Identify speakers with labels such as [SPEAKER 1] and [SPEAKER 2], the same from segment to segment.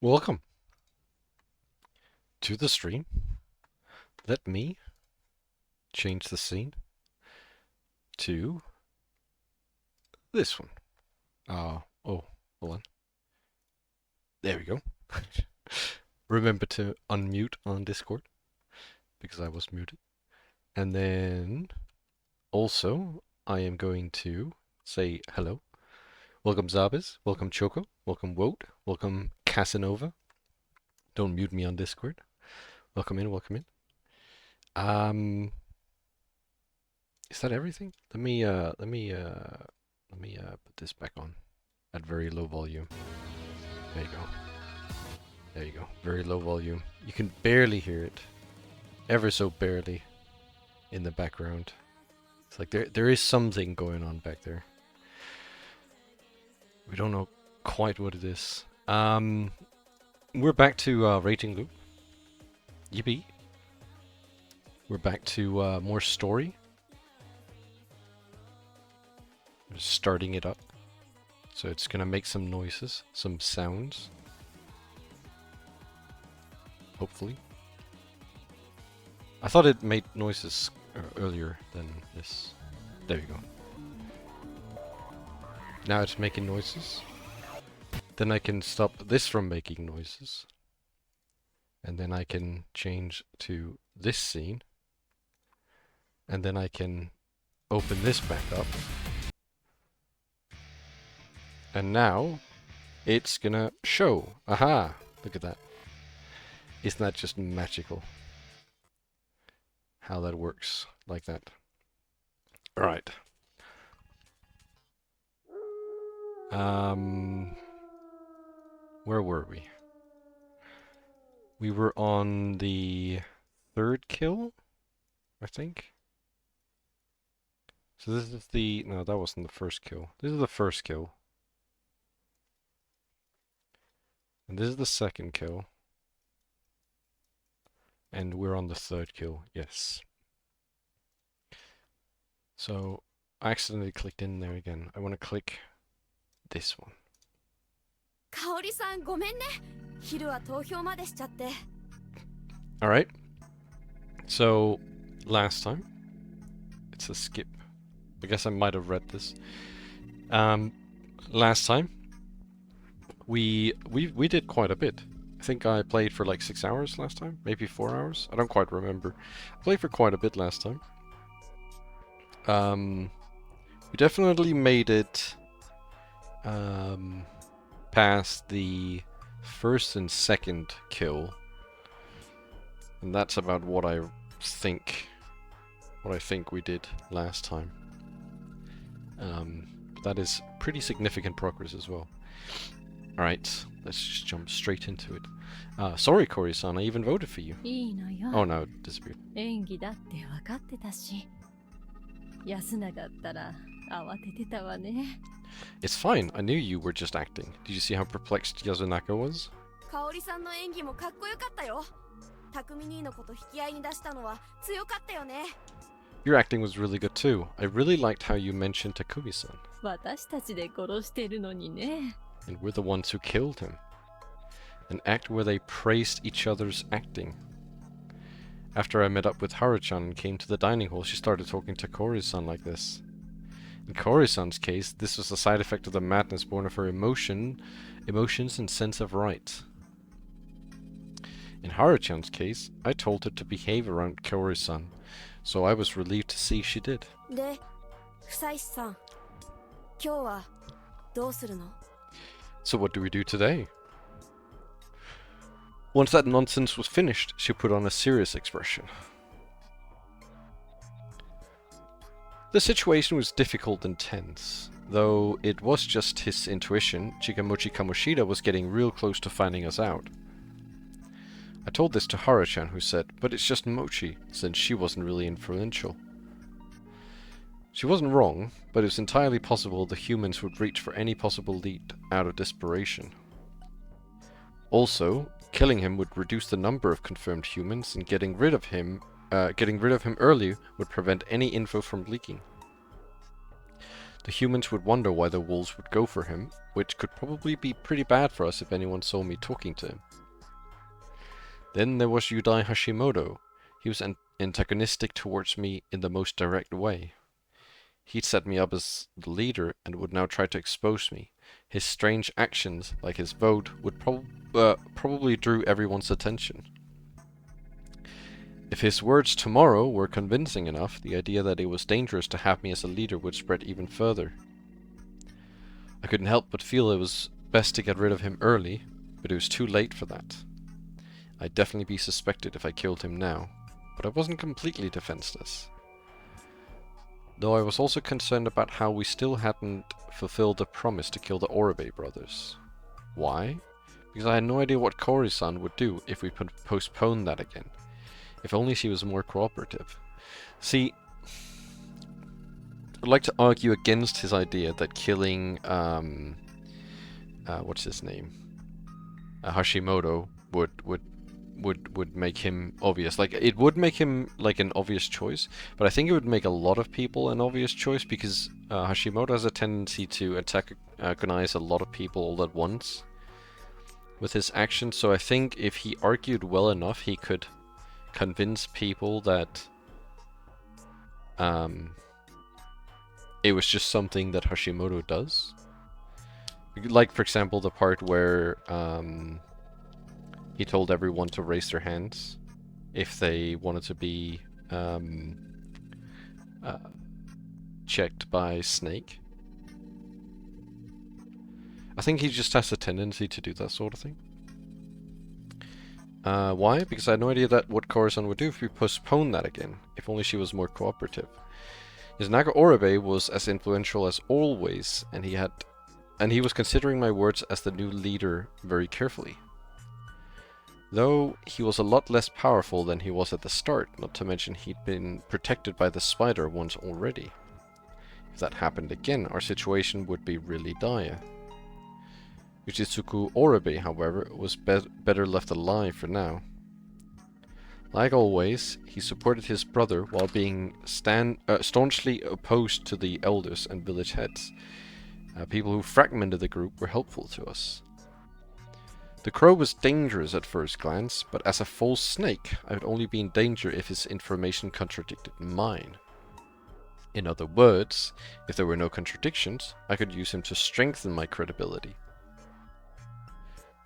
[SPEAKER 1] Welcome to the stream. Let me change the scene to this one. Oh, hold on. There we go. Remember to unmute on Discord because I was muted. And then also I am going to say hello. Welcome Zabis, welcome Choco, welcome Woat, welcome Casanova. Don't mute me on Discord. Welcome in, welcome in. Is that everything? Let me put this back on at very low volume. There you go. There you go. Very low volume. You can barely hear it. Ever so barely in the background. It's like there is something going on back there. We don't know quite what it is. We're back to Rating Loop. Yippee. We're back to more story. I'm just starting it up. So it's gonna make some noises, some sounds. Hopefully. I thought it made noises earlier than this. There you go. Now it's making noises. Then I can stop this from making noises. And then I can change to this scene. And then I can open this back up. And now it's gonna show. Aha! Look at that. Isn't that just magical? How that works like that. Alright. Where were we? We were on the third kill, I think. So this is the... No, that wasn't the first kill. This is the first kill. And this is the second kill. And we're on the third kill, yes. So, I accidentally clicked in there again. I want to click this one.
[SPEAKER 2] Kaori-san, ごめんね。昼は投票までしちゃって。
[SPEAKER 1] Alright. So, last time. It's a skip. I guess I might have read this. Last time. We did quite a bit. I think I played for like 6 hours last time. Maybe 4 hours. I don't quite remember. I played for quite a bit last time. We definitely made it past the first and second kill, and that's about what I think we did last time. That is pretty significant progress as well. Alright, let's just jump straight into it. Sorry, Cory-san, I even voted for you. Oh no, it disappeared. It's fine, I knew you were just acting. Did you see how perplexed Yasunaka was?
[SPEAKER 2] Kaori-san の演技もかっこよかったよ。匠兄のこと引き合いに出したのは強かったよね。
[SPEAKER 1] Your acting was really good too. I really liked how you mentioned Takumi-san.
[SPEAKER 3] 私たちで殺してるのにね。
[SPEAKER 1] And we're the ones who killed him. An act where they praised each other's acting. After I met up with Haru-chan and came to the dining hall, she started talking to Cory-san like this. In Cory-san's case, this was a side effect of the madness born of her emotions and sense of right. In Haru-chan's case, I told her to behave around Cory-san, so I was relieved to see she did.
[SPEAKER 2] で、Fusashi-san、今日はどうするの？
[SPEAKER 1] So what do we do today? Once that nonsense was finished, she put on a serious expression. The situation was difficult and tense. Though it was just his intuition, Chikamochi Kamoshida was getting real close to finding us out. I told this to Haru-chan, who said, but it's just Mochi, since she wasn't really influential. She wasn't wrong, but it was entirely possible the humans would reach for any possible lead out of desperation. Also, killing him would reduce the number of confirmed humans, and getting rid of him early would prevent any info from leaking. The humans would wonder why the wolves would go for him, which could probably be pretty bad for us if anyone saw me talking to him. Then there was Yudai Hashimoto. He was antagonistic towards me in the most direct way. He'd set me up as the leader and would now try to expose me. His strange actions, like his vote, would probably drew everyone's attention. If his words tomorrow were convincing enough, the idea that it was dangerous to have me as a leader would spread even further. I couldn't help but feel it was best to get rid of him early, but it was too late for that. I'd definitely be suspected if I killed him now, but I wasn't completely defenseless. Though I was also concerned about how we still hadn't fulfilled the promise to kill the Oribe brothers. Why? Because I had no idea what Kori-san would do if we postponed that again. If only she was more cooperative. See, I'd like to argue against his idea that killing, what's his name? Hashimoto would make him obvious. Like, it would make him like an obvious choice, but I think it would make a lot of people an obvious choice because Hashimoto has a tendency to antagonize a lot of people all at once with his actions. So I think if he argued well enough, he could convince people that it was just something that Hashimoto does. Like, for example, the part where he told everyone to raise their hands if they wanted to be checked by Snake. I think he just has a tendency to do that sort of thing. Why? Because I had no idea what Kori-san would do if we postponed that again. If only she was more cooperative. Izanaka Oribe was as influential as always, and he was considering my words as the new leader very carefully. Though he was a lot less powerful than he was at the start, not to mention he'd been protected by the spider once already. If that happened again, our situation would be really dire. Uchitsuku Oribe, however, was better left alive for now. Like always, he supported his brother while being staunchly opposed to the elders and village heads. People who fragmented the group were helpful to us. The crow was dangerous at first glance, but as a false snake, I would only be in danger if his information contradicted mine. In other words, if there were no contradictions, I could use him to strengthen my credibility.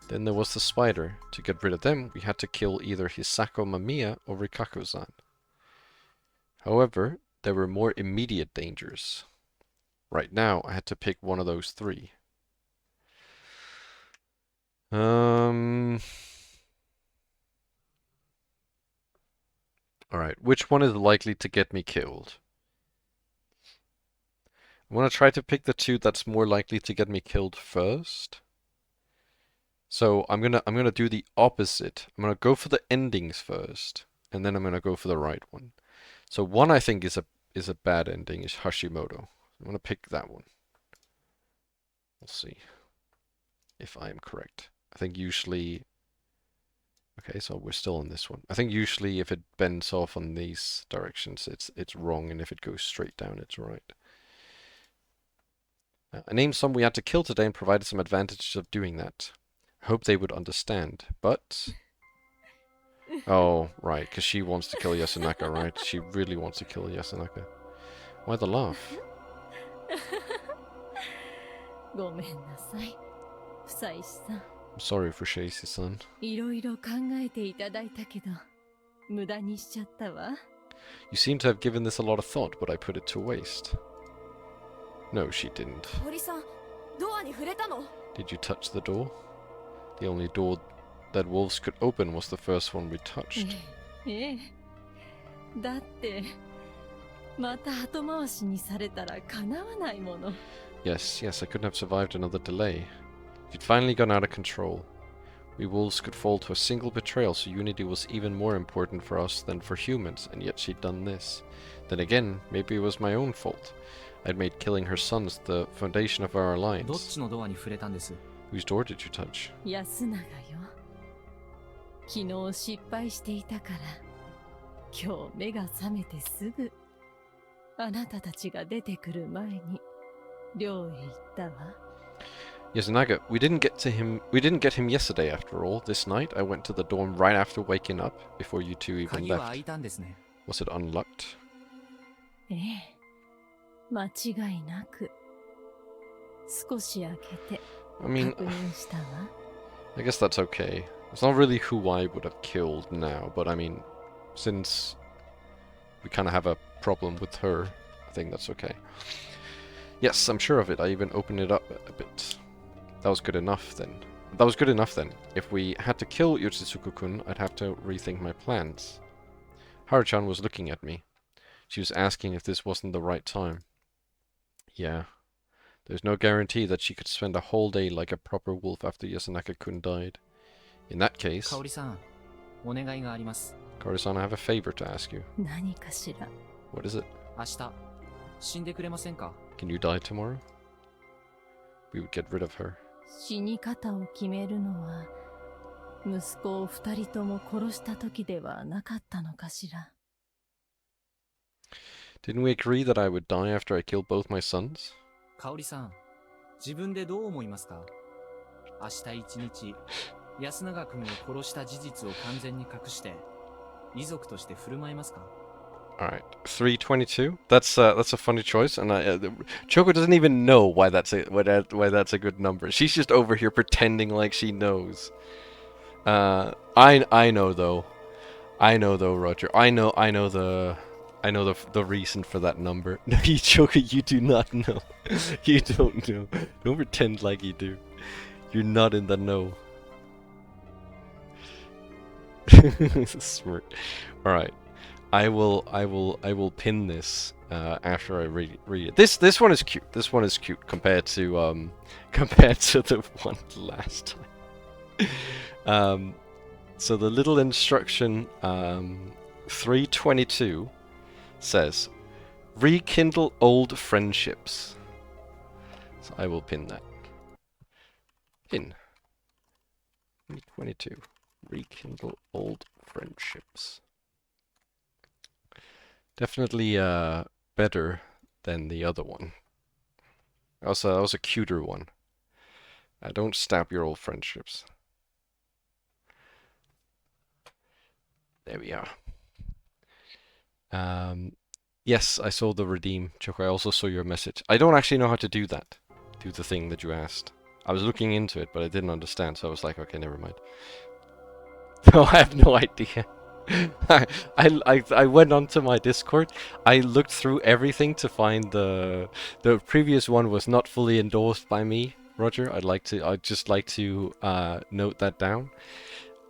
[SPEAKER 1] Then there was the spider. To get rid of them, we had to kill either Hisako Mamiya or Rikako-san. However, there were more immediate dangers. Right now, I had to pick one of those three. Alright, which one is likely to get me killed? I'm gonna try to pick the two that's more likely to get me killed first. So I'm gonna do the opposite. I'm gonna go for the endings first, and then I'm gonna go for the right one. So one I think is a bad ending is Hashimoto. I'm gonna pick that one. We'll see if I am correct. I think usually. Okay, so we're still on this one. I think usually if it bends off on these directions, it's wrong, and if it goes straight down, it's right. I named some we had to kill today and provided some advantages of doing that. I hope they would understand, but... Oh, right, because she wants to kill Yasunaka, right? She really wants to kill Yasunaka. Why the laugh?
[SPEAKER 3] ごめんなさい、房石さん。
[SPEAKER 1] I'm sorry for Shacey-san.
[SPEAKER 3] いろいろ考えていただいたけど、無駄にしちゃったわ。
[SPEAKER 1] You seem to have given this a lot of thought, but I put it to waste. No, she didn't.
[SPEAKER 2] 堀さん、ドアに触れたの？
[SPEAKER 1] Did you touch the door? The only door that wolves could open was the first one we touched.
[SPEAKER 3] ええ。だって、また後回しにされたらかなわないもの。
[SPEAKER 1] Yes, I couldn't have survived another delay. She'd finally gone out of control. We wolves could fall to a single betrayal, so unity was even more important for us than for humans, and yet she'd done this. Then again, maybe it was my own fault. I'd made killing her sons the foundation of our
[SPEAKER 4] どっ
[SPEAKER 1] alliance.
[SPEAKER 4] ちのドアに触れたんです？
[SPEAKER 1] Whose door did you touch?
[SPEAKER 3] 安永よ。昨日失敗していたから、今日目が覚めてすぐ、あなたたちが出てくる前に寮へ行ったわ。
[SPEAKER 1] Yasunaga, we didn't get him yesterday after all. This night I went to the dorm right after waking up, before you two even
[SPEAKER 4] 鍵は開
[SPEAKER 1] left.
[SPEAKER 4] いたんですね。
[SPEAKER 1] Was it unlocked?
[SPEAKER 3] ええ、間違いなく。少し開けて
[SPEAKER 1] I mean,
[SPEAKER 3] 確認したわ。
[SPEAKER 1] I guess that's okay. It's not really who I would have killed now, but I mean, since we kind of have a problem with her, I think that's okay. Yes, I'm sure of it. I even opened it up a bit. That was good enough then. That was good enough then. If we had to kill Yoshitsugu-kun, I'd have to rethink my plans. Haru-chan was looking at me. She was asking if this wasn't the right time. Yeah. There's no guarantee that she could spend a whole day like a proper wolf after Yasunaka-kun died. In that case,
[SPEAKER 4] 香織さん、お願いがあります。
[SPEAKER 1] Kori-san, I have a favor to ask you.
[SPEAKER 3] 何かしら。
[SPEAKER 1] What is it?
[SPEAKER 4] 明日、死んでくれませんか？
[SPEAKER 1] Can you die tomorrow? We would get rid of her.
[SPEAKER 3] 死に方を決めるのは息子を二人とも殺した時ではなかったのかしら。
[SPEAKER 1] Didn't we agree that I would die after I killed both my sons?
[SPEAKER 4] 香織さん、自分でどう思いますか？明日一日、安永君を殺した事実を完全に隠して、遺族として振る舞いますか？
[SPEAKER 1] Alright, 322. That's a funny choice, and Choco doesn't even know why that's a good number. She's just over here pretending like she knows. I know though. I know though, Roger. I know the reason for that number. No, you Choco, you do not know. You don't know. Don't pretend like you do. You're not in the know. Smart. Alright. I will pin this after I read it. This one is cute. This one is cute compared to the one last time. So the little instruction 322 says, "Rekindle old friendships." So I will pin that. Pin 322. Rekindle old friendships. Definitely better than the other one. Also, that was a cuter one. Don't stab your old friendships. There we are. Yes, I saw the redeem. Choco, I also saw your message. I don't actually know how to do that. Do the thing that you asked. I was looking into it, but I didn't understand, so I was like, okay, never mind. No, I have no idea. I went onto my Discord. I looked through everything to find the previous one was not fully endorsed by me, Roger. I'd just like to note that down.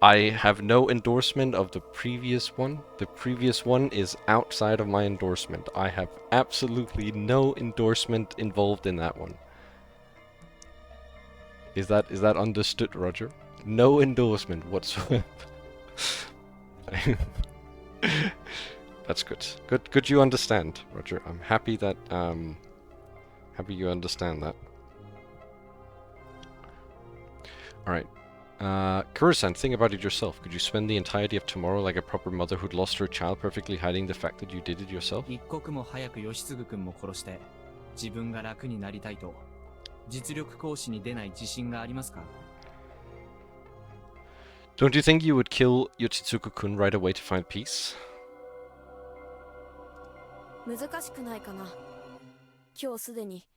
[SPEAKER 1] I have no endorsement of the previous one. The previous one is outside of my endorsement. I have absolutely no endorsement involved in that one. Is that understood, Roger? No endorsement whatsoever. That's good. Good you understand, Roger. I'm happy that happy you understand that. Alright. Kuro-san, think about it yourself. Could you spend the entirety of tomorrow like a proper mother who'd lost her child, perfectly hiding the fact that you did it yourself?
[SPEAKER 4] 一刻も早く義継君も殺して、自分が楽になりたいと、実力行使に出ない自信がありますか？
[SPEAKER 1] Don't you think you would kill Yoshitsugu-kun right away to find peace?
[SPEAKER 2] 難しくないかな。今日すでに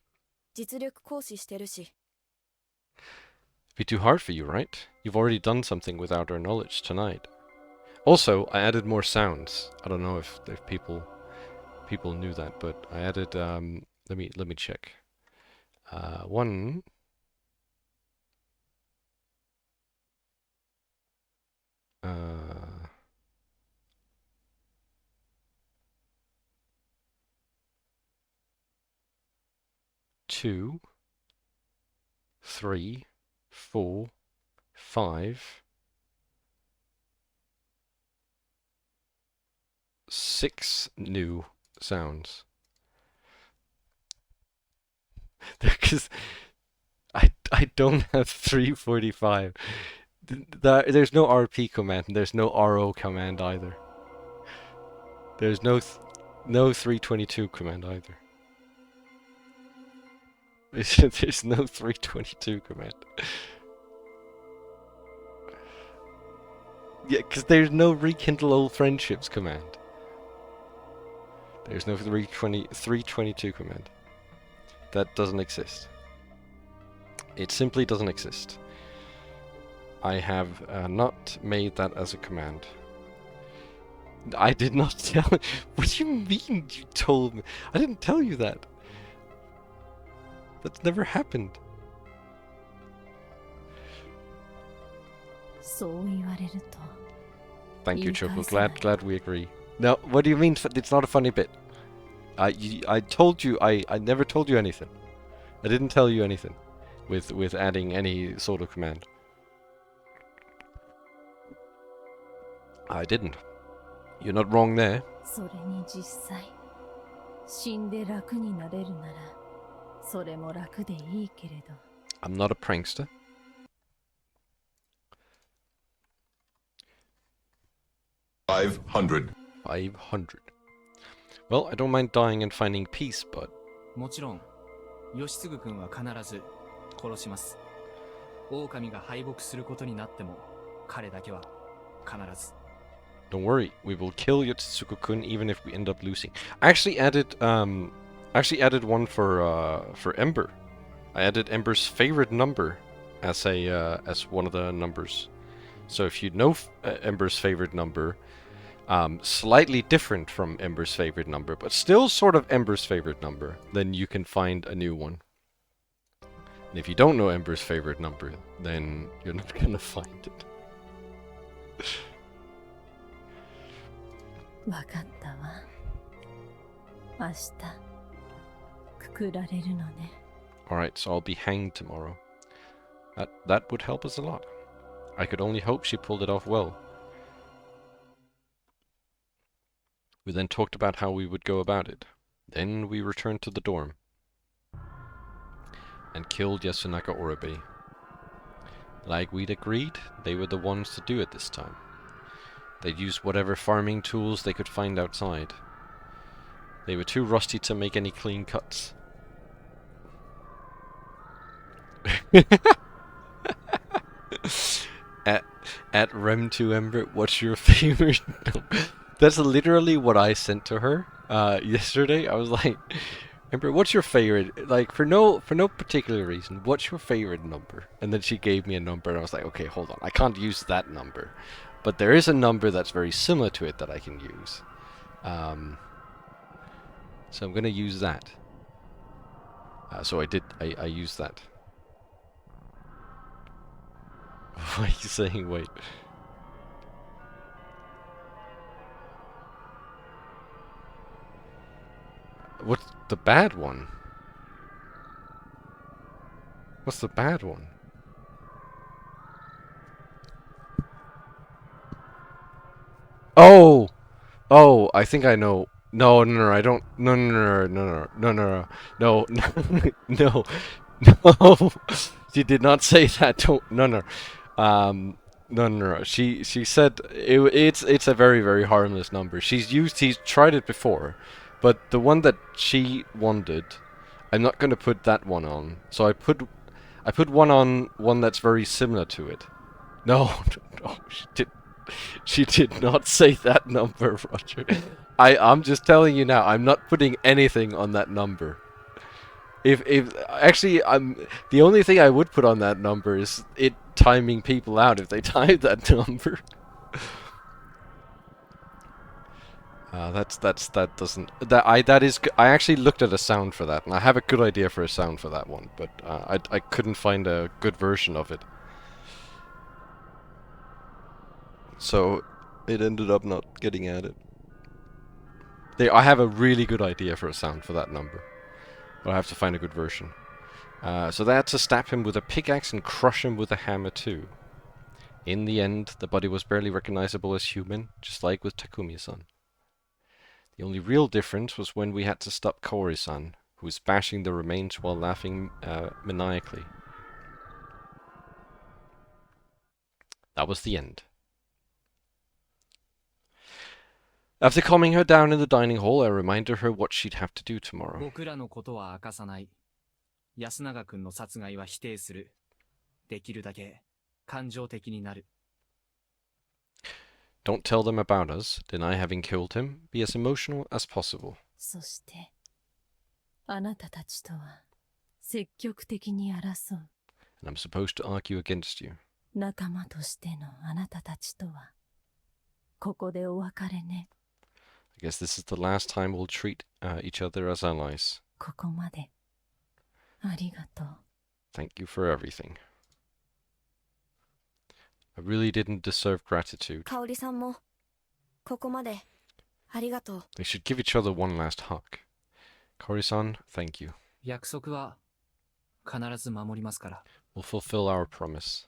[SPEAKER 2] 実力行使してるし。
[SPEAKER 1] Be too hard for you, right? You've already done something without our knowledge tonight. Also, I added more sounds. I don't know if people knew that, but I added let me check. One. Two, 3, 4, 5, 6 new sounds. Because I don't have 345. There's no RP command and there's no RO command either. There's no 322 command either. There's no 322 command. Yeah, because there's no rekindle old friendships command. There's no 322 command. That doesn't exist. It simply doesn't exist. I have not made that as a command. I did not tell. What do you mean you told me? I didn't tell you that. That's never happened.
[SPEAKER 3] そう言われると
[SPEAKER 1] Thank you,
[SPEAKER 3] You
[SPEAKER 1] Choco.
[SPEAKER 3] guys
[SPEAKER 1] Glad we agree. No, what do you mean? It's not a funny bit. I told you. I never told you anything. I didn't tell you anything with adding any sort of command. I didn't. You're not wrong there.
[SPEAKER 3] それに実際死んで楽になれるならそれも楽でいいけれど
[SPEAKER 1] I'm not a prankster.
[SPEAKER 5] $500.
[SPEAKER 1] 500. Well, I don't mind dying and finding peace, but
[SPEAKER 4] もちろん、義継君は必ず殺します。狼が敗北することになっても、彼だけは必ず。
[SPEAKER 1] don't worry, we will kill Yotsuko-kun even if we end up losing. I actually added one for Ember. I added Ember's favorite number as as one of the numbers. So if you know Ember's favorite number, slightly different from Ember's favorite number, but still sort of Ember's favorite number, then you can find a new one. And if you don't know Ember's favorite number, then you're not gonna find it.
[SPEAKER 3] わかったわ明日くくられるのね
[SPEAKER 1] Alright, so I'll be hanged tomorrow. That would help us a lot. I could only hope she pulled it off well. We then talked about how we would go about it. Then we returned to the dorm. And killed Yasunaka Oribe. Like we'd agreed, they were the ones to do it this time. They'd use whatever farming tools they could find outside. They were too rusty to make any clean cuts. at Rem2 Ember, what's your favorite number? That's literally what I sent to her yesterday. I was like, Ember, what's your favorite? Like for no particular reason, what's your favorite number? And then she gave me a number, and I was like, okay, hold on, I can't use that number, but there is a number that's very similar to it that I can use. So I'm gonna use that. So I used that. Why are you saying wait? What's the bad one? What's the bad one? Oh! Oh, I think I know. No, I don't. No, no. No. She did not say that. Don't. No. No. She said it's a very, very harmless number. He's tried it before, but the one that she wanted, I'm not gonna put that one on. So I put one that's very similar to it. No, she did not say that number, Roger. I'm just telling you now, I'm not putting anything on that number. If actually, the only thing I would put on that number is it timing people out if they type that number. I actually looked at a sound for that, and I have a good idea for a sound for that one, but I couldn't find a good version of it. So it ended up not getting added. I have a really good idea for a sound for that number, but I have to find a good version. So they had to stab him with a pickaxe and crush him with a hammer too. In the end, the body was barely recognizable as human, just like with Takumi-san. The only real difference was when we had to stop Kaori-san, who was bashing the remains while laughing maniacally. That was the end. After calming her down in the dining hall, I reminded her what she'd have to do tomorrow.
[SPEAKER 4] 僕らのことは明かさない。安永君の殺害は否定する。できるだけ感情的になる。
[SPEAKER 1] Don't tell them about us, deny having killed him, be as emotional as possible.
[SPEAKER 3] そして、あなたたちとは積極的に争う。
[SPEAKER 1] And I'm supposed to argue against you.
[SPEAKER 3] 仲間としてのあなたたちとは、ここでお別れね。
[SPEAKER 1] I guess this is the last time we'll treat each other as allies.
[SPEAKER 3] ここまで。ありがとう。
[SPEAKER 1] Thank you for everything. I really didn't deserve gratitude.
[SPEAKER 2] 香織さんもここまでありがとう。
[SPEAKER 1] They should give each other one last hug. Kori-san, thank you.
[SPEAKER 4] 約束は必ず守りますから。
[SPEAKER 1] We'll fulfill our promise.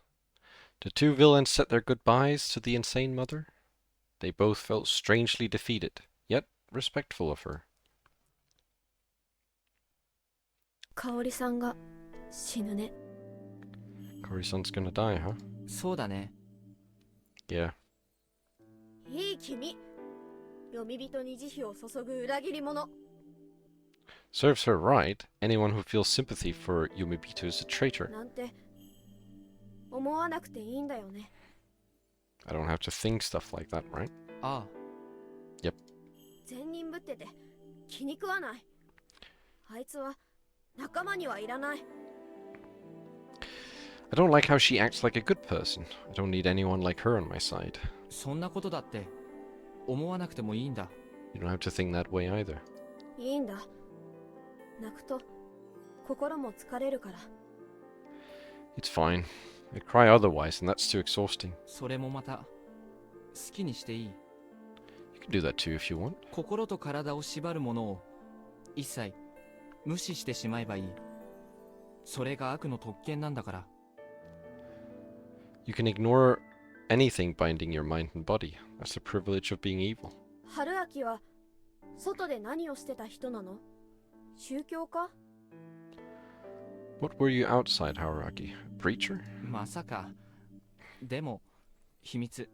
[SPEAKER 1] The two villains said their goodbyes to the insane mother. They both felt strangely defeated, yet respectful of her.
[SPEAKER 2] 香織さんが死ぬね。
[SPEAKER 1] Kori-san's gonna die, huh?
[SPEAKER 4] そうだね。
[SPEAKER 1] Yeah.
[SPEAKER 2] いい君。読み人に慈悲を注ぐ裏切り者。
[SPEAKER 1] Serves her right. Anyone who feels sympathy for Yumibito is a traitor.
[SPEAKER 2] なんて思わなくていいんだよね。
[SPEAKER 1] I don't have to think stuff like that, right?
[SPEAKER 4] ああ、
[SPEAKER 2] 善人ぶってて気に食わない。あいつは仲間にはいらない。
[SPEAKER 1] I don't like how she acts like a good person. I don't need anyone like her on my side.
[SPEAKER 4] そんなことだって思わなくてもいいんだ。
[SPEAKER 1] You don't have to think that way either.
[SPEAKER 2] いいんだ。泣くと心も疲れるから。
[SPEAKER 1] It's fine. I'd cry otherwise, and that's too exhausting.
[SPEAKER 4] それもまた好きにしていい。
[SPEAKER 1] You can do that too if you want.
[SPEAKER 4] 心と体を縛るものを一切無視してしまえばいい。それが悪の特権なんだから。
[SPEAKER 1] You can ignore anything binding your mind and body. That's the privilege of being evil.
[SPEAKER 2] 春明は外で何をしてた人なの？宗教家？
[SPEAKER 1] What were you outside, Hauraki? A preacher?
[SPEAKER 4] まさか。でも秘密。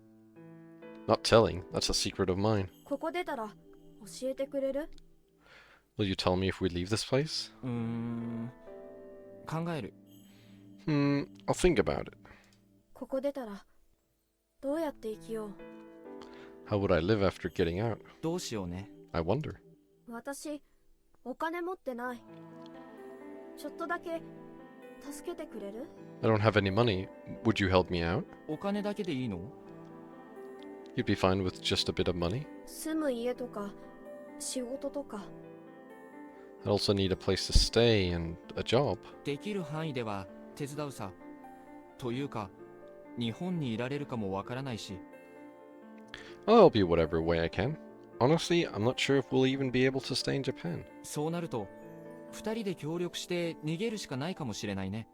[SPEAKER 1] Not telling. That's a secret of mine.
[SPEAKER 2] ここ出たら教えてくれる？
[SPEAKER 1] Will you tell me if we leave this place?
[SPEAKER 4] 考える。
[SPEAKER 1] I'll think about it.
[SPEAKER 2] ここ出たらどうやって生きよう？
[SPEAKER 1] How would I live after getting out?
[SPEAKER 4] どうしようね。
[SPEAKER 1] I wonder.
[SPEAKER 2] 私お金持ってない。ちょっとだけ助けてくれる？
[SPEAKER 1] I don't have any money. Would you help me out?
[SPEAKER 4] お金だけでいいの？
[SPEAKER 1] You'd be fine with just a bit of money?
[SPEAKER 2] 住む家とか仕事とか。
[SPEAKER 1] I also need a place to stay and a job.
[SPEAKER 4] できる範囲では手伝うさ。というか、日本にいられるかもわからないし。
[SPEAKER 1] I'll help you whatever way I can. Honestly, I'm not sure if we'll even be able to stay in Japan.
[SPEAKER 4] そうなると、二人で協力して逃げるしかないかもしれないね。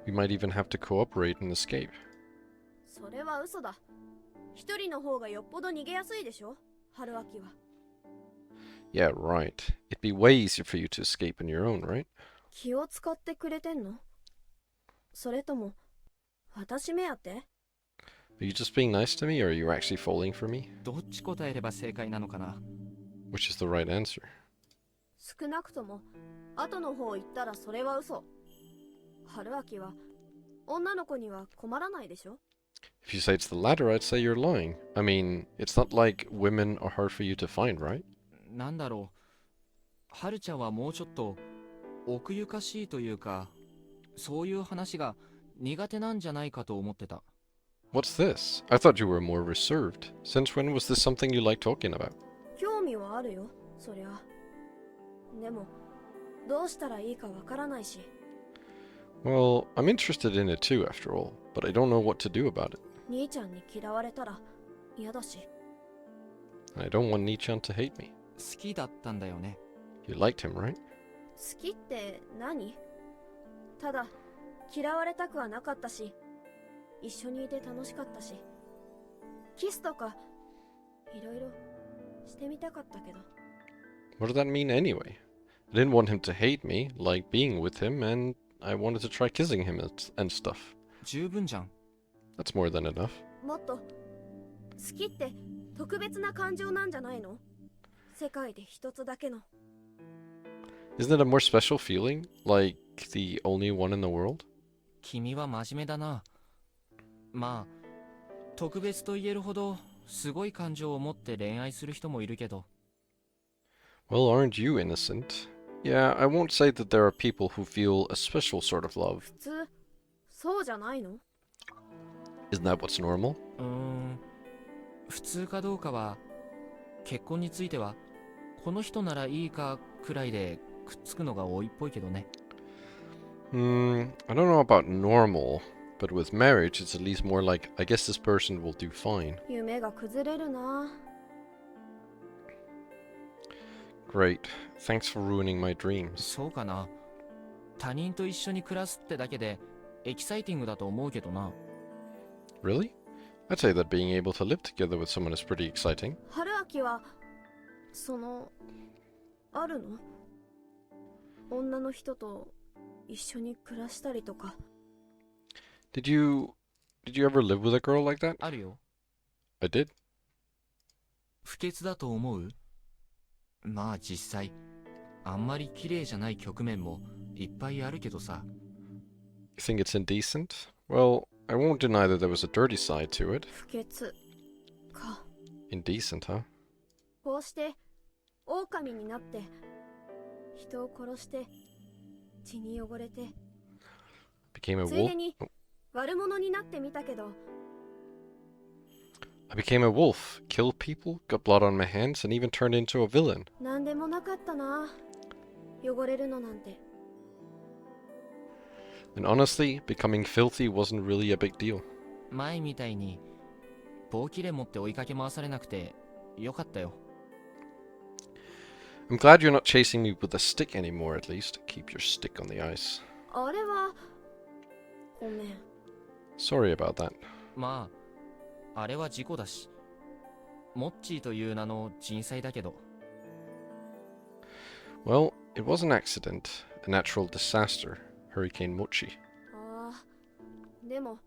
[SPEAKER 1] We might even have to cooperate and escape.
[SPEAKER 2] それは嘘だ。一人の方がよっぽど逃げやすいでしょ？春明は。
[SPEAKER 1] Yeah, right. It'd be way easier for you to escape on your own, right?
[SPEAKER 2] 気を使ってくれてんの？それとも私目当て？
[SPEAKER 1] Are you just being nice to me, or are you actually falling for me?
[SPEAKER 4] どっち答えれば正解なのかな。
[SPEAKER 1] Which is the right answer?
[SPEAKER 2] 少なくとも後の方言ったらそれは嘘。春明は女の子には困らないでしょ？
[SPEAKER 1] If you say it's the latter, I'd say you're lying. I mean, it's not like women are hard for you to find, right?
[SPEAKER 4] なんだろう。はるちゃんはもうちょっと奥ゆかしいというか、そういう話が苦手なんじゃないかと思ってた。
[SPEAKER 1] What's this? I thought you were more reserved. Since when was this something you like talking about?
[SPEAKER 2] 興味はあるよ、そりゃ。でもどうしたらいいかわからないし。
[SPEAKER 1] Well, I'm interested in it too, after all, but I don't know what to do about it.
[SPEAKER 2] 兄ちゃんに嫌われたら嫌だし。
[SPEAKER 1] And I don't want Nichan to hate me.
[SPEAKER 4] 好きだったんだよね。
[SPEAKER 1] You liked him, right?
[SPEAKER 2] 好きって何？ただ嫌われたくはなかったし、一緒にいて楽しかったし、キスとかいろいろしてみたかったけど。
[SPEAKER 1] What did that mean anyway? I didn't want him to hate me, like being with him, and I wanted to try kissing him and stuff.
[SPEAKER 4] 十分じゃん。
[SPEAKER 1] That's more than enough.
[SPEAKER 2] もっと好きって特別な感情なんじゃないの？世界で一つだけの。
[SPEAKER 1] Isn't it a more special feeling? Like the only one in the world?
[SPEAKER 4] 君は真面目だな。まあ、特別と言えるほど、すごい感情を持って恋愛する人もいるけど。
[SPEAKER 1] Well, aren't you innocent? Yeah, I won't say that there are people who feel a special sort of love.
[SPEAKER 2] 普通そうじゃないの？
[SPEAKER 1] Isn't that what's normal?
[SPEAKER 4] 普通かどうかは、結婚については、この人ならいいかくらいでくっつくのが多いっぽいけどね。
[SPEAKER 1] I don't know about normal, but with marriage, it's at least more like, I guess this person will do fine.
[SPEAKER 2] 夢が崩れるな。
[SPEAKER 1] Great. Thanks for ruining my dreams.
[SPEAKER 4] そうかな。他人と一緒に暮らすってだけで、エキサイティングだと思うけどな。
[SPEAKER 1] Really? I'd say that being able to live together with someone is pretty exciting.
[SPEAKER 2] 春秋はあるの？女の人と一緒に暮らしたりとか。
[SPEAKER 1] Did you ever live with a girl like that?
[SPEAKER 4] あるよ。
[SPEAKER 1] I did.
[SPEAKER 4] 不潔だと思う？まあ実際、あんまり綺麗じゃない局面もいっぱいあるけどさ。
[SPEAKER 1] You think it's indecent? Well, I won't deny that there was a dirty side to it.
[SPEAKER 2] 不潔か。
[SPEAKER 1] Indecent, huh?
[SPEAKER 2] こうして狼になって人を殺して血に汚れて
[SPEAKER 1] Became a
[SPEAKER 2] ついで
[SPEAKER 1] wolf.
[SPEAKER 2] に悪者になってみたけど
[SPEAKER 1] I became a wolf, killed people, got blood on my hands, and even turned into a villain.
[SPEAKER 2] なんでもなかったな。汚れるのなんて。
[SPEAKER 1] And honestly, becoming filthy wasn't really a big deal.
[SPEAKER 4] 前みたいに棒切れ持って追いかけ回されなくてよかったよ。
[SPEAKER 1] I'm glad you're not chasing me with a stick anymore, at least. Keep your stick on the ice.
[SPEAKER 2] あれはごめん。
[SPEAKER 1] Sorry about that.
[SPEAKER 4] まあ、あれは事故だし、モッチーという名の人災だけど。
[SPEAKER 1] Well, it was an accident, a natural disaster, Hurricane Mochi.
[SPEAKER 2] ああ、でも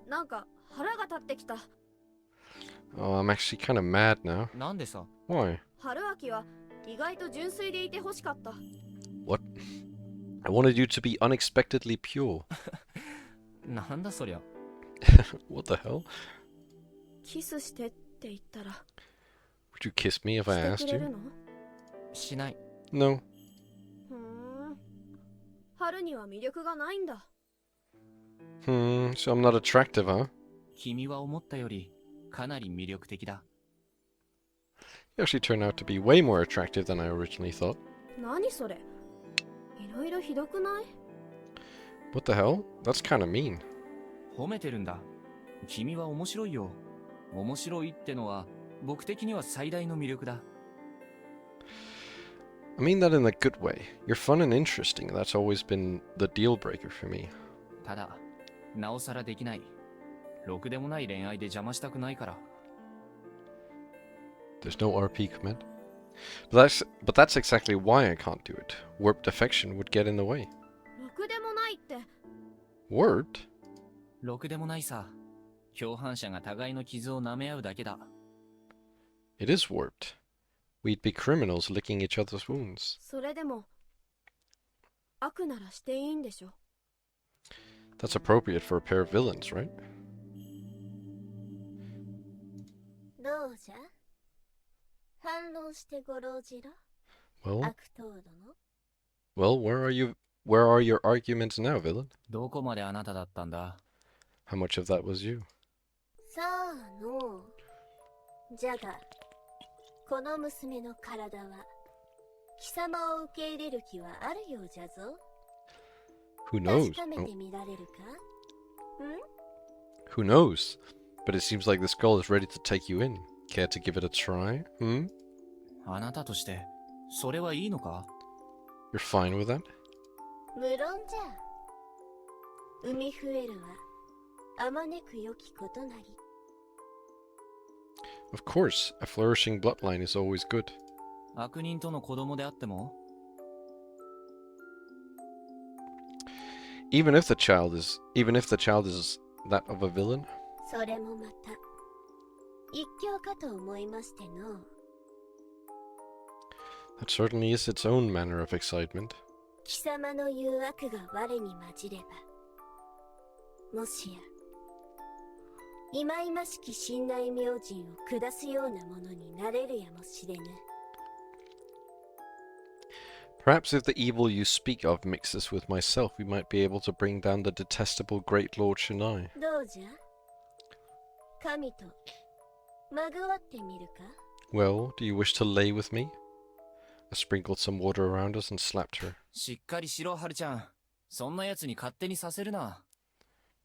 [SPEAKER 2] なんか腹が立ってきた。
[SPEAKER 1] Oh, I'm actually kind of mad now.
[SPEAKER 4] なんでさ、
[SPEAKER 1] Why?
[SPEAKER 2] 春秋は意外と純粋でいてほしかった。
[SPEAKER 1] What? I wanted you to be unexpectedly pure.
[SPEAKER 4] なんだそりゃ。
[SPEAKER 1] What the hell?
[SPEAKER 2] キスしてって言ったら
[SPEAKER 1] Would you kiss me if I
[SPEAKER 2] して
[SPEAKER 1] asked
[SPEAKER 2] くれ
[SPEAKER 1] you?
[SPEAKER 2] るの？
[SPEAKER 4] しない。
[SPEAKER 1] No.
[SPEAKER 2] ふーん。春には魅力がないんだ。
[SPEAKER 1] So I'm not attractive, huh?
[SPEAKER 4] 君は思ったよりかなり魅力的だ。
[SPEAKER 1] You actually turned out to be way more attractive than I originally thought.
[SPEAKER 2] 何それ？いろいろひどくない？
[SPEAKER 1] What the hell? That's kind of mean.
[SPEAKER 4] 褒めてるんだ。君は面白いよ。面白いってのは僕的には最大の魅力だ。
[SPEAKER 1] I mean that in a good way. You're fun and interesting. That's always been the deal breaker for me.
[SPEAKER 4] ただ、なおさらできない。ろくでもない恋愛で邪魔したくないから。
[SPEAKER 1] There's no RP command. But that's exactly why I can't do it. Warped affection would get in the way.
[SPEAKER 2] ろくでもないって。
[SPEAKER 1] Warped?
[SPEAKER 4] ろくでもないさ。共犯者が互いの傷を舐め合うだけだ。
[SPEAKER 1] It is warped. We'd be criminals licking each other's wounds.
[SPEAKER 2] それでも悪ならしていいんでしょ。
[SPEAKER 1] That's appropriate for a pair of villains, right?
[SPEAKER 2] どうじゃ？反論してごろうじろ。
[SPEAKER 1] Well,
[SPEAKER 2] 悪党殿。
[SPEAKER 1] well, where are your arguments now, villain?
[SPEAKER 4] どこまであなただったんだ？
[SPEAKER 1] How much of that was you?
[SPEAKER 2] さあのう。じゃが、この娘の体は貴様を受け入れる気はあるようじゃぞ。
[SPEAKER 1] Who knows?
[SPEAKER 2] 確かめ
[SPEAKER 1] Oh,
[SPEAKER 2] てみられるか？
[SPEAKER 1] who knows? But it seems like this girl is ready to take you in. Care to give it a try?
[SPEAKER 4] あなたとして、それはいいのか？
[SPEAKER 1] You're fine with that?
[SPEAKER 2] 無論じゃ。海増えるはあまねく良きことなり。
[SPEAKER 1] Of course, a flourishing bloodline is always good.
[SPEAKER 4] 悪人との子供であっても？
[SPEAKER 1] Even if the child is that of a villain?
[SPEAKER 2] それもまた一興かと思いましての。
[SPEAKER 1] That certainly is its own manner of excitement.
[SPEAKER 2] 貴様の言う悪が我に混じれば、もしや忌々しき信頼明神を下すようなものになれるやもしれぬ。
[SPEAKER 1] Perhaps if the evil you speak of mixes with myself, we might be able to bring down the detestable Great Lord Shinai.
[SPEAKER 2] どうじゃ神とまぐわってみるか？
[SPEAKER 1] Well, do you wish to lay with me? I sprinkled some water around us and slapped her.
[SPEAKER 4] しっかりしろ、ハルちゃん。そんな奴に勝手にさせるな。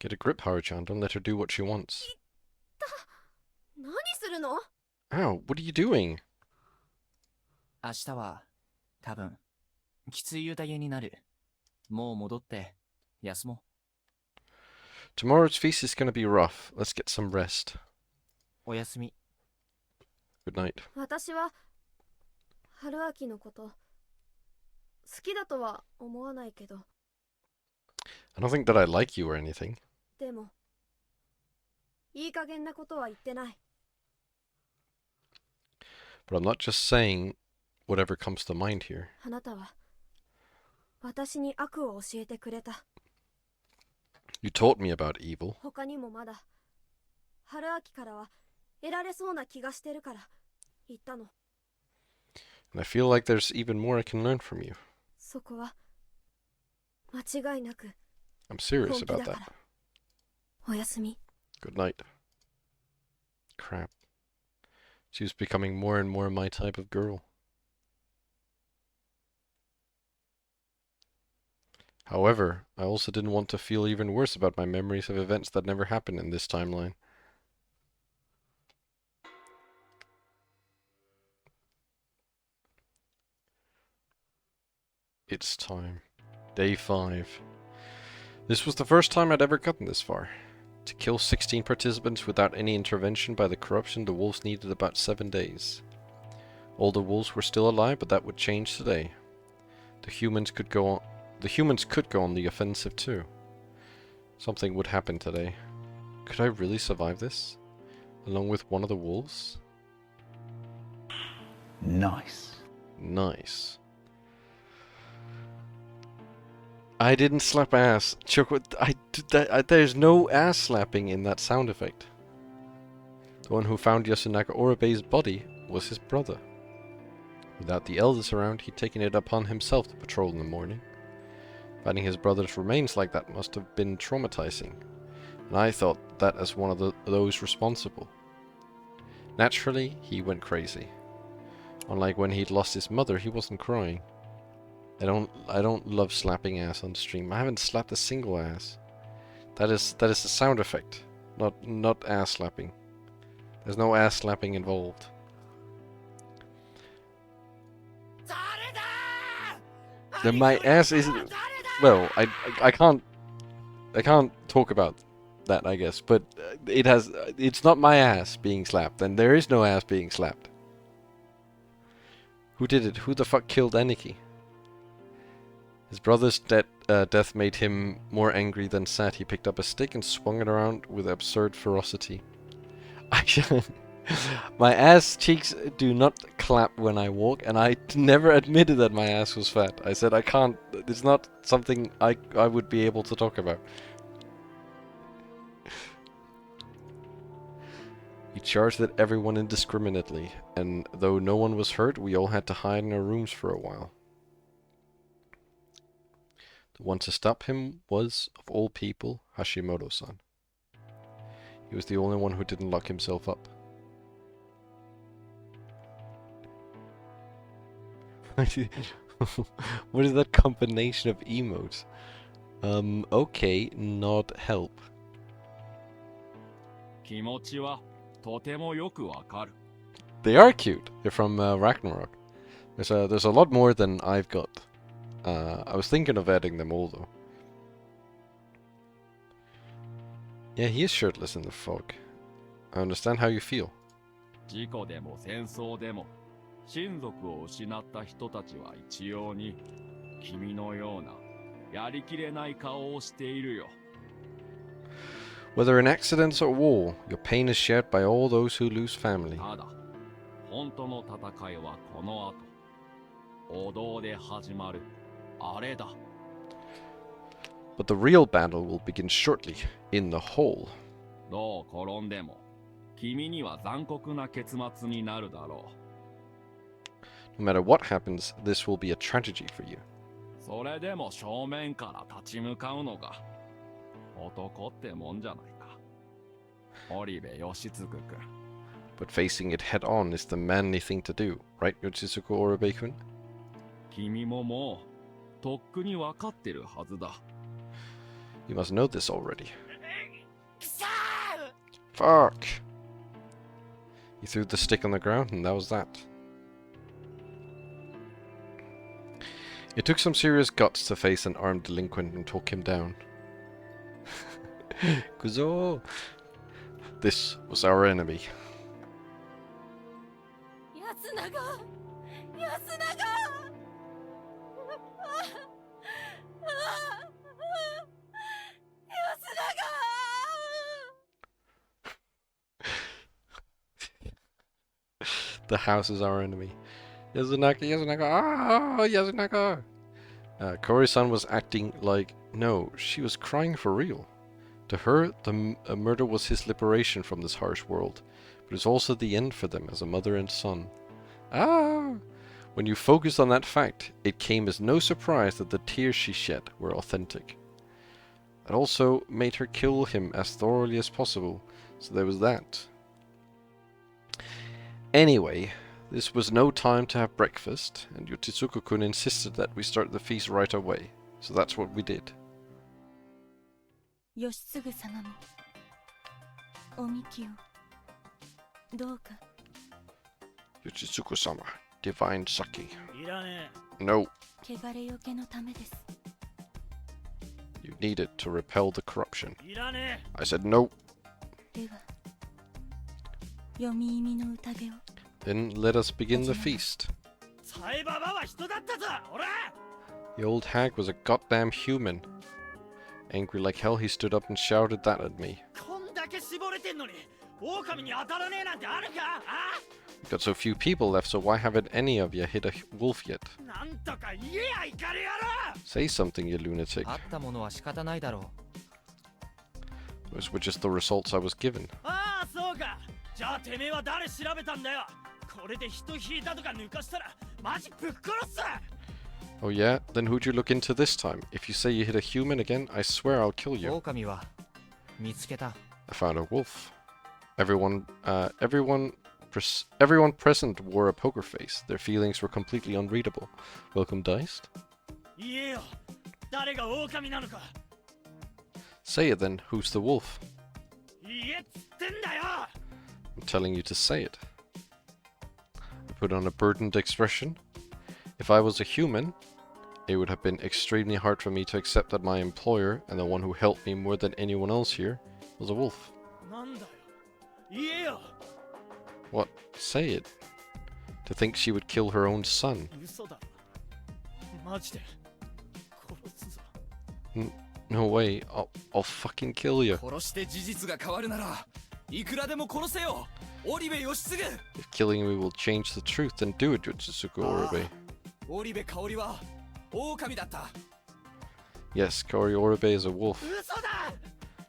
[SPEAKER 1] Get a grip, Haru-chan. Don't let her do what she wants.
[SPEAKER 2] 何するの？
[SPEAKER 1] Ow, what are you doing?
[SPEAKER 4] 明日は、多分、きつい宴になる。もう戻って、休も
[SPEAKER 1] Tomorrow's feast is gonna be rough. Let's get some rest.
[SPEAKER 4] う。おやすみ。
[SPEAKER 1] Good night.
[SPEAKER 2] 私は春秋のこと好きだとは思わないけど、
[SPEAKER 1] I don't think that I like you or anything.
[SPEAKER 2] でもいい加減なことは言ってない。
[SPEAKER 1] But I'm not just saying whatever comes to mind here.
[SPEAKER 2] あなたは私に悪を教えてくれた。
[SPEAKER 1] You taught me about evil.
[SPEAKER 2] 他にもまだ春秋からは得られそうな気がしてるから言ったの。
[SPEAKER 1] And I feel like there's even more I can learn from you.
[SPEAKER 2] そこは間違いなく
[SPEAKER 1] I'm serious
[SPEAKER 2] 本気
[SPEAKER 1] about
[SPEAKER 2] だか
[SPEAKER 1] that.
[SPEAKER 2] ら。おやすみ。
[SPEAKER 1] Good night. Crap. She was becoming more and more my type of girl. However, I also didn't want to feel even worse about my memories of events that never happened in this timeline. It's time. Day 5. This was the first time I'd ever gotten this far. To kill 16 participants without any intervention by the corruption, the wolves needed about 7 days. All the wolves were still alive, but that would change today. The humans could go on the offensive too. Something would happen today. Could I really survive this? Along with one of the wolves?
[SPEAKER 5] Nice.
[SPEAKER 1] Nice. I didn't slap ass. Choco, there's no ass slapping in that sound effect. The one who found Yasunaka Oribei's body was his brother. Without the elders around, he'd taken it upon himself to patrol in the morning. Finding his brother's remains like that must have been traumatizing, and I thought that as one of those responsible. Naturally, he went crazy. Unlike when he'd lost his mother, he wasn't crying. I don't love slapping ass on stream. I haven't slapped a single ass. That is a sound effect, not ass slapping. There's no ass slapping involved. Then my ass isn't. Well, I can't talk about that, I guess. But it's not my ass being slapped, and there is no ass being slapped. Who did it? Who the fuck killed Aniki? His brother's death made him more angry than sad. He picked up a stick and swung it around with absurd ferocity. My ass cheeks do not clap when I walk, and I never admitted that my ass was fat. I said I can't. It's not something I would be able to talk about. He charged at everyone indiscriminately, and though no one was hurt, we all had to hide in our rooms for a while. The one to stop him was, of all people, Hashimoto-san. He was the only one who didn't lock himself up. What is that combination of emotes? Okay, not help.
[SPEAKER 6] 気持ちはとてもよくわかる。
[SPEAKER 1] They are cute. They're from Ragnarok. There's a lot more than I've got. I was thinking of adding them all though. Yeah, he is shirtless in the fog. I understand how you feel.
[SPEAKER 6] 事故でも戦争でも親族を失った人たちは一様に君のようなやりきれない顔をしているよ。
[SPEAKER 1] Whether in accidents or war, your pain is shared by all those who lose family.
[SPEAKER 6] ただ、本当の戦いはこの後。歩道で始まる。あれだ。
[SPEAKER 1] But the real battle will begin shortly, in the hole.
[SPEAKER 6] どう転んでも、君には残酷な結末になるだろ
[SPEAKER 1] No matter what happens, this will be a tragedy for you.
[SPEAKER 6] う。それでも正面から立ち向かうのが男ってもんじゃないか。織部義継君。
[SPEAKER 1] But facing it head on is the manly thing to do, right, Yoshitsugu Oribe-kun?
[SPEAKER 6] 君ももうとっくに分かってるはずだ。
[SPEAKER 1] You must know this already. Fuck! He threw the stick on the ground, and that was that. It took some serious guts to face an armed delinquent and talk him down. Kuzo! This was our enemy.
[SPEAKER 3] 安永安永
[SPEAKER 1] The house is our enemy. Yazunaka, Yazunaka, ah, Yazunaka! Kori-san was acting like, no, she was crying for real. To her, the murder was his liberation from this harsh world, but it was also the end for them as a mother and son. Ah! When you focused on that fact, it came as no surprise that the tears she shed were authentic. It also made her kill him as thoroughly as possible, so there was that. Anyway, this was no time to have breakfast, and Yoshitsugu-kun insisted that we start the feast right away, so that's what we did.
[SPEAKER 3] 義継様もおみきをどうか
[SPEAKER 1] Yoshitsugu-sama, divine sake.
[SPEAKER 5] いらね
[SPEAKER 1] No,
[SPEAKER 3] 汚れよけのためです
[SPEAKER 1] you need it to repel the corruption.
[SPEAKER 5] えいらね
[SPEAKER 1] I said no.
[SPEAKER 3] では読み意味の宴を
[SPEAKER 1] Then let us begin the feast.
[SPEAKER 5] えサイババは人だったぞおら
[SPEAKER 1] The old hag was a goddamn human. Angry like hell, he stood up and shouted that at me.
[SPEAKER 5] こんだけ絞れてんのに狼に当たらねえなんてあるかあ
[SPEAKER 1] We've got so few people left, so why haven't any of you hit a wolf yet?
[SPEAKER 5] なんとか言えやいかれやろ
[SPEAKER 1] Say something, you lunatic.
[SPEAKER 4] あったものは仕方ないだろう。
[SPEAKER 1] Those were just the results I was given.
[SPEAKER 5] ああそうかじゃあてめえは誰調べたんだよこれで人引いたとか抜かしたらマジぶっ殺す
[SPEAKER 1] Oh yeah? Then who'd you look into this time? If you say you hit a human again, I swear I'll kill you.
[SPEAKER 4] 狼は見つけた。
[SPEAKER 1] I found a wolf. Everyone present wore a poker face. Their feelings were completely unreadable. Welcome, Diced.
[SPEAKER 5] 言えよ誰が狼なのか
[SPEAKER 1] Say it then. Who's the wolf?
[SPEAKER 5] 言えっつってんだよ
[SPEAKER 1] I'm telling you to say it. I put on a burdened expression. If I was a human, it would have been extremely hard for me to accept that my employer and the one who helped me more than anyone else here was a wolf.
[SPEAKER 5] なんだよ言えよ
[SPEAKER 1] What? Say it. To think she would kill her own son.
[SPEAKER 5] 嘘だマジで殺すぞ
[SPEAKER 1] No way. I'll fucking kill you.
[SPEAKER 4] 殺して事実が変わるならいくらでも殺せよ。織部義継。
[SPEAKER 1] If killing me will change the truth, then do it, Yoshitsugu Oribe.
[SPEAKER 4] 織部香織は狼だった。
[SPEAKER 1] Yes, Kaori Oribe is a wolf.
[SPEAKER 5] 嘘だ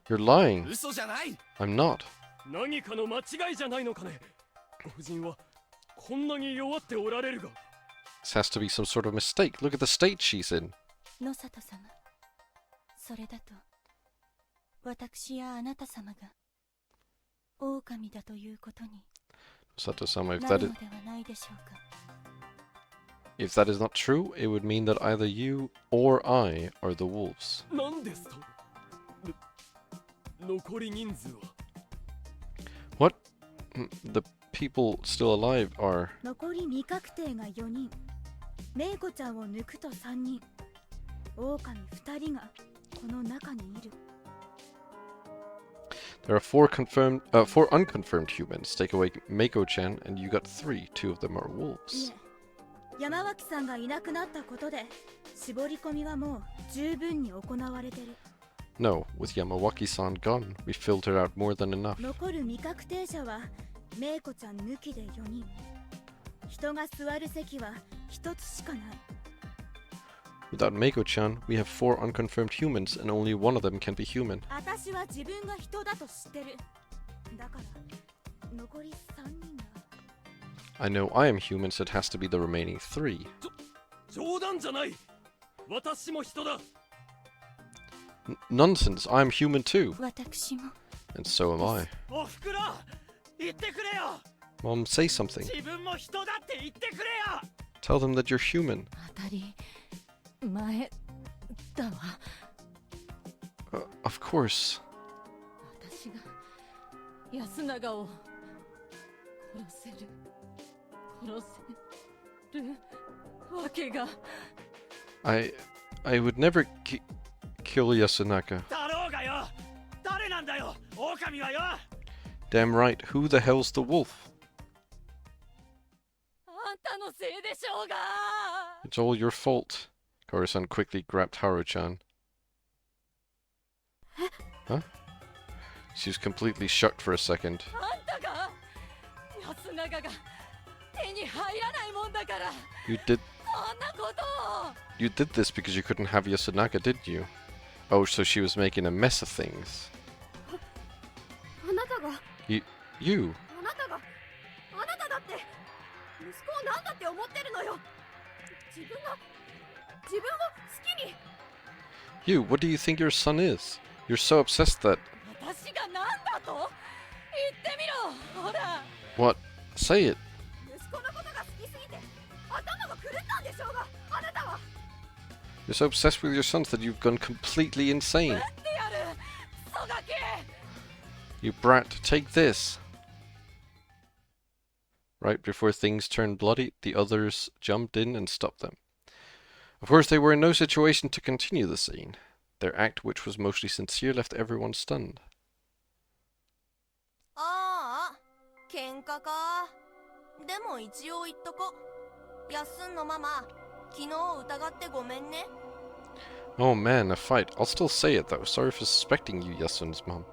[SPEAKER 1] You're lying.
[SPEAKER 4] 嘘じゃない。
[SPEAKER 1] I'm not.
[SPEAKER 5] 何かの間違いじゃないのかね夫人はこんなに弱っておられるが
[SPEAKER 1] This has to be some sort of mistake. Look at the state she's in.
[SPEAKER 3] 野里様それだと私やあなた様が狼だということに
[SPEAKER 1] Sato-sama,
[SPEAKER 3] なるのではないでしょうか
[SPEAKER 1] if that is not true, it would mean that either you or I are the wolves.
[SPEAKER 5] 何ですと残り人数は
[SPEAKER 1] What? The people still alive are...
[SPEAKER 2] 残り未確定が4人メイコちゃんを抜くと3人狼2人がこの中にいる
[SPEAKER 1] There are four unconfirmed humans. Take away Meiko-chan, and you got 3. 2 of them are
[SPEAKER 2] い
[SPEAKER 1] wolves.
[SPEAKER 2] え山脇さんがいなくなったことで絞り込みはもう十分に行われてる
[SPEAKER 1] No, with Yamawaki-san gone, we filtered out more than enough.
[SPEAKER 2] 残る未確定者はメイコちゃん抜きで4人人が座る席は
[SPEAKER 3] 一つしかない。
[SPEAKER 1] Without Mako-chan, we have 4 unconfirmed humans, and only one of them can be human.
[SPEAKER 3] 私は自分が人だと知ってる。だから残り3人が。
[SPEAKER 1] I know I am human, so it has to be the remaining 3.
[SPEAKER 5] 冗談じゃない。私も人だ。
[SPEAKER 1] Nonsense, I am human too.
[SPEAKER 3] 私も。
[SPEAKER 1] And so am I.
[SPEAKER 5] おふくろ、言ってくれよ。
[SPEAKER 1] Mom, say something.
[SPEAKER 5] 自分も人だって言ってくれよ。
[SPEAKER 1] Tell them that you're human.
[SPEAKER 3] 当たり前だわ。
[SPEAKER 1] Of course.
[SPEAKER 3] 私が安永を殺せるわけが。
[SPEAKER 1] I would never kill Yasunaka.
[SPEAKER 5] だろうがよ。誰なんだよ、狼はよ。
[SPEAKER 1] Damn right, who the hell's the wolf?
[SPEAKER 3] あんたのせいでしょうが。
[SPEAKER 1] It's all your fault. Koro-san quickly grabbed Haru-chan. Huh? She was completely shocked for a second.
[SPEAKER 3] あんたが安永が手に入らないもんだから。
[SPEAKER 1] You did
[SPEAKER 3] そんなことを。
[SPEAKER 1] you did this because you couldn't have Yasunaka, did you? Oh, so she was making a mess of things.
[SPEAKER 2] あなたが
[SPEAKER 1] You?
[SPEAKER 2] あなただって息子を何だって思ってるのよ。自分を好きに。
[SPEAKER 1] You, what do you think your son is? You're so obsessed that...
[SPEAKER 3] 私が何だと言ってみろ。ほら。
[SPEAKER 1] What? Say it.
[SPEAKER 2] 息子のことが好きすぎて頭が狂ったんでしょうが、あなたは。
[SPEAKER 1] You're so obsessed with your sons that you've gone completely insane.
[SPEAKER 3] やるクソガキ。
[SPEAKER 1] You brat, take this. Right before things turned bloody, the others jumped in and stopped them. Of course, they were in no situation to continue the scene. Their act, which was mostly sincere, left everyone stunned.
[SPEAKER 7] ああ、喧嘩か。でも一応言っとこ。やっすんのママ、昨日疑ってごめんね。
[SPEAKER 1] Oh man, a fight. I'll still say it though. Sorry for suspecting you, Yasun's mom.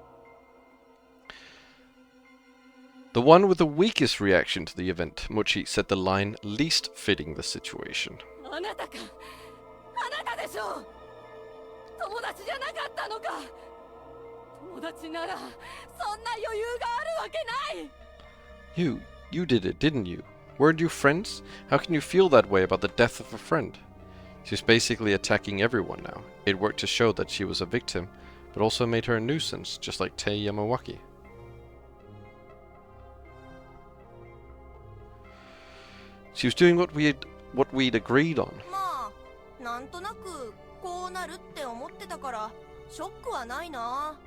[SPEAKER 1] The one with the weakest reaction to the event, Mochi, said the line least fitting the situation.
[SPEAKER 3] あなたか。あなたでしょう。友達じゃなかったのか。友達ならそんな余裕があるわけない。
[SPEAKER 1] You did it, didn't you? Weren't you friends? How can you feel that way about the death of a friend? She's basically attacking everyone now. It worked to show that she was a victim, but also made her a nuisance, just like Tei Yamawaki. She was doing what we'd agreed on.
[SPEAKER 7] まあ、なんとなくこうなるって思ってたからショックはないな。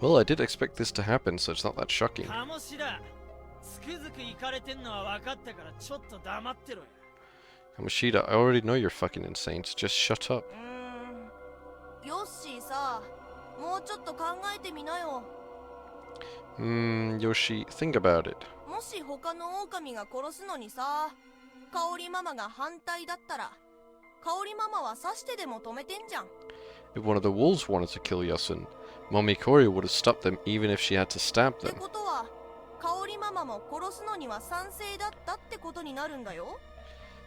[SPEAKER 1] Well, I did expect this to happen, so it's not that shocking.
[SPEAKER 5] 鴨志田、つくづく行かれてんのは分かったからちょっと黙ってろよ。
[SPEAKER 1] Kamoshida, I already know you're fucking insane, so just shut up.
[SPEAKER 7] ヨッシーさ、もうちょっと考えてみなよ。
[SPEAKER 1] Yoshi, think about it.
[SPEAKER 7] もし他の狼が殺すのにさ、香織ママが反対だったら、香織ママは刺してでも止めてんじゃん。
[SPEAKER 1] If one of the wolves wanted to kill Yasun, Momikori would have stopped them even if she had to stab
[SPEAKER 7] って
[SPEAKER 1] them.
[SPEAKER 7] ことは、香織ママも殺すのには賛成だったってことになるんだよ。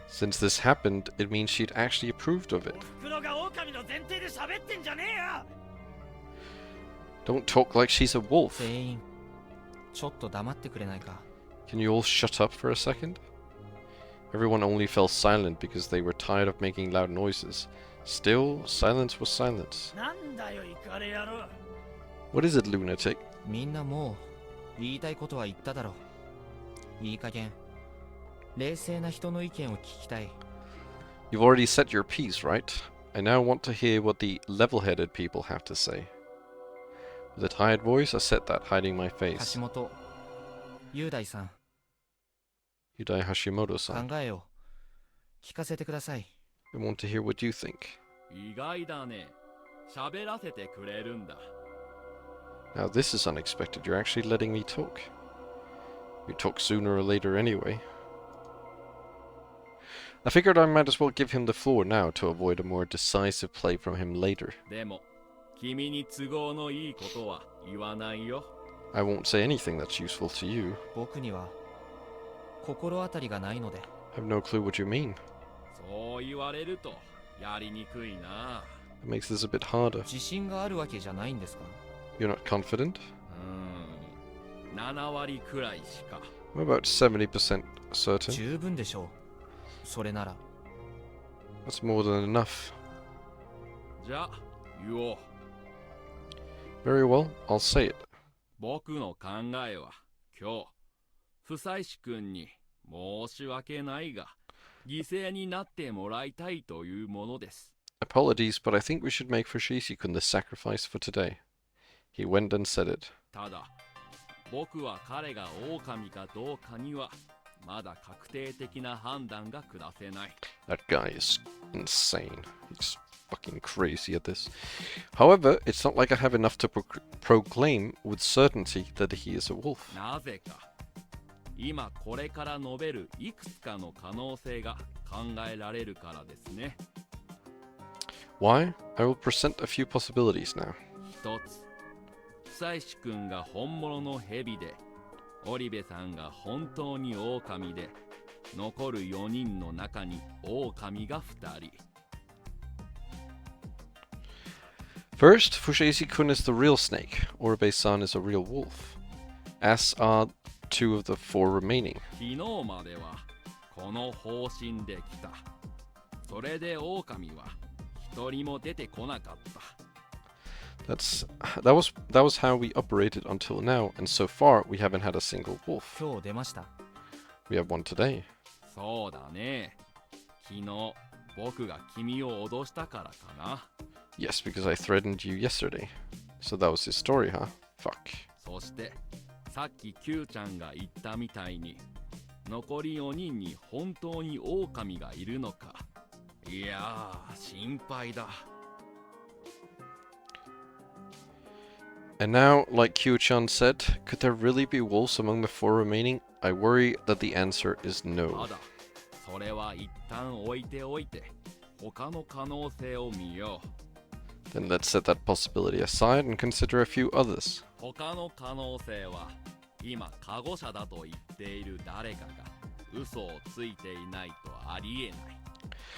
[SPEAKER 1] Since this happened, it means she'd actually approved of it.
[SPEAKER 5] おふくろが狼の前提で喋ってんじゃねえよ。
[SPEAKER 1] Don't talk like she's a wolf.
[SPEAKER 4] 全員ちょっと黙ってくれないか。
[SPEAKER 1] Can you all shut up for a second? Everyone only fell silent because they were tired of making loud noises. Still, silence was silence.
[SPEAKER 5] なんだよ、イカレ野郎。
[SPEAKER 1] What is it, lunatic?
[SPEAKER 4] みんなもう言いたいことは言っただろう。いい加減冷静な人の意見を聞きたい。
[SPEAKER 1] You've already said your piece, right? I now want to hear what the level-headed people have to say. With a tired voice, I said that, hiding my
[SPEAKER 4] 橋
[SPEAKER 1] face.
[SPEAKER 4] 本雄大さん、
[SPEAKER 1] Yudai Hashimoto-san,
[SPEAKER 4] 考えを聞かせてください。
[SPEAKER 1] I want to hear what you think.
[SPEAKER 6] 意外だね。喋らせてくれるんだ。
[SPEAKER 1] Now this is unexpected, you're actually letting me talk. You talk sooner or later anyway. I figured I might as well give him the floor now to avoid a more decisive play from him later.
[SPEAKER 6] でも、君に都合のいいことは言わないよ。
[SPEAKER 1] I won't say anything that's useful to you.
[SPEAKER 4] 僕には心当たりがないので。
[SPEAKER 1] I have no clue what you mean.
[SPEAKER 6] そう言われるとやりにくいな。
[SPEAKER 1] It makes this a bit harder.
[SPEAKER 4] 自信があるわけじゃないんですか？
[SPEAKER 1] You're not confident?
[SPEAKER 6] 7割くらいしか。
[SPEAKER 1] I'm about 70% certain.
[SPEAKER 4] 十分でしょう。それなら。
[SPEAKER 1] That's more than enough.
[SPEAKER 6] じゃあ言おう。
[SPEAKER 1] Very well, I'll say it.
[SPEAKER 6] 僕の考えは今日不妻子君に申し訳ないが犠牲になってもらいたいというものです。
[SPEAKER 1] Apologies, but I think we should make Fushigi-kun the sacrifice for today. He went and said it.
[SPEAKER 6] ただ僕は彼が狼かどうかにはまだ確定的な判断が下せない。
[SPEAKER 1] That guy is insane. He's fucking crazy at this. However, it's not like I have enough to proclaim with certainty that he is a wolf.
[SPEAKER 6] なぜか今これから述べるいくつかの可能性が考えられるからですね。
[SPEAKER 1] Why? I will present a few possibilities now.
[SPEAKER 6] 一つ、不妻子君が本物の蛇で、織部さんが本当に狼で、残る4人の中に狼が2人。
[SPEAKER 1] First, Fushigi-kun is the real snake. Oribe-san is a real wolf. As are two of the four remaining.
[SPEAKER 6] 昨日まではこの方針で来た。それで狼は一人も出てこなかった。
[SPEAKER 1] That was how we operated until now, and so far we haven't had a single wolf.
[SPEAKER 4] 今日出ました。
[SPEAKER 1] We have one today.
[SPEAKER 6] そうだね。昨日僕が君を脅したからかな。
[SPEAKER 1] Yes, because I threatened you yesterday. So that was his story, huh? Fuck.
[SPEAKER 6] そしてさっき Q ちゃんが言ったみたいに残り4人に本当に狼がいるのか。いやー心配だ。
[SPEAKER 1] And now, like Kyu-chan said, could there really be wolves among the four remaining? I worry that the answer is
[SPEAKER 6] た
[SPEAKER 1] no.
[SPEAKER 6] だそれは一旦置いておいて他の可能性を見よう。
[SPEAKER 1] Then let's set that possibility aside and consider a few others.
[SPEAKER 6] 他の可能性は今カゴ車だと言っている誰かが嘘をついていないとありえない。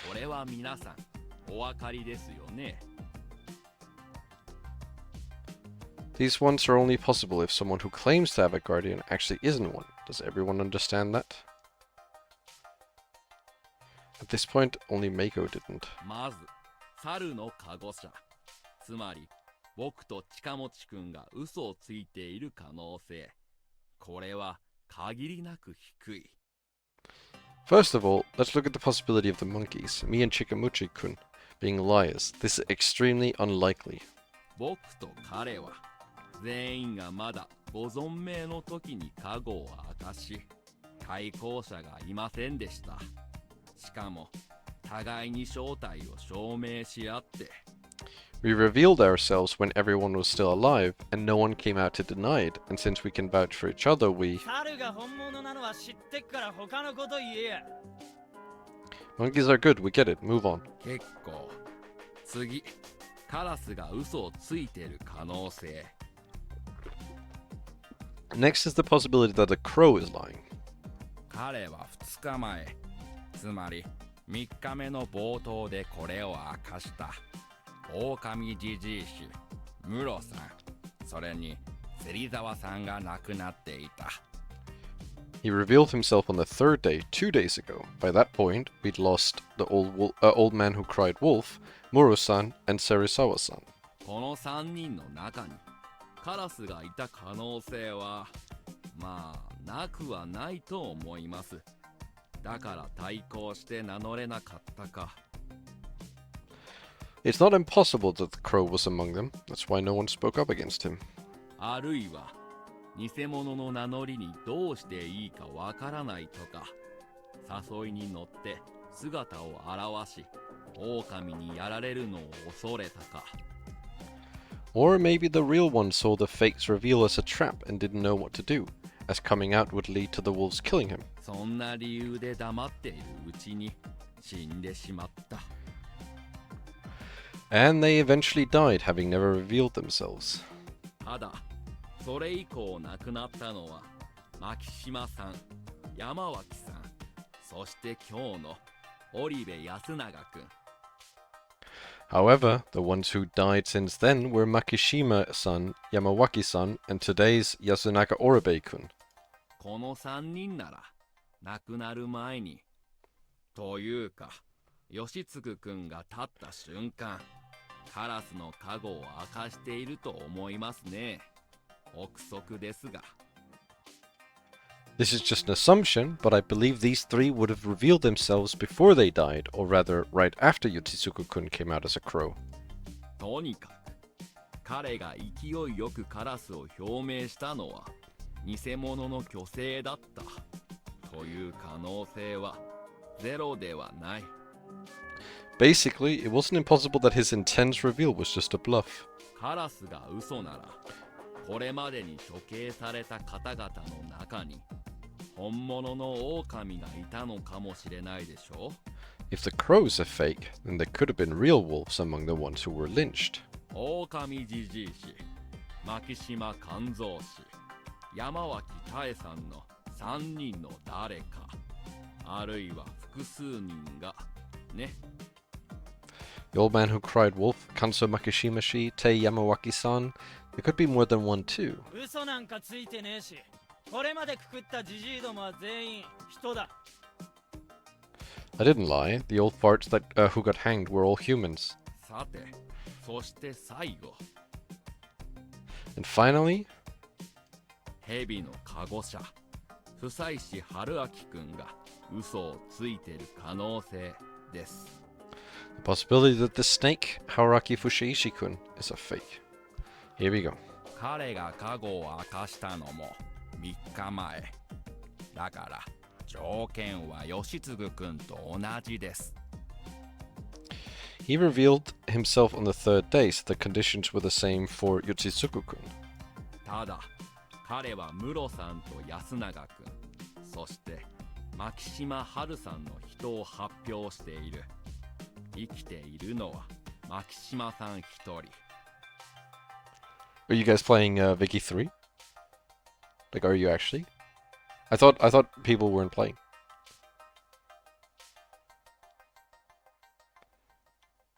[SPEAKER 6] これは皆さんお分かりですよね。
[SPEAKER 1] These ones are only possible if someone who claims to have a guardian actually isn't one. Does everyone understand that? At this point, only Mako didn't.
[SPEAKER 6] まず猿のカゴ車、つまり僕と近持くんが嘘をついている可能性、これは限りなく低い。
[SPEAKER 1] First of all, let's look at the possibility of the monkeys, me and Chikamuchi-kun, being liars. This is extremely unlikely.
[SPEAKER 6] 僕と彼は全員がまだご存命の時にカゴを明かし、対向者がいませんでした。しかも互いに正体を証明し合って、
[SPEAKER 1] We revealed ourselves when everyone was still alive, and no one came out to deny it, and since we can vouch for each other, we...
[SPEAKER 5] 猿が本物なのは知ってっから他のこと言えや。
[SPEAKER 1] Monkeys are good, we get it, move on.
[SPEAKER 6] 結構。次、カラスが嘘をついてる可能性。
[SPEAKER 1] Next is the possibility that the crow is lying.
[SPEAKER 6] 彼は2日前、つまり3日目の冒頭でこれを明かした。狼じじいし、ムロさん、それに芹沢さんが亡くなっていた。
[SPEAKER 1] He revealed himself on the third day, 2 days ago. By that point, we'd lost the old man who cried wolf, Muro-san, and Serizawa-san.
[SPEAKER 6] この3人の中にカラスがいた可能性はまあなくはないと思います。だから対抗して名乗れなかったか。
[SPEAKER 1] It's not impossible that the crow was among them. That's why no one spoke up against him.
[SPEAKER 6] あるいは偽物の名乗りにどうしていいかわからないとか、誘いに乗って姿を現し狼にやられるのを恐れたか。
[SPEAKER 1] Or maybe the real one saw the fake's reveal as a trap and didn't know what to do, as coming out would lead to the wolves killing him.
[SPEAKER 6] そんな理由で黙っているうちに死んでしまった。
[SPEAKER 1] And they eventually died, having never revealed themselves.
[SPEAKER 6] ただそれ以降亡くなったのは牧島さん、山脇さん、そして今日の織部安永君。
[SPEAKER 1] However, the ones who died since then were Makishima-san, Yamawaki-san, and today's Yasunaka Oribe-kun.
[SPEAKER 6] この3人なら亡くなる前にというか吉嗣君が立った瞬間カラスの加護を明かしていると思いますね。憶測ですが。
[SPEAKER 1] This is just an assumption, but I believe these three would have revealed themselves before they died, or rather, right after Yotsusuku-kun came out as a crow.
[SPEAKER 6] とにかく彼が勢いよくカラスを表明したのは偽物の虚勢だったという可能性はゼロではない。
[SPEAKER 1] Basically, it wasn't impossible that his intense reveal was just a bluff.
[SPEAKER 6] カラスが嘘ならこれまでに処刑された方々の中に本物の狼がいたのかもしれないでしょ。
[SPEAKER 1] If the crows are fake, then there could have been real wolves among the ones who were lynched.
[SPEAKER 6] 狼じじい氏、牧島勘三氏、山脇妙さんの3人の誰か、あるいは複数人がね。
[SPEAKER 1] The old man who cried wolf, Kanso Makishima-shi, Tei Yamawaki-san. There could be more than one too.
[SPEAKER 5] 嘘なんかついてねえし、これまでくくったジジイどもは全員人だ。
[SPEAKER 1] I didn't lie. The old farts that who got hanged were all humans.
[SPEAKER 6] さて、そして最後、
[SPEAKER 1] And finally,
[SPEAKER 6] 蛇のカゴ者、不妻子春明くんが嘘をついてる可能性です。
[SPEAKER 1] the possibility that the snake, Hauraki Fushaishi-kun, is a fake. Here we go.
[SPEAKER 6] 彼が過去を明かしたのも3日前。だから条件は吉嗣君と同じです。
[SPEAKER 1] He revealed himself on the third day, so the conditions were the same for Yotsusuku-kun.
[SPEAKER 6] ただ彼は室さんと安永君、そして牧島春さんの人を発表している。生きているのは牧島さん一人。
[SPEAKER 1] Are you guys playing Vicky 3? Like, are you actually? I thought people weren't playing.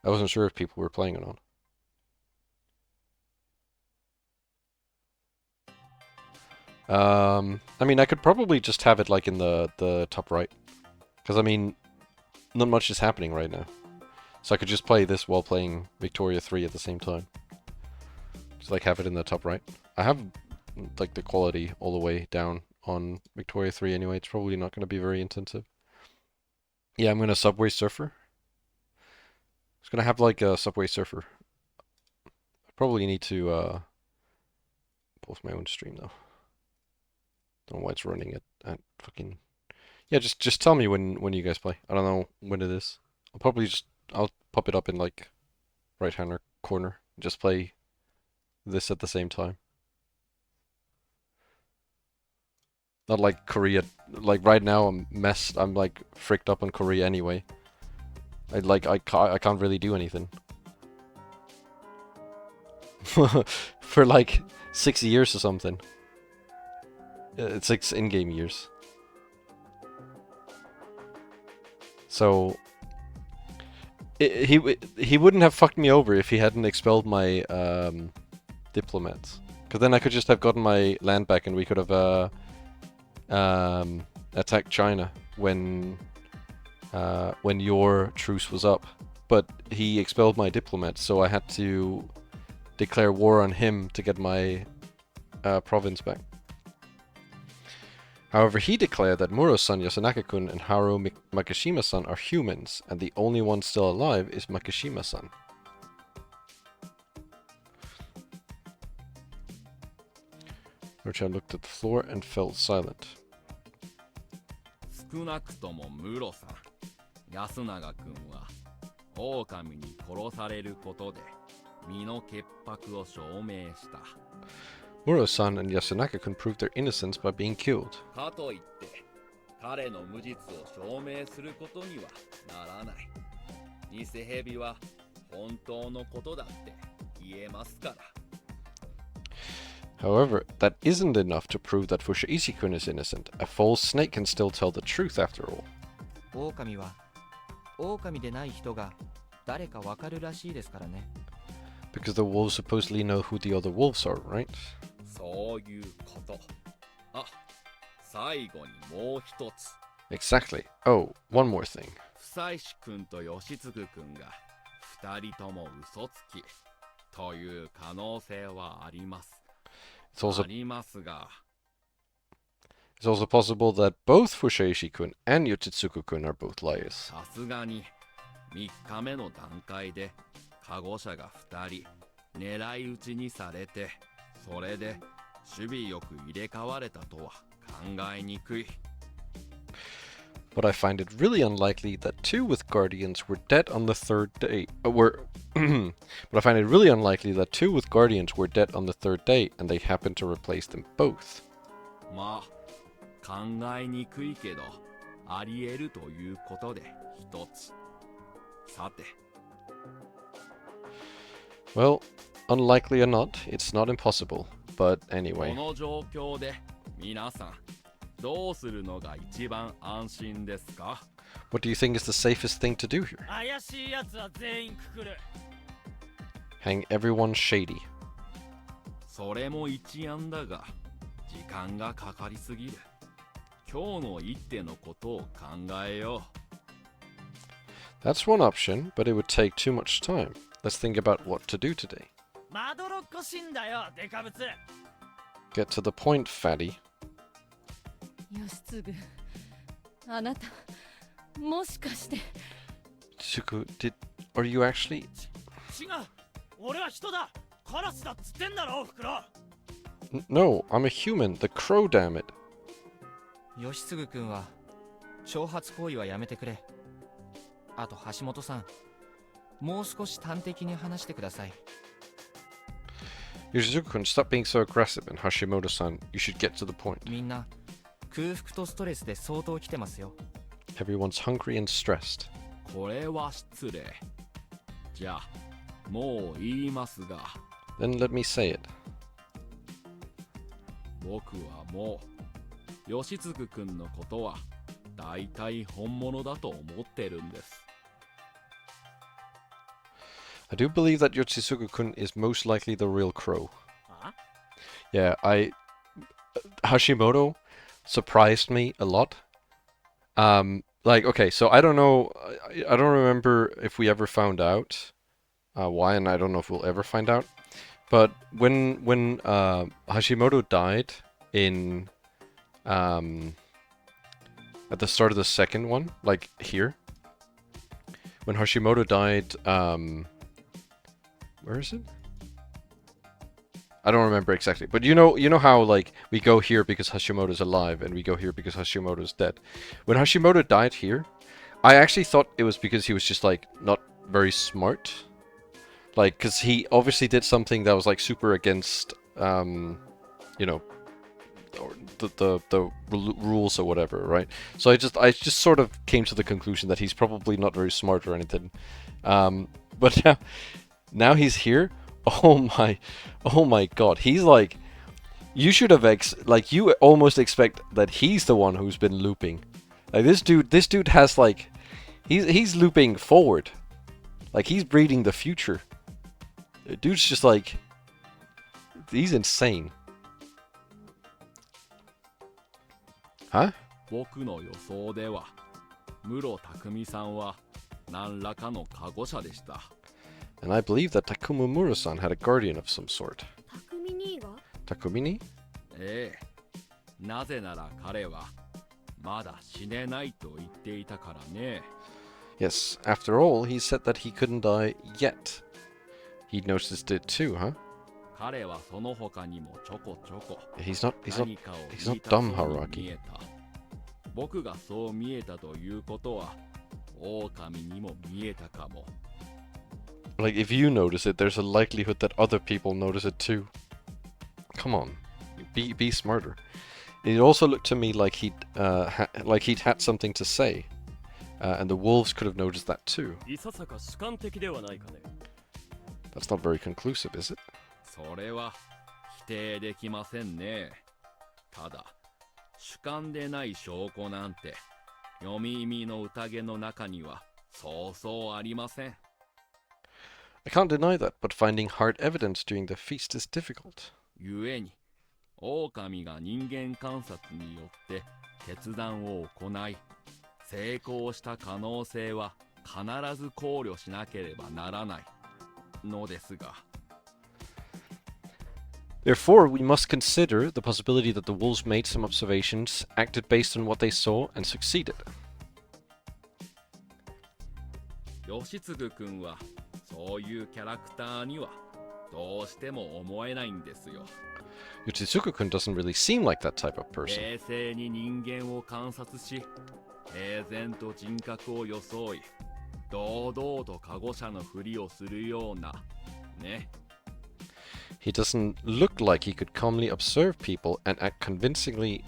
[SPEAKER 1] I wasn't sure if people were playing or not. I mean, I could probably just have it like in the top right, because I mean, not much is happening right now, so I could just play this while playing Victoria 3 at the same time. Just like have it in the top right. I have like the quality all the way down on Victoria 3 anyway. It's probably not going to be very intensive. Yeah, I'm going to Subway Surfer. It's going to have like a Subway Surfer. I probably need to post my own stream though. Don't know why it's running at fucking... Yeah, just tell me when you guys play. I don't know when it is. I'll pop it up in like right hand corner. Just play this at the same time. Not like Korea. Like right now I'm messed. I'm like fricked up on Korea anyway. I can't really do anything. For like 6 years or something. It's 6 in-game years. So he wouldn't have fucked me over if he hadn't expelled my diplomats. Because then I could just have gotten my land back and we could have attacked China when your truce was up. But he expelled my diplomats, so I had to declare war on him to get my province back. However, he declared that Muro-san, Yasunaka-kun, and Haru Makishima-san are humans, and the only one still alive is Makishima-san. Muro-chan looked at the floor and fell silent.
[SPEAKER 6] 少なくとも室さん、安永君は狼に殺されることで身の潔白を証明した。
[SPEAKER 1] Muro-san and Yasunaka-kun proved their innocence by being killed.
[SPEAKER 6] かといって彼の無実を証明することにはならない。偽蛇は本当のことだって言えますから。
[SPEAKER 1] However, that isn't enough to prove that Fushaishi-kun is innocent. A false snake can still tell the truth after all.
[SPEAKER 4] 狼は狼でない人が誰かわかるらしいですからね。
[SPEAKER 1] Because the wolves supposedly know who the other wolves are, right?
[SPEAKER 6] そういうこと。あ、最後にもう一つ。
[SPEAKER 1] Exactly. Oh, one more thing.
[SPEAKER 6] 久石君と吉次君が二人とも嘘つきという可能性はあります。
[SPEAKER 1] It's also
[SPEAKER 6] ありますが、
[SPEAKER 1] it's also possible that both Fushaishi-kun and Yoshitsugu-kun are both liars.
[SPEAKER 6] さすがに3日目の段階でカゴ者が2人狙い撃ちにされて、それで守備よく入れ替われたとは考えにくい。
[SPEAKER 1] But I find it really unlikely that two with guardians were dead on the third day. But I find it really unlikely that two with guardians were dead on the third day, and they happened to replace them both.
[SPEAKER 6] まあ考えにくいけどあり得るということで一つ。さて、
[SPEAKER 1] Well, unlikely or not, it's not impossible. But
[SPEAKER 6] こ
[SPEAKER 1] anyway,
[SPEAKER 6] の状況で皆さんどうするのが一番安心ですか？
[SPEAKER 1] what do you think is the safest thing to do here?
[SPEAKER 5] 怪しいやつは全員くくる。
[SPEAKER 1] Hang everyone shady.
[SPEAKER 6] それも一案だが時間がかかりすぎる。今日の一手のことを考えよう。
[SPEAKER 1] That's one option, but it would take too much time. Let's think about what to do today.
[SPEAKER 5] まどろっこしいんだよ、デカブツ。
[SPEAKER 1] Get to the point, fatty.
[SPEAKER 3] 吉次、あなたもしかして。
[SPEAKER 1] Tsuku, are you actually?
[SPEAKER 5] 違う、俺は人だ。カラスだっつってんだろ、フクロ。
[SPEAKER 1] No, I'm a human, the crow, damn it.
[SPEAKER 4] 吉次君は挑発行為はやめてくれ。あと橋本さん、もう少し端的に話してください。
[SPEAKER 1] Yoshizuku-kun, stop being so aggressive, and Hashimoto-san, you should get to the point.
[SPEAKER 4] みんな空腹とストレスで相当来てますよ。
[SPEAKER 1] Everyone's hungry and stressed.
[SPEAKER 6] これは失礼。じゃあもう言いますが、
[SPEAKER 1] Then let me say it.
[SPEAKER 6] 僕はもう吉次君のことは大体本物だと思ってるんです。
[SPEAKER 1] I do believe that Yoshitsugu-kun is most likely the real crow.
[SPEAKER 5] あ
[SPEAKER 1] Yeah, Hashimoto surprised me a lot. Like, okay, so I don't know, I don't remember if we ever found out why, and I don't know if we'll ever find out. But when Hashimoto died in at the start of the second one, like here, when Hashimoto died, where is it? I don't remember exactly, but you know how like we go here because Hashimoto's alive and we go here because Hashimoto's dead. When Hashimoto died here, I actually thought it was because he was just like not very smart, like because he obviously did something that was like super against, you know, the rules or whatever, right? So I just sort of came to the conclusion that he's probably not very smart or anything. But now he's here. Oh my god, he's like, you should have you almost expect that he's the one who's been looping. Like this dude has like, he's looping forward. Like he's reading the future. The dude's just like, he's insane. Huh?
[SPEAKER 6] 僕の予想では室匠さんは何らかの加護者でした。
[SPEAKER 1] And I believe that Takuma Mura-san had a guardian of some sort.
[SPEAKER 2] 匠兄が
[SPEAKER 1] Takumi?
[SPEAKER 6] ええ、なぜなら彼はまだ死ねないと言っていたからね。
[SPEAKER 1] Yes, after all, he said that he couldn't die yet. He noticed it too, huh?
[SPEAKER 6] 彼はその他にもちょこちょこ
[SPEAKER 1] He's not
[SPEAKER 6] 何かを
[SPEAKER 1] he's
[SPEAKER 6] 言
[SPEAKER 1] not
[SPEAKER 6] いたそう
[SPEAKER 1] dumb,
[SPEAKER 6] に見え
[SPEAKER 1] Haraki.
[SPEAKER 6] た。僕がそう見えたということは狼にも見えたかも。
[SPEAKER 1] Like, if you notice it, there's a likelihood that other people notice it too. Come on, be smarter. It also looked to me like he'd had something to say, and the wolves could have noticed that too.
[SPEAKER 5] いささか主観的ではないかね。
[SPEAKER 1] That's not very conclusive, is it?
[SPEAKER 6] それは否定できませんね。ただ主観でない証拠なんて読み意味の宴の中にはそうそうありません。
[SPEAKER 1] I can't deny that, but finding hard evidence during the feast is difficult.
[SPEAKER 6] ゆえに狼が人間観察によって決断を行い成功した可能性は必ず考慮しなければならないのですが、
[SPEAKER 1] Therefore, we must consider the possibility that the wolves made some observations, acted based on what they saw, and succeeded.
[SPEAKER 6] 吉次君はそういうキャラクターにはどうしても思えないんですよ。
[SPEAKER 1] Yoshitsugu-kun doesn't really seem like that type of person.
[SPEAKER 6] 冷静に人間を観察し平然と人格を装い堂々とカゴ車のふりをするようなね。
[SPEAKER 1] He doesn't look like he could calmly observe people and act convincingly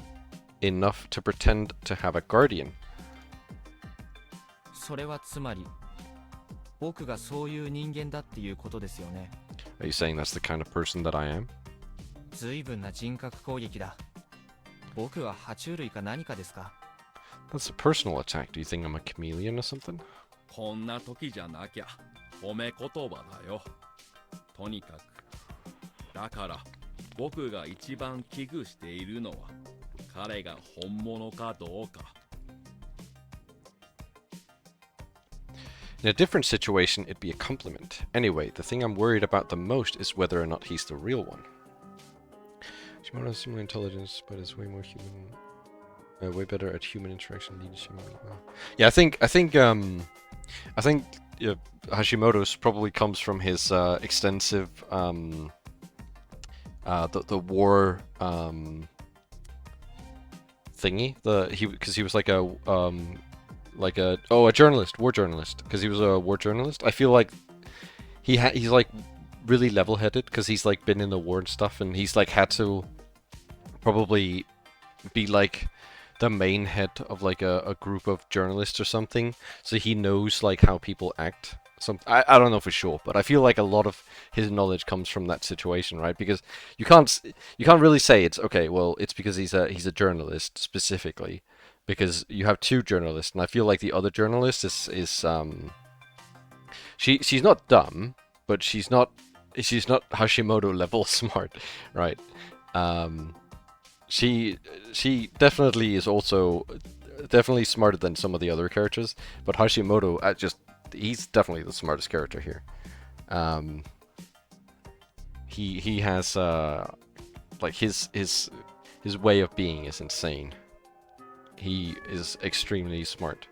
[SPEAKER 1] enough to pretend to have a guardian.
[SPEAKER 4] それはつまり僕がそういう人間だっていうことですよね。
[SPEAKER 1] Are you saying that's the kind of person that I am?
[SPEAKER 4] 随分な人格攻撃だ。僕は爬虫類か何かですか？
[SPEAKER 1] That's a personal attack. Do you think I'm a chameleon or something?
[SPEAKER 6] こんな時じゃなきゃ褒め言葉だよ。とにかくだから僕が一番危惧しているのは彼が本物かどうか。
[SPEAKER 1] In a different situation, it'd be a compliment. Anyway, the thing I'm worried about the most is whether or not he's the real one. Shimano has similar intelligence, but is way more human, way better at human interaction than Shimano. Yeah, I think Hashimoto's probably comes from his extensive the war thingy. Because he was like a journalist, war journalist. Because he was a war journalist. I feel like he's like really level-headed because he's like been in the war and stuff, and he's like had to probably be like the main head of like a group of journalists or something, so he knows like how people act. I don't know for sure, but I feel like a lot of his knowledge comes from that situation, right? Because you can't really say it's okay. Well, it's because he's a journalist specifically, because you have two journalists, and I feel like the other journalist is she's not dumb, but she's not Hashimoto level smart, right? She definitely is also definitely smarter than some of the other characters, but Hashimoto he's definitely the smartest character here. He has like his way of being is insane. He is extremely smart.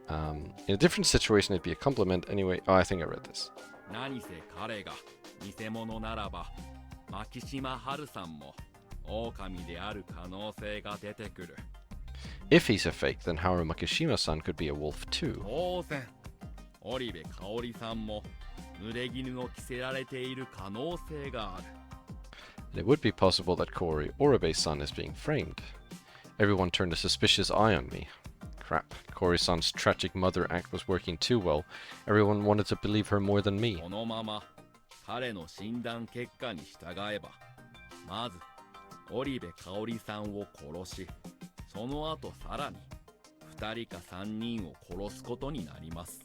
[SPEAKER 1] In a different situation, it'd be a compliment. Anyway, I think I read this.
[SPEAKER 6] 何せ彼が偽物ならば牧島春さんも狼である可能性が出てくる。
[SPEAKER 1] If he's a fake, then Haru Makishima-san could be a wolf too.
[SPEAKER 6] 当然織部香織さんも濡れ衣を着せられている可能性がある。
[SPEAKER 1] And it would be possible that Kori Oribe-san is being framed. Everyone turned a suspicious eye on me. Crap, Kori-san's tragic mother act was working too well. Everyone wanted to believe her more than me.
[SPEAKER 6] このまま彼の診断結果に従えば、まず織部香織さんを殺し、その後さらに2人か3人を殺すことになります。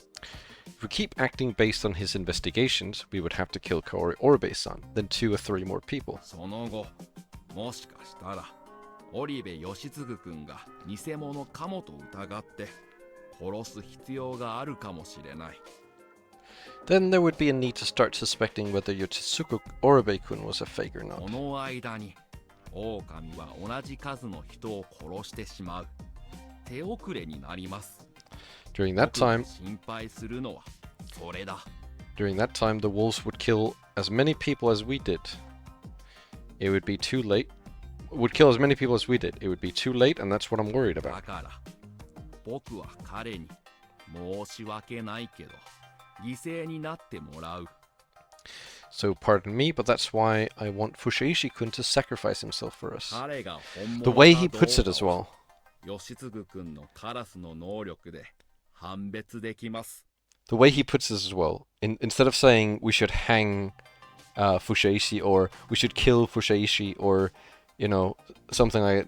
[SPEAKER 1] If we keep acting based on his investigations, we would have to kill Kori Oribe-san, then 2 or 3 more people.
[SPEAKER 6] その後、もしかしたら織部吉次君が偽物かもと疑って殺す必要があるかもしれない。
[SPEAKER 1] Then there would be a need to start suspecting whether Yoshitsugu Oribe-kun was a fake or
[SPEAKER 6] こ
[SPEAKER 1] not.
[SPEAKER 6] の間に狼は同じ数の人を殺してしまう。手遅れになります。
[SPEAKER 1] During that
[SPEAKER 6] 僕が
[SPEAKER 1] time,
[SPEAKER 6] 心配するのはそれだ。
[SPEAKER 1] the wolves would kill as many people as we did. It would be too late. Would kill as many people as we did. It would be too late, and that's what I'm worried
[SPEAKER 6] だ
[SPEAKER 1] about.
[SPEAKER 6] から僕は彼に申し訳ないけど犠牲になってもらう。
[SPEAKER 1] So pardon me, but that's why I want Fushaishi-kun to sacrifice himself for us.
[SPEAKER 6] 彼が本
[SPEAKER 1] The
[SPEAKER 6] 物
[SPEAKER 1] way
[SPEAKER 6] か
[SPEAKER 1] he
[SPEAKER 6] どう
[SPEAKER 1] puts it as
[SPEAKER 6] かは
[SPEAKER 1] well.
[SPEAKER 6] 吉次君のカラスの能力で判別できます。
[SPEAKER 1] The way he puts this as well. Instead of saying we should hang Fushaishi or we should kill Fushaishi or You know, something like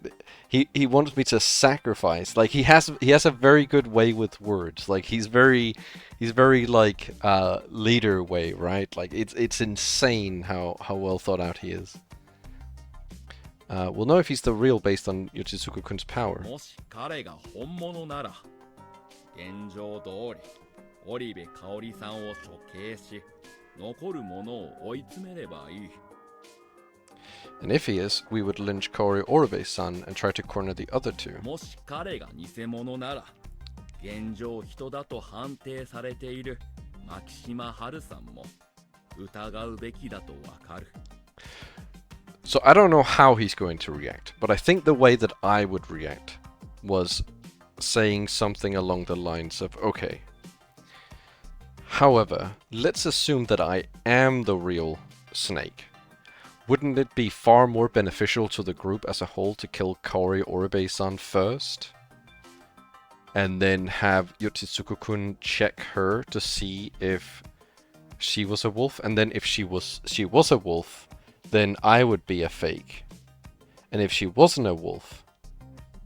[SPEAKER 1] he wants me to sacrifice. Like he has a very good way with words. Like he's very like leader way, right? Like it's insane how well thought out he is. We'll know if he's the real based on Yoshitsugu-kun's power.
[SPEAKER 6] もし彼が本物なら現状通り織部香織さんを処刑し残る者を追い詰めればいい
[SPEAKER 1] And if he is, we would lynch Kaori Oribe-san and try to corner the other two.
[SPEAKER 6] もし彼が偽物なら現状人だと判定されている牧島春さんも疑うべきだとわかる
[SPEAKER 1] So I don't know how he's going to react, but I think the way that I would react was saying something along the lines of, okay, however, let's assume that I am the real Snake. Wouldn't it be far more beneficial to the group as a whole to kill Kaori Oribe-san first? And then have Yoshitsugu-kun check her to see if she was a wolf, and then if she was a wolf, then I would be a fake. And if she wasn't a wolf...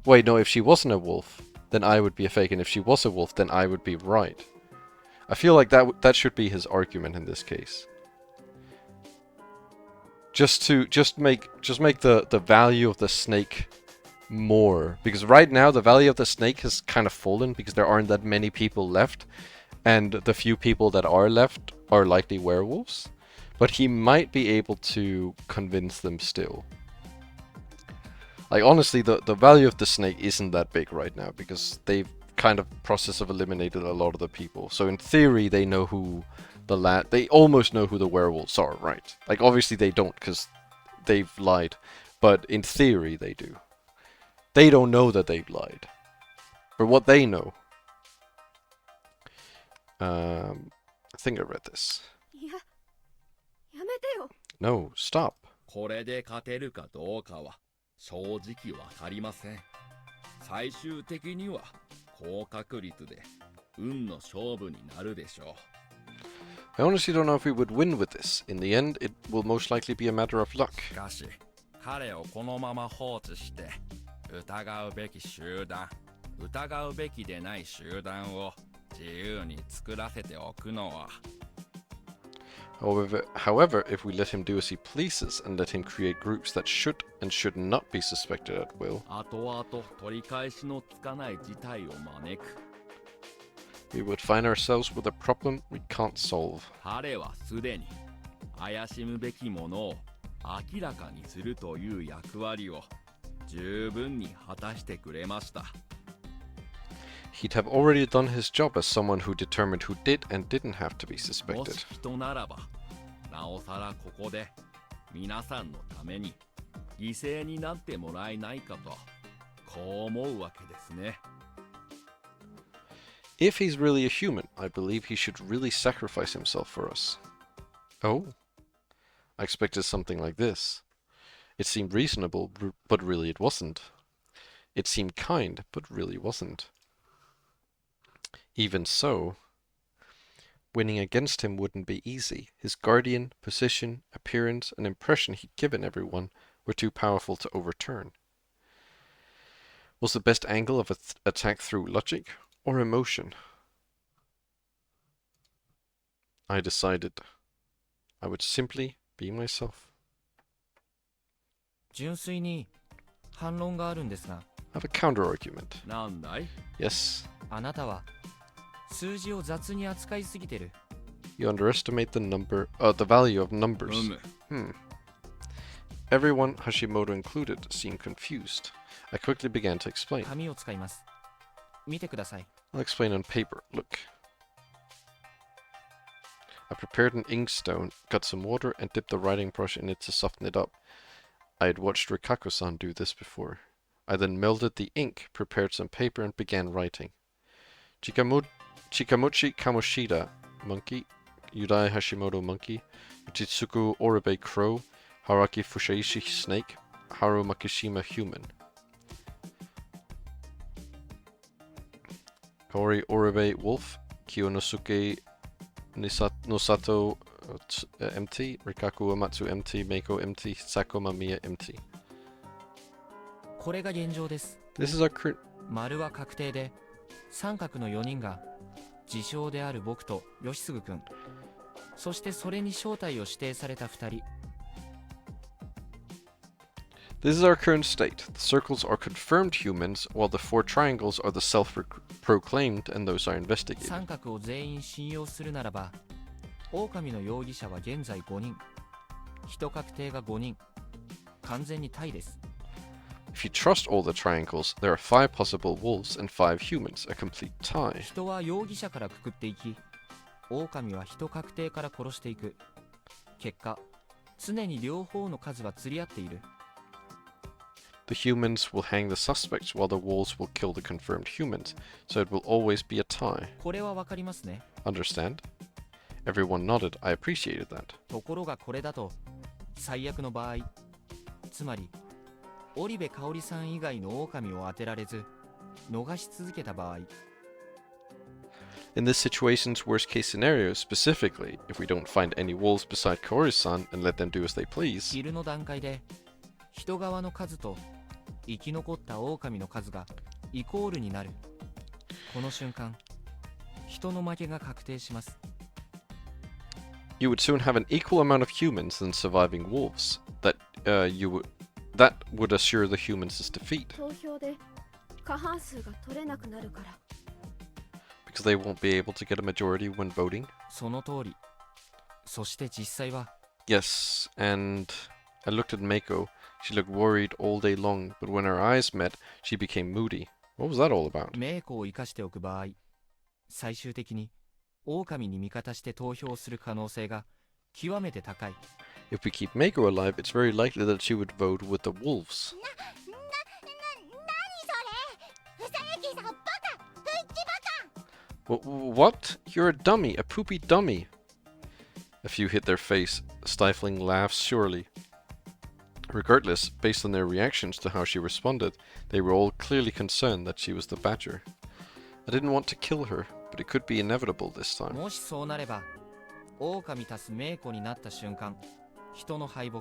[SPEAKER 1] Wait, no, if she wasn't a wolf, then I would be a fake, and if she was a wolf, then I would be right. I feel like that should be his argument in this case. Just make the value of the snake more. Because right now, the value of the snake has kind of fallen, because there aren't that many people left, and the few people that are left are likely werewolves. But he might be able to convince them still. Like, honestly, the value of the snake isn't that big right now, because they've kind of process of eliminated a lot of the people. So in theory, they know who they almost know who the werewolves are, right? Like, obviously they don't, because they've lied. But in theory, they do. They don't know that they've lied. But what they know... I think I read this.
[SPEAKER 2] いや、やめてよ。
[SPEAKER 1] No, stop.
[SPEAKER 6] これで勝てるかどうかは正直わかりません最終的には高確率で運の勝負になるでしょう
[SPEAKER 1] I honestly don't know if we would win with this. In the end, it will most likely be a matter of luck.
[SPEAKER 6] しかし彼をこのまま放置して疑うべき集団疑うべきでない集団を自由に作らせておくのは
[SPEAKER 1] However, if we let him do as he pleases and let him create groups that should and should not be suspected at will,
[SPEAKER 6] 後々取り返しのつかない事態を招く
[SPEAKER 1] we would find ourselves with a problem we can't solve.
[SPEAKER 6] 彼はすでに怪しむべきものを明らかにするという役割を十分に果たしてくれました
[SPEAKER 1] He'd have already done his job as someone who determined who did and didn't have to be
[SPEAKER 6] も
[SPEAKER 1] suspected.
[SPEAKER 6] し人ならばなおさらここで皆さんのために犠牲になってもらえないかとこう思うわけですね
[SPEAKER 1] If he's really a human, I believe he should really sacrifice himself for us. Oh? I expected something like this. It seemed reasonable, but really it wasn't. It seemed kind, but really wasn't. Even so, winning against him wouldn't be easy. His guardian, position, appearance, and impression he'd given everyone were too powerful to overturn. Was the best angle of attack through logic or emotion? I decided I would simply be myself.
[SPEAKER 4] 純粋に反論があるんですが、
[SPEAKER 1] I have a counter argument.
[SPEAKER 6] なんだい
[SPEAKER 1] Yes,
[SPEAKER 4] あなたは数字を雑に扱いすぎてる。
[SPEAKER 1] you underestimate the value of numbers.
[SPEAKER 6] む
[SPEAKER 1] Everyone, Hashimoto included, seemed confused. I quickly began to explain.
[SPEAKER 4] 紙を使います。見てください。
[SPEAKER 1] I'll explain on paper. Look. I prepared an inkstone, got some water, and dipped the writing brush in it to soften it up. I had watched Rikako-san do this before. I then melted the ink, prepared some paper, and began writing. Chikamochi Kamoshida, monkey. Yudai Hashimoto, monkey. Uchitsuku Oribe, crow. Haraki Fushaishi, snake. Haru Makishima, human. Kaori Oribe, wolf. Kiyonosuke Nosato, MT. Rikaku Amatsu, MT. Meiko, MT. Sakoma Miya, MT.
[SPEAKER 4] これが現状です。
[SPEAKER 1] This is our current.
[SPEAKER 4] 丸は確定で、三角の4人が自称である僕と吉嗣君、そしてそれに正体を指定された2人。
[SPEAKER 1] This is our current state. The circles are confirmed humans, while the four triangles are the self-proclaimed, and those are investigated.
[SPEAKER 4] 三角を全員信用するならば、狼の容疑者は現在5人、人確定が5人、完全にタイです。
[SPEAKER 1] If you trust all the triangles, there are 5 possible wolves and 5 humans, a complete tie.
[SPEAKER 4] 人は容疑者からくくっていき、狼は人確定から殺していく。結果、常に両方の数は釣り合っている。
[SPEAKER 1] The humans will hang the suspects while the wolves will kill the confirmed humans, so it will always be a tie.
[SPEAKER 4] これはわかりますね。
[SPEAKER 1] Understand? Everyone nodded. I appreciated that.
[SPEAKER 4] ところがこれだと、最悪の場合、つまり、織部香織さん以外の狼を当てられず、逃し続けた場合、
[SPEAKER 1] In this situation's worst case scenario, specifically, if we don't find any wolves beside Kaori-san and let them do as they please,
[SPEAKER 4] 昼の段階で、人側の数と生き残った狼の数がイコールになる。この瞬間、人の負けが確定します。
[SPEAKER 1] you would soon have an equal amount of humans than surviving wolves. That would assure the humans' defeat,
[SPEAKER 2] 投票で過半数が取れなくなるから。
[SPEAKER 1] because they won't be able to get a majority when voting.
[SPEAKER 4] その通り。そして実際は、
[SPEAKER 1] Yes, and I looked at Mako. She looked worried all day long, but when our eyes met, she became moody. What was that all about?
[SPEAKER 4] 名誉を生かしておく場合、最終的に狼に味方して投票する可能性が極めて高い。
[SPEAKER 1] If we keep Mako alive, it's very likely that she would vote with the wolves. What? You're a dummy, a poopy dummy. A few hit their face, stifling laughs surely. Regardless, based on their reactions to how she responded, they were all clearly concerned that she was the badger. I didn't want to kill her, but it could be inevitable this time.
[SPEAKER 4] もしそうなれば、狼足す名誉になった瞬間、人の敗北。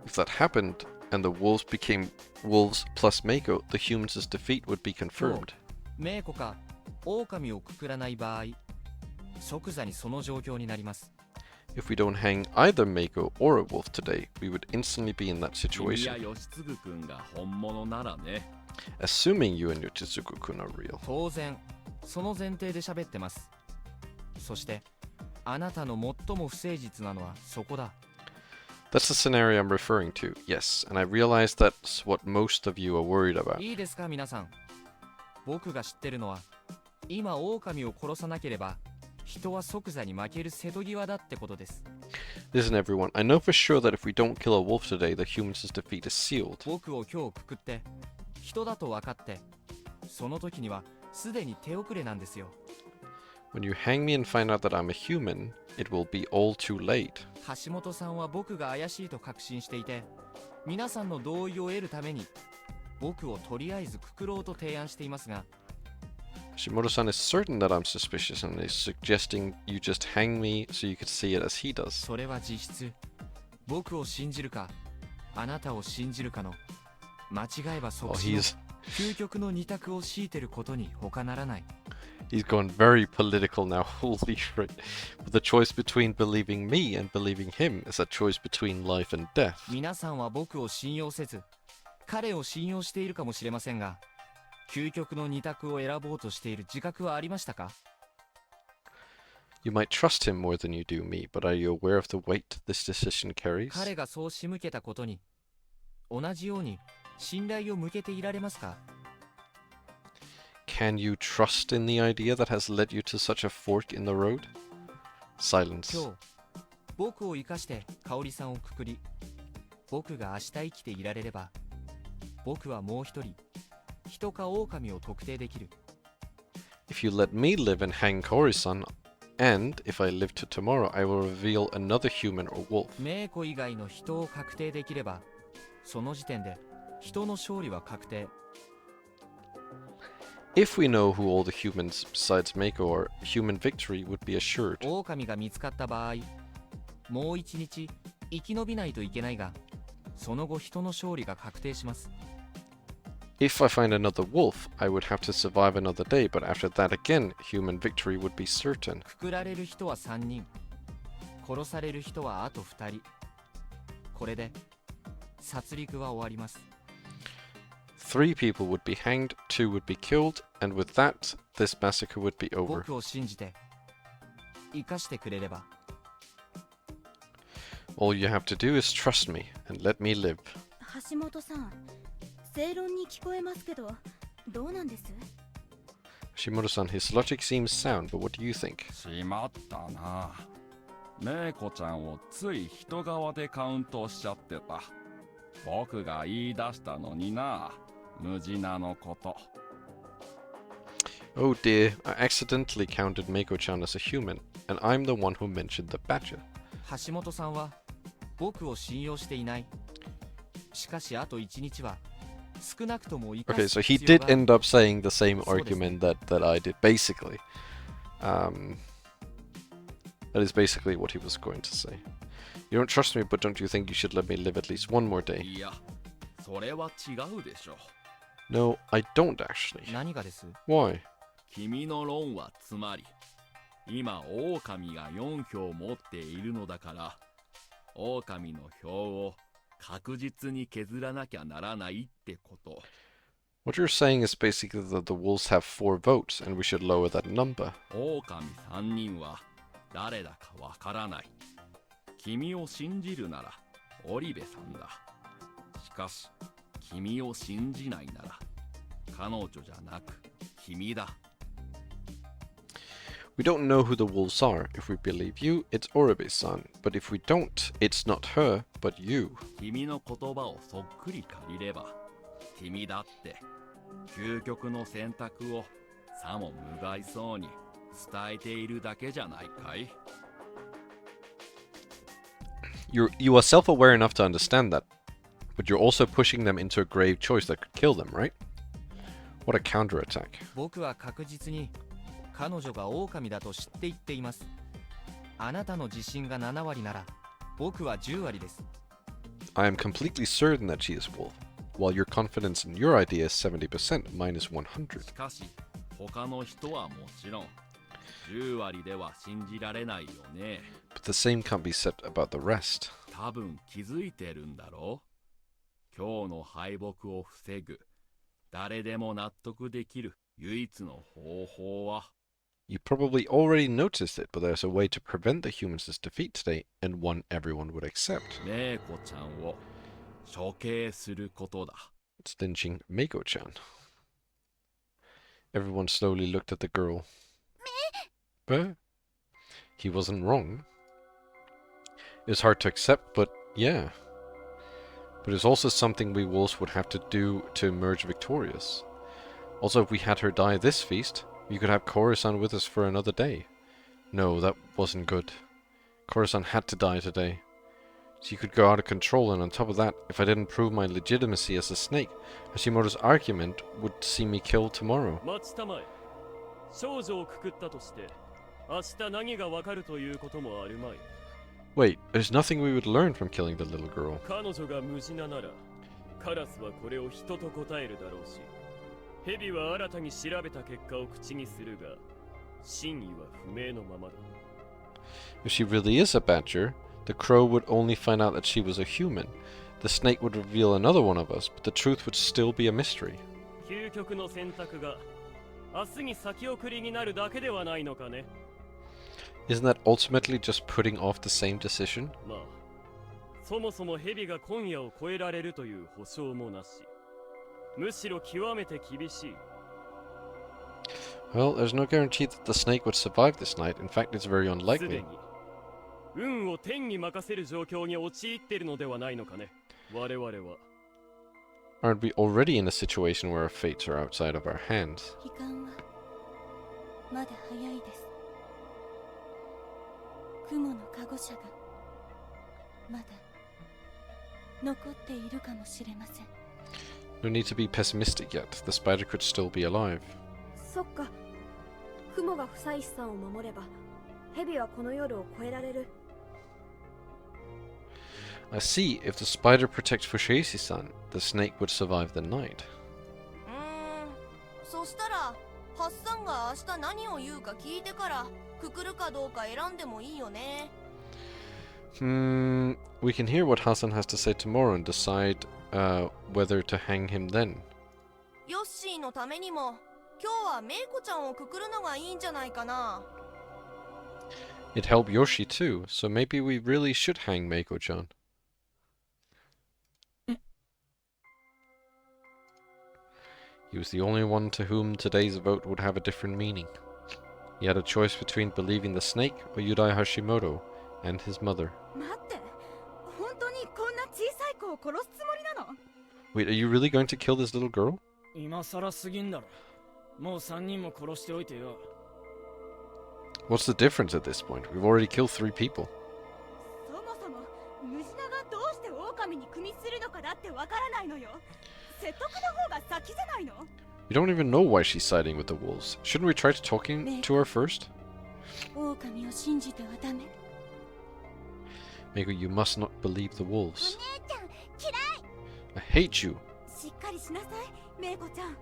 [SPEAKER 1] If that happened, and the wolves became wolves plus Mako, the humans' defeat would be confirmed.
[SPEAKER 4] 名誉か狼をくくらない場合、即座にその状況になります。
[SPEAKER 1] If we don't hang either Mako or a wolf today, we would instantly be in that
[SPEAKER 6] 君や
[SPEAKER 1] situation.
[SPEAKER 6] 吉嗣君が本物ならね。
[SPEAKER 1] Assuming you and Yochizuku-kun are real.
[SPEAKER 4] 当然、その前提で喋ってます。そして、あなたの最も不誠実なのはそこだ。
[SPEAKER 1] That's the scenario I'm referring to, yes, and I realize that's what most of you are worried about.
[SPEAKER 4] いいですか皆さん。僕が知ってるのは、今狼を殺さなければ、人は即座に負ける瀬戸際だってことです。
[SPEAKER 1] Listen everyone, I know for sure that if we don't kill a wolf today, the humans' defeat is sealed.
[SPEAKER 4] 僕を今日くくって、人だと分かって、その時にはすでに手遅れなんですよ。
[SPEAKER 1] When you hang me and find out that I'm a human, it will be all too late.
[SPEAKER 4] 橋本さんは僕が怪しいと確信していて、皆さんの同意を得るために、僕をとりあえずくくろうと提案していますが、
[SPEAKER 1] Shimoto-san is certain that I'm suspicious and is suggesting you just hang me so you could see it as he does.
[SPEAKER 4] それは実質、僕を信じるか、あなたを信じるかの、間違えば
[SPEAKER 1] Oh,
[SPEAKER 4] 即死の
[SPEAKER 1] he's
[SPEAKER 4] 究極の二択を強いてることに他ならない。
[SPEAKER 1] He's gone very political now, holy frick. But the choice between believing me and believing him is a choice between life and death.
[SPEAKER 4] 皆さんは僕を信用せず、彼を信用しているかもしれませんが、究極の二択を選ぼうとしている自覚はありましたか？
[SPEAKER 1] You might trust him more than you do me, but are you aware of the weight this decision carries?
[SPEAKER 4] 彼がそう仕向けたことに、同じように信頼を向けていられますか？
[SPEAKER 1] Can you trust in the idea that has led you to such a fork in the road? Silence.
[SPEAKER 4] 今日、僕を生かして香織さんをくくり、僕が明日生きていられれば、僕はもう一人、人か狼を特定できる。
[SPEAKER 1] If you let me live and hang Kaori-san, and if I live to tomorrow, I will reveal another human or wolf.
[SPEAKER 4] 名子以外の人を確定できれば、その時点で人の勝利は確定。
[SPEAKER 1] If we know who all the humans besides Mako are, human victory would be assured.
[SPEAKER 4] 狼が見つかった場合、もう一日生き延びないといけないが、その後人の勝利が確定します。
[SPEAKER 1] If I find another wolf, I would have to survive another day, but after that again, human victory would be certain.
[SPEAKER 4] くくられる人は3人、殺される人はあと2人。これで殺戮は終わります。
[SPEAKER 1] 3 people would be hanged, 2 would be killed, and with that, this massacre would be over.
[SPEAKER 4] 僕を信じて生かしてくれれば。
[SPEAKER 1] All you have to do is trust me and let me live.
[SPEAKER 2] 橋本さん、正論に聞こえますけど、どうなんです？
[SPEAKER 1] Shimoto-san, his logic seems sound, but what do you think?
[SPEAKER 6] しまったな。メイコちゃんをつい人側でカウントしちゃってた。僕が言い出したのにな。ムジナのこと。
[SPEAKER 1] Oh dear, I accidentally counted Meiko-chan as a human, and I'm the one who mentioned the badger.
[SPEAKER 4] 橋本さんは僕を信用していない。しかしあと1日は少なくとも生か
[SPEAKER 1] Okay,
[SPEAKER 4] す
[SPEAKER 1] so he
[SPEAKER 4] 必要
[SPEAKER 1] did
[SPEAKER 4] が
[SPEAKER 1] end up saying the same
[SPEAKER 4] So
[SPEAKER 1] argument that I did, basically. That is basically what he was going to say. You don't trust me, but don't you think you should let me live at least one more day?
[SPEAKER 6] いや、それは違うでしょ。
[SPEAKER 1] No, I don't actually.
[SPEAKER 4] 何がです？
[SPEAKER 1] Why?
[SPEAKER 6] 君の論はつまり、今狼が4票持っているのだから、狼の票を確実に削らなきゃならないってこと。
[SPEAKER 1] What you're saying is basically that the wolves have 4 votes, and we should lower that number.
[SPEAKER 6] 狼3人は誰だかわからない。君を信じるなら織部さんだ。しかし君を信じないなら彼女じゃなく君だ。
[SPEAKER 1] We don't know who the wolves are. If we believe you, it's Oribe-san. But if we don't, it's not her, but you.
[SPEAKER 6] 君の言葉をそっくり借りれば君だって究極の選択をさも無害そうに伝えているだけじゃないかい。
[SPEAKER 1] You are self-aware enough to understand that, but you're also pushing them into a grave choice that could kill them, right? What a counterattack.
[SPEAKER 4] 僕は確実に彼女が狼だと知って言っています。あなたの自信が7割なら僕は10割です。
[SPEAKER 6] I am completely certain that she is wolf, while your confidence in your idea is 70%, mine is 100. しかし他の人はもちろん10割では信じられないよね。
[SPEAKER 1] But the same can't be said about the rest.
[SPEAKER 6] 多分気づいてるんだろう。今日の敗北を防ぐ誰でも納得できる唯一の方法は
[SPEAKER 1] You probably already noticed it, but there's a way to prevent the humans' defeat today, and one everyone would accept.
[SPEAKER 6] メイコちゃんを処刑することだ。
[SPEAKER 1] It's lynching Meiko-chan. Everyone slowly looked at the girl. But he wasn't wrong. It's hard to accept, but yeah. But it's also something we wolves would have to do to emerge victorious. Also, if we had her die this feast, we could have Koro-san with us for another day. No, that wasn't good. Koro-san had to die today. She could go out of control, and on top of that, if I didn't prove my legitimacy as a snake, Hashimoto's argument would see me killed tomorrow.
[SPEAKER 5] 待ちたまえ。少女をくくったとして、明日何がわかるということもあるまい。
[SPEAKER 1] Wait, there's nothing we would learn from killing the little girl.
[SPEAKER 5] 彼女が無事ななら、カラスはこれを人と答えるだろうし、ヘビは新たに調べた結果を口にするが、真意は不明のままだ。
[SPEAKER 1] If she really is a badger, the crow would only find out that she was a human. The snake would reveal another one of us, but the truth would still be a mystery.
[SPEAKER 5] 究極の選択が明日に先送りになるだけではないのかね。
[SPEAKER 1] Isn't that ultimately just putting off the same decision?
[SPEAKER 5] まあ、そもそもヘビが今夜を越えられるという保証もなし、むしろ極めて厳しい。
[SPEAKER 1] Well, there's no guarantee that the snake would survive this night. In fact, it's very
[SPEAKER 5] すで
[SPEAKER 1] unlikely.
[SPEAKER 5] に運を天に任せる状況に陥っているのではないのかね。我々は。
[SPEAKER 1] Aren't we already in a situation where our fates are outside of our hands?
[SPEAKER 2] 時間はまだ早いです。雲のカゴ車がまだ残っているかもしれません。
[SPEAKER 1] No need to be pessimistic yet. The spider could still be alive.
[SPEAKER 2] そっか。雲が不採石さんを守れば、ヘビはこの夜を越えられる。
[SPEAKER 1] I see. If the spider protects Fushisi-san, the snake would survive the night.
[SPEAKER 7] そしたらハッサンが明日何を言うか聞いてからくくるかどうか選んでもいいよね。
[SPEAKER 1] We can hear what Hassan has to say tomorrow and decide whether to hang him then.
[SPEAKER 7] ヨッシーのためにも今日はメイコちゃんをくくるのがいいんじゃないかな。
[SPEAKER 1] It helped Yoshi too, so maybe we really should hang Meiko-chan. He was the only one to whom today's vote would have a different meaning. He had a choice between believing the snake or Yudai Hashimoto and his mother.
[SPEAKER 3] 待って、本当にこんな小さい子を殺すつもりなの？
[SPEAKER 1] Wait, are you really going to kill this little girl?
[SPEAKER 8] 今さらすぎんだろ。もう3人も殺しておいてよ。
[SPEAKER 1] What's the difference at this point? We've already killed 3 people.
[SPEAKER 3] そもそもムジナがどうして狼に組みするのかだってわからないのよ。説得の方が先じゃないの？
[SPEAKER 1] We don't even know why she's siding with the wolves. Shouldn't we try talking to her first?
[SPEAKER 3] 狼を信じてはダメ。
[SPEAKER 1] Meiko, you must not believe the wolves.
[SPEAKER 3] 姉ちゃん、嫌い。
[SPEAKER 1] I hate you.
[SPEAKER 3] しっかりしなさい、メイコちゃん。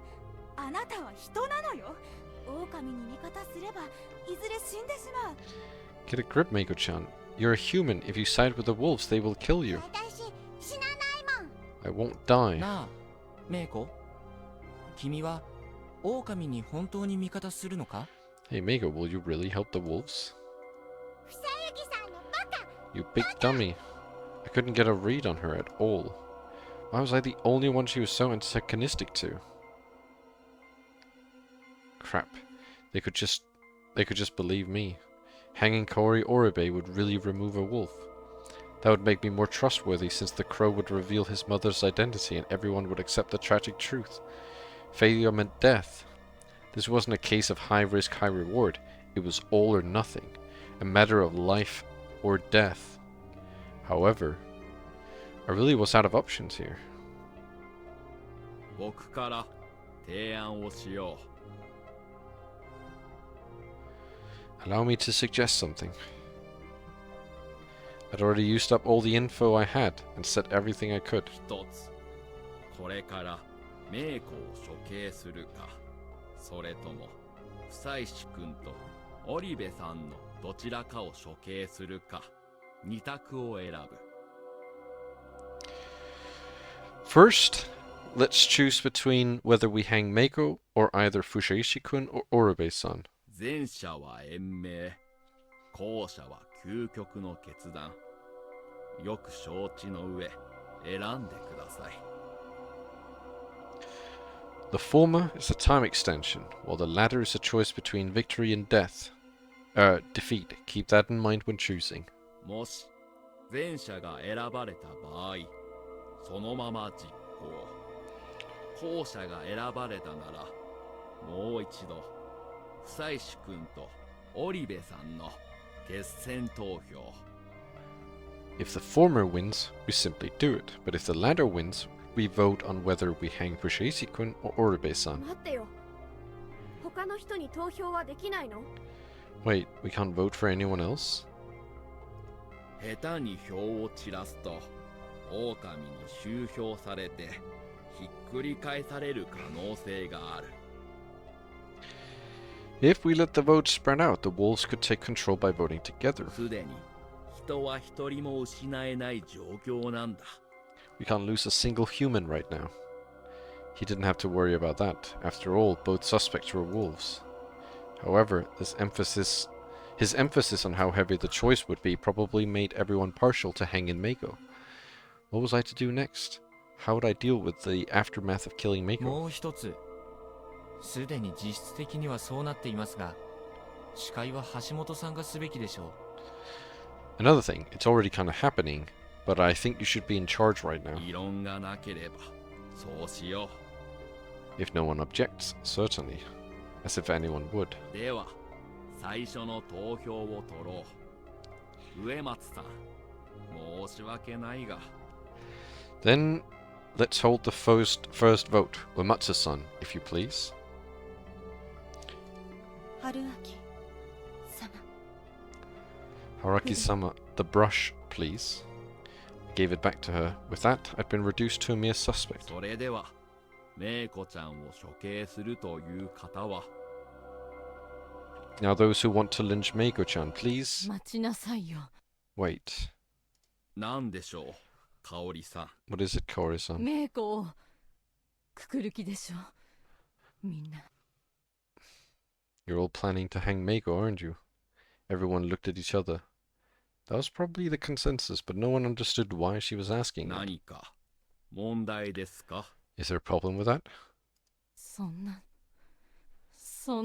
[SPEAKER 3] あなたは人なのよ。狼に味方すればいずれ死んでしまう。
[SPEAKER 1] Get a grip, Meiko-chan. You're a human. If you side with the wolves, they will kill you.
[SPEAKER 3] 私、死なないもん。
[SPEAKER 1] I won't die.
[SPEAKER 4] なあ、メイコ。君は狼に本当に味方するのか？
[SPEAKER 1] Hey, Meiko, will you really help the wolves?
[SPEAKER 3] ふさゆきさんのバカ。
[SPEAKER 1] You big dummy. I couldn't get a read on her at all. Why was I the only one she was so antagonistic to? Crap. They could just believe me. Hanging Kori Oribe would really remove a wolf. That would make me more trustworthy since the crow would reveal his mother's identity and everyone would accept the tragic truth. Failure meant death. This wasn't a case of high risk, high reward. It was all or nothing. A matter of life or death. However, I really was out of options here.
[SPEAKER 6] 僕から提案をしよ
[SPEAKER 1] Allow me to suggest something. I'd already used up all the info I had and said everything I could.
[SPEAKER 6] う。一つ、これからメイコを処刑するか、それとも久石君と織部さんのどちらかを処刑するか、二択を選ぶ。
[SPEAKER 1] First, let's choose between whether we hang Meiko or either Fushaishi-kun or Oribe-san.
[SPEAKER 6] 前者は延命、後者は究極の決断。よく承知の上、選んでください。
[SPEAKER 1] The former is a time extension, while the latter is a choice between victory and death. Defeat. Keep that in mind when choosing.
[SPEAKER 6] もし前者が選ばれた場合、そのまま実行。後者が選ばれたなら、もう一度、久石君と織部さんの決戦投票。
[SPEAKER 1] If the former wins, we simply do it, but if the latter wins, we vote on whether we hang Fushaishi-kun or Oribe-san.
[SPEAKER 2] 待ってよ。他の人に投票はできないの？
[SPEAKER 1] Wait, we can't vote for anyone else?
[SPEAKER 6] 下手に票を散らすと、狼に収票されて、ひっくり返される可能性がある。
[SPEAKER 1] If we let the vote spread out, the wolves could take control by voting together.
[SPEAKER 6] すでに人は一人も失えない状況なんだ。
[SPEAKER 1] We can't lose a single human right now. He didn't have to worry about that. After all, both suspects were wolves. However, his emphasis on how heavy the choice would be probably made everyone partial to hanging Meiko. What was I to do next? How would I deal with the aftermath of killing Meiko?
[SPEAKER 4] もう一つ。すでに実質的にはそうなっていますが、司会は橋本さんがすべきでしょう。
[SPEAKER 1] Another thing, it's already kind of happening, but I think you should be in charge right now.
[SPEAKER 6] 異論がなければ、そうしよ
[SPEAKER 1] If no one objects, certainly. As if anyone would.
[SPEAKER 6] う。では、最初の投票を取ろう。植松さん、申し訳ないが。
[SPEAKER 1] Then, let's hold the first vote. Uematsu-san, if you please.
[SPEAKER 3] 春明様。
[SPEAKER 1] Haraki-sama, the brush, please. I gave it back to her. With that, I'd been reduced to a mere suspect.
[SPEAKER 6] それでは、メイコちゃんを処刑するという方は
[SPEAKER 1] Now those who want to lynch Meiko-chan, please
[SPEAKER 3] 待ちなさいよ。
[SPEAKER 1] wait.
[SPEAKER 6] 何でしょう、香織さん。
[SPEAKER 1] What is it, Kaori-san?
[SPEAKER 3] メイコをくくる気でしょ。みんな。
[SPEAKER 1] You're all planning to hang Meiko, aren't you? Everyone looked at each other. That was probably the consensus, but no one understood why she was asking it.
[SPEAKER 6] 何か問題ですか？
[SPEAKER 1] Is there a problem with that?
[SPEAKER 3] そん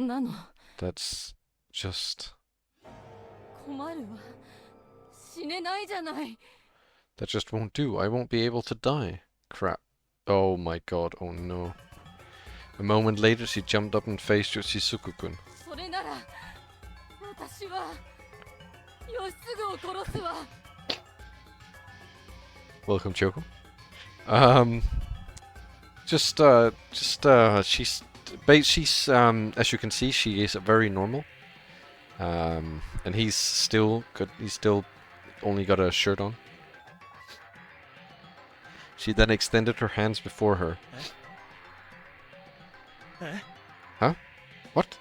[SPEAKER 3] なの
[SPEAKER 1] That's just...
[SPEAKER 3] 困るわ。死ねないじゃない。
[SPEAKER 1] That just won't do. I won't be able to die. Crap. Oh my god, oh no. A moment later, she jumped up and faced Yoshisuku-kun.
[SPEAKER 3] それなら私は義継を殺すわ。
[SPEAKER 1] Welcome, Choco. She's, as you can see, she is very normal. And he's still good. He's still only got a shirt on. She then extended her hands before her. Huh? What?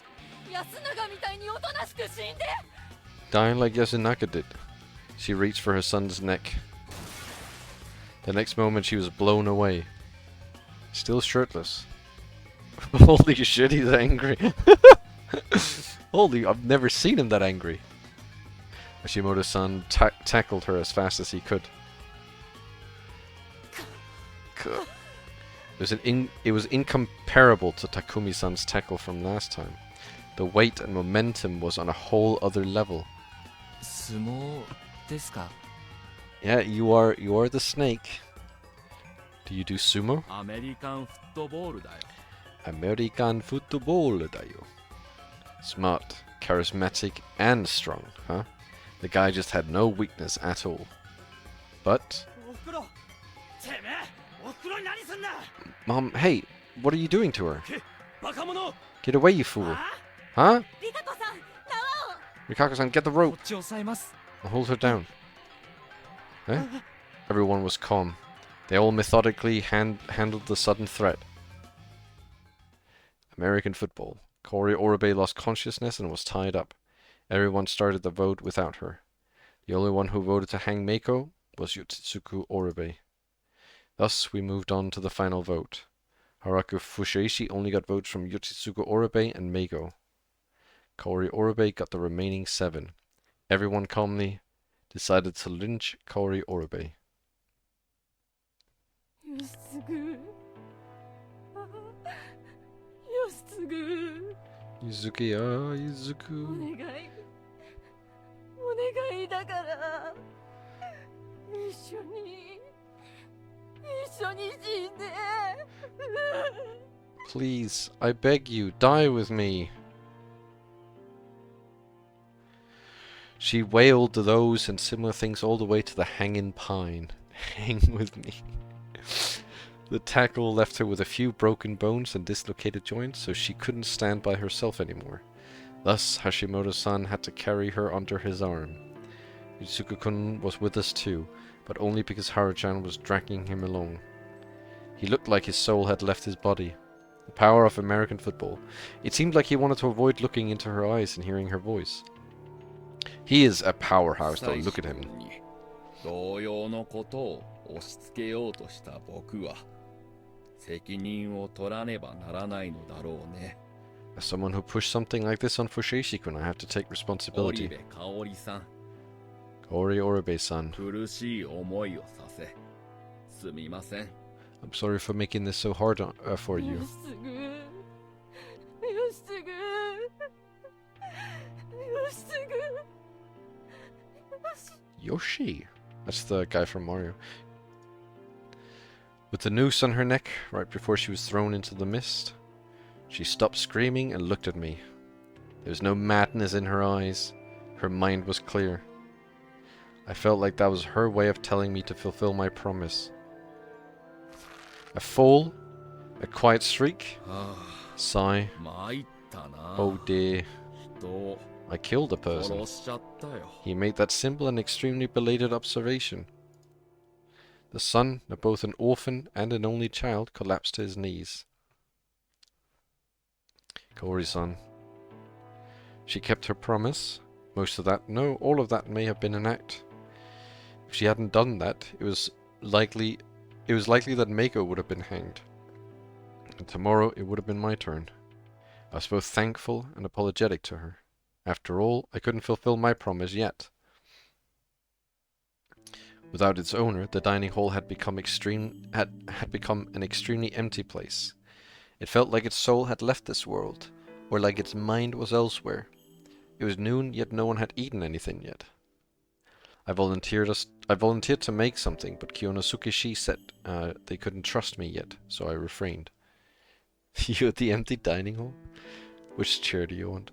[SPEAKER 3] 安永みたいにおとなしく死んで。
[SPEAKER 1] Dying like Yasunaka did. She reached for her son's neck. The next moment she was blown away. Still shirtless. Holy shit, he's angry. Holy, I've never seen him that angry. Hashimoto-san tackled her as fast as he could. It was incomparable to Takumi-san's tackle from last time. The weight and momentum was on a whole other level.
[SPEAKER 4] 相撲ですか？
[SPEAKER 1] Yeah, you are the snake. Do you do sumo?
[SPEAKER 6] アメリカンフットボールだよ。
[SPEAKER 1] American football だよ. Smart, charismatic, and strong, huh? The guy just had no weakness at all. But...
[SPEAKER 8] おふくろ、てめえ、おふくろに何すんだ。
[SPEAKER 1] Mom, hey, what are you doing to her?
[SPEAKER 8] バカ者。
[SPEAKER 1] Get away, you fool.
[SPEAKER 8] あ
[SPEAKER 1] Huh?
[SPEAKER 3] リカコさん、
[SPEAKER 1] Rikako-san, get the
[SPEAKER 4] こ
[SPEAKER 1] rope.
[SPEAKER 4] っち押さえます。
[SPEAKER 1] Hold her down. Eh? Everyone was calm. They all methodically handled the sudden threat. American football. Kori Oribe lost consciousness and was tied up. Everyone started the vote without her. The only one who voted to hang Meiko was Yotsuku Oribe. Thus, we moved on to the final vote. Haraku Fushaishi only got votes from Yotsuku Oribe and Meiko. Kori Oribe got the remaining 7. Everyone calmly decided to lynch Kori Oribe.
[SPEAKER 3] 義継。義継。
[SPEAKER 1] Yuzuki, ah,
[SPEAKER 3] お
[SPEAKER 1] Yuzuku.
[SPEAKER 3] 願い。お願いだから。一緒に死んで。
[SPEAKER 1] Please, I beg you, die with me. She wailed those and similar things all the way to the hanging pine. Hang with me. The tackle left her with a few broken bones and dislocated joints, so she couldn't stand by herself anymore. Thus, Hashimoto-san had to carry her under his arm. Yutsuku-kun was with us too, but only because Haru-chan was dragging him along. He looked like his soul had left his body. The power of American football. It seemed like he wanted to avoid looking into her eyes and hearing her voice. He is a powerhouse though, look at him.
[SPEAKER 6] 同様のことを押し付けようとした僕は責任を取らねばならないのだろうね。
[SPEAKER 1] As someone who pushed something like this on Fushaishi-kun, I have to take
[SPEAKER 6] 織
[SPEAKER 1] responsibility.
[SPEAKER 6] 部香織さん、
[SPEAKER 1] Kori Oribe-san,
[SPEAKER 6] 苦しい思いをさせ、すみません。
[SPEAKER 1] I'm sorry for making this so hard for you.
[SPEAKER 3] 義継。
[SPEAKER 1] Yoshi? That's the guy from Mario. With the noose on her neck, right before she was thrown into the mist, she stopped screaming and looked at me. There was no madness in her eyes. Her mind was clear. I felt like that was her way of telling me to fulfill my promise. A fall, a quiet shriek,
[SPEAKER 6] は
[SPEAKER 1] sigh.
[SPEAKER 6] あ、参ったな。
[SPEAKER 1] Oh dear,
[SPEAKER 6] 人を
[SPEAKER 1] I killed a person.
[SPEAKER 6] 殺しちゃったよ。
[SPEAKER 1] He made that simple and extremely belated observation. The son of both an orphan and an only child collapsed to his knees. Kaori-san. She kept her promise. Most of that, no, all of that may have been an act. If she hadn't done that, it was likely that Mako would have been hanged. And tomorrow it would have been my turn. I was both thankful and apologetic to her. After all, I couldn't fulfill my promise yet. Without its owner, the dining hall had become an extremely empty place. It felt like its soul had left this world, or like its mind was elsewhere. It was noon, yet no one had eaten anything yet. I volunteered to make something, but Kionosuke said they couldn't trust me yet, so I refrained. You at the empty dining hall? Which chair do you want?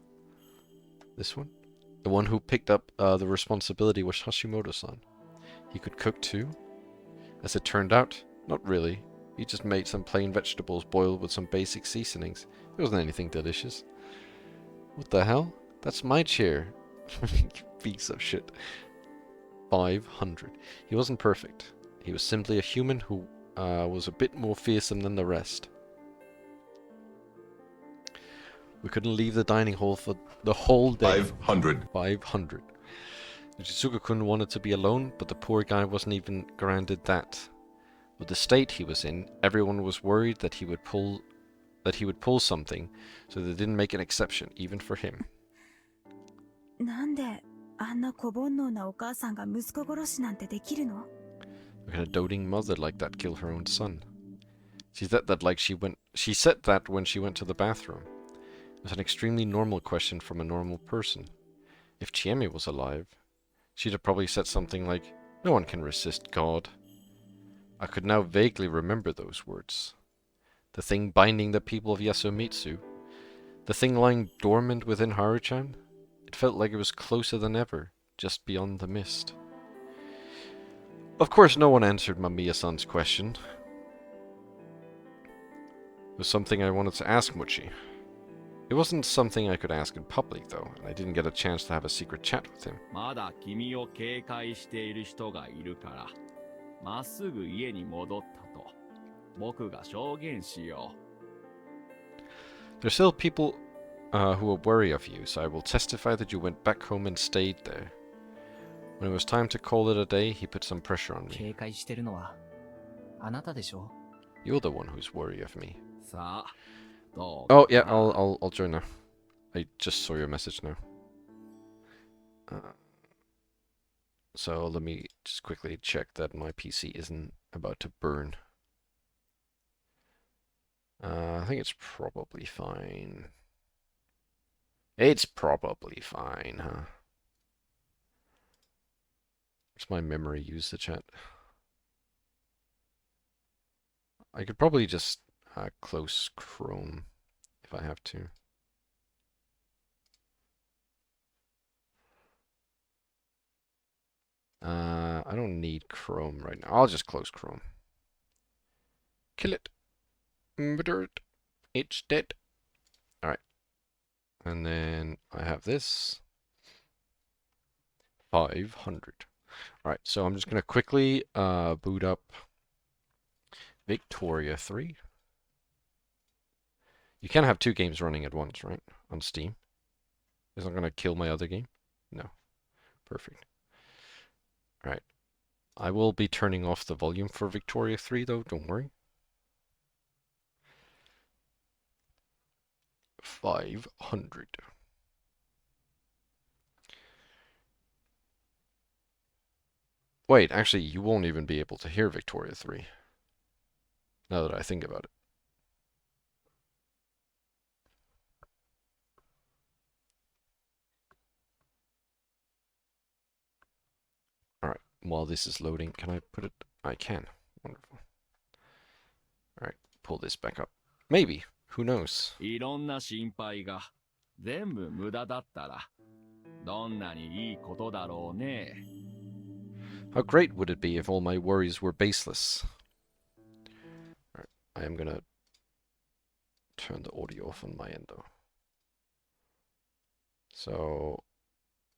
[SPEAKER 1] This one? The one who picked up the responsibility was Hashimoto-san. He could cook too? As it turned out, not really. He just made some plain vegetables boiled with some basic seasonings. It wasn't anything delicious. What the hell? That's my chair. You piece of shit. 500. He wasn't perfect. He was simply a human who was a bit more fearsome than the rest. We couldn't leave the dining hall for the whole day.
[SPEAKER 9] 500.
[SPEAKER 1] 500. Shizuka-kun wanted to be alone, but the poor guy wasn't even granted that. With the state he was in, everyone was worried that he would pull something, so they didn't make an exception, even for him.
[SPEAKER 10] なんであんな小煩悩なお母さんが息子殺しなんてできるの?
[SPEAKER 1] How can a doting mother like that kill her own son? She said that when she went to the bathroom. It was an extremely normal question from a normal person. If Chiemi was alive, she'd have probably said something like, "No one can resist God." I could now vaguely remember those words. The thing binding the people of Yasumitsu. The thing lying dormant within Haruchan. It felt like it was closer than ever, just beyond the mist. Of course, no one answered Mamiya-san's question. It was something I wanted to ask Muchi. It wasn't something I could ask in public, though, and I didn't get a chance to have a secret chat with him.
[SPEAKER 6] まだ君を警戒している人がいるから、まっすぐ家に戻ったと、僕が証言しよう。
[SPEAKER 1] There's still people who are wary of you, so I will testify that you went back home and stayed there. When it was time to call it a day, he put some pressure on me.
[SPEAKER 4] 警戒してるのはあなたでしょ?
[SPEAKER 1] You're the one who's wary of me.
[SPEAKER 6] さあ、どうかな。
[SPEAKER 1] Oh yeah, I'll join now. I just saw your message now. So let me just quickly check that my PC isn't about to burn. I think it's probably fine. It's probably fine, huh? Where's my memory usage at? I could probably just close Chrome if I have to. I don't need Chrome right now. I'll just close Chrome. Kill it. Murder it. It's dead. Alright. And then I have this. 500. Alright, so I'm just going to quickly boot up Victoria 3. You can't have two games running at once, right? On Steam. Is it going to kill my other game? No. Perfect. Alright. I will be turning off the volume for Victoria 3 though, don't worry. 500. Wait, actually, you won't even be able to hear Victoria 3. Now that I think about it. Alright, while this is loading, can I put it? I can. Wonderful. Alright, pull this back up. Maybe. Who knows?
[SPEAKER 6] いろんな心配が全部無駄だったら、どんなにいいことだろうね。
[SPEAKER 1] How great would it be if all my worries were baseless? Alright, I am gonna turn the audio off on my end though. So,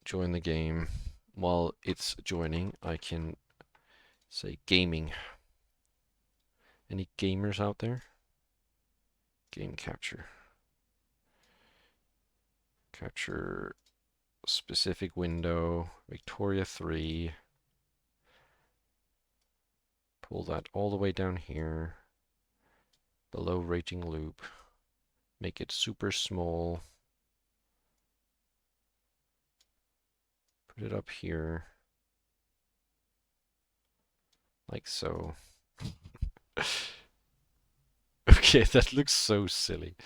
[SPEAKER 1] join the game. While it's joining, I can say gaming. Any gamers out there? Game capture. Capture specific window, Victoria 3. Pull that all the way down here. Below Raging Loop. Make it super small. Put it up here. Like so. Okay, that looks so silly.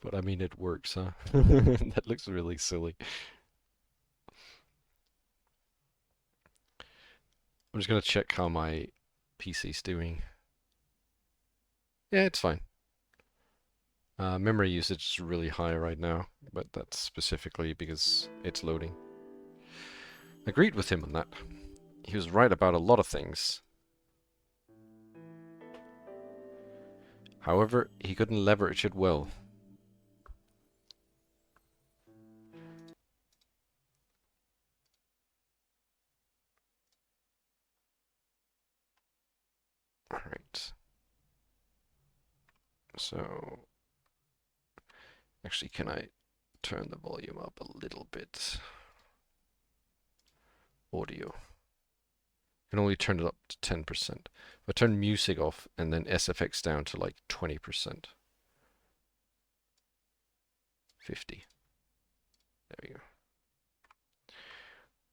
[SPEAKER 1] But I mean, it works, huh? That looks really silly. I'm just gonna check how my PC's doing. Yeah, it's fine. Memory usage is really high right now, but that's specifically because it's loading. Agreed with him on that. He was right about a lot of things. However, he couldn't leverage it well. Alright. So, actually, can I turn the volume up a little bit? Audio. I can only turn it up to 10%. If I turn music off and then SFX down to like 20%. 50. There we go.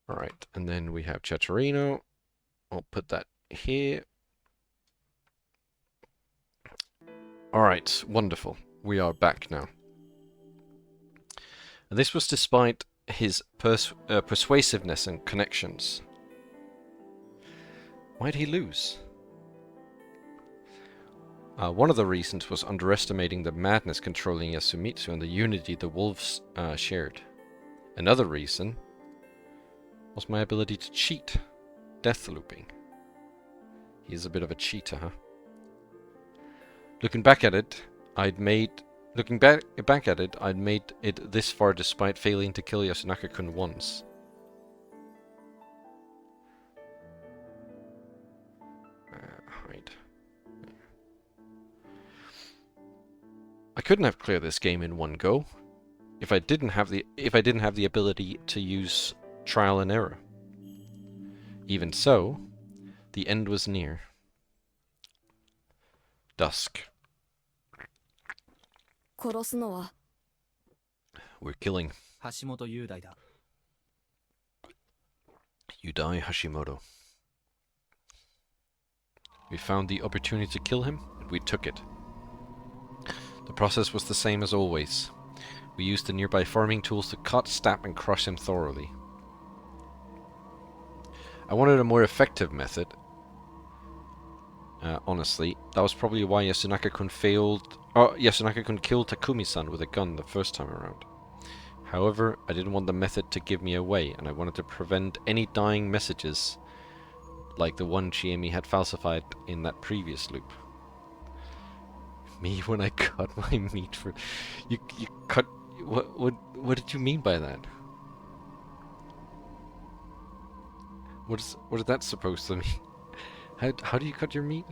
[SPEAKER 1] Alright, and then we have Chatterino. I'll put that here. Alright, wonderful. We are back now. And this was despite his persuasiveness and connections. Why'd he lose? One of the reasons was underestimating the madness controlling Yasumitsu and the unity the wolves shared. Another reason was my ability to cheat. Death looping. He's a bit of a cheater, huh? Looking back at it, I'd made it this far despite failing to kill Yasunaka-kun once. Hide. I couldn't have cleared this game in one go if I didn't have the ability to use trial and error. Even so, the end was near. Dusk.
[SPEAKER 3] 殺すのは
[SPEAKER 1] We're killing
[SPEAKER 4] 橋本雄大だ。
[SPEAKER 1] Yudai Hashimoto. We found the opportunity to kill him, and we took it. The process was the same as always. We used the nearby farming tools to cut, stab, and crush him thoroughly. I wanted a more effective method. Honestly, that was probably why Yasunaka-kun Yasunaka-kun killed Takumi-san with a gun the first time around. However, I didn't want the method to give me away, and I wanted to prevent any dying messages like the one Chiemi had falsified in that previous loop. Me when I cut my meat for... You cut... What did you mean by that? What is that supposed to mean? How do you cut your meat?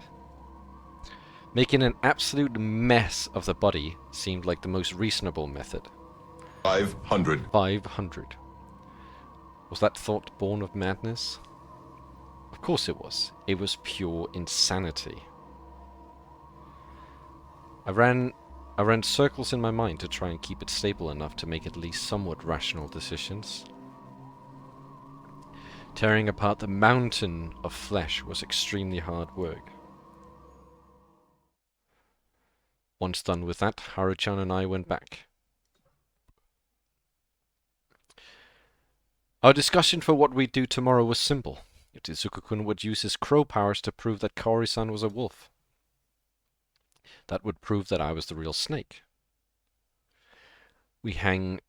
[SPEAKER 1] Making an absolute mess of the body seemed like the most reasonable method.
[SPEAKER 9] 500.
[SPEAKER 1] 500. Was that thought born of madness? Of course it was. It was pure insanity. I ran circles in my mind to try and keep it stable enough to make at least somewhat rational decisions. Tearing apart the mountain of flesh was extremely hard work. Once done with that, Haruchan and I went back. Our discussion for what we'd do tomorrow was simple. Izuku-kun would use his crow powers to prove that Kaori-san was a wolf. That would prove that I was the real snake. We'd hang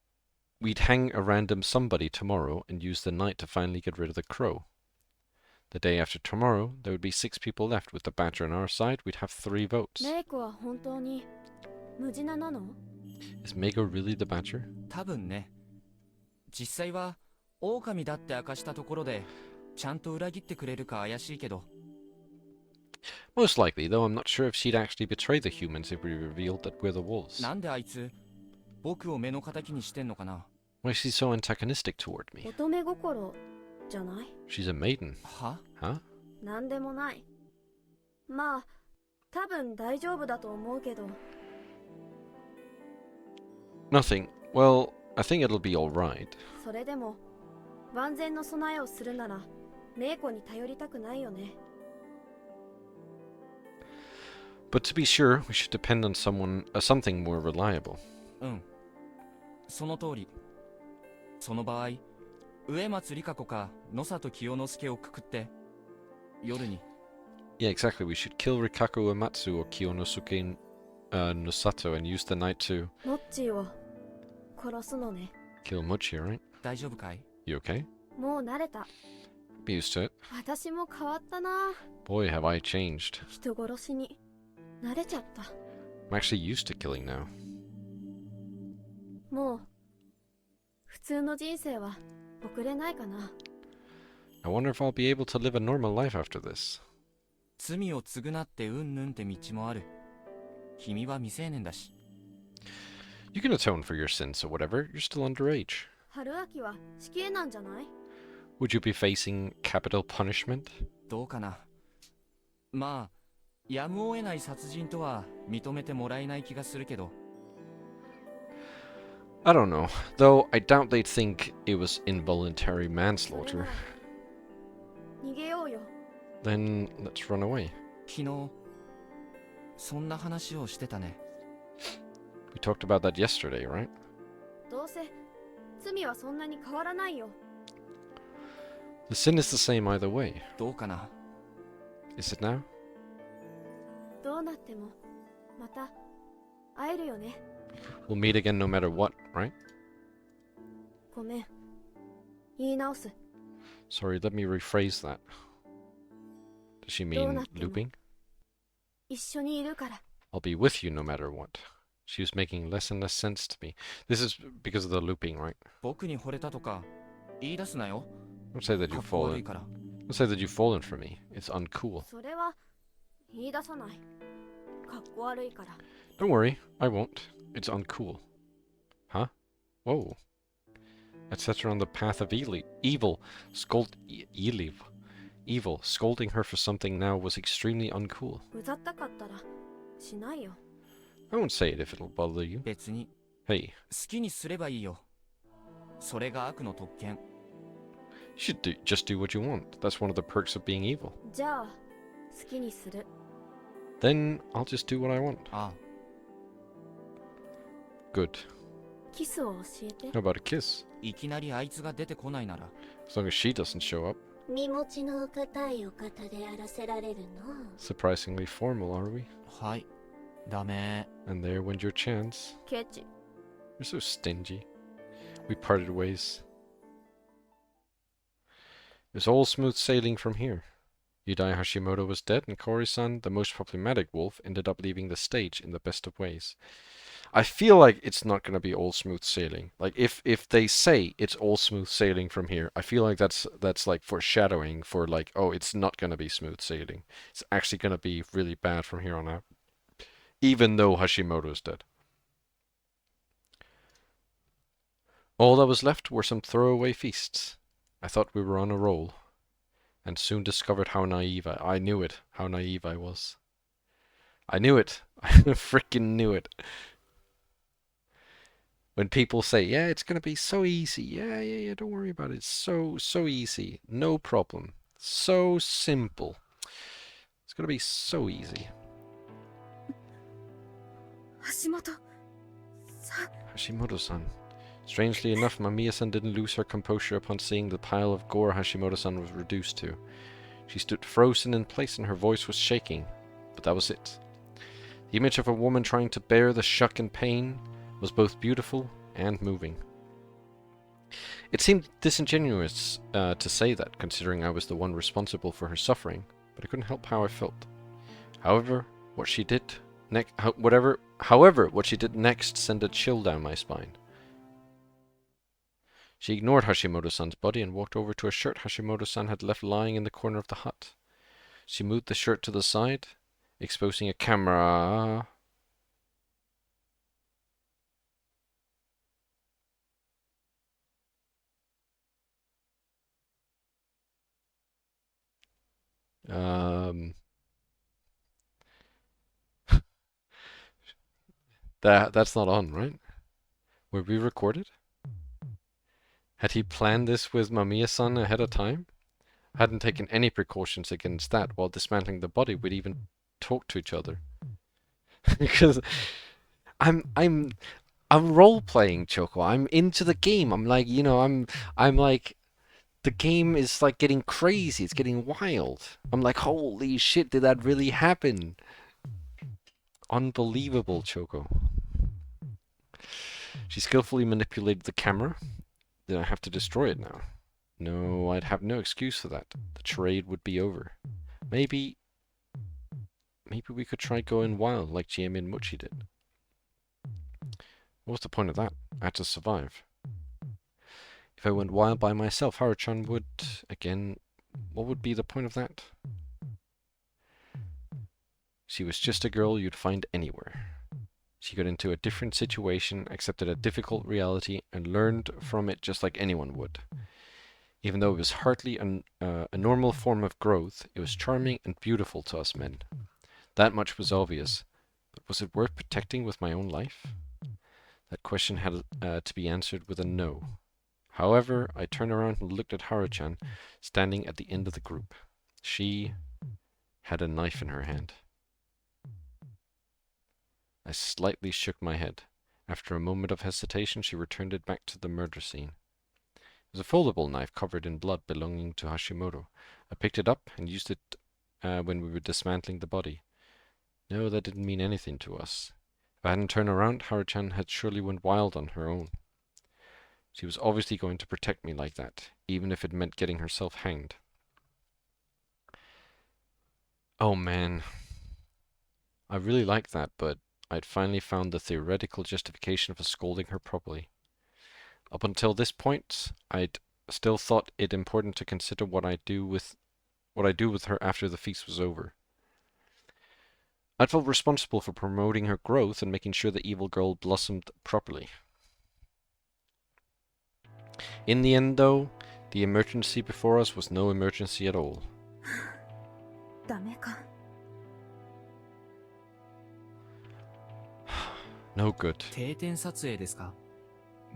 [SPEAKER 1] a random somebody tomorrow and use the night to finally get rid of the crow. The day after tomorrow, there would be 6 people left. With the badger on our side, we'd have 3 votes.
[SPEAKER 2] メイクは本当に無事なの?
[SPEAKER 1] Is Meiko really the badger?
[SPEAKER 4] 多分ね。実際は狼だって明かしたところでちゃんと裏切ってくれるか怪しいけど。
[SPEAKER 1] Most likely, though I'm not sure if she'd actually betray the humans if we revealed that we're the wolves.
[SPEAKER 4] なんであいつ僕を目の敵にしてんのかな。
[SPEAKER 1] Why is she so antagonistic toward me?
[SPEAKER 2] 乙女心じゃない？
[SPEAKER 1] She's a maiden.
[SPEAKER 4] は？
[SPEAKER 1] Huh?
[SPEAKER 2] なんでもない。まあ、多分大丈夫だと思うけど。
[SPEAKER 1] Nothing. Well, I think it'll be alright.
[SPEAKER 2] それでも、万全の備えをするなら、メイコに頼りたくないよね。
[SPEAKER 1] But to be sure, we should depend on something more reliable.
[SPEAKER 4] うん。その通り。その場合、植松里香子か野里清之助をくくって、夜に。
[SPEAKER 1] Yeah, exactly. We should kill Rikaku Uematsu or Kiyonosuke Nosato and use the night to
[SPEAKER 2] ノッチーを殺すのね。
[SPEAKER 1] kill Mochi, right?
[SPEAKER 4] 大丈夫かい？
[SPEAKER 1] You okay?
[SPEAKER 2] もう慣れた。
[SPEAKER 1] Be used to it.
[SPEAKER 2] 私も変わったな。
[SPEAKER 1] Boy, have I changed.
[SPEAKER 2] 人殺しに慣れちゃった。
[SPEAKER 1] I'm actually used to killing now.
[SPEAKER 2] もう普通の人生は送れないかな。
[SPEAKER 1] I wonder if I'll be able to live a normal life after this.
[SPEAKER 4] 罪を償ってうんぬんって道もある。君は未成年だし。
[SPEAKER 1] You can atone for your sins or whatever. You're still underage.
[SPEAKER 2] 春秋は死刑なんじゃない？
[SPEAKER 1] Would you be facing capital punishment?
[SPEAKER 4] どうかな。まあ、やむを得ない殺人とは認めてもらえない気がするけど。
[SPEAKER 1] I don't know. Though I doubt they'd think it was involuntary manslaughter.
[SPEAKER 2] 逃げようよ。
[SPEAKER 1] Then let's run away.
[SPEAKER 4] 昨日、そんな話をしてたね。
[SPEAKER 1] We talked about that yesterday, right?
[SPEAKER 2] どうせ罪はそんなに変わらないよ。
[SPEAKER 1] The sin is the same either way.
[SPEAKER 4] どうかな。
[SPEAKER 1] Is it now?
[SPEAKER 2] どうなってもまた会えるよね。
[SPEAKER 1] We'll meet again no matter what, right?
[SPEAKER 2] ごめん。言い直す。
[SPEAKER 1] Sorry, let me rephrase that. Does she mean
[SPEAKER 2] Donut.
[SPEAKER 1] looping?
[SPEAKER 2] 一緒にいるから。
[SPEAKER 1] I'll be with you no matter what. She was making less and less sense to me. This is because of the looping, right?
[SPEAKER 4] 僕に惚れたとか言い出すなよ。
[SPEAKER 1] Don't say that
[SPEAKER 4] か
[SPEAKER 1] you've
[SPEAKER 4] っこ悪い
[SPEAKER 1] fallen.
[SPEAKER 4] から。
[SPEAKER 1] Don't say that you've fallen for me. It's uncool.
[SPEAKER 2] それは言い出さない。かっこ悪いから。
[SPEAKER 1] Don't worry, I won't. It's uncool. Huh? Whoa. I'd set her on the path of evil. Evil. Scolding her for something now was extremely uncool.
[SPEAKER 2] うざったかったらしないよ。
[SPEAKER 1] I won't say it if it'll bother you.
[SPEAKER 4] 別に
[SPEAKER 1] Hey,
[SPEAKER 4] 好きにすればいいよ。それが悪の特権。
[SPEAKER 1] you should just do what you want. That's one of the perks of being evil.
[SPEAKER 2] じゃあ好きにする。
[SPEAKER 1] Then I'll just do what I want.
[SPEAKER 4] ああ、
[SPEAKER 1] Good.
[SPEAKER 2] キスを教えて。
[SPEAKER 1] How about a kiss?
[SPEAKER 4] いきなりあいつが出てこないなら。
[SPEAKER 1] As long as she doesn't show up.
[SPEAKER 11] 身持ちのお堅いお方でやらせられるの。
[SPEAKER 1] Surprisingly formal, are we?
[SPEAKER 4] はい。ダメ。
[SPEAKER 1] And there went your chance.
[SPEAKER 2] ケチ。
[SPEAKER 1] You're so stingy. We parted ways. It's all smooth sailing from here. Yudai Hashimoto was dead, and Kori-san, the most problematic wolf, ended up leaving the stage in the best of ways. I feel like it's not going to be all smooth sailing. Like if they say it's all smooth sailing from here, I feel like that's like foreshadowing for like, oh, it's not going to be smooth sailing. It's actually going to be really bad from here on out. Even though Hashimoto is dead. All that was left were some throwaway feasts. I thought we were on a roll, and soon discovered how naive I knew it, how naive I was. I knew it. I freaking knew it. When people say, yeah, it's going to be so easy. Yeah, don't worry about it. It's so easy. No problem. So simple. It's going to be so easy.
[SPEAKER 10] 橋本さん。
[SPEAKER 1] Hashimoto-san. Strangely enough, Mamiya-san didn't lose her composure upon seeing the pile of gore Hashimoto-san was reduced to. She stood frozen in place and her voice was shaking. But that was it. The image of a woman trying to bear the shock and pain was both beautiful and moving. It seemed disingenuous to say that, considering I was the one responsible for her suffering, but I couldn't help how I felt. However, what she did next sent a chill down my spine. She ignored Hashimoto-san's body and walked over to a shirt Hashimoto-san had left lying in the corner of the hut. She moved the shirt to the side, exposing a camera. That's not on, right? Were we recorded? Had he planned this with Mamiya-san ahead of time? Hadn't taken any precautions against that while dismantling the body. We'd even talk to each other. Because I'm role playing, Choco. I'm into the game. I'm like, you know, I'm like, the game is like getting crazy. It's getting wild. I'm like, holy shit, did that really happen? Unbelievable, Choco. She skillfully manipulated the camera. Then I have to destroy it now. No, I'd have no excuse for that. The charade would be over. Maybe we could try going wild like Chiemi and Mochi did. What was the point of that? I had to survive. If I went wild by myself, Haru-chan would... Again, what would be the point of that? She was just a girl you'd find anywhere. She got into a different situation, accepted a difficult reality, and learned from it just like anyone would. Even though it was hardly a normal form of growth, it was charming and beautiful to us men. That much was obvious. But was it worth protecting with my own life? That question had to be answered with a no. However, I turned around and looked at Haru-chan, standing at the end of the group. She had a knife in her hand. I slightly shook my head. After a moment of hesitation, she returned it back to the murder scene. It was a foldable knife covered in blood belonging to Hashimoto. I picked it up and used it when we were dismantling the body. No, that didn't mean anything to us. If I hadn't turned around, Haru-chan had surely went wild on her own. She was obviously going to protect me like that, even if it meant getting herself hanged. Oh man. I really liked that, but I'd finally found the theoretical justification for scolding her properly. Up until this point, I'd still thought it important to consider what I do with her after the feast was over. I felt responsible for promoting her growth and making sure the evil girl blossomed properly. In the end, though, the emergency before us was no emergency at all. No good.
[SPEAKER 4] 定点撮影ですか？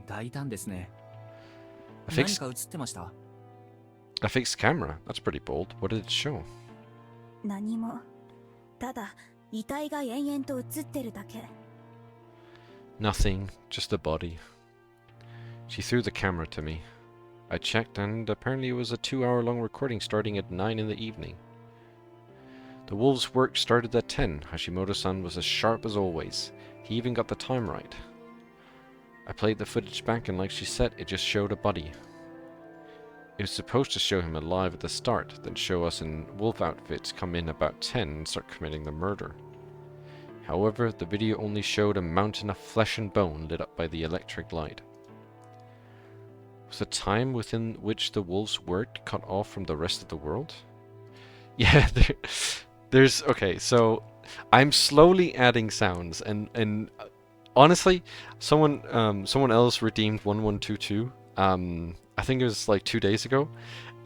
[SPEAKER 4] 大胆ですね。
[SPEAKER 1] A
[SPEAKER 4] 何
[SPEAKER 1] fixed,
[SPEAKER 4] か映ってました？
[SPEAKER 1] a fixed camera? That's pretty bold. What did it show?
[SPEAKER 10] 何も。ただ、遺体が延々と映ってるだけ。
[SPEAKER 1] Nothing, just a body. She threw the camera to me. I checked, and apparently it was a 2-hour-long recording starting at 9 in the evening. The wolves' work started at 10. Hashimoto-san was as sharp as always. He even got the time right. I played the footage back, and like she said, it just showed a body. It was supposed to show him alive at the start, then show us in wolf outfits come in about 10 and start committing the murder. However, the video only showed a mountain of flesh and bone lit up by the electric light. Was the time within which the wolves worked cut off from the rest of the world? Yeah, there's... Okay, so I'm slowly adding sounds, and honestly, someone else redeemed 1122. I think it was like 2 days ago,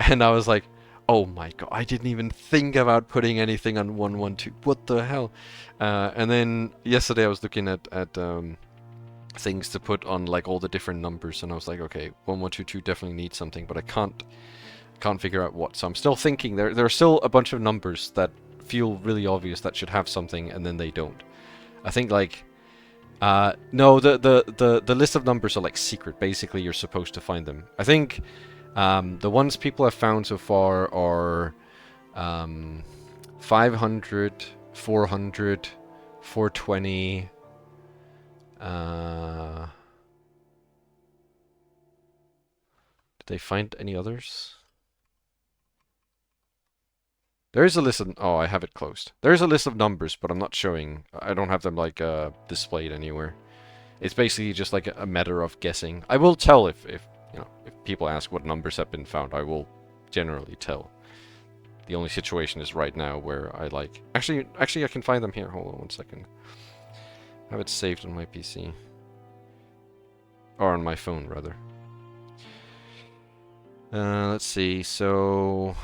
[SPEAKER 1] and I was like, oh my god, I didn't even think about putting anything on 112. What the hell? And then yesterday I was looking at things to put on like all the different numbers, and I was like, okay, 1122 definitely needs something, but I can't figure out what. So I'm still thinking there are still a bunch of numbers that feel really obvious that should have something, and then they don't. I think like no, the list of numbers are like secret. Basically, you're supposed to find them. I think the ones people have found so far are 500, 400, 420. Did they find any others? There is a list of... Oh, I have it closed. There is a list of numbers, but I'm not showing... I don't have them, like, displayed anywhere. It's basically just, like, a matter of guessing. I will tell if you know, if people ask what numbers have been found. I will generally tell. The only situation is right now where I like... Actually, I can find them here. Hold on one second. I have it saved on my PC. Or on my phone, rather. Let's see, so...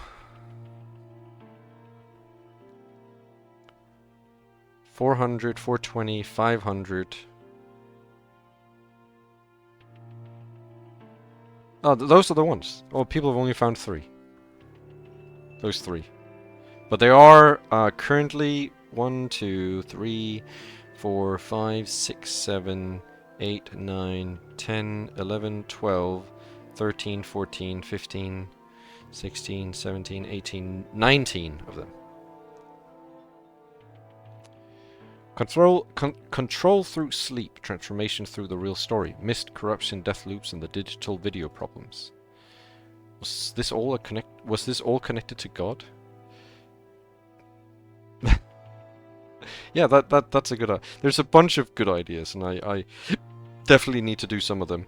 [SPEAKER 1] 400, 420, 500... Oh, those are the ones. Oh, people have only found 3. Those 3. But there are currently 1, 2, 3, 4, 5, 6, 7, 8, 9, 10, 11, 12, 13, 14, 15, 16, 17, 18, 19 of them. Control through sleep, transformation through the real story, mist, corruption, death loops, and the digital video problems. Was this all connected to God? Yeah, that's a good idea. There's a bunch of good ideas, and I definitely need to do some of them.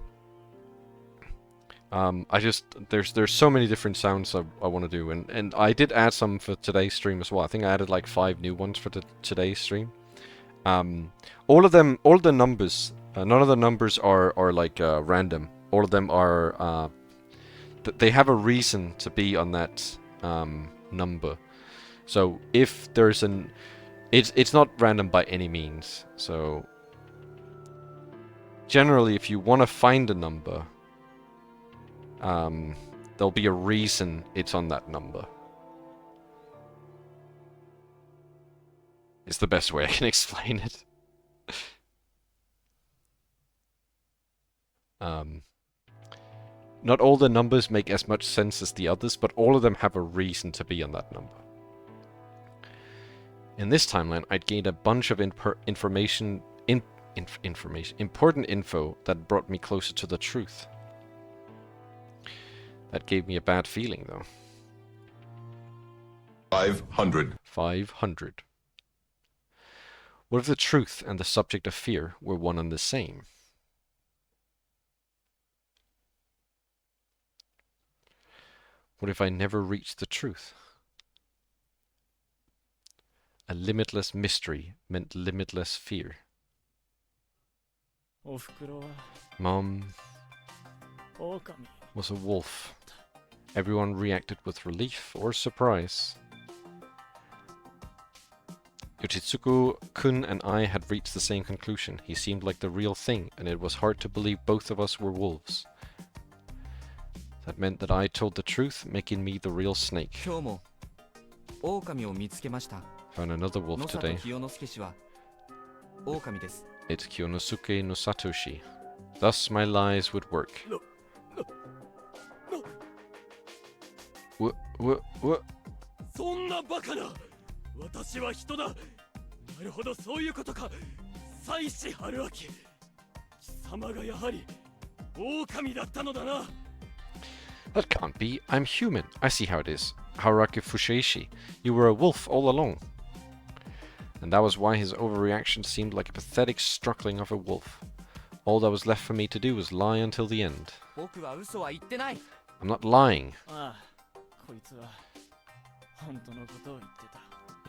[SPEAKER 1] There's so many different sounds I want to do, and I did add some for today's stream as well. I think I added like 5 new ones for today's stream. All of the numbers, none of the numbers are like random. All of them are they have a reason to be on that number. So if there's it's not random by any means. So generally, if you want to find a number, there'll be a reason it's on that number. It's the best way I can explain it. Not all the numbers make as much sense as the others, but all of them have a reason to be on that number. In this timeline, I'd gained a bunch of important info that brought me closer to the truth. That gave me a bad feeling, though.
[SPEAKER 9] 500.
[SPEAKER 1] 500. What if the truth and the subject of fear were one and the same? What if I never reached the truth? A limitless mystery meant limitless fear. Mom was a wolf. Everyone reacted with relief or surprise. Yoshitsugu-kun and I had reached the same conclusion. He seemed like the real thing, and it was hard to believe both of us were wolves. That meant that I told the truth, making me the real snake. Found another wolf today. It's Kyonosuke no Satoshi. Thus my lies would work. What?
[SPEAKER 5] そんなバカな。私は人だ。なるほど、そういうことか。妻子春明。貴様がやはり狼だったのだな。
[SPEAKER 1] That can't be. I'm human. I see how it is. Haruki Fushaishi, you were a wolf all along. And that was why his overreaction seemed like a pathetic struggling of a wolf. All that was left for me to do was lie until the end. I'm not lying.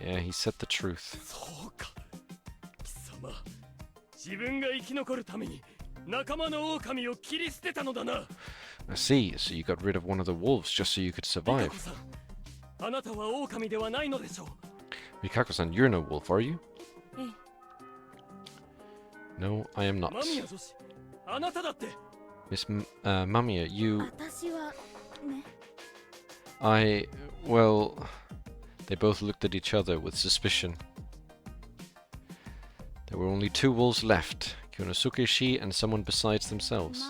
[SPEAKER 1] Yeah, he said the truth. I see, so you got rid of one of the wolves just so you could survive. Mikako-san, you're no wolf, are you? No, I am not. Miss Mamiya, you... well... They both looked at each other with suspicion. There were only 2 wolves left, Kyonosuke-shi and someone besides themselves.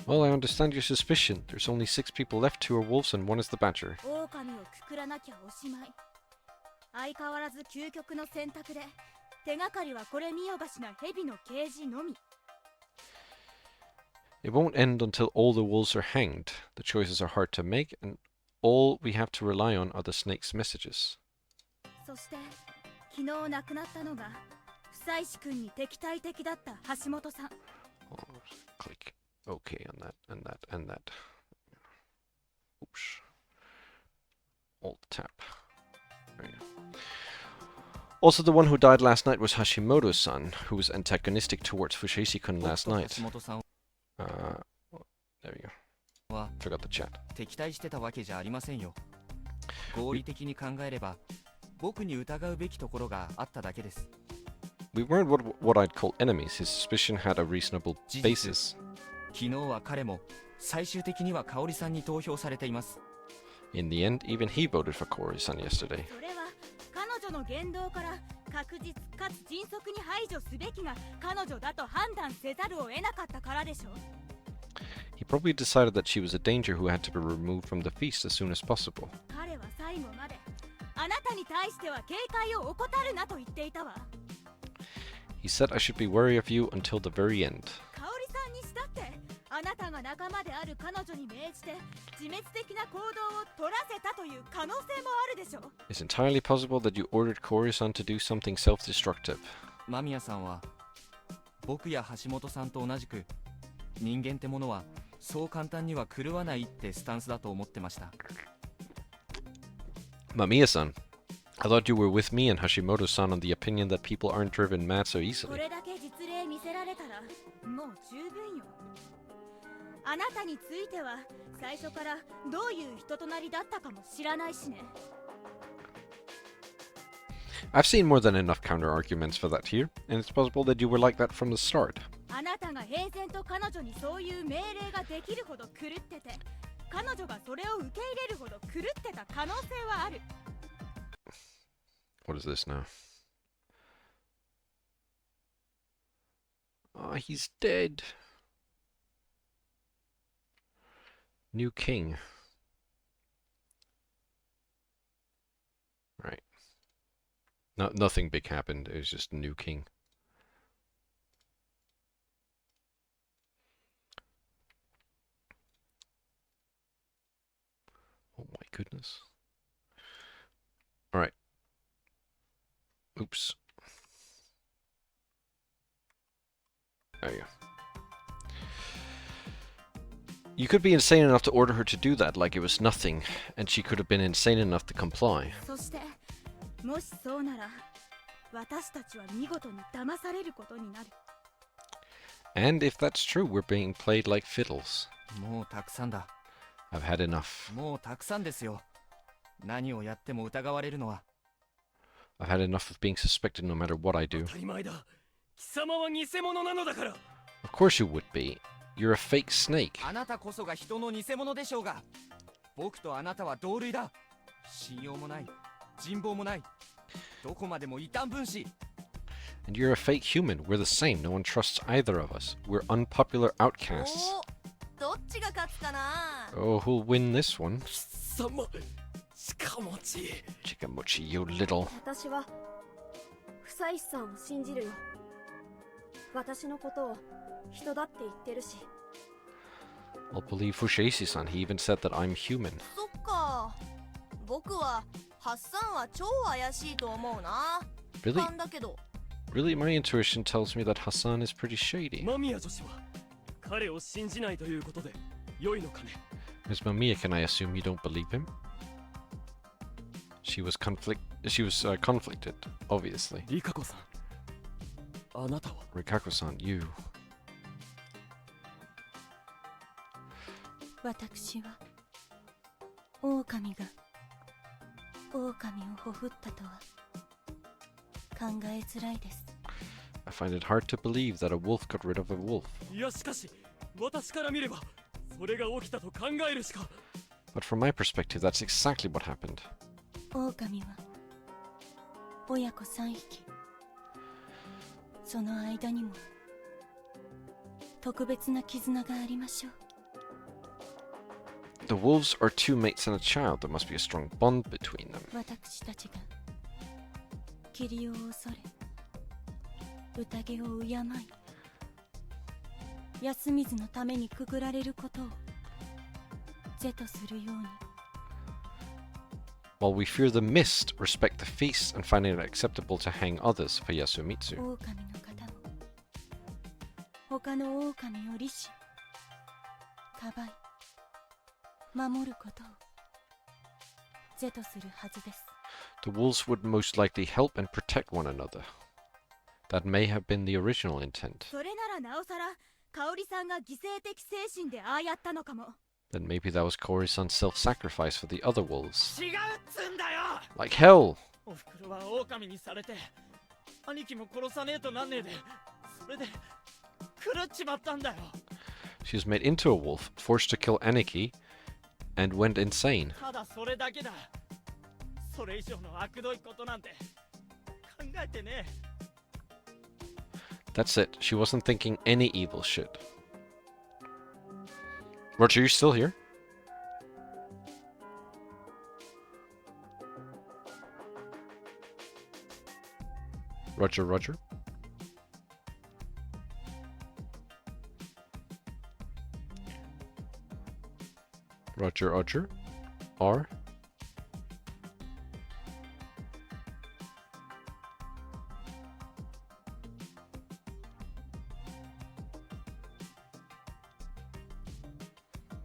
[SPEAKER 1] Well, I understand your suspicion. There's only 6 people left, 2 are wolves and 1 is the badger. It won't end until all the wolves are hanged. The choices are hard to make, and all we have to rely on are the snake's messages.
[SPEAKER 10] 昨日亡くなったのが夫妻子君に敵対的だった橋本さん。
[SPEAKER 1] Oh, click OK on that and that and that. Oops. Alt tap. There you go. Also, the one who died last night was Hashimoto-san, who was antagonistic towards Fushigi-kun last night.
[SPEAKER 4] 橋本さん
[SPEAKER 1] There you go.
[SPEAKER 4] は
[SPEAKER 1] Forgot the chat.
[SPEAKER 4] 敵対してたわけじゃありませんよ。合理的に考えれば僕に疑うべきところがあっただけです。
[SPEAKER 1] We weren't what I'd call enemies. His suspicion had a reasonable basis.
[SPEAKER 4] 昨日は彼も最終的には香織さんに投票されています。
[SPEAKER 1] In the end, even he voted for Kaori-san yesterday.
[SPEAKER 10] それは彼女の言動から確実かつ迅速に排除すべきが彼女だと判断せざるを得なかったからでしょう。
[SPEAKER 1] He probably decided that she was a danger who had to be removed from the feast as soon as possible.
[SPEAKER 10] 彼は最後まであなたに対しては警戒を怠るなと言っていたわ。
[SPEAKER 1] He said I should be wary of you until the very end.
[SPEAKER 10] 香織さんにしたってあなたが仲間である彼女に命じて自滅的な行動を取らせたという可能性もあるでしょう。
[SPEAKER 1] It's entirely possible that you ordered Kaori-san to do something self-destructive.
[SPEAKER 4] 間宮さんは僕や橋本さんと同じく人間ってものはそう簡単には狂わないってスタンスだと思ってました。
[SPEAKER 1] Mamiya-san, I thought you were with me and Hashimoto-san on the opinion that people aren't driven mad so
[SPEAKER 10] こ
[SPEAKER 1] easily.
[SPEAKER 10] れだけ実例見せられたらもう十分よ。あなたについては最初からどういう人となりだったかも知らないしね。
[SPEAKER 1] I've seen more than enough counter-arguments for that here, and it's possible that you were like that from the start.
[SPEAKER 10] あなたが平然と彼女にそういう命令ができるほど狂ってて彼女がそれを受け入れるほど狂ってた可能性はある。
[SPEAKER 1] What is this now? Ah, he's dead. New king. Right. No, nothing big happened. It was just a new king. Oh my goodness. All right. Oops. There you go. You could be insane enough to order her to do that like it was nothing, and she could have been insane enough to comply.
[SPEAKER 10] そしてもしそうなら私たちは見事に騙されることになる。
[SPEAKER 1] And if that's true, we're being played like fiddles.
[SPEAKER 4] もうたくさんだ。
[SPEAKER 1] I've had enough.
[SPEAKER 4] もうたくさんですよ。何をやっても疑われるのは。
[SPEAKER 1] I've had enough of being suspected no matter what I do.
[SPEAKER 5] 当たり前だ。貴様は偽物なのだから。
[SPEAKER 1] Of course you would be. You're a fake snake.
[SPEAKER 4] あなたこそが人の偽物でしょうが。僕とあなたは同類だ。信用もない。人望もない。どこまでも異端分子。
[SPEAKER 1] And you're a fake human. We're the same. No one trusts either of us. We're unpopular outcasts.
[SPEAKER 7] お、どっちが勝つかな。
[SPEAKER 1] Oh, who'll win this one?
[SPEAKER 5] 貴様、近持ち。
[SPEAKER 1] Chikamochi, you little.
[SPEAKER 2] 私は夫妻さんを信じるよ。私のことを人だって言ってるし。
[SPEAKER 1] I'll believe Fushigi-san. He even said that I'm human.
[SPEAKER 7] そっか。僕はハッサンは超怪しいと思うな。
[SPEAKER 1] Really?
[SPEAKER 7] 勘だけど。
[SPEAKER 1] Really, my intuition tells me that Hassan is pretty shady.
[SPEAKER 5] 間宮女子は彼を信じないということで良いのかね。
[SPEAKER 1] Ms. Mamiya, can I assume you don't believe him? She was conflicted, obviously.
[SPEAKER 5] リカコさん、あなたは
[SPEAKER 1] Rikako-san, you.
[SPEAKER 10] 私は狼が狼をほふったとは考えづらいです。
[SPEAKER 1] I find it hard to believe that a wolf got rid of a wolf.
[SPEAKER 5] いやしかし私から見ればそれが起きたと考えるしか。
[SPEAKER 1] But from my perspective, that's exactly what happened.
[SPEAKER 10] 狼は親子3匹。その間にも特別な絆がありましょう。
[SPEAKER 1] The wolves are two mates and a child. There must be a strong bond between them.
[SPEAKER 10] 私たちが霧を恐れ宴を敬い安水のためにくぐられることを是とするように
[SPEAKER 1] while we fear the mist, respect the feast, and find it acceptable to hang others for Yasumitsu.
[SPEAKER 10] 狼の方も他の狼よりしかばい守ることを是とするはずです。
[SPEAKER 1] The wolves would most likely help and protect one another. That may have been the original intent.
[SPEAKER 10] それならなおさら香織さんが犠牲的精神でああやったのかも。
[SPEAKER 1] Then maybe that was Kori-san's self-sacrifice for the other wolves.
[SPEAKER 8] 違うっつんだよ。
[SPEAKER 1] Like hell!
[SPEAKER 8] おふくろは狼にされて兄貴も殺さねえとなんねえでそれで狂っちまったんだよ。
[SPEAKER 1] She was made into a wolf, forced to kill Aniki, and went insane.
[SPEAKER 8] ただそれだけだ。それ以上の悪どいことなんて考えてねえ。
[SPEAKER 1] That's it. She wasn't thinking any evil shit. Roger, you still here? Roger, Roger. Roger, Roger. R.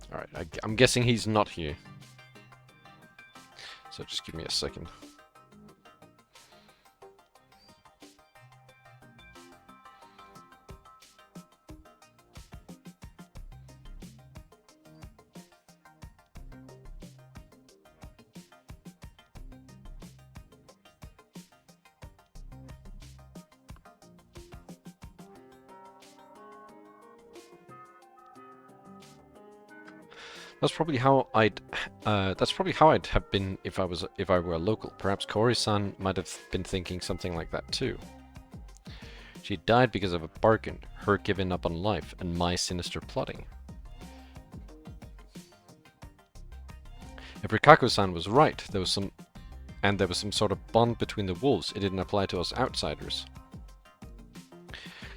[SPEAKER 1] Alright, I'm guessing he's not here. So just give me a second. That's probably how I'd have been if I were a local. Perhaps Kori-san might have been thinking something like that too. She died because of a bargain, her giving up on life, and my sinister plotting. If Rikaku-san was right, there was some sort of bond between the wolves. It didn't apply to us outsiders.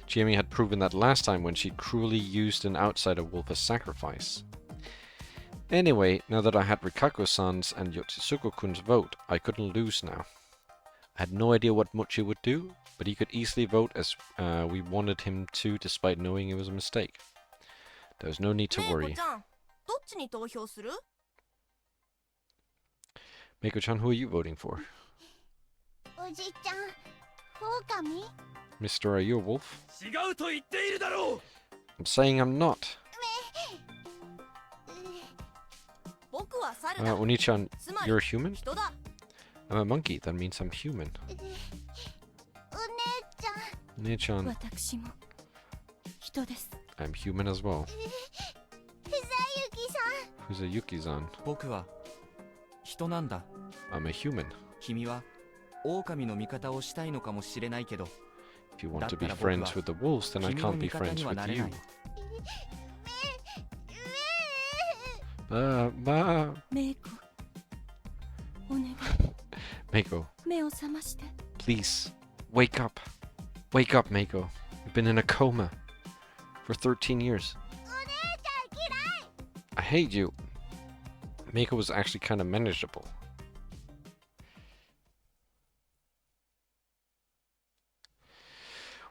[SPEAKER 1] Chiemi had proven that last time when she cruelly used an outsider wolf as sacrifice. Anyway, now that I had Rikaku-san's and Yotsusuko-kun's vote, I couldn't lose now. I had no idea what Mochi would do, but he could easily vote as we wanted him to, despite knowing it was a mistake. There was no need to worry.
[SPEAKER 7] どっちに投票する?
[SPEAKER 1] Meiko-chan, who are you voting for?
[SPEAKER 10] おじちゃん、狼?
[SPEAKER 1] Mister, are you a wolf?
[SPEAKER 5] 違うと言っているだろう。
[SPEAKER 1] I'm saying I'm not.
[SPEAKER 7] 僕は猿だ。
[SPEAKER 1] Oni-chan,
[SPEAKER 7] つまり
[SPEAKER 1] you're a human?
[SPEAKER 7] 人だ。
[SPEAKER 1] I'm a monkey, that means I'm human.
[SPEAKER 10] お姉ちゃん。
[SPEAKER 1] Oni-chan,
[SPEAKER 10] 私も人です。
[SPEAKER 1] I'm human as well.
[SPEAKER 10] ふざゆきさん。
[SPEAKER 1] Who's a Yuki-san?
[SPEAKER 4] 僕は人なんだ。
[SPEAKER 1] I'm a human.
[SPEAKER 4] 君は狼の味方をしたいのかもしれないけど、
[SPEAKER 1] If you want to be
[SPEAKER 4] だったら僕は
[SPEAKER 1] friends with the wolves, then I
[SPEAKER 4] 君の
[SPEAKER 1] can't be
[SPEAKER 4] 味方
[SPEAKER 1] friends
[SPEAKER 4] には
[SPEAKER 1] with
[SPEAKER 4] なれ
[SPEAKER 1] you.
[SPEAKER 4] ない。
[SPEAKER 10] メイコ、お願い。
[SPEAKER 1] Meiko,
[SPEAKER 10] 目を覚まして。
[SPEAKER 1] please, wake up. Wake up, Meiko. You've been in a coma for 13 years. I hate you. Meiko was actually kind of manageable.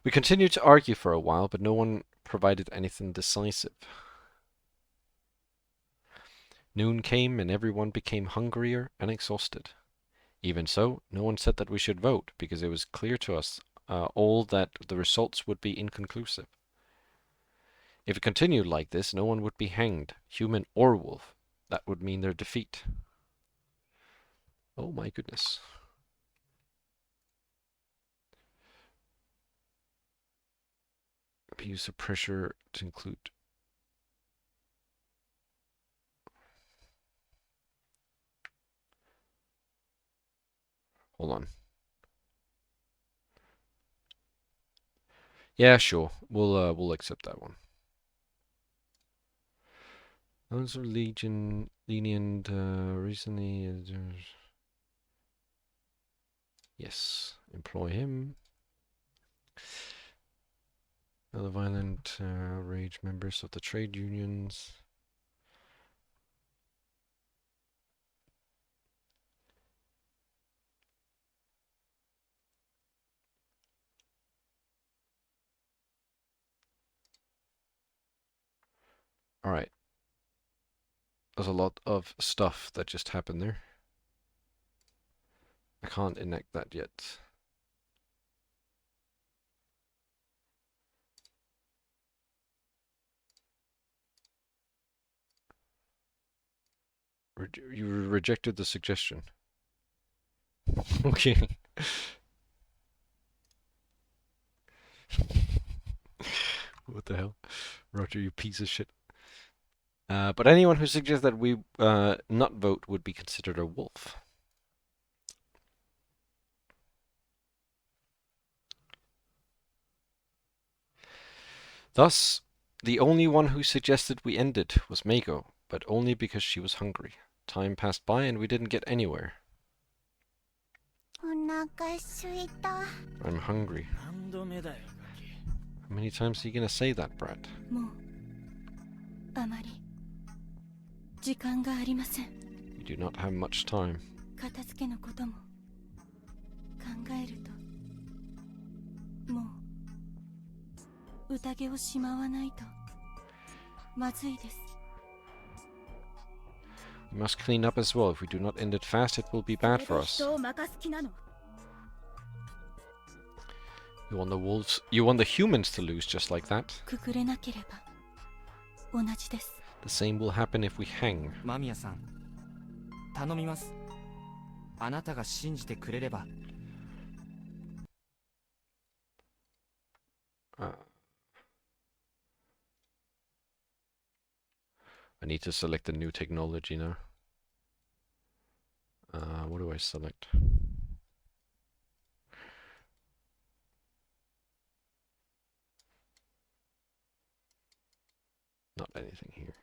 [SPEAKER 1] We continued to argue for a while, but no one provided anything decisive. Noon came and everyone became hungrier and exhausted. Even so, no one said that we should vote, because it was clear to us all that the results would be inconclusive. If it continued like this, no one would be hanged, human or wolf. That would mean their defeat. Oh my goodness. Use of pressure to include. Hold on. Yeah, sure. We'll accept that one. Those are lenient recently. Yes, employ him. Other violent rage members of the trade unions. Alright. There's a lot of stuff that just happened there. I can't enact that yet. You rejected the suggestion. Okay. What the hell? Roger, you piece of shit. But anyone who suggests that we not vote would be considered a wolf. Thus, the only one who suggested we end it was Mako, but only because she was hungry. Time passed by and we didn't get anywhere.
[SPEAKER 10] お腹すいた。
[SPEAKER 1] I'm hungry.
[SPEAKER 8] 何度目だよ、ガキ。
[SPEAKER 1] How many times are you gonna say that, Brad?
[SPEAKER 10] もうあまり時間がありません。
[SPEAKER 1] We do not have much time.
[SPEAKER 10] 片付けのことも考えると、もう宴をしまわないとまずいです。
[SPEAKER 1] We must clean up as well. If we do not end it fast, it will be bad for us.
[SPEAKER 2] 人を任す気なの。
[SPEAKER 1] You want the wolves? You want the humans to lose just like that?
[SPEAKER 10] くくれなければ同じです。
[SPEAKER 1] The same will happen if we hang.
[SPEAKER 4] 間宮さん、頼みます。あなたが信じてくれれば。
[SPEAKER 1] I need to select the new technology now. What do I select? Not anything here.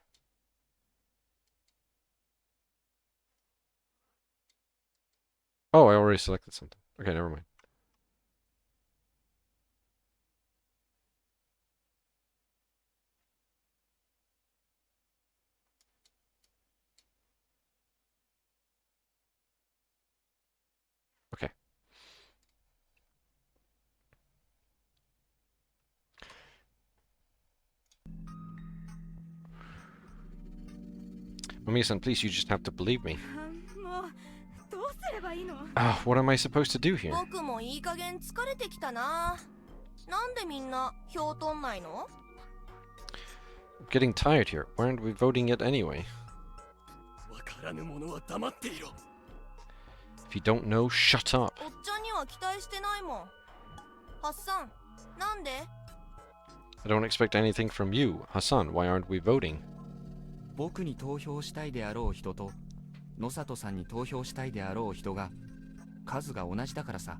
[SPEAKER 1] Oh, I already selected something. Okay, never mind. Okay. Mamiya-san, please, you just have to believe me.
[SPEAKER 2] もうどうすればいいの？
[SPEAKER 1] What am I supposed to do here?
[SPEAKER 7] 僕もいい加減疲れてきたな。なんでみんな票取んないの？
[SPEAKER 1] I'm getting tired here. Why aren't we voting yet anyway?
[SPEAKER 5] わからぬ者は黙っていろ。
[SPEAKER 1] If you don't know, shut up.
[SPEAKER 7] おっちゃんには期待してないもん。ハッサン、なんで？
[SPEAKER 1] I don't expect anything from you. Hassan, why aren't we voting?
[SPEAKER 4] 僕に投票したいであろう人と野里さんに投票したいであろう人が数が同じだからさ。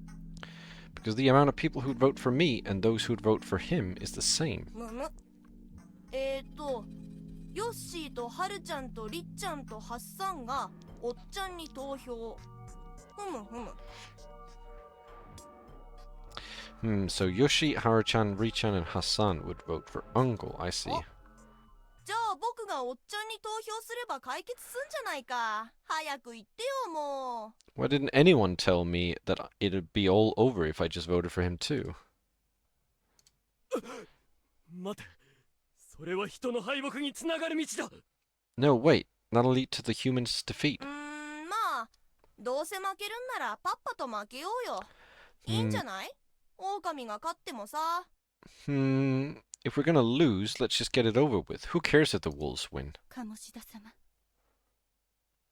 [SPEAKER 1] Because the amount of people who'd vote for me and those who'd vote for him is the same.
[SPEAKER 7] むむ。ヨッシーとハルちゃんとリッちゃんとハッサンがおっちゃんに投票。ふむふむ。
[SPEAKER 1] So Yoshi, Haru-chan, Ri-chan, and Hassan would vote for Uncle, I see.
[SPEAKER 7] じゃあ僕がおっちゃんに投票すれば解決すんじゃないか。早く言ってよもう。
[SPEAKER 1] Why didn't anyone tell me that it'd be all over if I just voted for him too?
[SPEAKER 5] 待て、それは人の敗北につながる道だ。
[SPEAKER 1] No, wait. That'll lead to the humans' defeat.
[SPEAKER 7] まあどうせ負けるんならパッパと負けようよ。いいんじゃない？狼が勝ってもさ。
[SPEAKER 1] If we're gonna lose, let's just get it over with. Who cares if the wolves win?
[SPEAKER 10] 鴨志田様、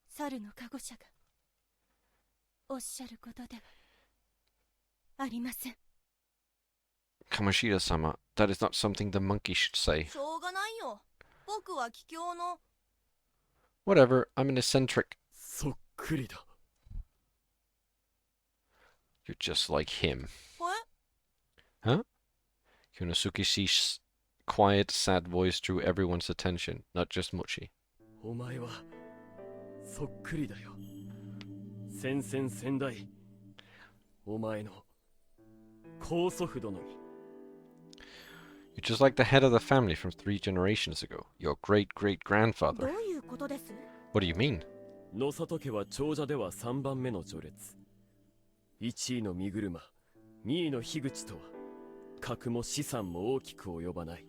[SPEAKER 10] 猿の加護者がおっしゃることではありません。
[SPEAKER 1] Kamoshida-sama, that is not something the monkey should say.
[SPEAKER 7] しょうがないよ。僕は桔梗の。
[SPEAKER 1] Whatever, I'm an eccentric.
[SPEAKER 5] そっくりだ。
[SPEAKER 1] You're just like him.
[SPEAKER 7] え？
[SPEAKER 1] Huh? Kunosukishi's quiet, sad voice drew everyone's attention, not just Mochi.
[SPEAKER 5] お前はそっくりだよ。先々先代、お前の高祖父殿に。
[SPEAKER 1] You're just like the head of the family from 3 generations ago. Your great-great-grandfather.
[SPEAKER 2] どういうことです？
[SPEAKER 1] What do you mean?
[SPEAKER 5] 野里家は長者では3番目の序列。1位の身車、2位の樋口とは格も資産も大きく及ばない。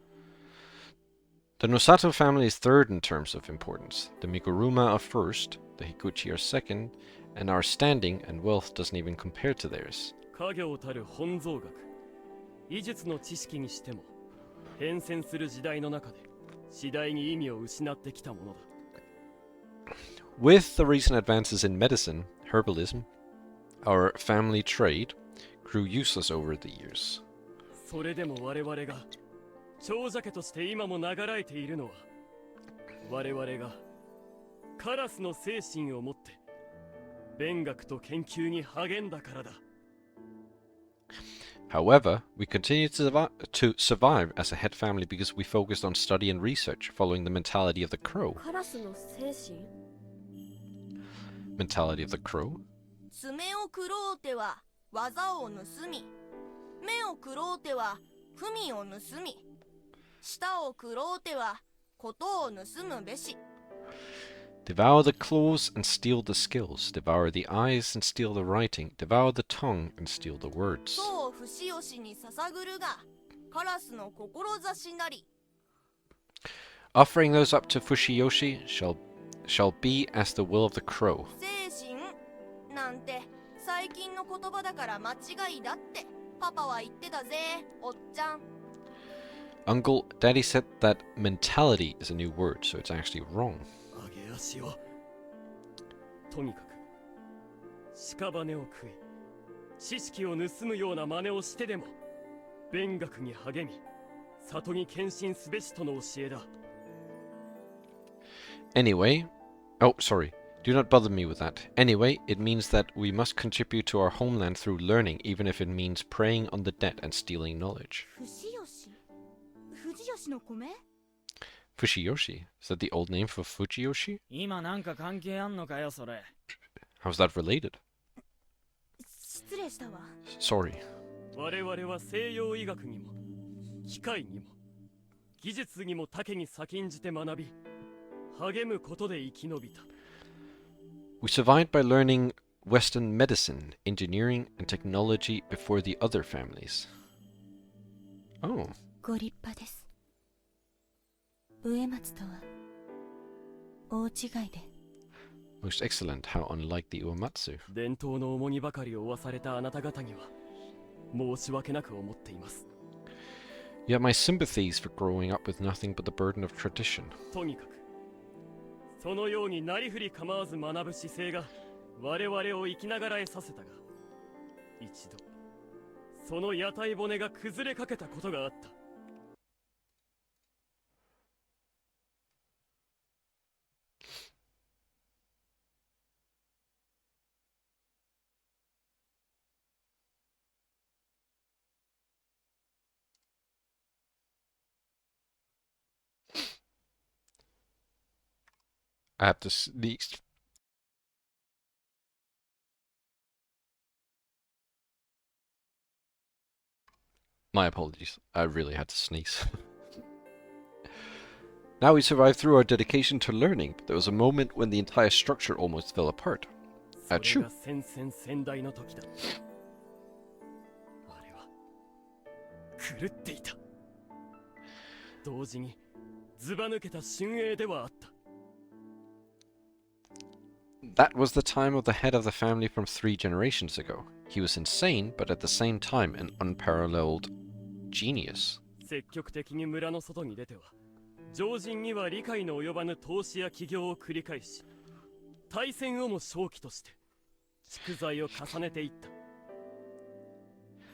[SPEAKER 1] The Nosato family is third in terms of importance. The Miguruma are first, the Higuchi are second, and our standing and wealth doesn't even compare to theirs.
[SPEAKER 5] 家業たる本草学、医術の知識にしても変遷する時代の中で次第に意味を失ってきたものだ。
[SPEAKER 1] With the recent advances in medicine, herbalism, our family trade grew useless over the years.
[SPEAKER 5] それでも我々が長者家として今も流らえているのは、我々がカラスの精神を持って勉学と研究に励んだからだ。
[SPEAKER 1] However, we continue to survive as a head family because we focused on study and research, following the mentality of the crow.
[SPEAKER 2] カラスの精神？
[SPEAKER 1] Mentality of the crow?
[SPEAKER 7] 爪を食ろうては技を盗み、目を食ろうては文を盗み、舌を食ろうてはことを盗むべし。
[SPEAKER 1] Devour the claws and steal the skills. Devour the eyes and steal the writing. Devour the tongue and steal the words.
[SPEAKER 7] そう不死よしに捧ぐるが、カラスの志なり。
[SPEAKER 1] Offering those up to Fushiyoshi shall be as the will of the crow.
[SPEAKER 7] 精神なんて最近の言葉だから間違いだってパパは言ってたぜ、おっちゃん。
[SPEAKER 1] Uncle, Daddy said that mentality is a new word, so it's actually wrong.
[SPEAKER 5] 上げ足を。とにかく屍を食い、知識を盗むような真似をしてでも勉学に励み、里に献身すべしとの教えだ。
[SPEAKER 1] Anyway, oh, sorry. Do not bother me with that. Anyway, it means that we must contribute to our homeland through learning, even if it means preying on the dead and stealing knowledge.
[SPEAKER 10] 富士吉富士吉の米？
[SPEAKER 1] Fushiyoshi? Is that the old name for Fujiyoshi?
[SPEAKER 8] 今なんか関係あんのかよそれ。
[SPEAKER 1] How's that related?
[SPEAKER 10] 失礼したわ。
[SPEAKER 1] Sorry.
[SPEAKER 5] 我々は西洋医学にも機械にも技術にも多岐に先んじて学び、励むことで生き延びた。
[SPEAKER 1] We survived by learning Western medicine, engineering, and technology before the other families. Oh.
[SPEAKER 10] ご立派です。植松とは大違いで。
[SPEAKER 1] Most excellent, how unlike the Uematsu.
[SPEAKER 5] 伝統の重荷ばかりを負わされたあなた方には申し訳なく思っています。
[SPEAKER 1] You have my sympathies for growing up with nothing but the burden of tradition.
[SPEAKER 5] とにかくそのようになりふり構わず学ぶ姿勢が我々を生きながらえさせたが、一度その屋台骨が崩れかけたことがあった。
[SPEAKER 1] I have to sneeze. My apologies. I really had to sneeze. Now we survived through our dedication to learning, but there was a moment when the entire structure almost fell apart. Achoo.
[SPEAKER 5] 先代の時だ。あれは狂っていた。同時にずば抜けた俊英ではあった。
[SPEAKER 1] That was the time of the head of the family from 3 generations ago. He was insane, but at the same time an unparalleled genius.
[SPEAKER 5] 積極的に村の外に出ては、常人には理解の及ばぬ投資や起業を繰り返し、大戦をも正気として蓄財を重ねていった。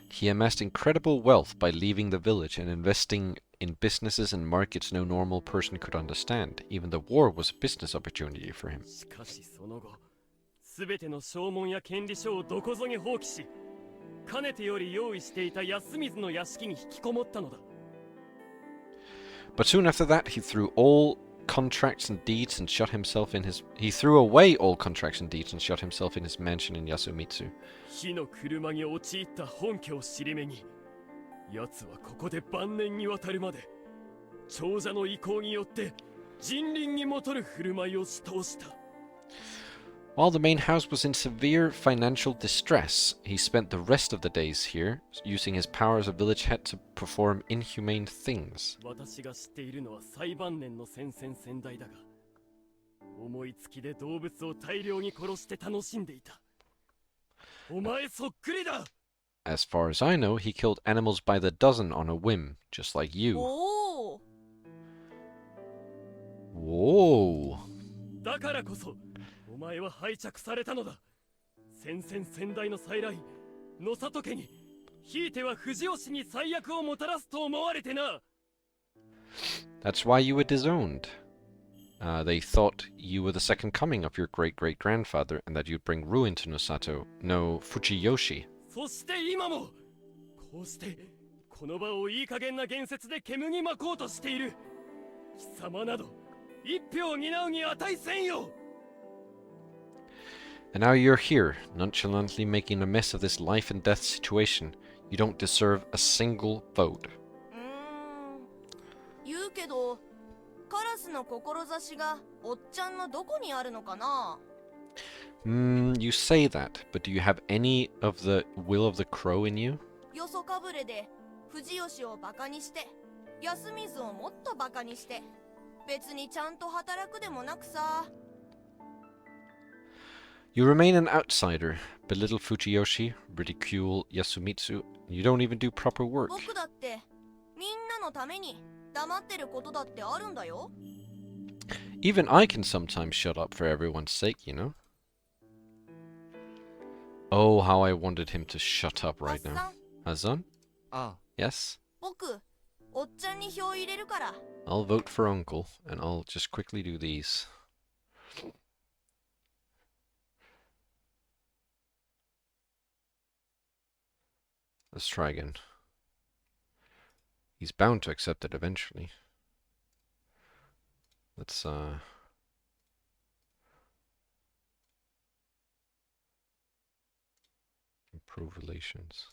[SPEAKER 1] He amassed incredible wealth by leaving the village and investing in businesses and markets no normal person could understand. Even the war was a business opportunity for him.
[SPEAKER 5] しかしその後、すべての証文や権利書をどこぞに放棄し、かねてより用意していた安水の屋敷に引きこもったのだ。
[SPEAKER 1] But soon after that, he threw all contracts and deeds and shut himself in his. He threw away all contracts and deeds and shut himself in his mansion in Yasumitsu.
[SPEAKER 5] 火の車に陥った本家を尻目に、奴はここで晩年にわたるまで長者の意向によって人倫にもとる振る舞いをし通した。
[SPEAKER 1] While the main house was in severe financial distress, he spent the rest of the days here, using his power as a village head to perform inhumane things.
[SPEAKER 5] 私が知っているのは最晩年の先々先代だが、思いつきで動物を大量に殺して楽しんでいた。お前そっくりだ。
[SPEAKER 1] As far as I know, he killed animals by the dozen on a whim, just like you.
[SPEAKER 7] おお、
[SPEAKER 1] Whoa!
[SPEAKER 5] だからこそお前は拝借されたのだ。先々先代の再来、野里家に、ひいては藤吉に最悪をもたらすと思われてな。
[SPEAKER 1] That's why you were disowned. They thought you were the second coming of your great-great-grandfather and that you'd bring ruin to Nosato. No, Fujiyoshi.
[SPEAKER 5] そして今もこうしてこの場をいい加減な言説で煙に巻こうとしている。貴様など一票を担うに値せんよ。
[SPEAKER 1] And now you're here, nonchalantly making a mess of this life and death situation. You don't deserve a single vote.
[SPEAKER 7] 言うけど、カラスの志がおっちゃんのどこにあるのかな。
[SPEAKER 1] You say that, but do you have any of the will of the crow in you?
[SPEAKER 7] よそかぶれで藤吉をバカにして、安水をもっとバカにして、別にちゃんと働くでもなくさ。
[SPEAKER 1] You remain an outsider, belittle Fujiyoshi, ridicule Yasumitsu, and you don't even do proper work.
[SPEAKER 7] 僕だってみんなのために黙ってることだってあるんだよ。
[SPEAKER 1] Even I can sometimes shut up for everyone's sake, you know? Oh, how I wanted him to shut up right now. Hazan?
[SPEAKER 4] あ
[SPEAKER 1] Yes?
[SPEAKER 7] 僕、おっちゃんに票入れるから。
[SPEAKER 1] I'll vote for Uncle, and I'll just quickly do these. Let's try again. He's bound to accept it eventually. Let's, improve relations.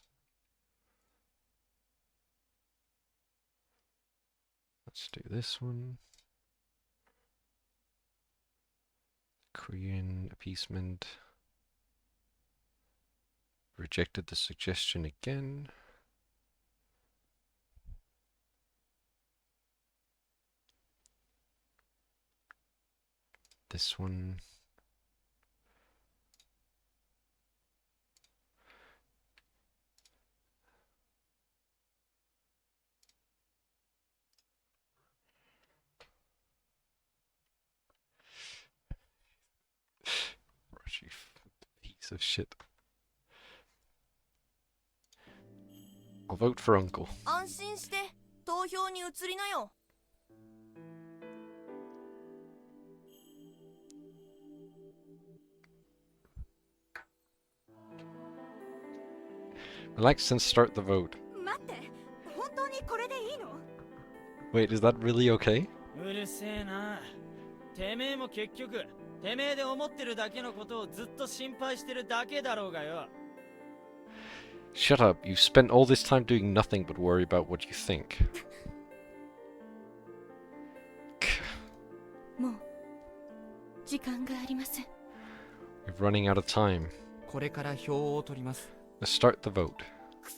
[SPEAKER 1] Let's do this one. Korean appeasement. Rejected the suggestion again. This one. Rushy piece of shit. I'll vote for Uncle.
[SPEAKER 7] 安心して投票に移りなよ。
[SPEAKER 1] Relax and start the vote.
[SPEAKER 3] 待って、本当にこれでいいの？
[SPEAKER 1] Wait, is that really okay?
[SPEAKER 8] うるせえな。てめえも結局てめえで思ってるだけのことをずっと心配してるだけだろうがよ。
[SPEAKER 1] Shut up, you've spent all this time doing nothing but worry about what you think.
[SPEAKER 10] もう時間がありません。
[SPEAKER 1] We're running out of time.
[SPEAKER 4] これから票を取ります。
[SPEAKER 1] Let's start the vote.
[SPEAKER 5] ク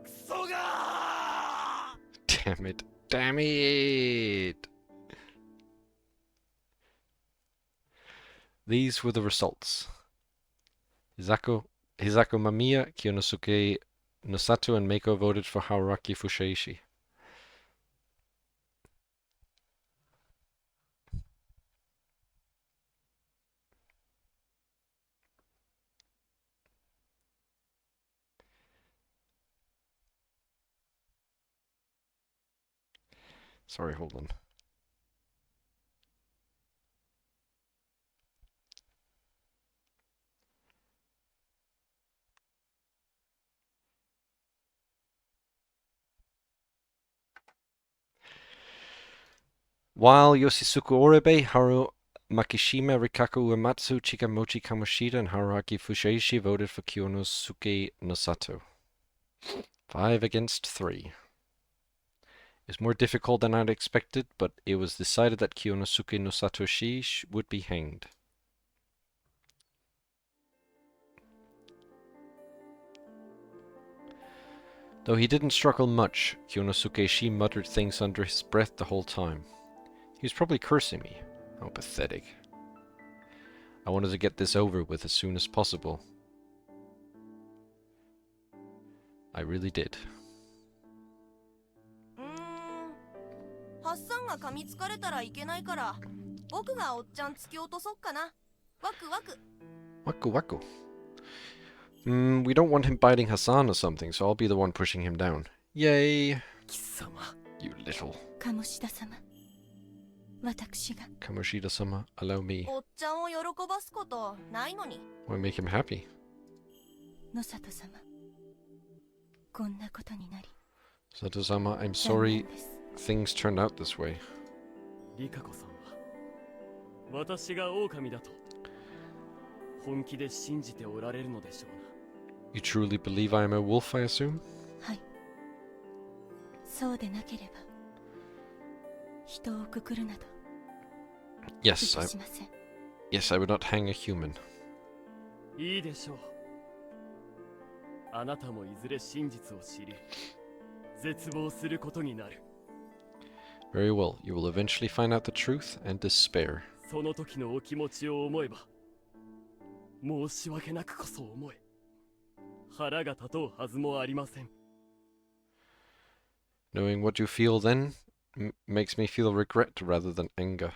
[SPEAKER 5] ソがー！
[SPEAKER 1] Damn it. Damn it! These were the results. Hisako Mamiya, Kiyonosuke Nosato, and Meiko voted for Haruaki Fushaishi. Sorry, hold on. While Yoshisuke Orebe, Haru Makishima, Rikaku Uematsu, Chikamochi Kamoshida, and Haruaki Fushaishi voted for Kiyonosuke Nosato. 5 against 3. It's more difficult than I'd expected, but it was decided that Kiyonosuke Nosato Shi would be hanged. Though he didn't struggle much, Kyonosuke muttered things under his breath the whole time. He was probably cursing me. How pathetic. I wanted to get this over with as soon as possible. I really did.
[SPEAKER 7] ハッサンが噛みつかれたらいけないから、僕がおっちゃん突き落とそっかな。ワクワク。
[SPEAKER 1] Waku waku. We don't want him biting Hassan or something, so I'll be the one pushing him down. Yay!
[SPEAKER 5] 貴様
[SPEAKER 1] You little
[SPEAKER 10] 鴨志田様、私が
[SPEAKER 1] Kamoshida-sama, allow me.
[SPEAKER 7] おっちゃんを喜ばすことないのに。
[SPEAKER 1] Why make him happy?
[SPEAKER 10] 野里様、こんなことになり
[SPEAKER 1] Sato-sama, I'm
[SPEAKER 10] 残
[SPEAKER 1] sorry
[SPEAKER 10] 念です。
[SPEAKER 1] things turned out this way.
[SPEAKER 5] リカコさんは私が狼だと本気で信じておられるのでしょうな。
[SPEAKER 1] You truly believe I am a wolf, I assume?
[SPEAKER 10] はい。そうでなければ、人をくくるなど
[SPEAKER 1] Yes,
[SPEAKER 10] い
[SPEAKER 1] I
[SPEAKER 10] たしません。
[SPEAKER 1] yes, I would not hang a human.
[SPEAKER 5] いいでしょう。あなたもいずれ真実を知り絶望することになる。
[SPEAKER 1] Very well, you will eventually find out the truth and despair.
[SPEAKER 5] その時のお気持ちを思えば申し訳なくこそ思え腹が立とうはずもありません。
[SPEAKER 1] Knowing what you feel then makes me feel regret rather than anger.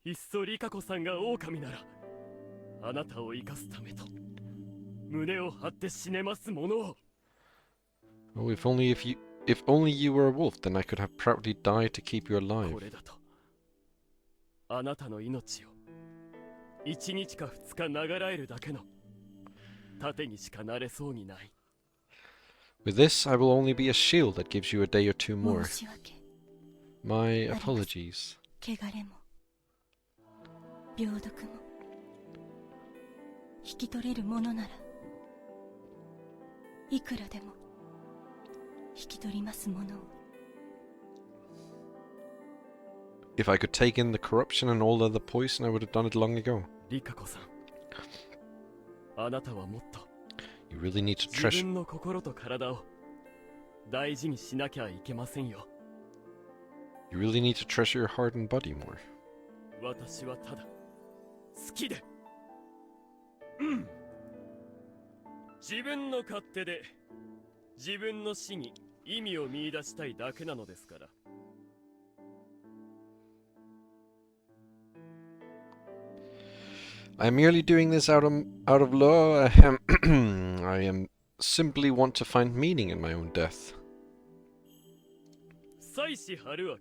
[SPEAKER 5] いっそリカコさんが狼ならあなたを生かすためと胸を張って死ねますものを。
[SPEAKER 1] Oh, if only you were a wolf, then I could have proudly died to keep you
[SPEAKER 5] こ
[SPEAKER 1] alive.
[SPEAKER 5] れだとあなたの命を1日か2日長らえるだけの盾にしかなれそうにない。
[SPEAKER 1] With this, I will only be a shield that gives you a day or two more.
[SPEAKER 10] 申し訳、
[SPEAKER 1] My apologies.
[SPEAKER 10] 汚れも、病毒も、引き取れるものなら、いくらでも、引き取りますものを。
[SPEAKER 1] If I could take in the corruption and all other poison, I would have done it long ago.
[SPEAKER 5] リカコさん、あなたはもっと
[SPEAKER 1] You really need to
[SPEAKER 5] 自
[SPEAKER 1] treasure.
[SPEAKER 5] 分の心と体を大事にしなきゃいけませんよ。
[SPEAKER 1] You really need to treasure your heart and body more.
[SPEAKER 5] 私はただ好きで、自分の勝手で自分の死に意味を見出したいだけなのですから。
[SPEAKER 1] I am merely doing this out of law. I am simply want to find meaning in my own death.
[SPEAKER 5] 妻子春明、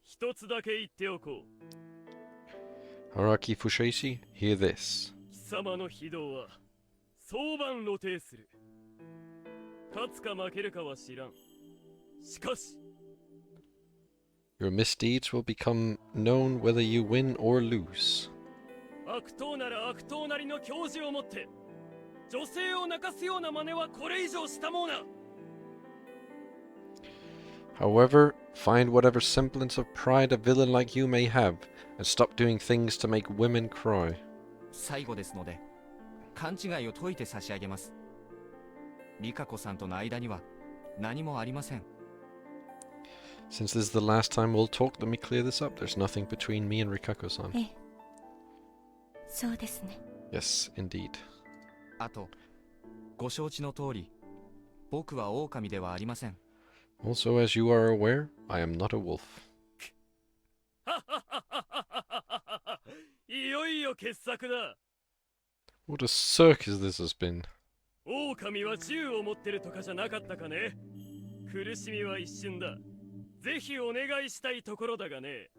[SPEAKER 5] 一つだけ言っておこう。
[SPEAKER 1] Haraki Fushaishi, hear this.
[SPEAKER 5] 貴様の非道は早晩露呈する。勝つか負けるかは知らん。しかし
[SPEAKER 1] Your misdeeds will become known whether you win or lose.
[SPEAKER 5] 悪党なら悪党なりの矜持を持って女性を泣かすような真似はこれ以上したもうな。
[SPEAKER 1] However, find whatever semblance of pride a villain like you may have, and stop doing things to make women cry.
[SPEAKER 4] 最後ですので、勘違いを解いて差し上げます。リカコさんとの間には何もありません。
[SPEAKER 1] Since this is the last time we'll talk, let me clear this up. There's nothing between me and Rikako-san.
[SPEAKER 10] ええ、そうですね。
[SPEAKER 1] Yes, indeed.
[SPEAKER 4] あと、ご承知の通り、僕は狼ではありません。
[SPEAKER 1] Also, as you are aware, I am not a wolf.
[SPEAKER 5] いよいよ傑作だ。
[SPEAKER 1] What a circus this has been.
[SPEAKER 5] 狼は銃を持ってるとかじゃなかったかね。苦しみは一瞬だ。ぜひお願いしたいところだがね。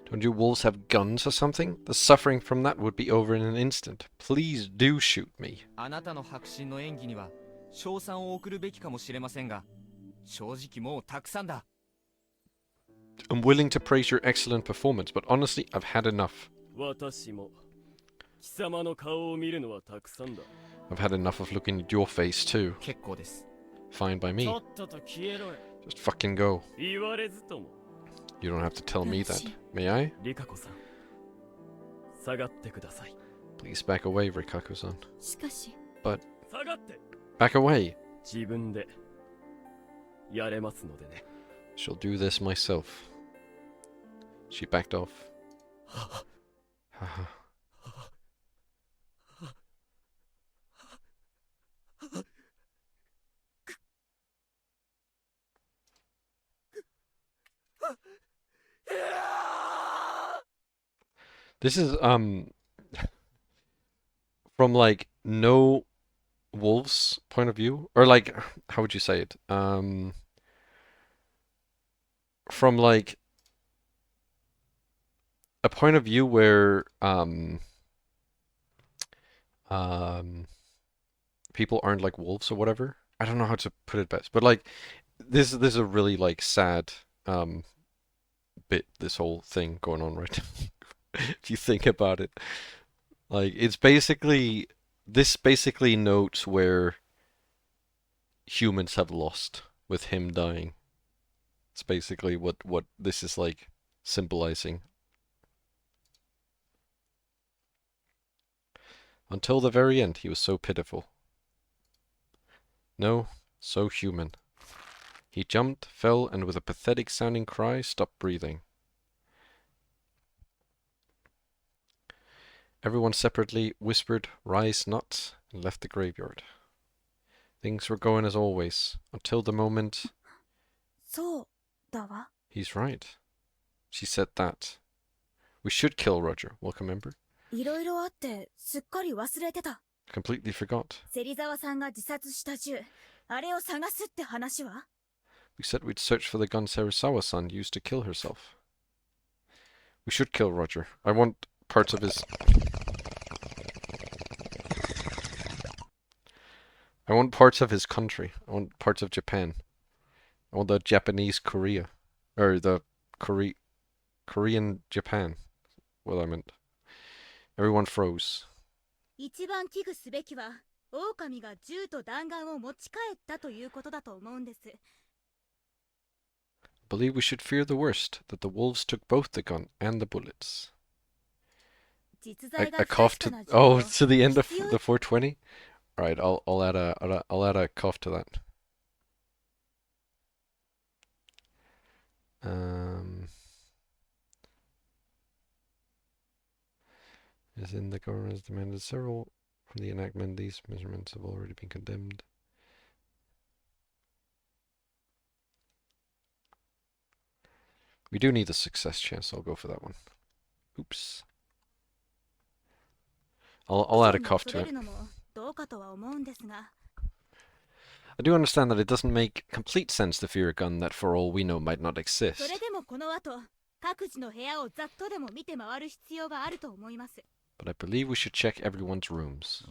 [SPEAKER 1] Don't you wolves have guns or something? The suffering from that would be over in an instant. Please do shoot me.
[SPEAKER 4] あなたの迫真の演技には称賛を送るべきかもしれませんが、正直もうたくさんだ。
[SPEAKER 1] I'm willing to praise your excellent performance, but honestly, I've had enough.
[SPEAKER 5] 私も貴様の顔を見るのはたくさんだ。
[SPEAKER 1] I've had enough of looking at your face too.
[SPEAKER 4] 結構です。
[SPEAKER 1] Fine by me.
[SPEAKER 8] ちょっと消えろよ。
[SPEAKER 1] Just fucking go.
[SPEAKER 5] 言われずとも。
[SPEAKER 1] You don't have to tell me that. May I?
[SPEAKER 5] リカコさん、下がってください。
[SPEAKER 1] Please back away, Rikako-san.
[SPEAKER 10] しかし、
[SPEAKER 5] 下がって。
[SPEAKER 1] Back away.
[SPEAKER 5] 自分でやれますのでね。
[SPEAKER 1] Shall do this myself. She backed off. This is from like no wolf's point of view, or like how would you say it? From like a point of view where people aren't like wolves or whatever. I don't know how to put it best, but like this is a really like sad bit, this whole thing going on right now. If you think about it, like it's basically, this basically notes where humans have lost with him dying. It's basically what this is like symbolizing. Until the very end, he was so pitiful. No, so human. He jumped, fell, and with a pathetic sounding cry, stopped breathing. Everyone separately whispered, "Rise not," and left the graveyard. Things were going as always, until the moment...
[SPEAKER 2] そうだわ。
[SPEAKER 1] He's right. She said that. We should kill Roger, welcome member.
[SPEAKER 2] いろいろあってすっかり忘れてた。
[SPEAKER 1] Completely forgot.
[SPEAKER 2] 芹沢さんが自殺した銃、あれを探すって話は？
[SPEAKER 1] We said we'd search for the gun Serizawa-san used to kill herself. We should kill Roger. I want parts of his... I want parts of his country. I want parts of Japan. I want the Japanese Korea. Or the Korean Japan. What I meant. Everyone froze.
[SPEAKER 10] 一番危惧すべきは、狼が銃と弾丸を持ち帰ったということだと思うんです。
[SPEAKER 1] I believe we should fear the worst, that the wolves took both the gun and the bullets.
[SPEAKER 10] 実在
[SPEAKER 1] A
[SPEAKER 10] が
[SPEAKER 1] cough
[SPEAKER 10] 不
[SPEAKER 1] to...
[SPEAKER 10] 確かな情報
[SPEAKER 1] Oh, to the end of the 420? Alright, I'll add a cough to that. As in, the government has demanded several from the enactment. These measurements have already been condemned. We do need a success chance, so I'll go for that one. Oops. I'll add a cough to it. I do understand that it doesn't make complete sense to fear a gun that for all we know might not exist.
[SPEAKER 10] それでもこの後、各自の部屋をざっとでも見て回る必要があると思います。
[SPEAKER 1] But I believe we should check everyone's rooms.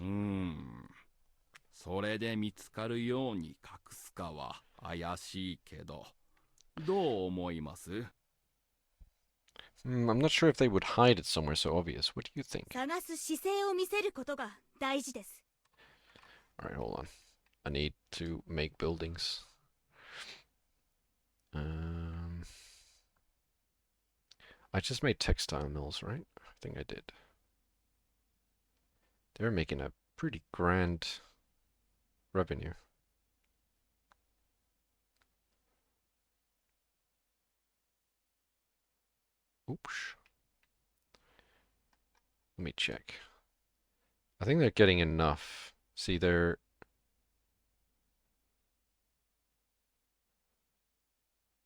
[SPEAKER 6] それで見つかるように隠すかは怪しいけど、どう思います？
[SPEAKER 1] I'm not sure if they would hide it somewhere so obvious. What do you think?
[SPEAKER 10] 探す姿勢を見せることが大事です。
[SPEAKER 1] Alright, hold on. I need to make buildings. I just made textile mills, right? I think I did. They're making a pretty grand revenue. Oops. Let me check. I think they're getting enough. See, I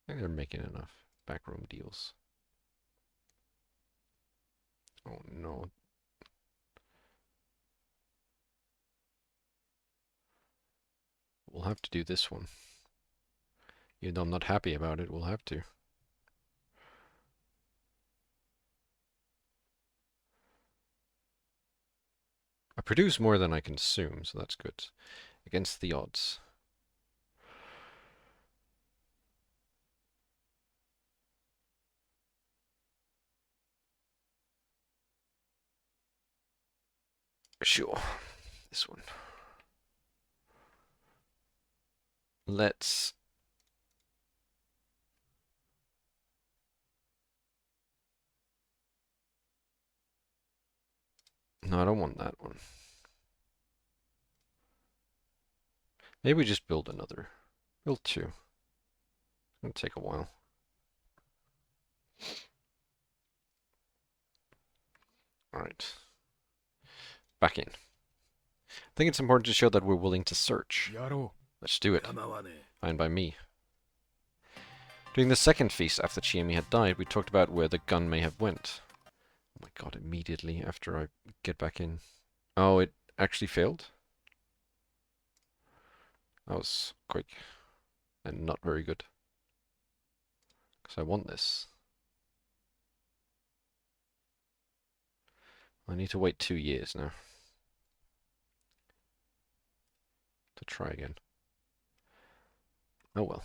[SPEAKER 1] think they're making enough backroom deals. Oh no. We'll have to do this one. Even though I'm not happy about it, we'll have to. I produce more than I consume, so that's good. Against the odds. Sure. This one. Let's... No, I don't want that one. Maybe we just build another. Build 2. It's gonna take a while. Alright. Back in. I think it's important to show that we're willing to search. Let's do it. Fine by me. During the second feast after Chiemi had died, we talked about where the gun may have went. Oh my god, immediately after I get back in. Oh, it actually failed? That was quick. And not very good. Because I want this. I need to wait 2 years now. To try again. Oh well.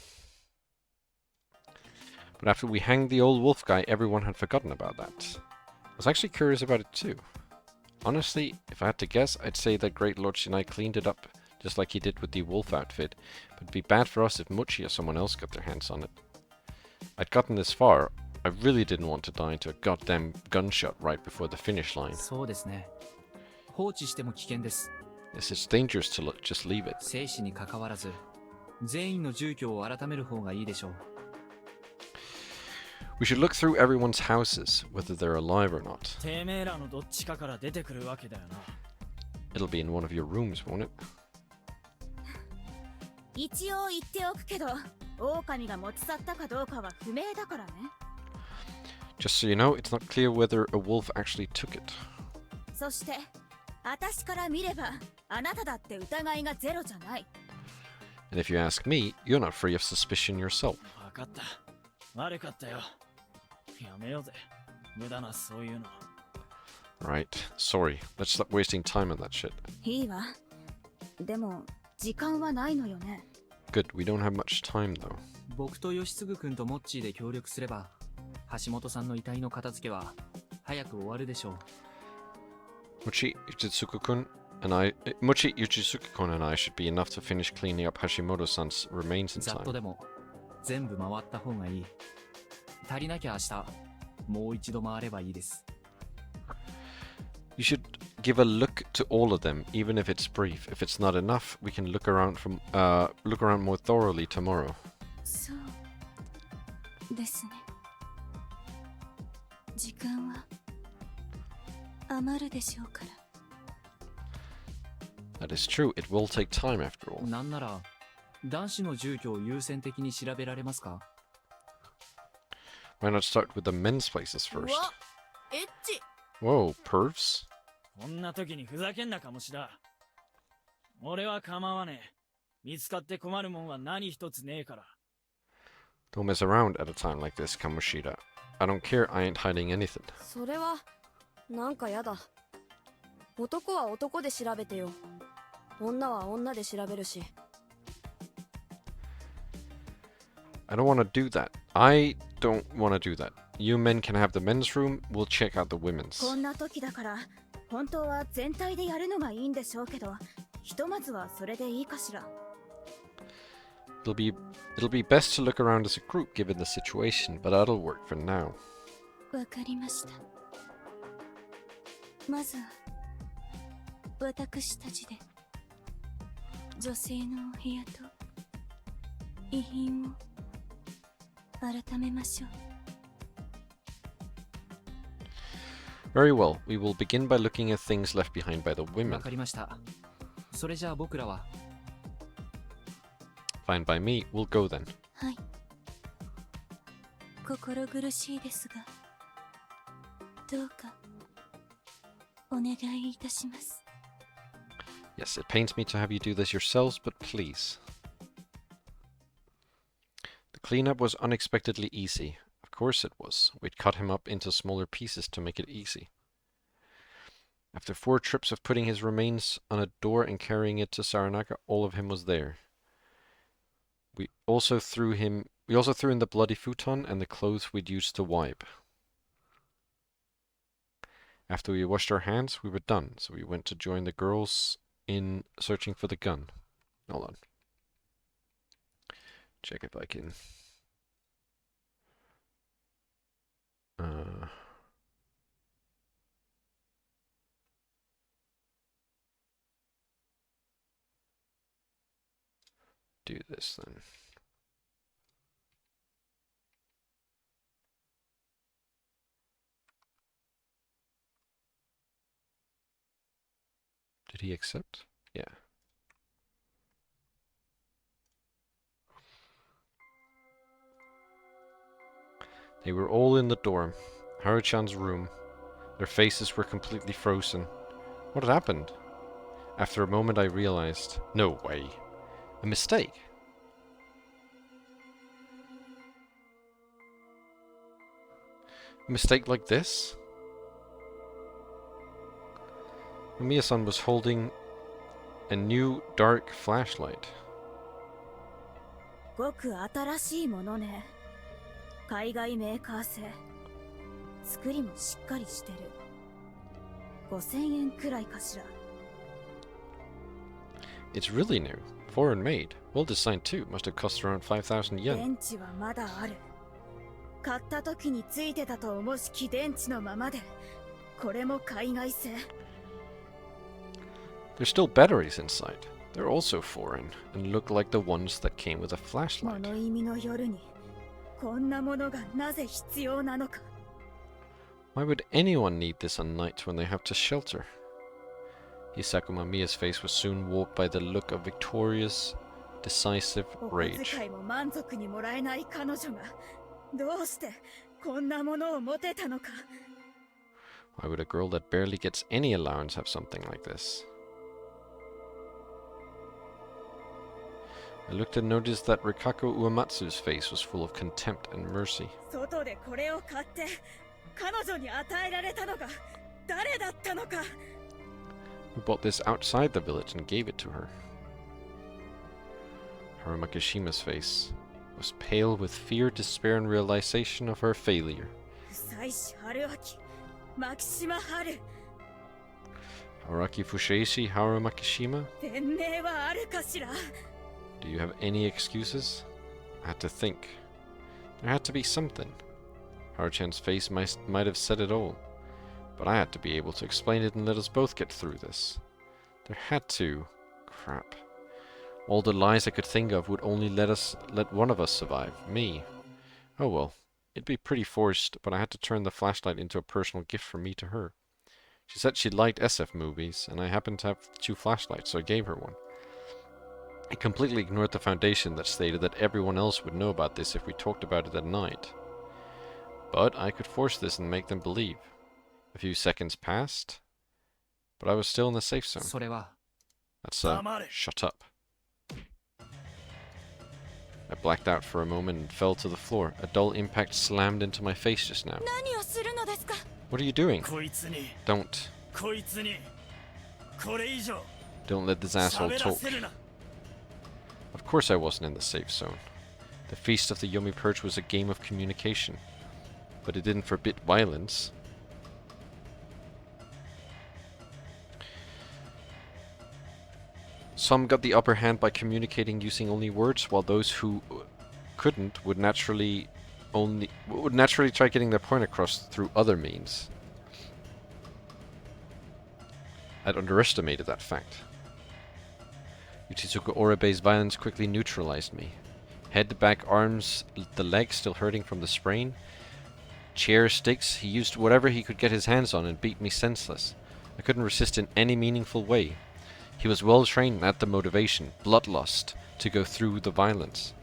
[SPEAKER 1] But after we hanged the old wolf guy, everyone had forgotten about that. I was actually curious about it too. Honestly, if I had to guess, I'd say that Great Lord Shinai cleaned it up, just like he did with the wolf outfit. But it'd be bad for us if Muchi or someone else got their hands on it. I'd gotten this far. I really didn't want to die to a goddamn gunshot right before the finish line.
[SPEAKER 4] そうですね。放置しても危険です。
[SPEAKER 1] Yes, it's dangerous to just leave it.
[SPEAKER 4] 生死に関わらず、全員の住居を改める方がいいでしょう。
[SPEAKER 1] We should look through everyone's houses, whether they're alive or not.
[SPEAKER 8] てめえらのどっちかから出てくるわけだよな。
[SPEAKER 1] It'll be in one of your rooms, won't it?
[SPEAKER 10] 一応言っておくけど、狼が持ち去ったかどうかは不明だからね。
[SPEAKER 1] Just so you know, it's not clear whether a wolf actually took it.
[SPEAKER 10] そして、私から見れば、あなただって疑いがゼロじゃない。
[SPEAKER 1] And if you ask me, you're not free of suspicion yourself.
[SPEAKER 8] わかった。悪かったよ。やめようぜ。無駄なそういうの。
[SPEAKER 1] Right, sorry. Let's stop wasting time on that shit.
[SPEAKER 10] いいわ。でも、時間はないのよね。
[SPEAKER 1] Good, we don't have much time though.
[SPEAKER 4] 僕と吉嗣君とモッチーで協力すれば、橋本さんの遺体の片付けは早く終わるでしょう。
[SPEAKER 1] Muchi Yuchitsuku-kun and I should be enough to finish cleaning up Hashimoto-san's remains in
[SPEAKER 4] ざっと
[SPEAKER 1] time.
[SPEAKER 4] でも全部回った方がいい。足りなきゃ明日、もう一度回ればいいです。
[SPEAKER 1] You should give a look to all of them, even if it's brief. If it's not enough, we can look around more thoroughly tomorrow.
[SPEAKER 10] そうですね。時間は余るでしょうから。
[SPEAKER 1] That is true, it will take time after all.
[SPEAKER 4] なんなら、男子の住居を優先的に調べられますか？
[SPEAKER 1] Why not start with the men's places
[SPEAKER 7] う
[SPEAKER 1] first?
[SPEAKER 7] わ、エッチ。
[SPEAKER 1] Whoa, pervs?
[SPEAKER 8] こんな時にふざけんなかもしら。俺は構わねえ。見つかって困るもんは何一つねえから。
[SPEAKER 1] Don't mess around at a time like this, Kamoshida. I don't care, I ain't hiding anything.
[SPEAKER 2] それはなんかやだ。男は男で調べてよ。女は女で調べるし。
[SPEAKER 1] I don't want to do that. I don't want to do that. You men can have the men's room, we'll check out the women's.
[SPEAKER 10] こんな時だから、本当は全体でやるのがいいんでしょうけど、ひとまずはそれでいいかしら。
[SPEAKER 1] It'll be best to look around as a group given the situation, but that'll work for now.
[SPEAKER 10] わかりました。まずは、私たちで、女性のお部屋と、遺品を、改めましょう。
[SPEAKER 1] Very well, we will begin by looking at things left behind by the
[SPEAKER 4] わ
[SPEAKER 1] women.
[SPEAKER 4] かりました。それじゃあ僕らは。
[SPEAKER 1] Fine by me, we'll go then.
[SPEAKER 10] はい。心苦しいですが、どうか、お願いいたします。
[SPEAKER 1] Yes, it pains me to have you do this yourselves, but please. The cleanup was unexpectedly easy. Of course it was. We'd cut him up into smaller pieces to make it easy. After 4 trips of putting his remains on a door and carrying it to Saranaka, all of him was there. We also threw in the bloody futon and the clothes we'd used to wipe. After we washed our hands, we were done, so we went to join the girls in searching for the gun. Hold on. Check if I can. do this then? Did he accept? Yeah. They were all in the dorm, Haru-chan's room. Their faces were completely frozen. What had happened? After a moment I realized, no way. A mistake. A mistake like this? Mamiya-san was holding a new dark flashlight.
[SPEAKER 2] ごく新しいものね。海外メーカー製。作りもしっかりしてる。5000円くらいかしら。
[SPEAKER 1] It's really new. Foreign made. Well designed too. Must have cost around 5,000 yen.
[SPEAKER 2] 電池はまだある。買った時についてたと思しき電池のままで。これも海外製。
[SPEAKER 1] There's still batteries inside. They're also foreign and look like the ones that came with a flashlight.
[SPEAKER 2] 物意味の夜にこんなものがなぜ必要なのか。
[SPEAKER 1] Why would anyone need this on nights when they have to shelter? Hisako Mamiya's face was soon warped by the look of victorious, decisive
[SPEAKER 2] お小
[SPEAKER 1] rage.
[SPEAKER 2] 遣いも満足にもらえない彼女がどうしてこんなものを持てたのか。
[SPEAKER 1] Why would a girl that barely gets any allowance have something like this? I looked and noticed that Rikako Uematsu's face was full of contempt and mercy.
[SPEAKER 2] 外でこれを買って彼女に与えられたのが誰だったのか。
[SPEAKER 1] Who bought this outside the village and gave it to her? Haru Makishima's face was pale with fear, despair, and realization of her failure.
[SPEAKER 2] 久石春明、牧島春、
[SPEAKER 1] Araki Fushaishi Haru Makishima?
[SPEAKER 2] 弁明はあるかしら。
[SPEAKER 1] Do you have any excuses? I had to think. There had to be something. Haru-chan's face might have said it all. But I had to be able to explain it and let us both get through this. There had to... Crap. All the lies I could think of would only let one of us survive. Me. Oh well. It'd be pretty forced, but I had to turn the flashlight into a personal gift from me to her. She said she liked SF movies, and I happened to have 2 flashlights, so I gave her one. I completely ignored the foundation that stated that everyone else would know about this if we talked about it at night. But I could force this and make them believe. A few seconds passed, but I was still in the safe zone.
[SPEAKER 4] それは
[SPEAKER 1] That's shut up. I blacked out for a moment and fell to the floor. A dull impact slammed into my face just now.
[SPEAKER 7] 何をするのですか。
[SPEAKER 1] What are you doing?
[SPEAKER 5] こいつに
[SPEAKER 1] Don't
[SPEAKER 5] こいつにこれ以上
[SPEAKER 1] let this asshole
[SPEAKER 5] 喋ら
[SPEAKER 1] talk.
[SPEAKER 5] せるな。
[SPEAKER 1] Of course I wasn't in the safe zone. The Feast of the Yomi Purge was a game of communication. But it didn't forbid violence. Some got the upper hand by communicating using only words, while those who couldn't would naturally try getting their point across through other means. I'd underestimated that fact. Uchitsuka Oribe's violence quickly neutralized me. Head, back, arms, the legs still hurting from the sprain. Chairs, sticks, he used whatever he could get his hands on and beat me senseless. I couldn't resist in any meaningful way. He was well trained and had the motivation, bloodlust, to go through the violence.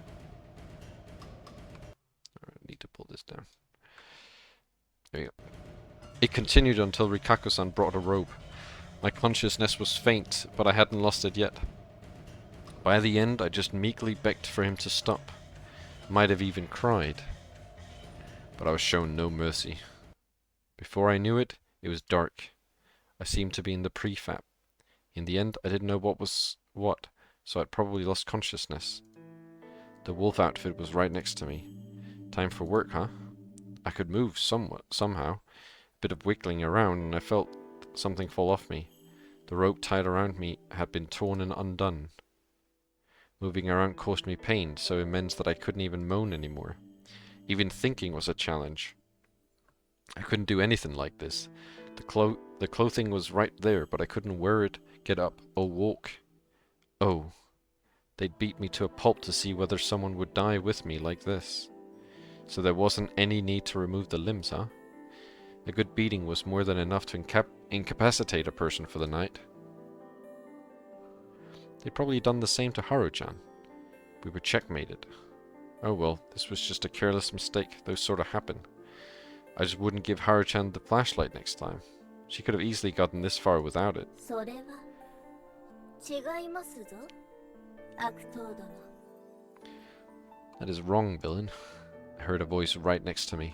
[SPEAKER 1] I need to pull this down. There you go. It continued until Rikako-san brought a rope. My consciousness was faint, but I hadn't lost it yet. By the end, I just meekly begged for him to stop. Might have even cried. But I was shown no mercy. Before I knew it, it was dark. I seemed to be in the prefab. In the end, I didn't know what was what, so I'd probably lost consciousness. The wolf outfit was right next to me. Time for work, huh? I could move somehow. A bit of wiggling around, and I felt something fall off me. The rope tied around me had been torn and undone. Moving around caused me pain, so immense that I couldn't even moan anymore. Even thinking was a challenge. I couldn't do anything like this. The clothing was right there, but I couldn't wear it, get up, or walk. Oh, they'd beat me to a pulp to see whether someone would die with me like this. So there wasn't any need to remove the limbs, huh? A good beating was more than enough to incapacitate a person for the night. They'd probably done the same to Haru-chan. We were checkmated. Oh well, this was just a careless mistake. Those sort of happen. I just wouldn't give Haru-chan the flashlight next time. She could have easily gotten this far without it.
[SPEAKER 11] それは違いますぞ、悪党殿。
[SPEAKER 1] That is wrong, villain. I heard a voice right next to me.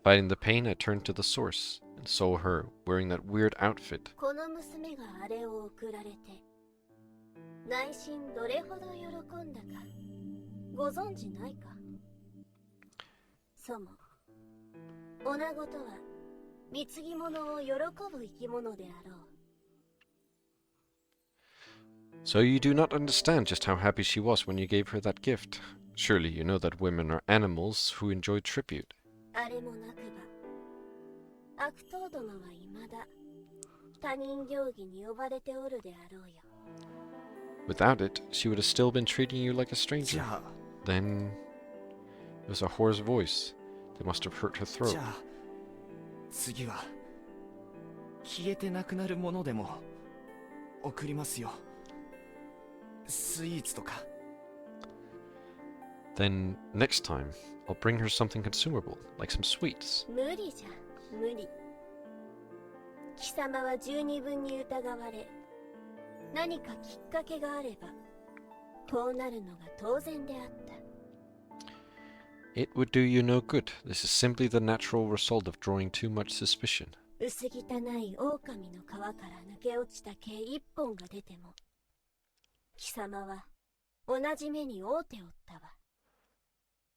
[SPEAKER 1] Fighting the pain, I turned to the source and saw her wearing that weird outfit.
[SPEAKER 11] この娘があれを送られて、内心どれほど喜んだか、ご存知ないか。そも、女子とは貢ぎ物を喜ぶ生き物であろう。
[SPEAKER 1] So you do not understand just how happy she was when you gave her that gift. Surely you know that women are animals who enjoy tribute.
[SPEAKER 11] あれもなくば、悪党殿は未だ他人行儀に呼ばれておるであろうよ。
[SPEAKER 1] Without it, she would have still been treating you like a stranger. Then it was a hoarse voice. They must have hurt her throat.
[SPEAKER 4] じゃあ次は消えてなくなるものでも送りますよ。スイーツとか。
[SPEAKER 1] Then next time, I'll bring her something consumable, like some sweets.
[SPEAKER 11] 無理じゃ、無理。貴様は十二分に疑われ、何かきっかけがあれば、こうなるのが当然であった。
[SPEAKER 1] It would do you no good. This is simply the natural result of drawing too much suspicion.
[SPEAKER 11] 薄汚い狼の皮から抜け落ちた毛一本が出ても、貴様は同じ目に遭うておったわ。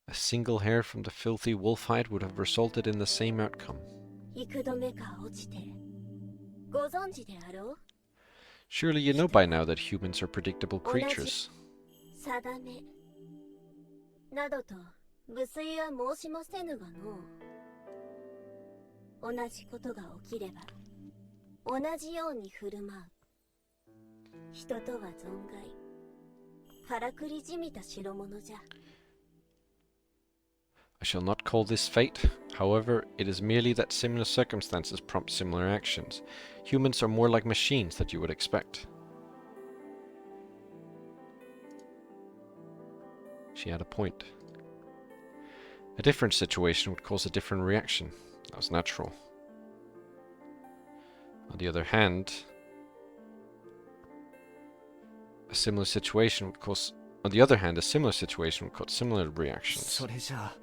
[SPEAKER 1] A single hair from the filthy wolf hide would have resulted in the same outcome.
[SPEAKER 11] 幾度目か落ちて、ご存知であろう？
[SPEAKER 1] Surely you know by now that humans are predictable creatures.
[SPEAKER 11] 定めなどと無粋は申しませぬがの。同じことが起きれば同じように振る舞う。人とは存外からくりじみた代物じゃ。
[SPEAKER 1] I shall not call this fate. However, it is merely that similar circumstances prompt similar actions. Humans are more like machines that you would expect. She had a point. A different situation would cause a different reaction. That was natural. On the other hand, a similar situation would cause... On the other hand, a similar situation would cause similar reactions.
[SPEAKER 4] それじゃあ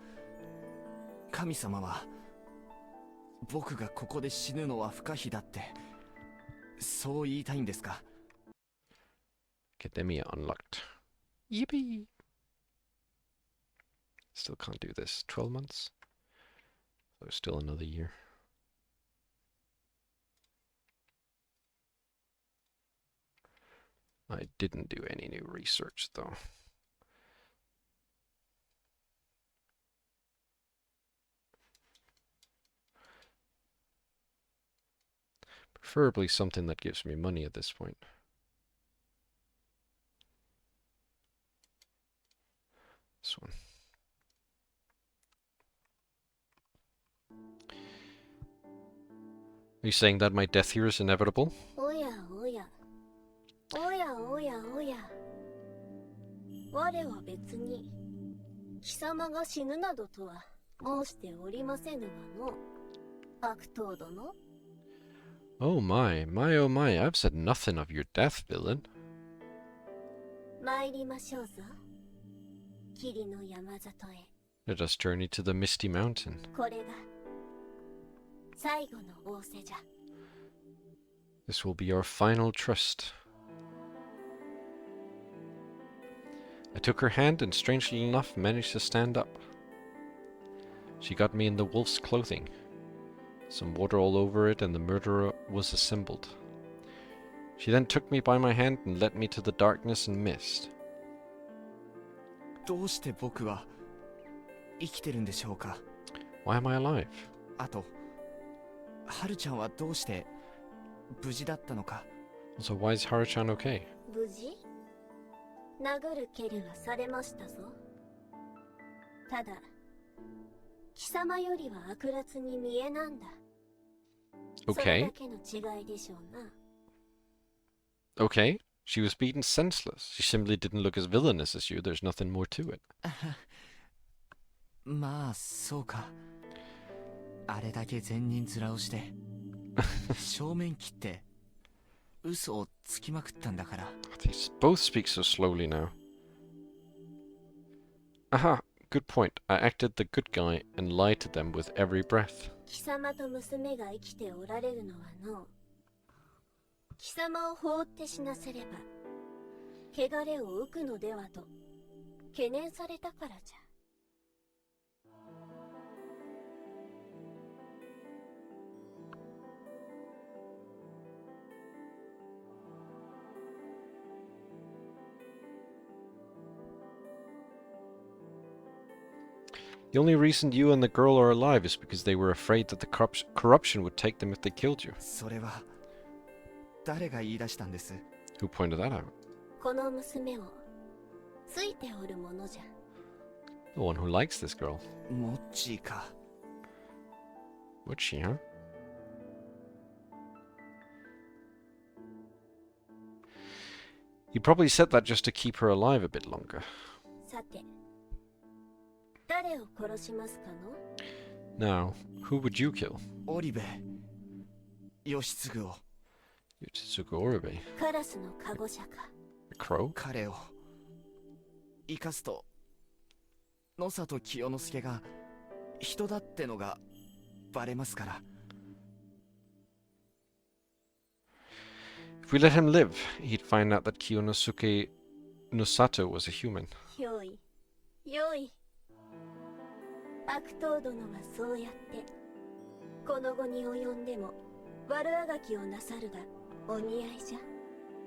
[SPEAKER 4] 神様は僕がここで死ぬのは不可避だってそう言いたいんですか？
[SPEAKER 1] Academia unlocked. Yippee! Still can't do this. 12 months? So still another year. I didn't do any new research though. Preferably something that gives me money at this point. This one. Are you saying that my death here is inevitable?
[SPEAKER 11] おやおや、おやおやおや。我は別に貴様が死ぬなどとは申しておりませぬがの。悪党殿。
[SPEAKER 1] Oh my, oh my, I've said nothing of your death, villain.
[SPEAKER 11] 参りましょうぞ。霧の山里へ。
[SPEAKER 1] Let us journey to the Misty Mountain.
[SPEAKER 11] これが最後の仰せじゃ。
[SPEAKER 1] This will be our final trust. I took her hand and strangely enough managed to stand up. She got me in the wolf's clothing. Some water all over it and the murderer was assembled. She then took me by my hand and led me to the darkness and mist.
[SPEAKER 4] どうして僕は生きてるんでしょうか？
[SPEAKER 1] Why am I alive?
[SPEAKER 4] あと、ハルちゃんはどうして無事だったのか？
[SPEAKER 1] Also, why is Haru-chan okay?
[SPEAKER 11] 無事？殴る蹴るはされましたぞ。ただ貴様よりは悪辣に見えなんだ。それ
[SPEAKER 1] Okay.
[SPEAKER 11] だけの違いでしょうな。
[SPEAKER 1] Okay. She was beaten senseless. She simply didn't look as villainous as you. There's nothing more to it.
[SPEAKER 4] まあそうか。あれだけ善人面をして正面切って嘘をつきまくったんだから。
[SPEAKER 1] They both speak so slowly now. Aha, good point. I acted the good guy and lied to them with every breath.
[SPEAKER 11] 貴様と娘が生きておられるのはのう、貴様を放って死なせれば汚れを浮くのではと懸念されたからじゃ。
[SPEAKER 1] The only reason you and the girl are alive is because they were afraid that the corruption would take them if they killed you.
[SPEAKER 4] それは誰が言い出したんです？
[SPEAKER 1] Who pointed that out?
[SPEAKER 11] この娘をついておるものじゃ。
[SPEAKER 1] The one who likes this girl.
[SPEAKER 4] モッチーか。
[SPEAKER 1] Would she, huh? You probably said that just to keep her alive a bit longer.
[SPEAKER 11] さて、誰を殺しますかの？
[SPEAKER 1] Now, who would you kill?
[SPEAKER 4] 織部義継を。
[SPEAKER 1] Yutsugo Oribe.
[SPEAKER 11] カラスのカゴ車か。
[SPEAKER 1] A crow?
[SPEAKER 4] 彼を生かすと野里清之助が人だってのがバレますから。
[SPEAKER 1] If we let him live, he'd find out that Kiyonosuke Nosato was a human.
[SPEAKER 11] よい、よい。悪党殿はそうやってこの後に及んでも悪あがきをなさるがお似合いじゃ。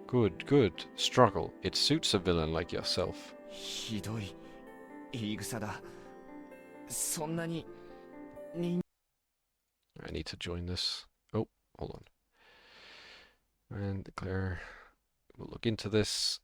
[SPEAKER 1] Good, good. Struggle. It suits a villain like yourself.
[SPEAKER 4] ひどい言い草だ。そんなに人
[SPEAKER 1] I need to join this. Oh, hold on. And declare. We'll look into this.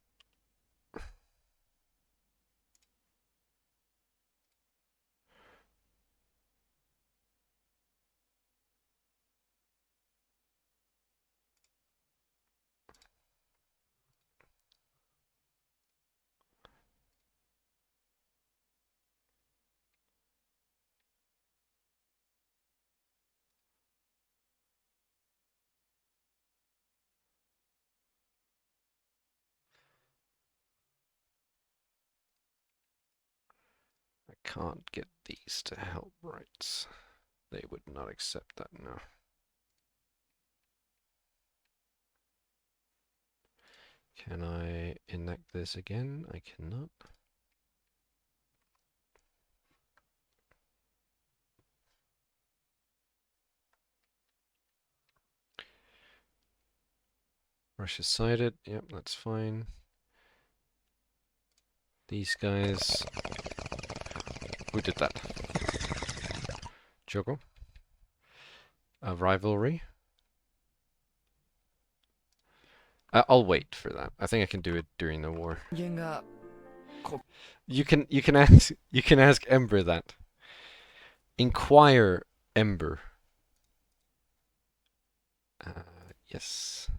[SPEAKER 1] I can't get these to help rights. They would not accept that now. Can I enact this again? I cannot. Russia sided. Yep, that's fine. These guys. Who did that? Jogo? A rivalry? I'll wait for that. I think I can do it during the war.
[SPEAKER 4] 間が
[SPEAKER 1] You can ask Ember that. Inquire Ember. Yes.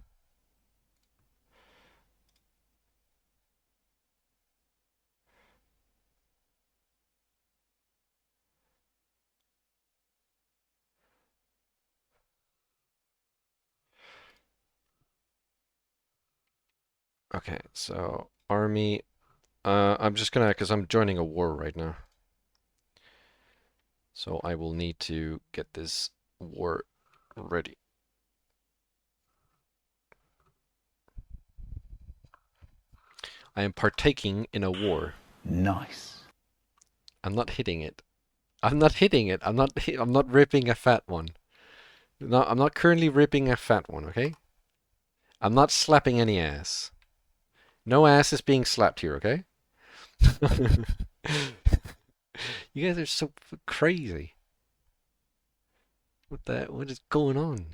[SPEAKER 1] Okay, so army. I'm just gonna, because I'm joining a war right now. So I will need to get this war ready. I am partaking in a war.
[SPEAKER 12] Nice.
[SPEAKER 1] I'm not hitting it. I'm not hitting it. I'm not ripping a fat one. No, I'm not currently ripping a fat one, okay? I'm not slapping any ass. No ass is being slapped here, okay? You guys are so crazy. What is going on?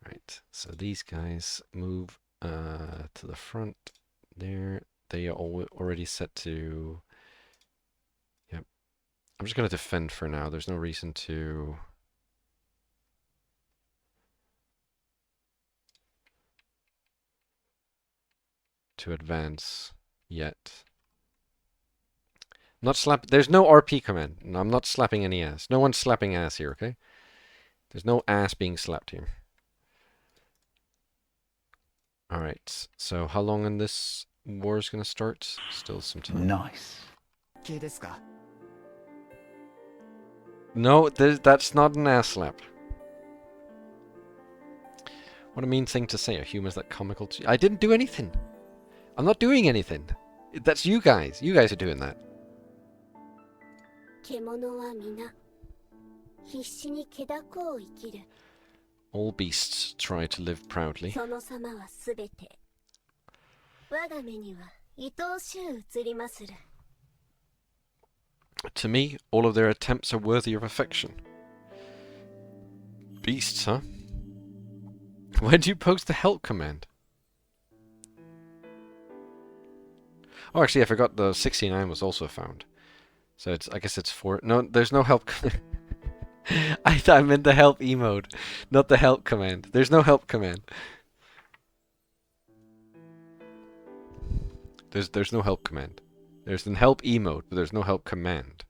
[SPEAKER 1] Right, so these guys move to the front there. they already set to... Yep. I'm just going to defend for now. There's no reason to... advance yet. Not slap. There's no RP command. No, I'm not slapping any ass. No one's slapping ass here, okay? There's no ass being slapped here. Alright, so how long in this war is going to start? Still some time.
[SPEAKER 12] Nice.
[SPEAKER 1] No, that's not an ass slap. What a mean thing to say. A human's that comical to... I didn't do anything. I'm not doing anything. That's you guys. You guys are doing that.
[SPEAKER 11] 獣は皆必死に気高を生きる。
[SPEAKER 1] All beasts try to live proudly.
[SPEAKER 11] その様はすべて我が目には愛おしゅう映りまする。
[SPEAKER 1] To me, all of their attempts are worthy of affection. Beasts, huh? Where do you post the help command? Oh, actually, I forgot the 69 was also found. So it's, I guess it's 4. No, there's no help. I meant the help emote, not the help command. There's no help command. There's no help command. There's an help emote, but there's no help command.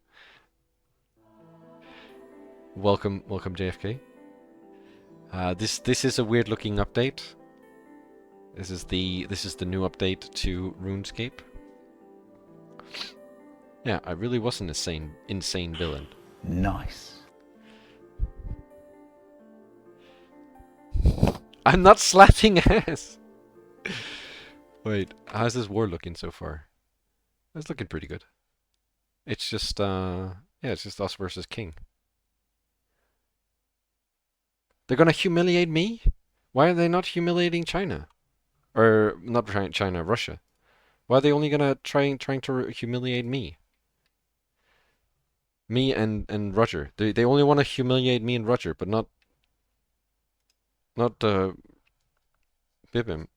[SPEAKER 1] Welcome, JFK. This is a weird looking update. This is the new update to RuneScape. Yeah, I really was an insane villain.
[SPEAKER 12] Nice.
[SPEAKER 1] I'm not slapping ass. Wait, how's this war looking so far? It's looking pretty good. It's just yeah, it's just us versus King. They're gonna humiliate me? Why are they not humiliating China? Or not China, Russia? Why are they only gonna trying to humiliate me? Me and Roger. They only want to humiliate me and Roger, but not Bibim.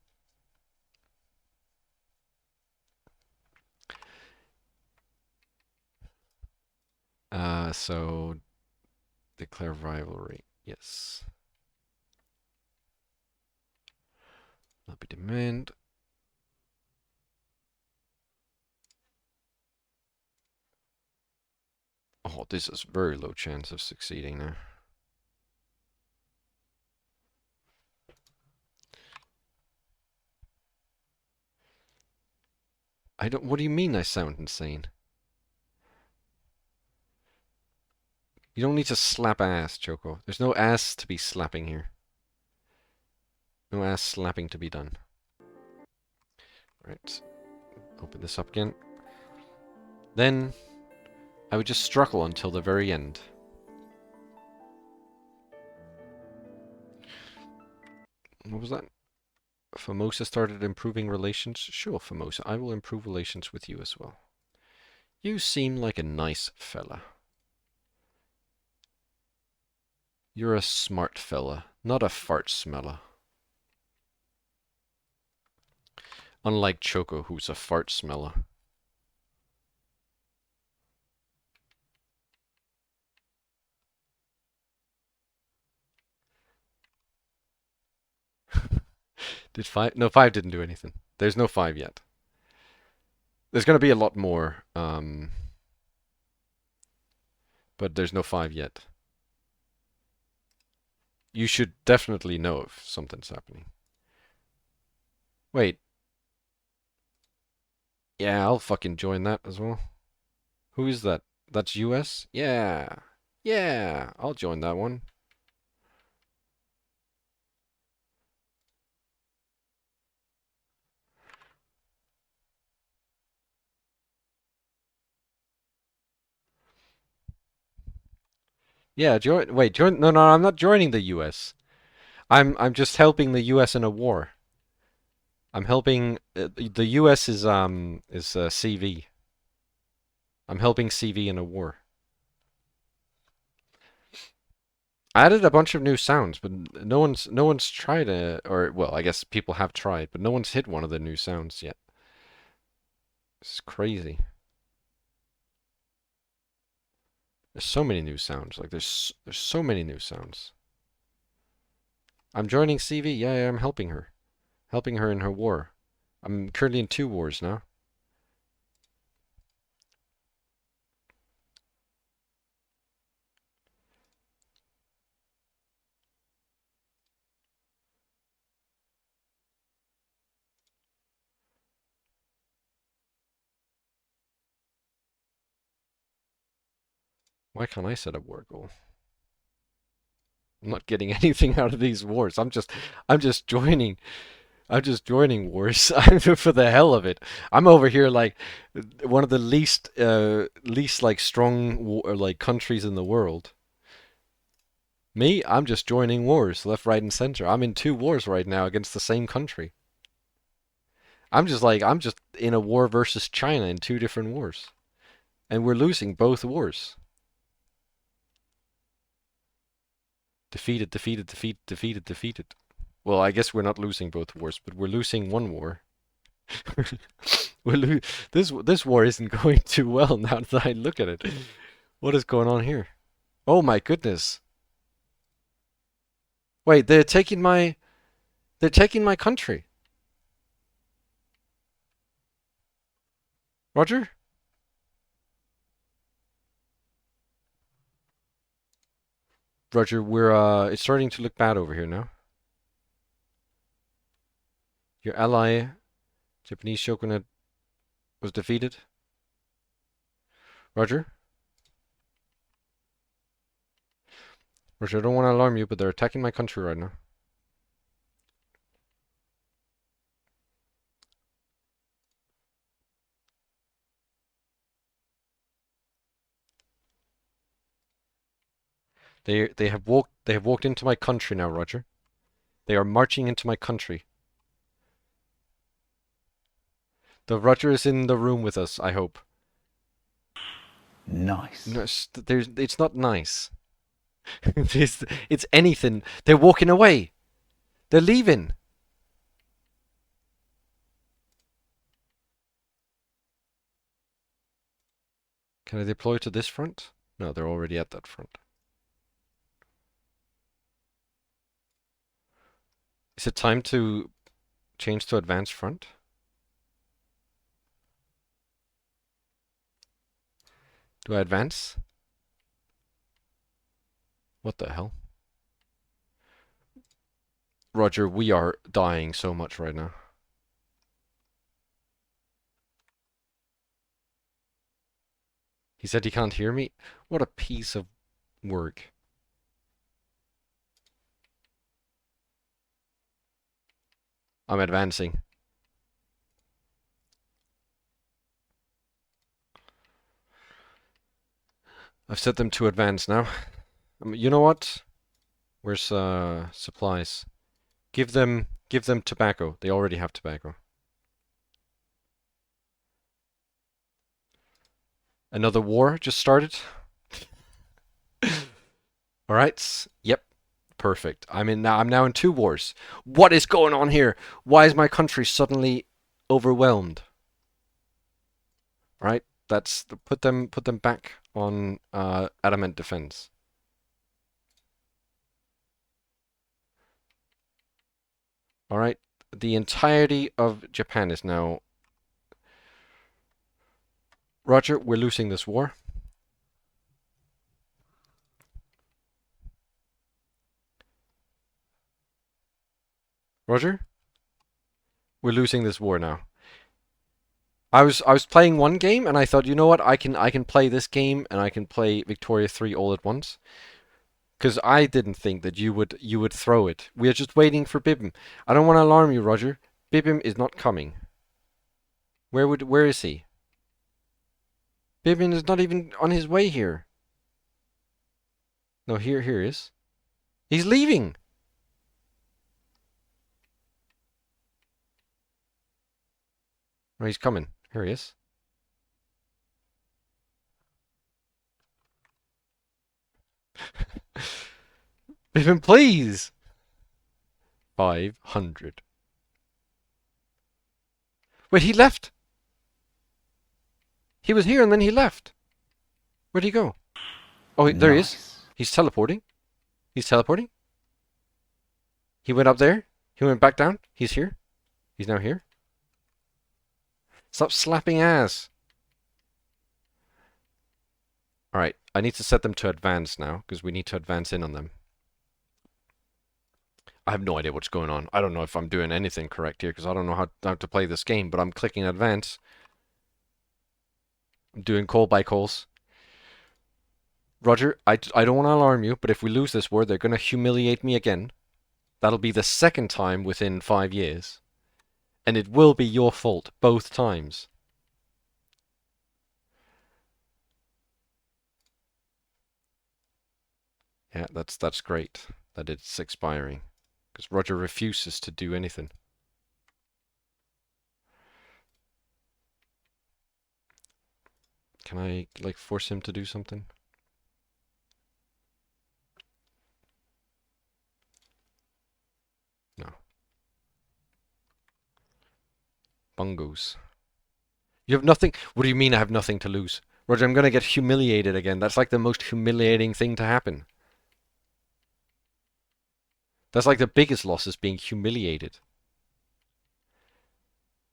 [SPEAKER 1] So declare rivalry. Yes. Lobby demand. Oh, this is very low chance of succeeding now. What do you mean I sound insane? You don't need to slap ass, Choco. There's no ass to be slapping here. No ass slapping to be done. Right. Open this up again. Then I would just struggle until the very end. What was that? Formosa started improving relations? Sure, Formosa. I will improve relations with you as well. You seem like a nice fella. You're a smart fella, not a fart smeller. Unlike Choco, who's a fart smeller. Did 5? No, 5 didn't do anything. There's no 5 yet. There's going to be a lot more, but there's no 5 yet. You should definitely know if something's happening. Wait. Yeah, I'll fucking join that as well. Who is that? That's US? Yeah. Yeah, I'll join that one. Yeah, join. Wait, join. No, I'm not joining the U.S. I'm just helping the U.S. in a war. I'm helping. The U.S. is CV. I'm helping CV in a war. I added a bunch of new sounds, but no one's tried or well, I guess people have tried, but no one's hit one of the new sounds yet. This is crazy. There's so many new sounds. Like there's so many new sounds. I'm joining CV. Yeah, I'm helping her. Helping her in her war. I'm currently in 2 wars now. Why can't I set a war goal? I'm not getting anything out of these wars. I'm just joining. I'm just joining wars for the hell of it. I'm over here like one of the least like strong like countries in the world. Me, I'm just joining wars left, right, and center. I'm in 2 wars right now against the same country. I'm just in a war versus China in 2 different wars. And we're losing both wars. Defeated, defeated, defeated, defeated, defeated. Well, I guess we're not losing both wars, but we're losing 1 war. This war isn't going too well now that I look at it. What is going on here? Oh my goodness. Wait, they're taking my country. Roger? Roger, we're it's starting to look bad over here now. Your ally, Japanese shogunate, was defeated. Roger? Roger, I don't want to alarm you, but they're attacking my country right now. They have walked into my country now, Roger. They are marching into my country. The Roger is in the room with us, I hope.
[SPEAKER 12] Nice.
[SPEAKER 1] No, it's not nice. It's anything. They're walking away. They're leaving. Can I deploy to this front? No, they're already at that front. Is it time to change to advanced front? Do I advance? What the hell? Roger, we are dying so much right now. He said he can't hear me? What a piece of work. I'm advancing. I've set them to advance now. You know what? Where's supplies? Give them tobacco. They already have tobacco. Another war just started. All right. Yep. Perfect. I'm now in 2 wars. What is going on here? Why is my country suddenly overwhelmed? All right. That's put them back on adamant defense. All right. The entirety of Japan is now. Roger, we're losing this war. Roger? We're losing this war now. I was playing one game and I thought, you know what, I can play this game and I can play Victoria 3 all at once. Because I didn't think that you would throw it. We are just waiting for Bibim. I don't want to alarm you, Roger. Bibim is not coming. Where is he? Bibim is not even on his way here. No, here he is. He's leaving. Oh, he's coming. Here he is. Bibim, please. 500. Wait, he left. He was here and then he left. Where'd he go? Oh, there he is. He's teleporting. He's teleporting. He went up there. He went back down. He's here. He's now here. Stop slapping ass. Alright, I need to set them to advance now, because we need to advance in on them. I have no idea what's going on. I don't know if I'm doing anything correct here, because I don't know how to play this game, but I'm clicking advance. I'm doing call by calls. Roger, I don't want to alarm you, but if we lose this war, they're going to humiliate me again. That'll be the second time within 5 years. And it will be your fault, both times. Yeah, that's great that it's expiring. Because Roger refuses to do anything. Can I, like, force him to do something? No. Bungos. You have nothing? What do you mean I have nothing to lose? Roger, I'm gonna get humiliated again. That's like the most humiliating thing to happen. That's like the biggest loss is being humiliated.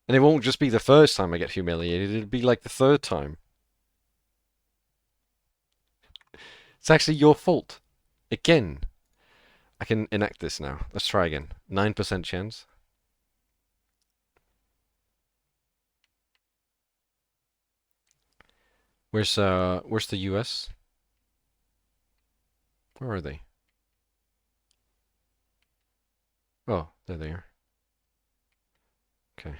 [SPEAKER 1] And it won't just be the first time I get humiliated, it'll be like the third time. It's actually your fault. Again. I can enact this now. Let's try again. 9% chance. Where's the US? Where are they? Oh, there they are. Okay.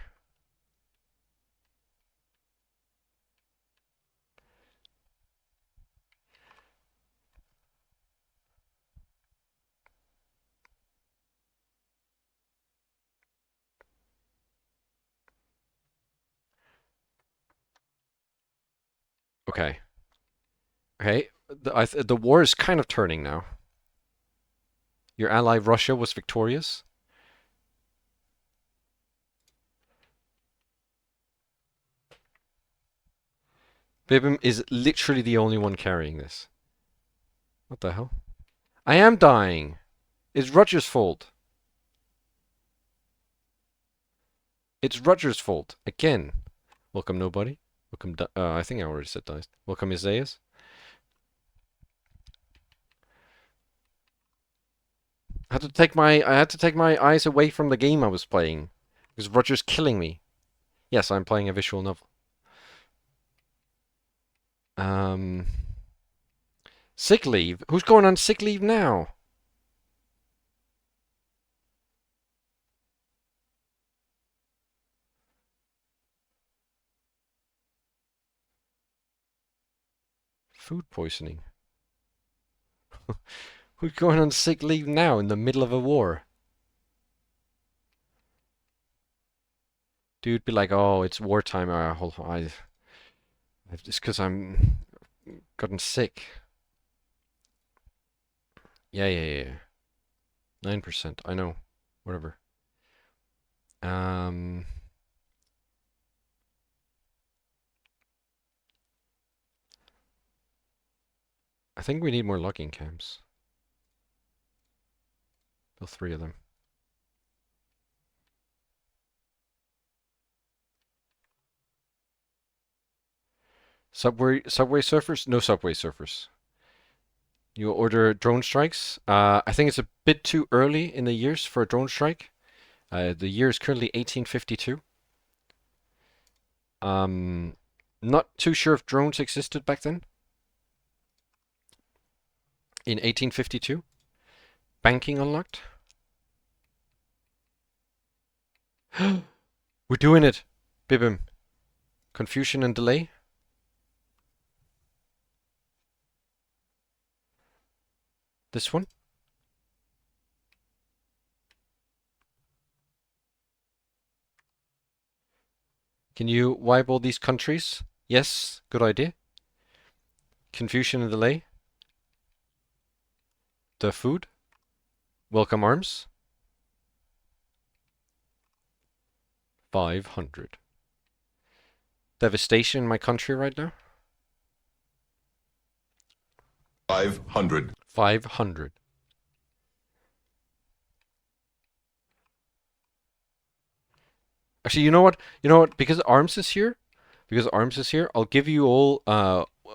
[SPEAKER 1] Okay. Okay. The war is kind of turning now. Your ally Russia was victorious. Bibim is literally the only one carrying this. What the hell? I am dying. It's Roger's fault. It's Roger's fault. Again. Welcome, nobody. Welcome, I think I already said dice. Welcome, Isaias. I had to take my eyes away from the game I was playing. Because Roger's killing me. Yes, I'm playing a visual novel. Sick leave? Who's going on sick leave now? Food poisoning. Who's going on sick leave now in the middle of a war? Dude be like, oh, it's wartime. It's because I'm gotten sick. Yeah. 9%. I know. Whatever. I think we need more logging camps. Build 3 of them. Subway surfers? No subway surfers. You order drone strikes. I think it's a bit too early in the years for a drone strike. The year is currently 1852. Not too sure if drones existed back then. In 1852. Banking unlocked. We're doing it. Bibim. Confusion and delay. This one. Can you wipe all these countries? Yes, good idea. Confusion and delay. The food. Welcome arms. 500. devastation in my country right now?
[SPEAKER 9] 500.
[SPEAKER 1] 500. Actually, you know what? You know what? Because Arms is here, I'll give you all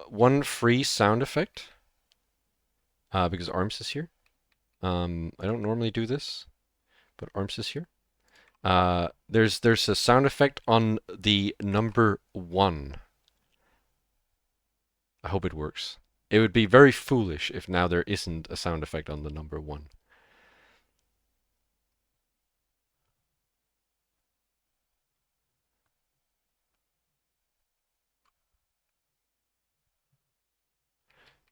[SPEAKER 1] one free sound effect. Because Arms is here. I don't normally do this, but Arms is here. There's a sound effect on the number 1. I hope it works. It would be very foolish if now there isn't a sound effect on the number 1.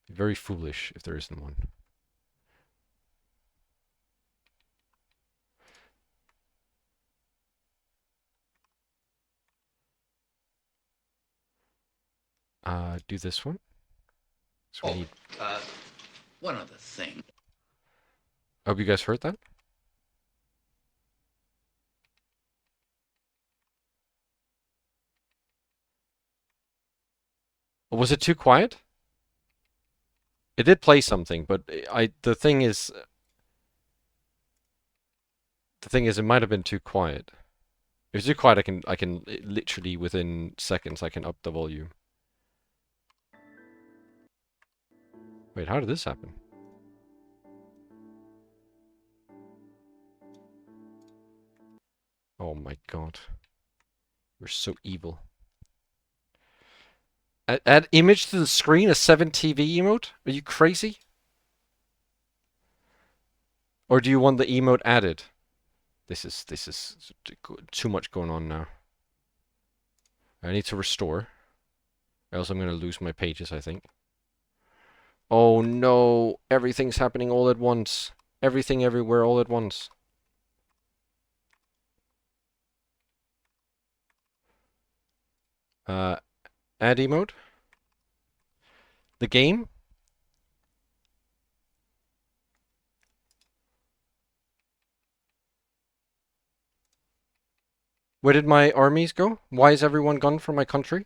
[SPEAKER 1] Very foolish if there isn't one. Do this one. So we need...
[SPEAKER 12] one other thing.
[SPEAKER 1] I hope you guys heard that. Was it too quiet? It did play something, but the thing is, it might have been too quiet. If it's too quiet, I can literally within seconds I can up the volume. Wait, how did this happen? Oh my god. You're so evil. Add image to the screen, a 7TV emote? Are you crazy? Or do you want the emote added? This is too much going on now. I need to restore. Or else I'm going to lose my pages, I think. Oh no, everything's happening all at once. Everything everywhere all at once. Add emote. The game. Where did my armies go? Why is everyone gone from my country?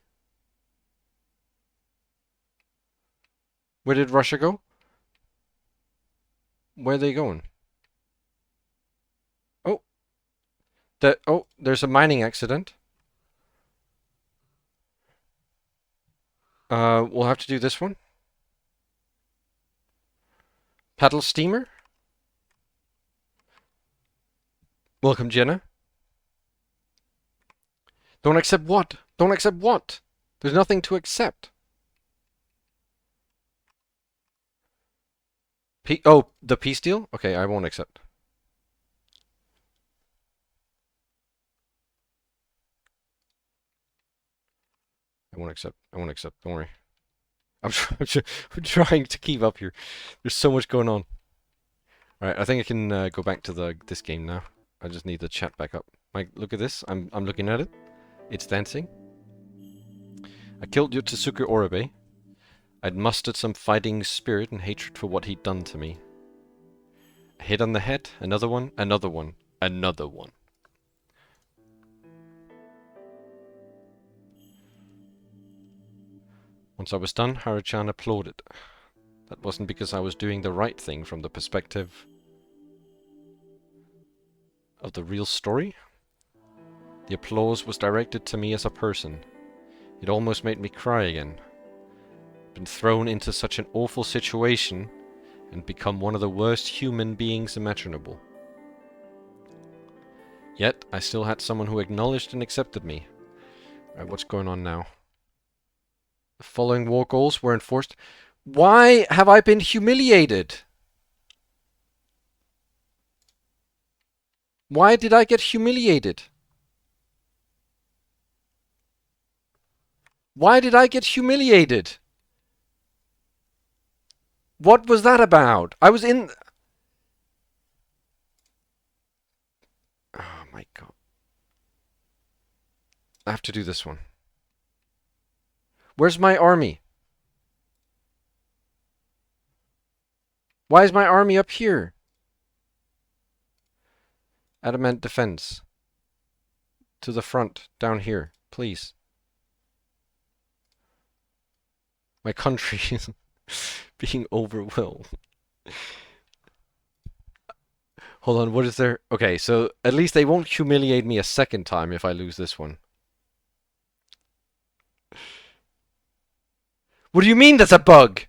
[SPEAKER 1] Where did Russia go? Where are they going? Oh. There's a mining accident. We'll have to do this one. Paddle steamer. Welcome, Jenna. Don't accept what? Don't accept what? There's nothing to accept. The peace deal? Okay, I won't accept. I won't accept. Don't worry. I'm trying to keep up here. There's so much going on. Alright, I think I can go back to this game now. I just need the chat back up. Like, look at this. I'm looking at it. It's dancing. I killed Yotsusuke Oribe. I'd mustered some fighting spirit and hatred for what he'd done to me. A hit on the head, another one, another one, another one. Once I was done, Haruchan applauded. That wasn't because I was doing the right thing from the perspective of the real story. The applause was directed to me as a person. It almost made me cry again. Been thrown into such an awful situation and become one of the worst human beings imaginable. Yet, I still had someone who acknowledged and accepted me. Alright, what's going on now? The following war goals were enforced. Why have I been humiliated? Why did I get humiliated? Why did I get humiliated? What was that about? I was in... Oh my god. I have to do this one. Where's my army? Why is my army up here? Adamant defense. To the front, down here, please. My country is being overwhelmed. Hold on, what is there? Okay, so at least they won't humiliate me a second time if I lose this one. What do you mean that's a bug?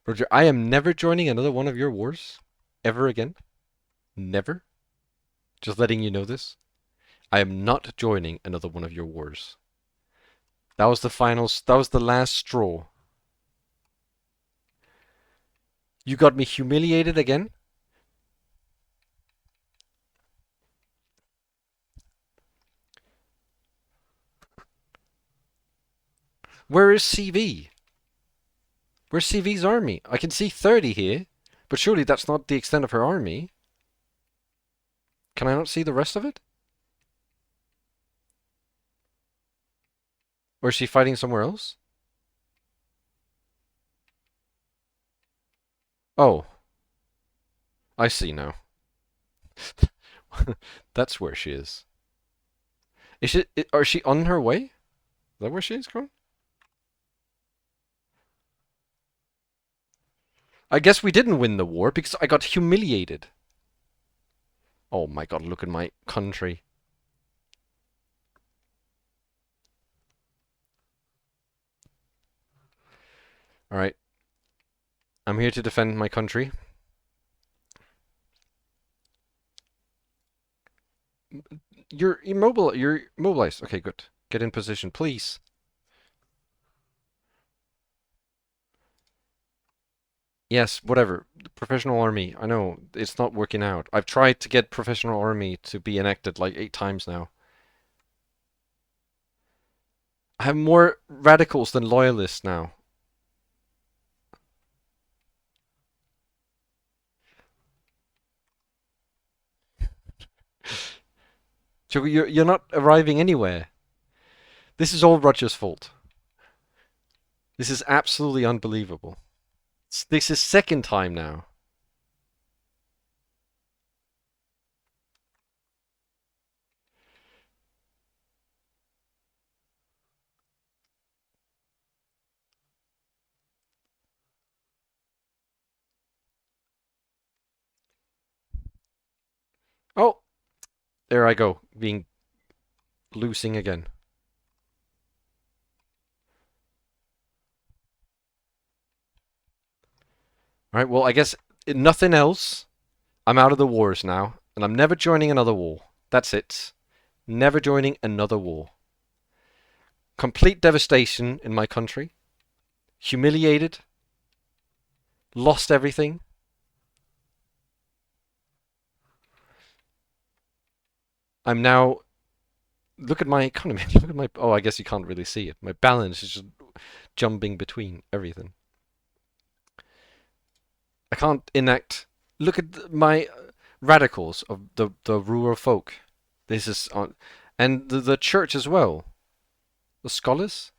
[SPEAKER 1] Roger, I am never joining another one of your wars. Ever again. Never. Just letting you know this. I am not joining another one of your wars. That was the final, that was the last straw. You got me humiliated again? Where is CV? Where's CV's army? I can see 30 here, but surely that's not the extent of her army. Can I not see the rest of it? Or is she fighting somewhere else? Oh. I see now. That's where she is. Is she on her way? Is that where she is going? I guess we didn't win the war because I got humiliated. Oh my god, look at my country. Alright. I'm here to defend my country. You're mobilized. Okay, good. Get in position, please. Yes, whatever. Professional army. I know, it's not working out. I've tried to get professional army to be enacted like 8 times now. I have more radicals than loyalists now. So you're not arriving anywhere. This is all Roger's fault. This is absolutely unbelievable. This is second time now. Oh! There I go, losing again. Alright, well, I guess nothing else. I'm out of the wars now, and I'm never joining another war. That's it. Never joining another war. Complete devastation in my country. Humiliated. Lost everything. I'm now... Look at my economy. Look at my... Oh, I guess you can't really see it. My balance is just jumping between everything. I can't enact... Look at my radicals of the rural folk. This is on... And the church as well. The scholars.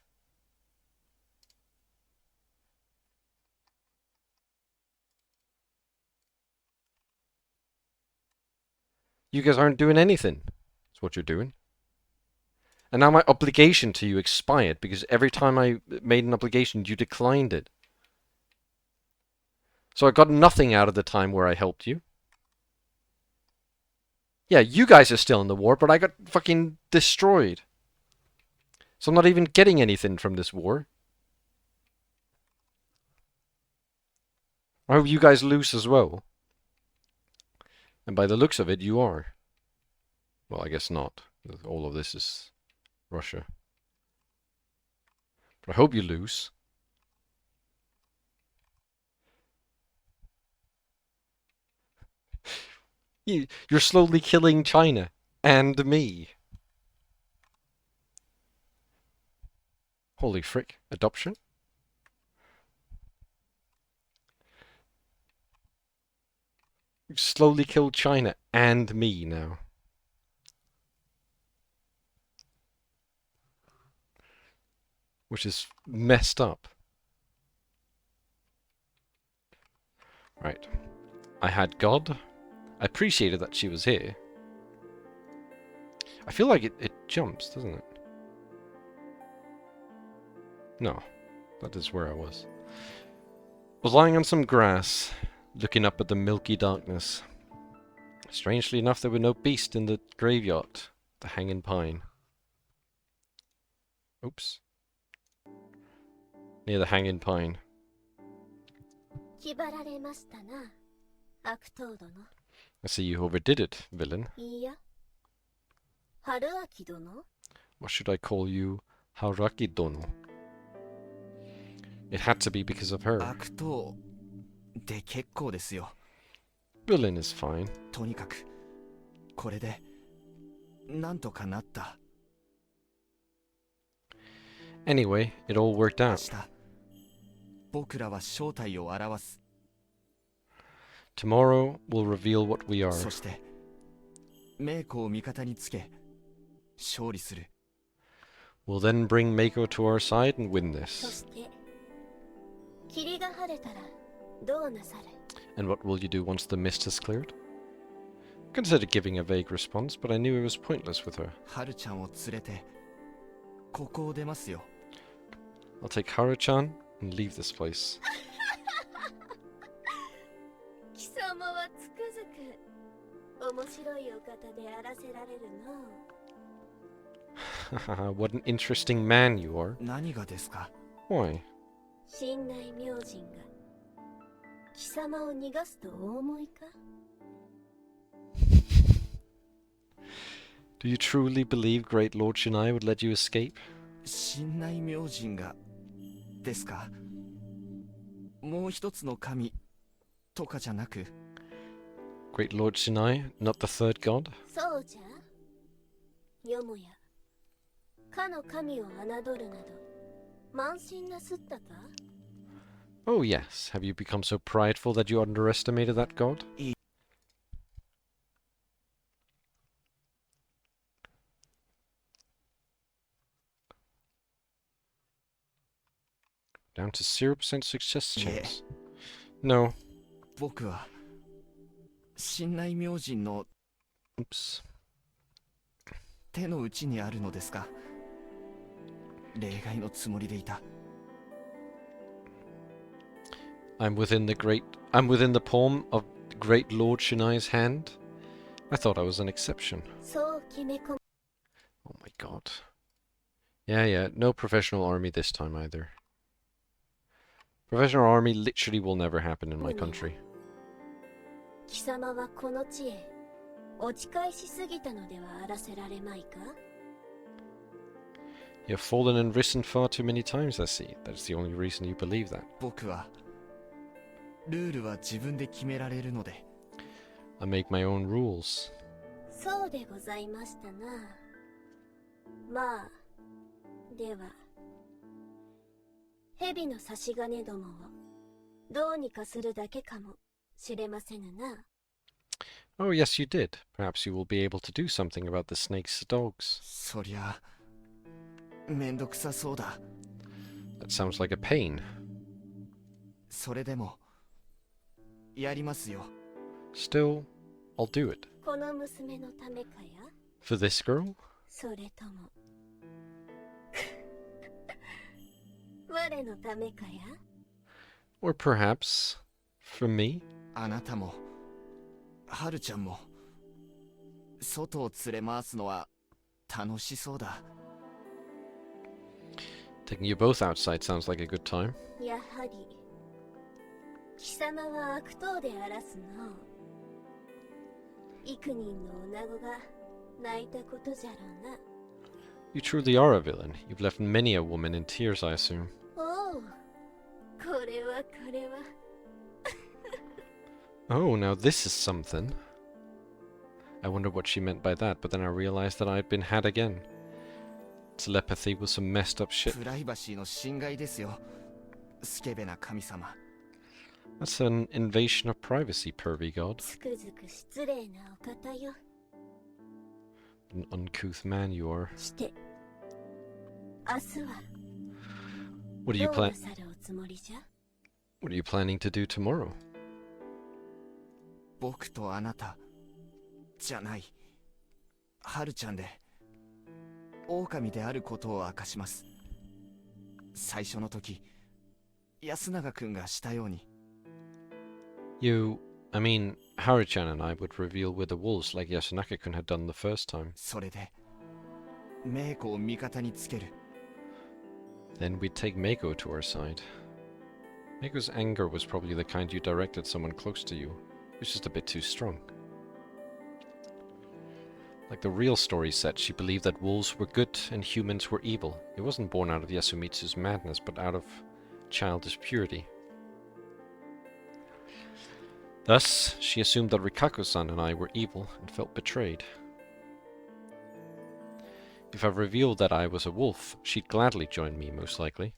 [SPEAKER 1] You guys aren't doing anything. That's what you're doing. And now my obligation to you expired because every time I made an obligation, you declined it. So I got nothing out of the time where I helped you. Yeah, you guys are still in the war, but I got fucking destroyed. So I'm not even getting anything from this war. I hope you guys lose as well. And by the looks of it, you are. Well, I guess not. All of this is Russia. But I hope you lose. You're slowly killing China. And me. Holy frick. Adoption? You slowly killed China and me now. Which is messed up. Right. I had God. I appreciated that she was here. I feel like it jumps, doesn't it? No, that is where I was. I was lying on some grass, looking up at the milky darkness. Strangely enough, there were no beasts in the graveyard, the hanging pine. Oops. Near the hanging pine.
[SPEAKER 11] 気張られましたな、悪党殿。
[SPEAKER 1] I see you overdid it, villain.
[SPEAKER 11] いいや、春秋殿。
[SPEAKER 1] What should I call you? Haraki Dono. It had to be because of her.
[SPEAKER 4] 悪党で結構ですよ。
[SPEAKER 1] Villain is fine.
[SPEAKER 4] とにかくこれでなんとかなった。
[SPEAKER 1] Anyway, it all worked
[SPEAKER 4] 明
[SPEAKER 1] out.
[SPEAKER 4] 日僕らは正体を表す。
[SPEAKER 1] Tomorrow will reveal what we are.
[SPEAKER 4] そしてメイコを味方につけ勝利する。
[SPEAKER 1] We'll then bring Mako to our side and win
[SPEAKER 11] そ
[SPEAKER 1] this.
[SPEAKER 11] して霧が晴れたらどうなさる？
[SPEAKER 1] And what will you do once the mist has cleared? I considered giving a vague response, but I knew it was pointless with her.
[SPEAKER 4] ハルちゃんを連れてここを出ますよ。
[SPEAKER 1] I'll take Haru-chan and leave this place.
[SPEAKER 11] 貴様はつくづく面白いお方であらせられるの。
[SPEAKER 1] What an interesting man you are.
[SPEAKER 4] 何がですか？
[SPEAKER 1] Why?
[SPEAKER 11] 神内明神が貴様を逃がすとお思いか？
[SPEAKER 1] Do you truly believe Great Lord Shinai would let you escape?
[SPEAKER 4] 神内明神がですか？もう一つの神とかじゃなく。
[SPEAKER 1] Great Lord Shinai, not the third god?
[SPEAKER 11] そうじゃ。よもやかの神を侮るなど慢心なすったか？
[SPEAKER 1] Oh yes, have you become so prideful that you underestimated that god? Down to 0% success chance. No.
[SPEAKER 4] 僕は神内明神の
[SPEAKER 1] Oops.
[SPEAKER 4] 手の内にあるのですか？例外のつもりでいた。
[SPEAKER 1] I'm within the palm of Great Lord Shinai's hand? I thought I was an exception.
[SPEAKER 11] そう決め込む。
[SPEAKER 1] Oh my god. Yeah, no professional army this time either. Professional army literally will never happen in my country.
[SPEAKER 11] 貴様はこの地へ落ち返しすぎたのではあらせられまいか？
[SPEAKER 1] You have fallen and risen far too many times, I see. That's the only reason you believe that.
[SPEAKER 4] 僕はルールは自分で決められるので。
[SPEAKER 1] I make my own rules.
[SPEAKER 11] そうでございましたな。まあ、では、蛇の差し金どもをどうにかするだけかもしれませぬな。
[SPEAKER 1] Oh yes, you did. Perhaps you will be able to do something about the snakes' dogs.
[SPEAKER 4] そりゃめんどくさそうだ。
[SPEAKER 1] That sounds like a pain.
[SPEAKER 4] それでもやりますよ。
[SPEAKER 1] Still, I'll do it.
[SPEAKER 11] この娘のためかや？
[SPEAKER 1] For this girl?
[SPEAKER 11] それとも我のためかや？
[SPEAKER 1] Or perhaps for me?
[SPEAKER 4] あなたもハルちゃんも外を連れ回すのは楽しそうだ。
[SPEAKER 1] Taking you both outside sounds like a good time.
[SPEAKER 11] やはり貴様は悪党であらすの。幾人の女子が泣いたことじゃろうな。
[SPEAKER 1] You truly are a villain. You've left many a woman in tears, I assume.
[SPEAKER 11] おう、これはこれは。
[SPEAKER 1] Oh, now this is something. I wondered what she meant by that, but then I realized that I'd been had again. Telepathy was some messed up shit.
[SPEAKER 4] プライバシーの侵害ですよ。スケベな神様。
[SPEAKER 1] That's an invasion of privacy, pervy god.
[SPEAKER 11] つくづく失礼なお方よ。
[SPEAKER 1] An uncouth man you are.
[SPEAKER 11] して明日は
[SPEAKER 1] What are you
[SPEAKER 11] どうなさるおつもりじゃ？
[SPEAKER 1] What are you planning to do tomorrow?
[SPEAKER 4] 僕とあなたじゃない。ハルちゃんで、狼であることを明かします。最初の時、安永くんがしたように。
[SPEAKER 1] I mean, Haru-chan and I would reveal we're the wolves like Yasunaka-kun had done the first time.
[SPEAKER 4] それで、メイコを味方につける。
[SPEAKER 1] Then we'd take Meiko to our side. Meiko's anger was probably the kind you direct at someone close to you. It was just a bit too strong. Like the real story said, she believed that wolves were good and humans were evil. It wasn't born out of Yasumitsu's madness, but out of childish purity. Thus, she assumed that Rikako-san and I were evil and felt betrayed. If I revealed that I was a wolf, she'd gladly join me, most likely.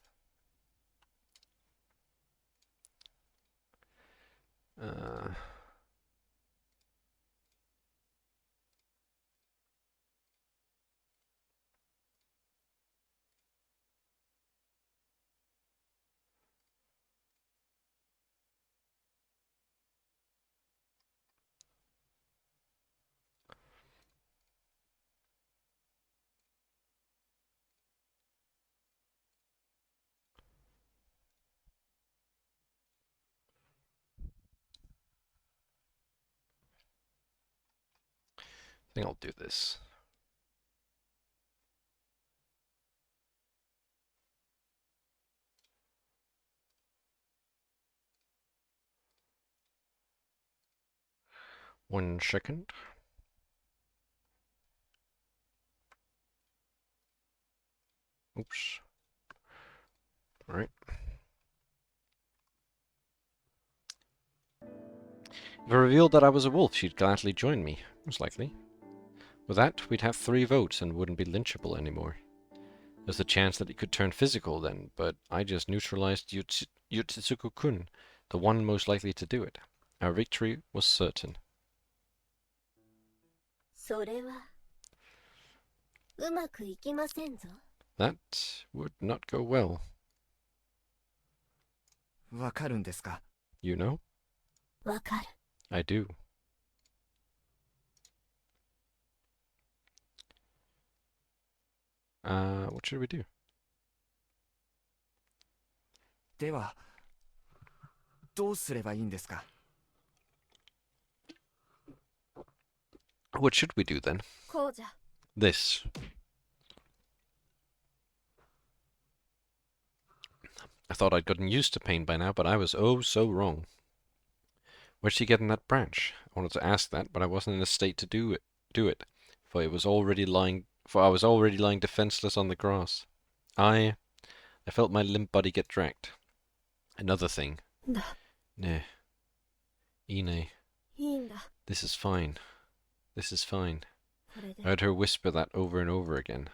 [SPEAKER 1] I think I'll do this. One second. Oops. Alright. If I revealed that I was a wolf, she'd gladly join me, most likely. With that, we'd have 3 votes and wouldn't be lynchable anymore. There's a chance that it could turn physical then, but I just neutralized Yutsuko-kun, the one most likely to do it. Our victory was certain.
[SPEAKER 11] それはうまくいきませんぞ。
[SPEAKER 1] That would not go well.
[SPEAKER 4] わかるんですか?
[SPEAKER 1] You know?
[SPEAKER 11] わかる。
[SPEAKER 1] I do. What should we do?
[SPEAKER 4] では、どうすればいいんですか?
[SPEAKER 1] What should we do then?
[SPEAKER 2] こうじゃ。
[SPEAKER 1] This. I thought I'd gotten used to pain by now, but I was oh so wrong. Where'd she get in that branch? I wanted to ask that, but I wasn't in a state to do it, for I was already lying defenseless on the grass. I felt my limp body get dragged. Another thing. Ne. Ine.
[SPEAKER 2] いいんだ。
[SPEAKER 1] This is fine. This is fine.
[SPEAKER 2] これで
[SPEAKER 1] I heard her whisper that over and over again.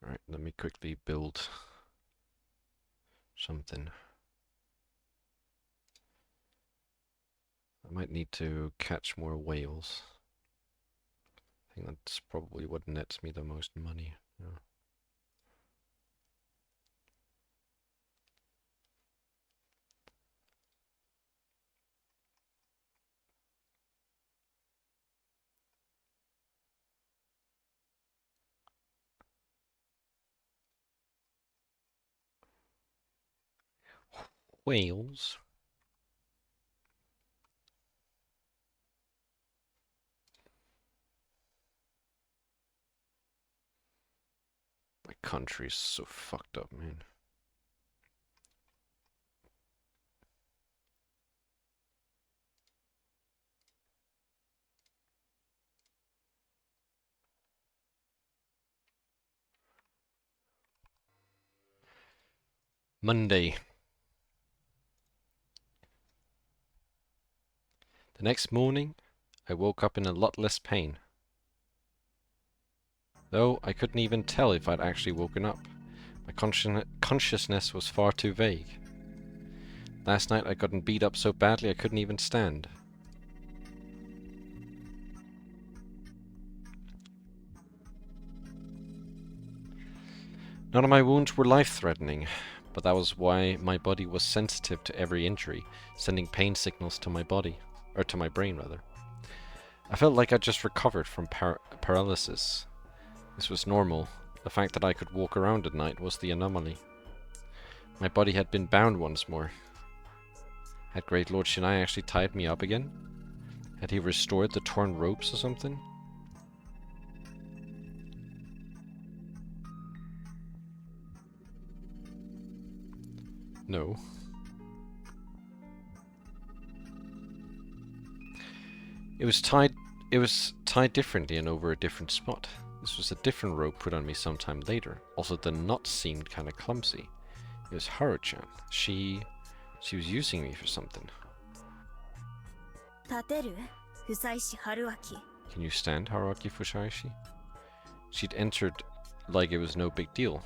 [SPEAKER 1] Alright, let me quickly build something. I might need to catch more whales. I think that's probably what nets me the most money. Yeah. Whales. My country's so fucked up, man. Monday. The next morning, I woke up in a lot less pain. Though I couldn't even tell if I'd actually woken up. My consciousness was far too vague. Last night I'd gotten beat up so badly I couldn't even stand. None of my wounds were life-threatening, but that was why my body was sensitive to every injury, sending pain signals to my body, or to my brain rather. I felt like I just recovered from paralysis. This was normal. The fact that I could walk around at night was the anomaly. My body had been bound once more. Had Great Lord Shinai actually tied me up again? Had he restored the torn ropes or something? No. It was tied differently and over a different spot. This was a different rope put on me sometime later. Also, the knot seemed kind of clumsy. It was Haru-chan. She was using me for something.
[SPEAKER 2] 立てるFusaishi Haruaki.
[SPEAKER 1] Can you stand Haruaki Fusaishi? She'd entered like it was no big deal.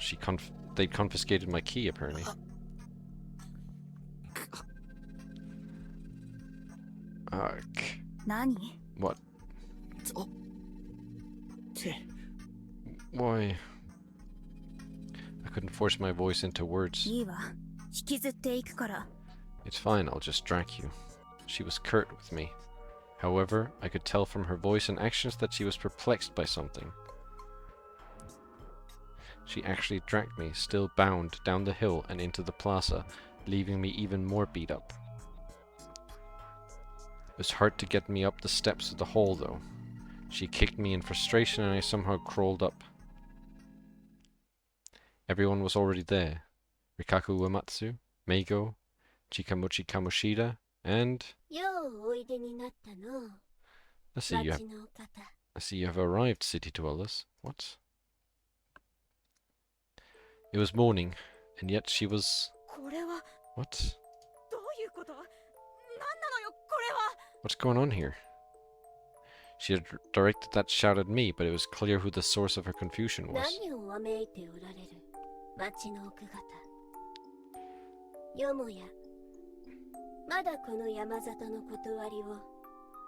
[SPEAKER 1] They'd confiscated my key, apparently. Ark.
[SPEAKER 2] Nani?
[SPEAKER 1] What? Why? I couldn't force my voice into words.
[SPEAKER 2] いいわ。引きずっていくから。
[SPEAKER 1] It's fine, I'll just drag you. She was curt with me. However, I could tell from her voice and actions that she was perplexed by something. She actually dragged me, still bound, down the hill and into the plaza, leaving me even more beat up. It was hard to get me up the steps of the hall, though. She kicked me in frustration and I somehow crawled up. Everyone was already there. Rikaku Uematsu, Meigo, Chikamochi Kamoshida, and... I see you have arrived, city dwellers. What? It was morning, and yet she was... What? What's going on here? She had directed that shout at me, but it was clear who the source of her confusion was.
[SPEAKER 11] よもやまだこの山里の断りを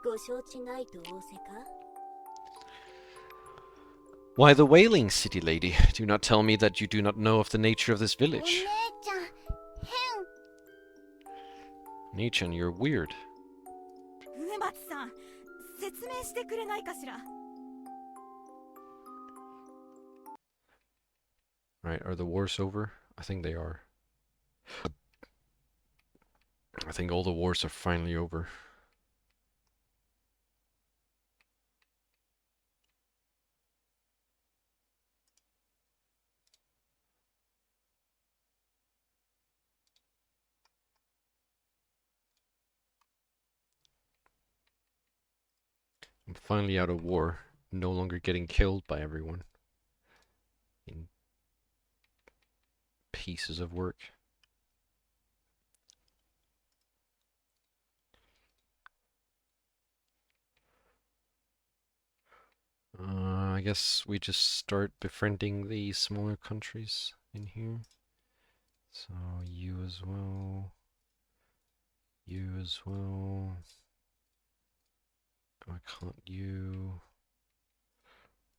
[SPEAKER 11] ご承知ないと仰せか
[SPEAKER 1] Why the wailing, city lady? Do not tell me that you do not know of the nature of this village.
[SPEAKER 11] お姉ちゃん、変。
[SPEAKER 1] Nichan, you're weird.
[SPEAKER 3] 植松さん、説明してくれないかしら。
[SPEAKER 1] Right, are the wars over? I think they are. I think all the wars are finally over. I'm finally out of war, no longer getting killed by everyone. In pieces of work. I guess we just start befriending the smaller countries in here. So you as well. You as well. Why can't you?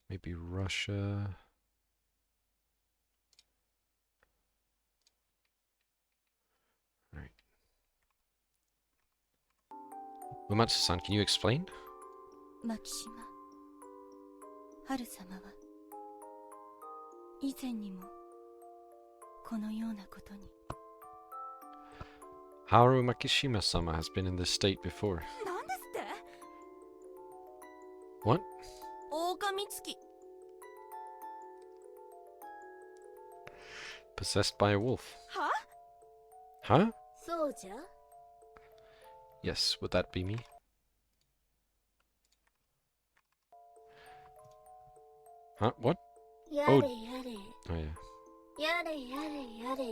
[SPEAKER 1] Maybe Russia. Right. Uematsu-san, can you explain?
[SPEAKER 10] マキシマ、春様は以前にもこのようなことに。
[SPEAKER 1] Haru Makishima-sama has been in this state before.
[SPEAKER 3] なんですって？
[SPEAKER 1] What?
[SPEAKER 7] 狼月
[SPEAKER 1] Possessed by a wolf.
[SPEAKER 3] は？
[SPEAKER 1] Huh?
[SPEAKER 11] そうじゃ
[SPEAKER 1] Yes, would that be me? Huh? What?
[SPEAKER 11] や
[SPEAKER 1] Oh.
[SPEAKER 11] れやれ
[SPEAKER 1] Oh yeah.
[SPEAKER 11] やれやれやれ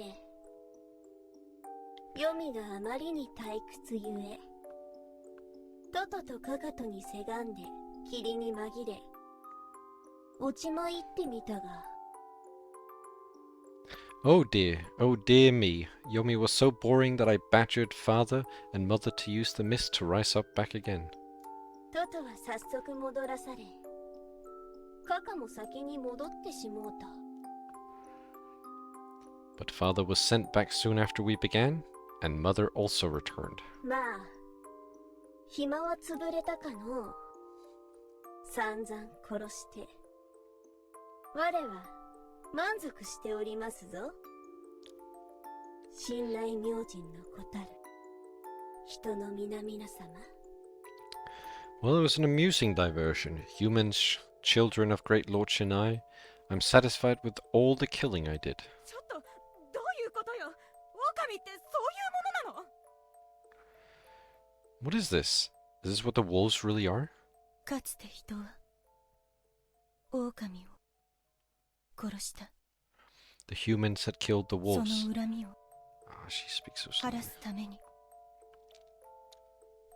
[SPEAKER 11] 黄泉があまりに退屈ゆえトトとカカトにせがんで霧に紛れ落ちまいってみたが
[SPEAKER 1] Oh dear me. Yomi was so boring that I badgered father and mother to use the mist to rise up back again.
[SPEAKER 11] トトは早速戻らされカカも先に戻ってしもうた
[SPEAKER 1] But father was sent back soon after we began, and mother also returned.
[SPEAKER 11] まあ暇は潰れたかのう。散々殺して我は満足しておりますぞ。信頼明神の子たる人の皆々様。
[SPEAKER 1] Well, it was an amusing diversion. Humans, children of great Lord Shinai. I'm satisfied with all the killing I did.
[SPEAKER 3] ちょっとどういうことよ。狼ってそういうものなの？
[SPEAKER 1] What is this? Is this what the wolves really are?
[SPEAKER 10] かつて人は狼を殺した。
[SPEAKER 1] The humans had killed the
[SPEAKER 10] そ
[SPEAKER 1] wolves.
[SPEAKER 10] の恨みを
[SPEAKER 1] Ah, she speaks so
[SPEAKER 10] 晴
[SPEAKER 1] slowly.
[SPEAKER 10] らすために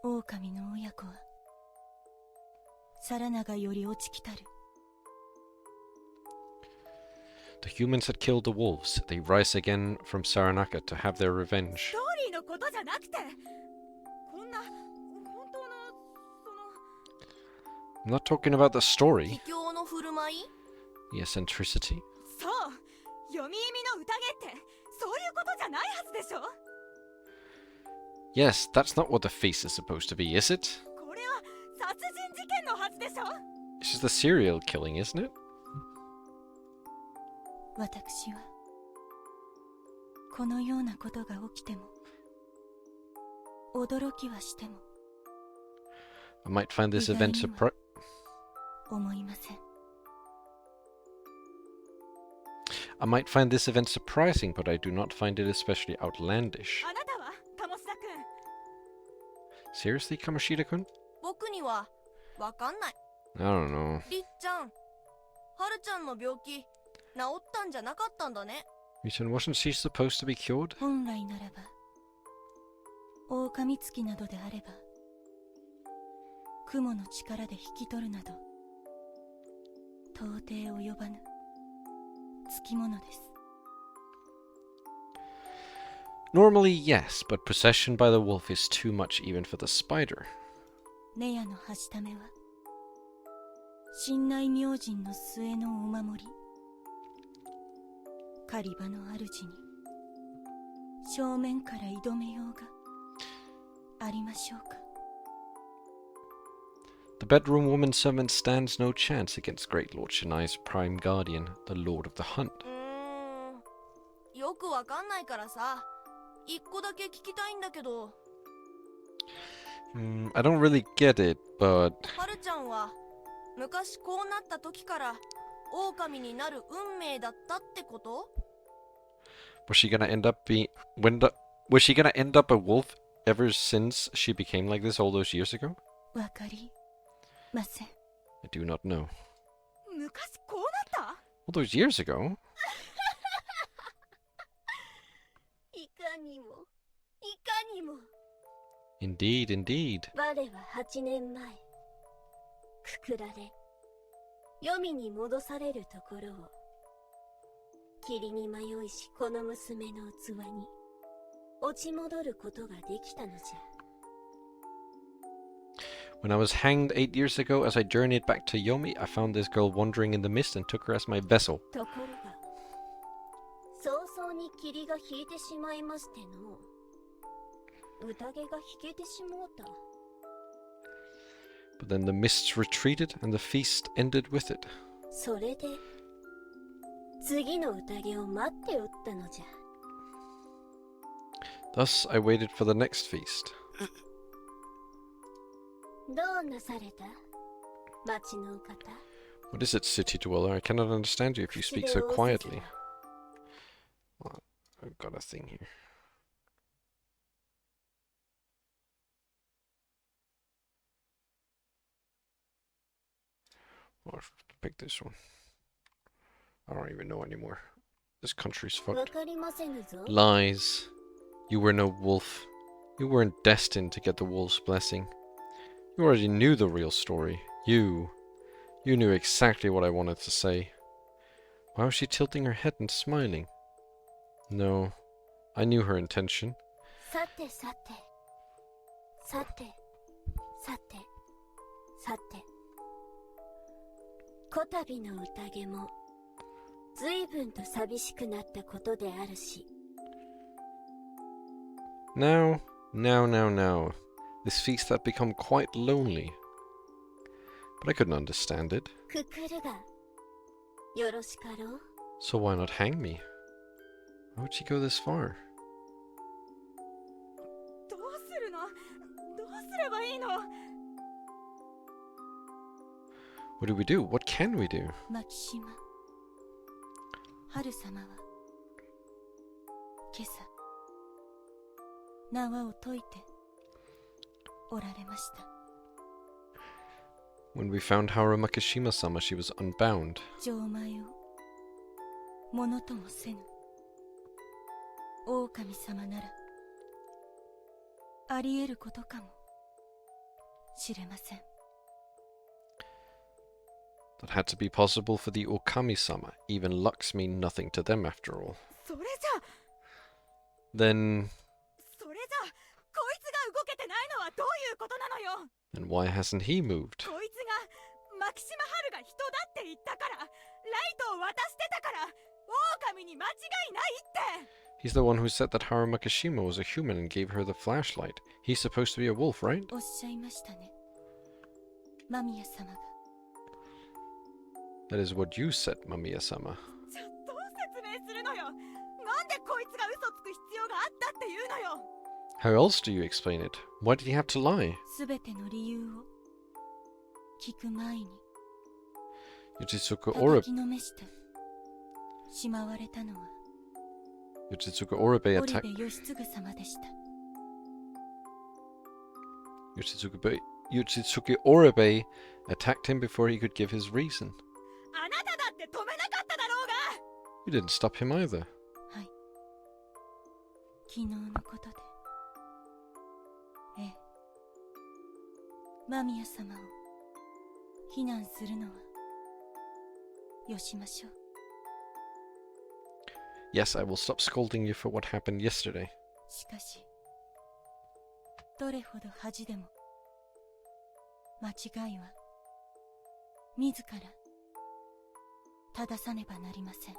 [SPEAKER 10] 狼の親子は皿長より落ちきたる。
[SPEAKER 1] The humans had killed the wolves. They rise again from Saranaka to have their revenge.
[SPEAKER 3] ストーリーのことじゃなくて、こんな本当のその
[SPEAKER 1] I'm not talking about the story.
[SPEAKER 7] 卑怯の振る舞い
[SPEAKER 1] The eccentricity.
[SPEAKER 3] そう、読み意味の宴ってそういうことじゃないはずでしょ。
[SPEAKER 1] Yes, that's not what the feast is supposed to be, is it?
[SPEAKER 3] これは殺人事件のはずでしょ。
[SPEAKER 1] This is the serial killing, isn't it?
[SPEAKER 10] 私はこのようなことが起きても驚きはしても
[SPEAKER 1] I might find this event surprising.
[SPEAKER 10] 思いません。
[SPEAKER 1] I might find this event surprising, but I do not find it especially outlandish.
[SPEAKER 3] あなたは鴨志田君。
[SPEAKER 1] Seriously, Kamoshida-kun?
[SPEAKER 7] 僕にはわかんない。
[SPEAKER 1] I don't know.
[SPEAKER 7] りっちゃん、はるちゃんの病気治ったんじゃなかったんだね。
[SPEAKER 1] Misen, wasn't she supposed to be cured?
[SPEAKER 10] 本来ならば狼つきなどであれば雲の力で引き取るなど到底及ばぬつきものです。
[SPEAKER 1] Normally, yes, but possession by the wolf is too much even for the spider.
[SPEAKER 10] ネヤのはしためは信内明神の末のお守り狩り場の主に正面から挑めようがありましょうか。
[SPEAKER 1] The bedroom woman servant stands no chance against Great Lord Shinai's prime guardian, the Lord of the Hunt.
[SPEAKER 7] よくわかんないからさ、一個だけ聞きたいんだけど。
[SPEAKER 1] I don't really get it, but
[SPEAKER 7] はるちゃんは昔こうなった時から狼になる運命だったってこと？
[SPEAKER 1] was she gonna end up was she gonna end up a wolf ever since she became like this all those years ago?
[SPEAKER 10] わかりません。
[SPEAKER 1] I do not know.
[SPEAKER 3] 昔こうなった？
[SPEAKER 1] All those years ago?
[SPEAKER 11] いかにもいかにも。
[SPEAKER 1] Indeed, indeed.
[SPEAKER 11] 我は8年前くくられ黄泉に戻されるところを霧に迷いしこの娘の器に落ち戻ることができたのじゃ。
[SPEAKER 1] When I was hanged 8 years ago, as I journeyed back to Yomi, I found this girl wandering in the mist and took her as my vessel.
[SPEAKER 11] ところが早々に霧が引いてしまいましての宴が引けてしもうた。
[SPEAKER 1] But then the mists retreated and the feast ended with it.
[SPEAKER 11] それで次の宴を待っておったのじゃ。
[SPEAKER 1] Thus I waited for the next feast.
[SPEAKER 11] どうなされた町のお方。
[SPEAKER 1] What is it, city dweller? I cannot understand you if you speak so quietly. Well, I've got a thing here. Oh, I should pick this one. I don't even know anymore. This country's
[SPEAKER 11] わ
[SPEAKER 1] fucked.
[SPEAKER 11] かりませぬぞ。
[SPEAKER 1] Lies. You were no wolf. You weren't destined to get the wolf's blessing. You already knew the real story. You knew exactly what I wanted to say. Why was she tilting her head and smiling? No, I knew her intention.
[SPEAKER 11] さてさてさてさてさてこたびの宴も随分と寂しくなったことであるし。
[SPEAKER 1] Now. This feast had become quite lonely. But I couldn't understand it.
[SPEAKER 11] くくるがよろしかろう。
[SPEAKER 1] So why not hang me? Why would she go this far?
[SPEAKER 3] どうするの？どうすればいいの？
[SPEAKER 1] What do we do? What can we do?
[SPEAKER 10] マキシマ、春様は今朝縄を解いておられました。
[SPEAKER 1] When we found Haru Makishima-sama, she was unbound.
[SPEAKER 10] 錠前をものともせぬ狼様ならあり得ることかもしれません。
[SPEAKER 1] That had to be possible for the Okami-sama. Even lux mean nothing to them after all.
[SPEAKER 3] それじゃ、
[SPEAKER 1] Then
[SPEAKER 3] それじゃ、こいつが動けてないのはどういうことなのよ。
[SPEAKER 1] then why hasn't he moved?
[SPEAKER 3] こいつがマキシマハルが人だって言ったから、ライトを渡してたから、狼に間違いないって。
[SPEAKER 1] He's the one who said that Haru Makishima was a human and gave her the flashlight. He's supposed to be a wolf, right?
[SPEAKER 10] おっしゃいましたね、間宮様が。
[SPEAKER 1] That is what you said, Mamiya-sama.
[SPEAKER 3] じゃあどう説明するのよ。なんでこいつが嘘つく必要があったっていうのよ。
[SPEAKER 1] How else do you explain it? Why did he have to lie?
[SPEAKER 10] すべての理由を聞く前に
[SPEAKER 1] Yoshitsugu
[SPEAKER 10] 叩
[SPEAKER 1] Orobe,
[SPEAKER 10] きのめしてしまわれたのは
[SPEAKER 1] Yoshitsugu Orobe
[SPEAKER 10] 織
[SPEAKER 1] attacked
[SPEAKER 10] 部義継様でした。
[SPEAKER 1] Yoshitsugu Orobe attacked him before he could give his reason.
[SPEAKER 3] あなただって止めなかっただろうが。
[SPEAKER 1] You didn't stop him either.
[SPEAKER 10] はい、昨日のことで。ええ、間宮様を非難するのはよしましょう。
[SPEAKER 1] Yes, I will stop scolding you for what happened yesterday.
[SPEAKER 10] しかしどれほど恥でも間違いは自ら正さねばなりません。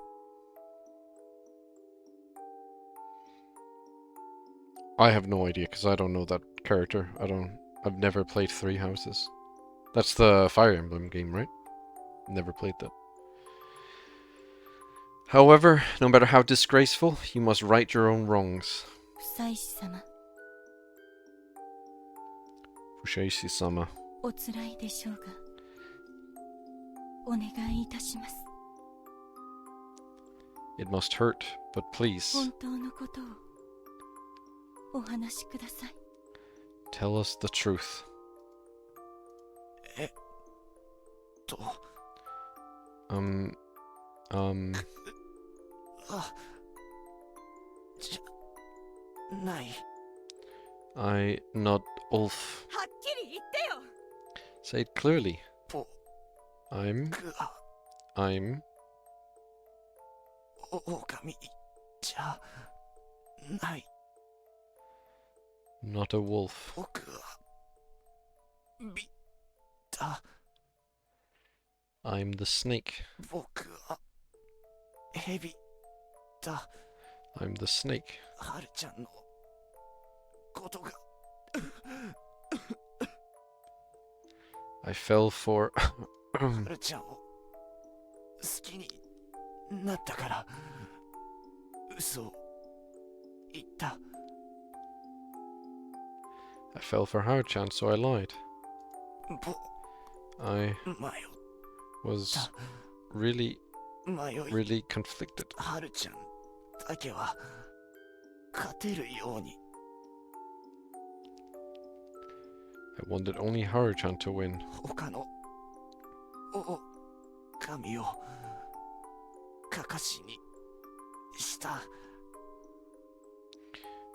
[SPEAKER 1] I have no idea because I don't know that character. I've never played Three Houses. That's the Fire Emblem game, right? Never played that. However, no matter how disgraceful, you must right your own wrongs.
[SPEAKER 10] 夫妻子様、
[SPEAKER 1] Fushaishi-sama.
[SPEAKER 10] おつらいでしょうがお願いいたします。
[SPEAKER 1] It must hurt, but please,
[SPEAKER 10] 本当のことをお話しください。
[SPEAKER 1] tell us the truth.
[SPEAKER 8] じゃない。
[SPEAKER 1] I, not Ulf.
[SPEAKER 3] はっきり言ってよ。
[SPEAKER 1] Say it clearly.
[SPEAKER 8] 僕
[SPEAKER 1] I'm
[SPEAKER 8] は 狼じゃない。
[SPEAKER 1] not a wolf.
[SPEAKER 8] 僕はビタ。
[SPEAKER 1] I'm the snake.
[SPEAKER 8] 僕はヘビだ。
[SPEAKER 1] I'm the snake.
[SPEAKER 8] はるちゃんのことが
[SPEAKER 1] I fell for
[SPEAKER 8] はるちゃんを好きになったから嘘を言った。
[SPEAKER 1] I fell for Haru-chan, so I lied. I
[SPEAKER 8] 迷
[SPEAKER 1] was really
[SPEAKER 8] 迷い
[SPEAKER 1] really conflicted.
[SPEAKER 8] はるちゃんだけは勝てるように。
[SPEAKER 1] I wanted only Haru-chan to win.
[SPEAKER 8] 他の狼をかかしにした。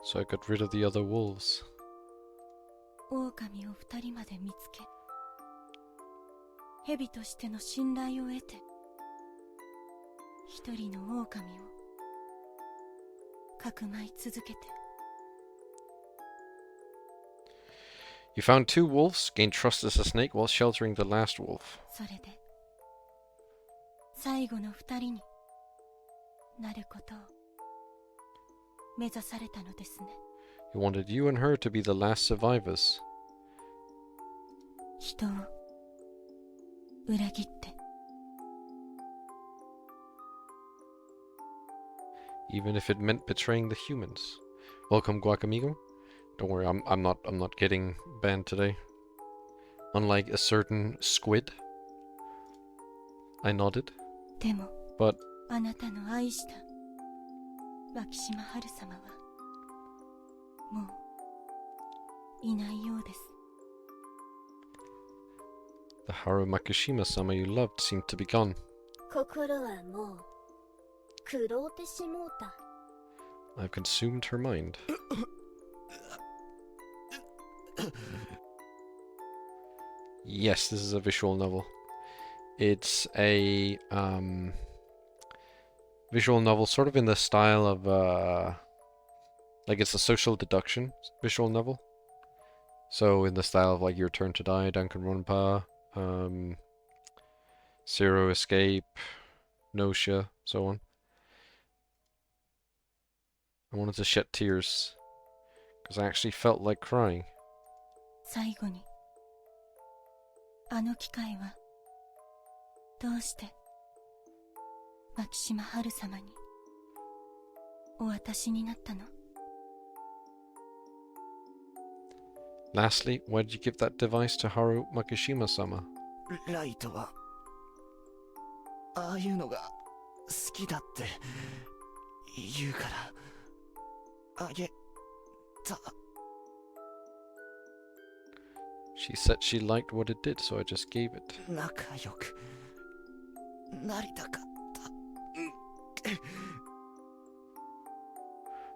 [SPEAKER 1] So I got rid of the other wolves.
[SPEAKER 10] 狼を二人まで見つけ蛇としての信頼を得て一人の狼をかくまい続けて。
[SPEAKER 1] You found two wolves, gained trust as a snake while sheltering the last wolf.
[SPEAKER 10] それで最後の二人になることを目指されたのですね。
[SPEAKER 1] He wanted you and her to be the last survivors.
[SPEAKER 10] 人を裏切って
[SPEAKER 1] Even if it meant betraying the humans. Welcome, Guacamigo. Don't worry, I'm not getting banned today. Unlike a certain squid. I nodded.
[SPEAKER 10] でも
[SPEAKER 1] But
[SPEAKER 10] あなたの愛した牧島春様はもういないようです。
[SPEAKER 1] the Haru Makishima-sama you loved seemed to be gone.
[SPEAKER 11] 心はもう狂うてしもうた。
[SPEAKER 1] I've consumed her mind. Yes, this is a visual novel. It's a visual novel sort of in the style of like it's a social deduction visual novel. So in the style of like Your Turn to Die, Danganronpa, Zero Escape, Nausea, so on. I wanted to shed tears because I actually felt like crying.
[SPEAKER 10] 最後にあの機械はどうして牧島春様にお渡しになったの？
[SPEAKER 1] Lastly, why did you give that device to Haru Makishima-sama?
[SPEAKER 8] ライトはああいうのが好きだって言うからあげた。
[SPEAKER 1] She said she liked what it did, so I just gave it.
[SPEAKER 8] 仲良くなりたかった。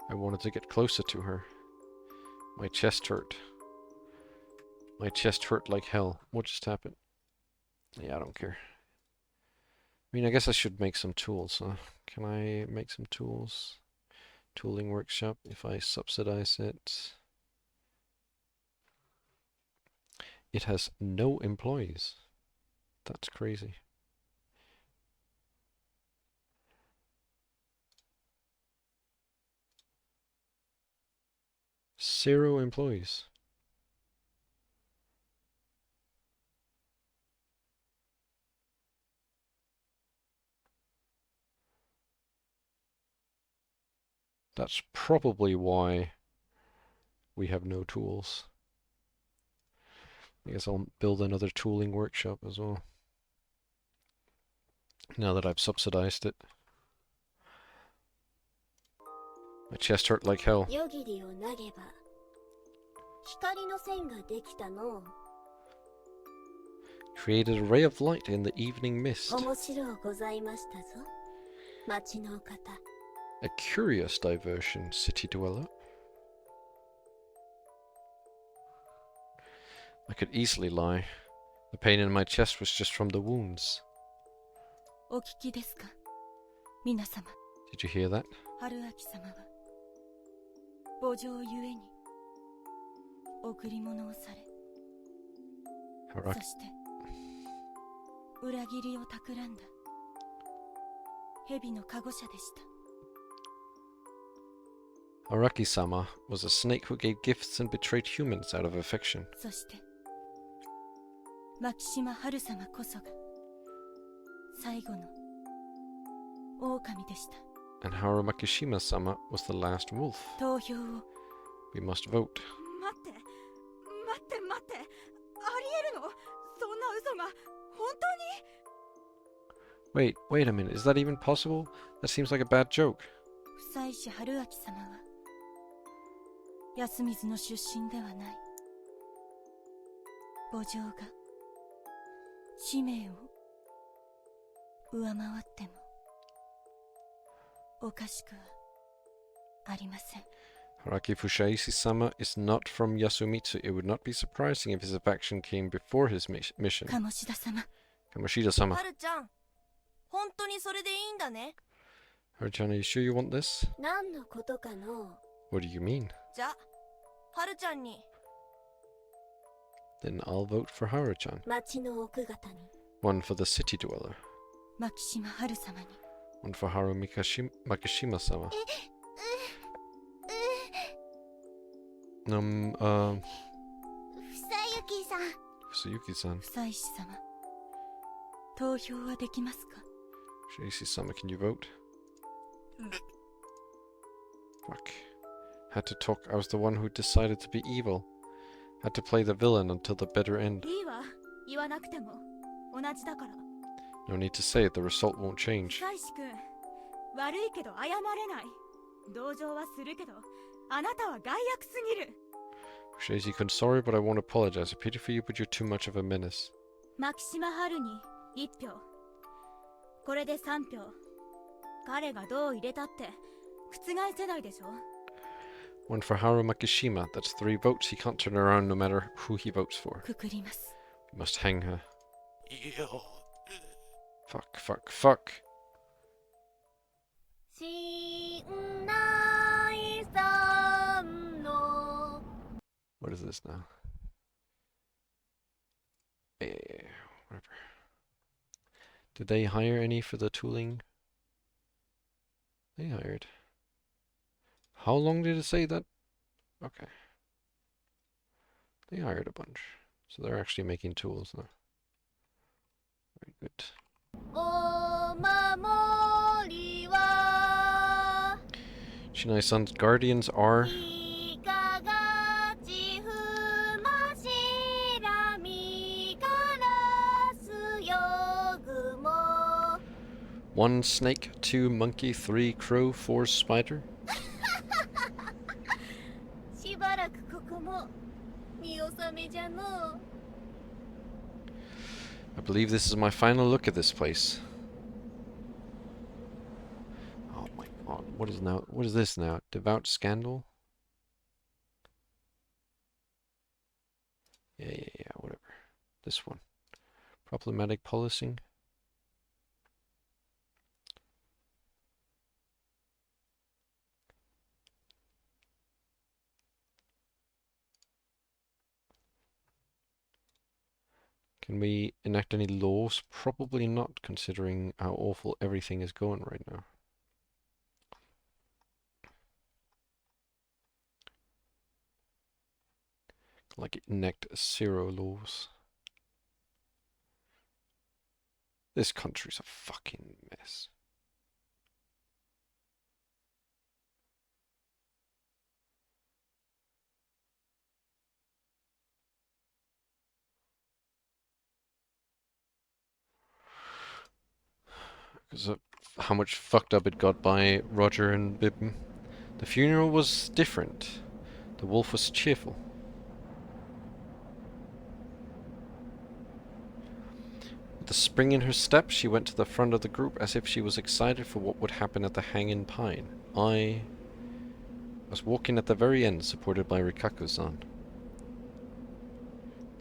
[SPEAKER 1] I wanted to get closer to her. My chest hurt. My chest hurt like hell. What just happened? Yeah, I don't care. I mean, I guess I should make some tools, huh? Can I make some tools? Tooling workshop, if I subsidize it. It has no employees. That's crazy. Zero employees. That's probably why we have no tools. I guess I'll build another tooling workshop as well. Now that I've subsidized it. My chest hurt like hell.
[SPEAKER 11] 夜霧を投げば光の線ができたの。
[SPEAKER 1] Created a ray of light in the evening mist.
[SPEAKER 11] 面白うございましたぞ。町の方。
[SPEAKER 1] A curious diversion, city dweller. I could easily lie. The pain in my chest was just from the wounds.
[SPEAKER 10] お聞きですか皆様。
[SPEAKER 1] Did you hear that?
[SPEAKER 10] 春明様は母情ゆえに贈り物をされ
[SPEAKER 1] Haraki,
[SPEAKER 10] そして裏切りを企んだ蛇の加護者でした。
[SPEAKER 1] Araki-sama was a snake who gave gifts and betrayed humans out of affection.
[SPEAKER 10] そして牧島春様こそが最後の狼でした。
[SPEAKER 1] And Haru Makishima-sama was the last wolf.
[SPEAKER 10] 投票を
[SPEAKER 1] We must vote.
[SPEAKER 3] 待って待って待って、ありえるの？そんな嘘が本当に？
[SPEAKER 1] Wait a minute, is that even possible? That seems like a bad joke.
[SPEAKER 10] 夫妻子春明様は安水の出身ではない。母情が使命を上回ってもおかしくはありません。
[SPEAKER 1] Haraki Fushaishi-sama is not from Yasumitsu. It would not be surprising if his affection came before his mission.
[SPEAKER 10] 鴨志田様。
[SPEAKER 1] Kamoshida-sama.
[SPEAKER 7] はるちゃん、本当にそれでいいんだね。
[SPEAKER 1] Haru-chan, are you sure you want this?
[SPEAKER 11] 何のことかの？
[SPEAKER 1] What do you mean?
[SPEAKER 7] じゃ、はるちゃんに。
[SPEAKER 1] Then I'll vote for Haru-chan.
[SPEAKER 11] 町の奥方に。
[SPEAKER 1] One for the city dweller.
[SPEAKER 10] 牧島春様に。
[SPEAKER 1] One for Haru Makishima-sama.
[SPEAKER 10] 房幸さん
[SPEAKER 1] Fusayuki-san.
[SPEAKER 10] 房石様投票はできますか
[SPEAKER 1] Shaysi-sama, can you vote? Fuck. Had to talk. I was the one who decided to be evil. Had to play the villain until the bitter end.
[SPEAKER 3] いいわ言わなくても同じだから
[SPEAKER 1] No need to say it, the result won't change.
[SPEAKER 3] 久石君悪いけど謝れない同情はするけどあなたは害悪すぎる
[SPEAKER 1] Shaysi-kun, sorry, but I won't apologize. I pity for you, but you're too much of a menace.
[SPEAKER 3] 牧島春に1票これで3票彼がどう入れたって覆せないでしょ
[SPEAKER 1] One for Haru Makishima. That's 3 votes. He can't turn around no matter who he votes for.
[SPEAKER 10] くくります
[SPEAKER 1] We must hang her.
[SPEAKER 8] よ
[SPEAKER 1] Fuck, fuck, fuck.
[SPEAKER 11] 信頼さんの
[SPEAKER 1] What is this now? Whatever. Did they hire any for the tooling? They hired. How long did it say that? Okay. They hired a bunch. So they're actually making tools now. Very good.
[SPEAKER 11] お守りは
[SPEAKER 1] Shinai-san's guardians are
[SPEAKER 11] いかがちふましらみからすよぐも
[SPEAKER 1] 1 snake, 2 monkey, 3 crow, 4 spider.
[SPEAKER 11] しばらくここも見納めじゃのう
[SPEAKER 1] I believe this is my final look at this place. Oh my god, what is this now? Devout scandal? Yeah, whatever. This one. Problematic policing. Can we enact any laws? Probably not, considering how awful everything is going right now. Like enact 0 laws. This country's a fucking mess. Because of how much fucked up it got by Roger and Bibben. The funeral was different. The wolf was cheerful. With a spring in her step, she went to the front of the group as if she was excited for what would happen at the Hanging Pine. I was walking at the very end, supported by Rikaku-san.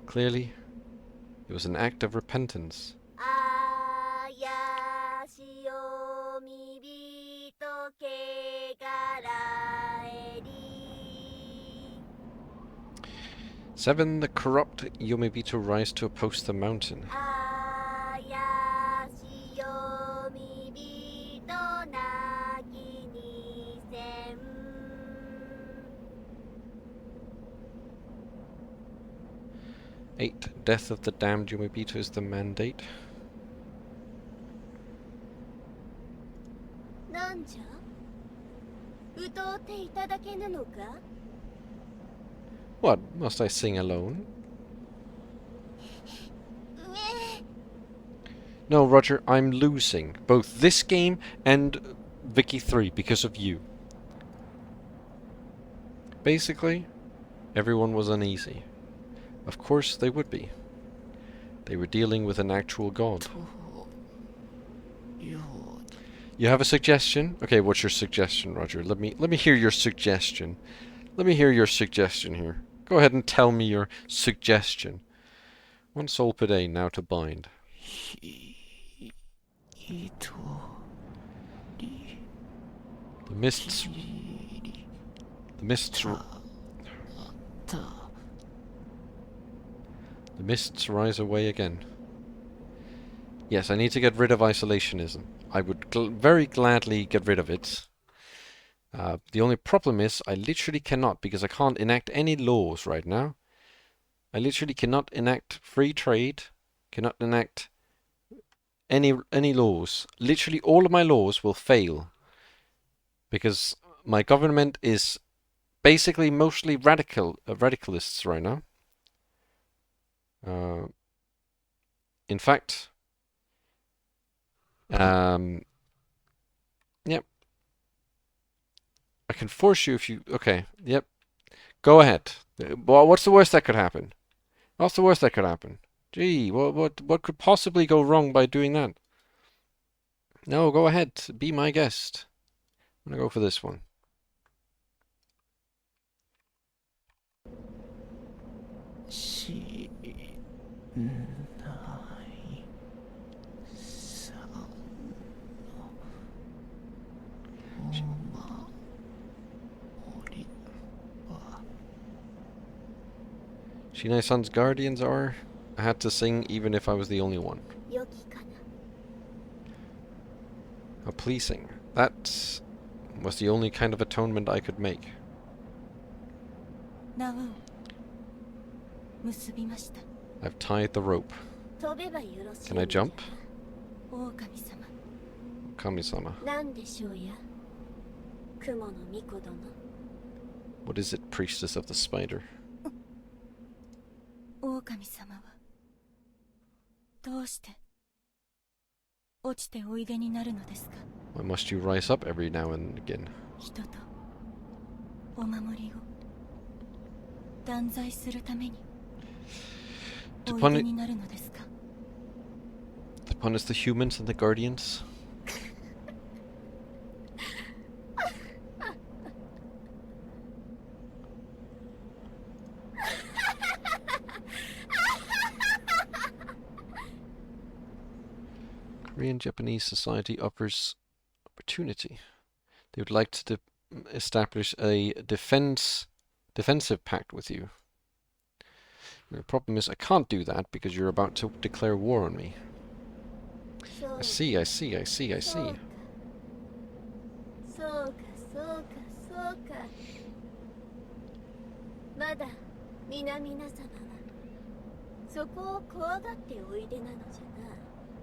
[SPEAKER 1] Clearly, it was an act of repentance.
[SPEAKER 11] あやしおみびとけがらえり
[SPEAKER 1] 7. The corrupt Yomibito rise to oppose the mountain.
[SPEAKER 11] あやしおみびとなきにせん
[SPEAKER 1] 8. Death of the damned Yomibito is the mandate.
[SPEAKER 11] なんじゃ歌うていただけぬのか
[SPEAKER 1] What? Must I sing alone? No, Roger, I'm losing. Both this game and Vicky 3 because of you. Basically, everyone was uneasy. Of course they would be. They were dealing with an actual god.
[SPEAKER 8] よ
[SPEAKER 1] You have a suggestion? Okay, what's your suggestion, Roger? Let me hear your suggestion. Let me hear your suggestion here. Go ahead and tell me your suggestion. 1 soul per day now to bind.
[SPEAKER 8] ひとり
[SPEAKER 1] The mists
[SPEAKER 8] り
[SPEAKER 1] the mists
[SPEAKER 8] た
[SPEAKER 1] the mists rise away again. Yes, I need to get rid of isolationism. I would very gladly get rid of it. The only problem is I literally cannot, because I can't enact any laws right now. I literally cannot enact free trade, cannot enact any laws. Literally all of my laws will fail because my government is basically mostly radicalists right now. In fact, yep. I can force you if you... Okay, yep. Go ahead. Well, what's the worst that could happen? What's the worst that could happen? Gee, what could possibly go wrong by doing that? No, go ahead. Be my guest. I'm gonna go for this one. Shinai-san's guardians are... I had to sing even if I was the only one. How pleasing. That was the only kind of atonement I could make. I've tied the rope. Can I jump? Kami-sama. What is it, priestess of the spider? Why must you rise up every now and again? To punish the humans and the guardians? Korean-Japanese society offers opportunity. They would like to establish a defensive pact with you. The problem is I can't do that because you're about to declare war on me. I see.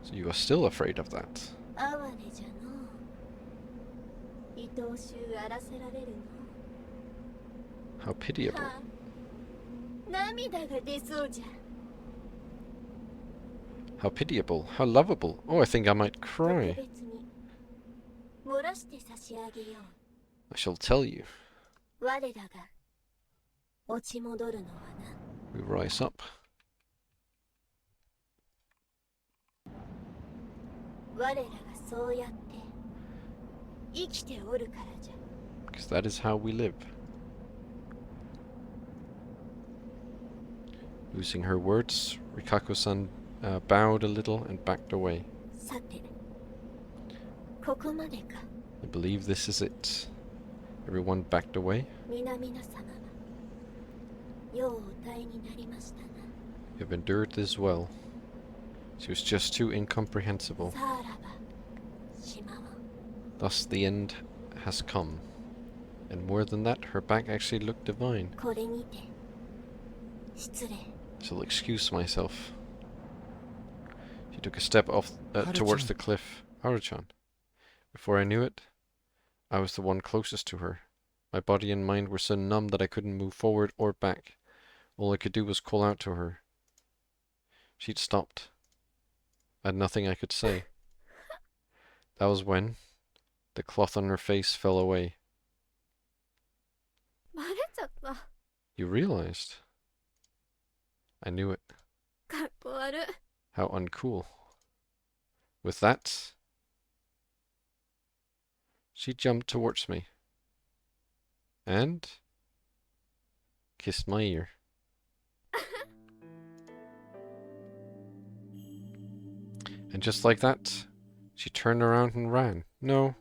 [SPEAKER 1] So you are still afraid of that? How pitiable. How pitiable. How lovable. Oh, I think I might cry. I shall tell you. We rise up. Because that is how we live. Losing her words, Rikako-san bowed a little and backed away. I believe this is it. Everyone backed away. You have endured this well. She was just too incomprehensible. Thus the end has come. And more than that, her back actually looked divine. I shall excuse myself. She took a step off towards the cliff. Haru-chan. Before I knew it, I was the one closest to her. My body and mind were so numb that I couldn't move forward or back. All I could do was call out to her. She'd stopped. I had nothing I could say. That was when the cloth on her face fell away. You realized? I knew it. How uncool. With that, she jumped towards me and kissed my ear. And just like that, she turned around and ran. No,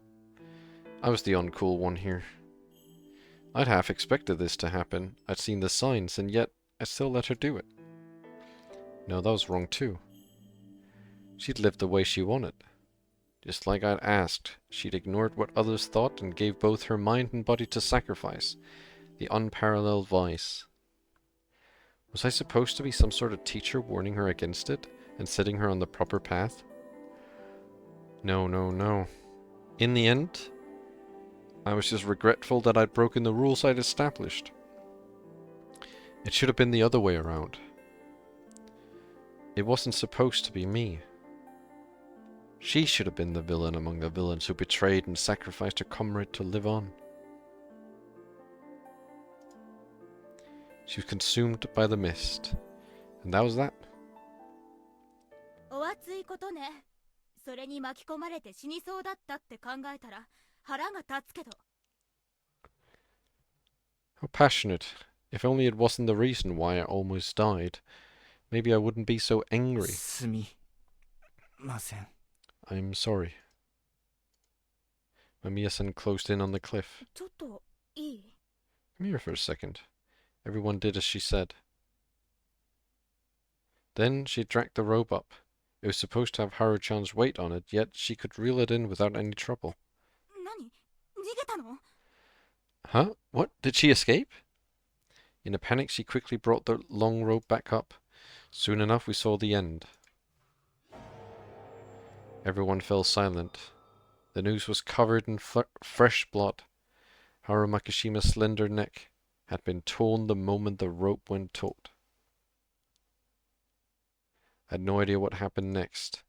[SPEAKER 1] I was the uncool one here. I'd half expected this to happen. I'd seen the signs, and yet I still let her do it. No, that was wrong too. She'd lived the way she wanted. Just like I'd asked, she'd ignored what others thought and gave both her mind and body to sacrifice. The unparalleled vice. Was I supposed to be some sort of teacher warning her against it and setting her on the proper path? No, no, no. In the end, I was just regretful that I'd broken the rules I'd established. It should have been the other way around. It wasn't supposed to be me. She should have been the villain among the villains who betrayed and sacrificed her comrade to live on. She was consumed by the mist. And that was that.
[SPEAKER 10] お熱いことね。それに巻き込まれて死にそうだったって考えたら腹が立つけど。
[SPEAKER 1] How passionate. If only it wasn't the reason why I almost died. Maybe I wouldn't be so angry.
[SPEAKER 8] すみません。
[SPEAKER 1] I'm sorry. Mamiya-san closed in on the cliff.
[SPEAKER 2] ちょっといい？
[SPEAKER 1] Come here for a second. Everyone did as she said. Then she dragged the rope up. It was supposed to have Haru-chan's weight on it, yet she could reel it in without any trouble.
[SPEAKER 10] 何？逃げたの？
[SPEAKER 1] Huh? What? Did she escape? In a panic, she quickly brought the long rope back up. Soon enough, we saw the end. Everyone fell silent. The news was covered in fresh blood. Haru Makishima's slender neck had been torn the moment the rope went taut. I had no idea what happened next.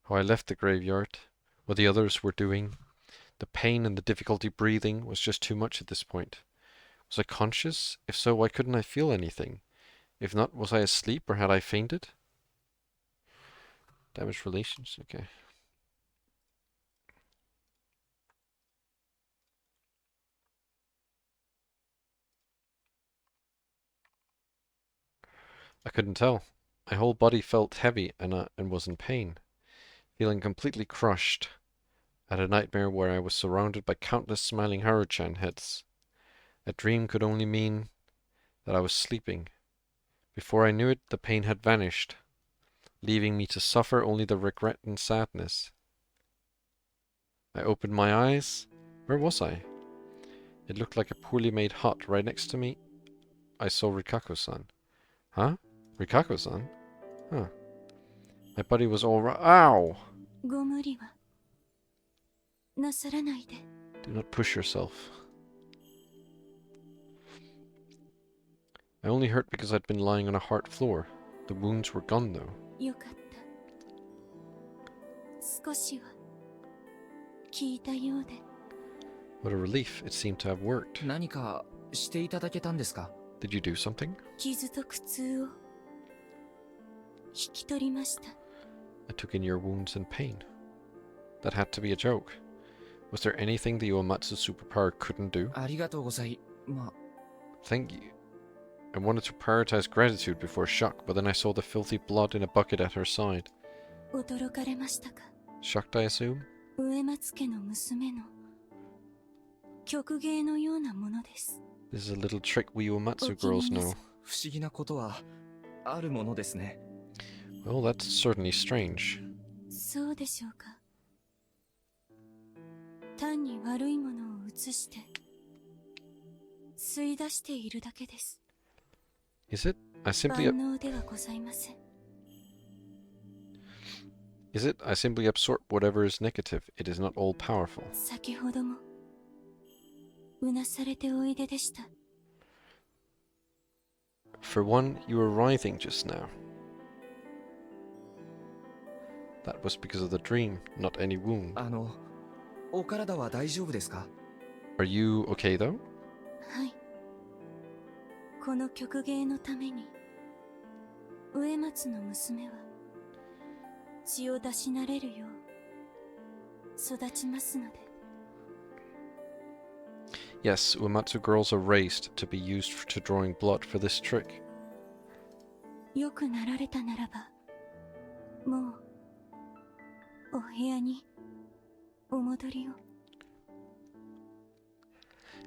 [SPEAKER 1] How I left the graveyard, what the others were doing. The pain and the difficulty breathing was just too much at this point. Was I conscious? If so, why couldn't I feel anything? If not, was I asleep or had I fainted? Damaged relations? Okay. I couldn't tell. My whole body felt heavy and was in pain, feeling completely crushed. I had a nightmare where I was surrounded by countless smiling Haru-chan heads. A dream could only mean that I was sleeping. Before I knew it, the pain had vanished, leaving me to suffer only the regret and sadness. I opened my eyes. Where was I? It looked like a poorly made hut right next to me. I saw Rikako-san. Huh? Rikako-san? Huh. My body was all right. Ow!
[SPEAKER 10] ご無理はなさらないで。
[SPEAKER 1] Do not push yourself. I only hurt because I'd been lying on a hard floor. The wounds were gone though.
[SPEAKER 10] よかった。少しは効いたようで。
[SPEAKER 1] What a relief. It seemed to have worked.
[SPEAKER 4] 何かしていただけたんですか？
[SPEAKER 1] Did you do something?
[SPEAKER 10] 傷と苦痛を引き取りました。
[SPEAKER 1] I took in your wounds and pain. That had to be a joke. Was there anything the Uematsu superpower couldn't do?
[SPEAKER 4] ありがとうございま。
[SPEAKER 1] Thank you. I wanted to prioritize gratitude before shock, but then I saw the filthy blood in a bucket at her side.
[SPEAKER 10] 驚かれましたか？
[SPEAKER 1] Shocked, I assume?
[SPEAKER 10] 植松家の娘の曲芸のようなものです。
[SPEAKER 1] This is a little trick we Uematsu girls know.
[SPEAKER 4] 不思議なことはあるものですね。
[SPEAKER 1] Well, that's certainly strange.
[SPEAKER 10] そうでしょうか。単に悪いものを移して吸い出しているだけです。
[SPEAKER 1] Is it? I simply
[SPEAKER 10] 万能ではございません。
[SPEAKER 1] Is it? I simply absorb whatever is negative. It is not all powerful.
[SPEAKER 10] 先ほどもうなされておいででした。
[SPEAKER 1] For one, you were writhing just now. That was because of the dream, not any wound.
[SPEAKER 4] お体は大丈夫ですか？
[SPEAKER 1] Are you okay though?
[SPEAKER 10] はい。この曲芸のために植松の娘は血を出し慣れるよう育ちますので。
[SPEAKER 1] Yes, Uematsu girls are raised to be used to drawing blood for this trick.
[SPEAKER 10] よくなられたならば、もうお部屋にお戻りを。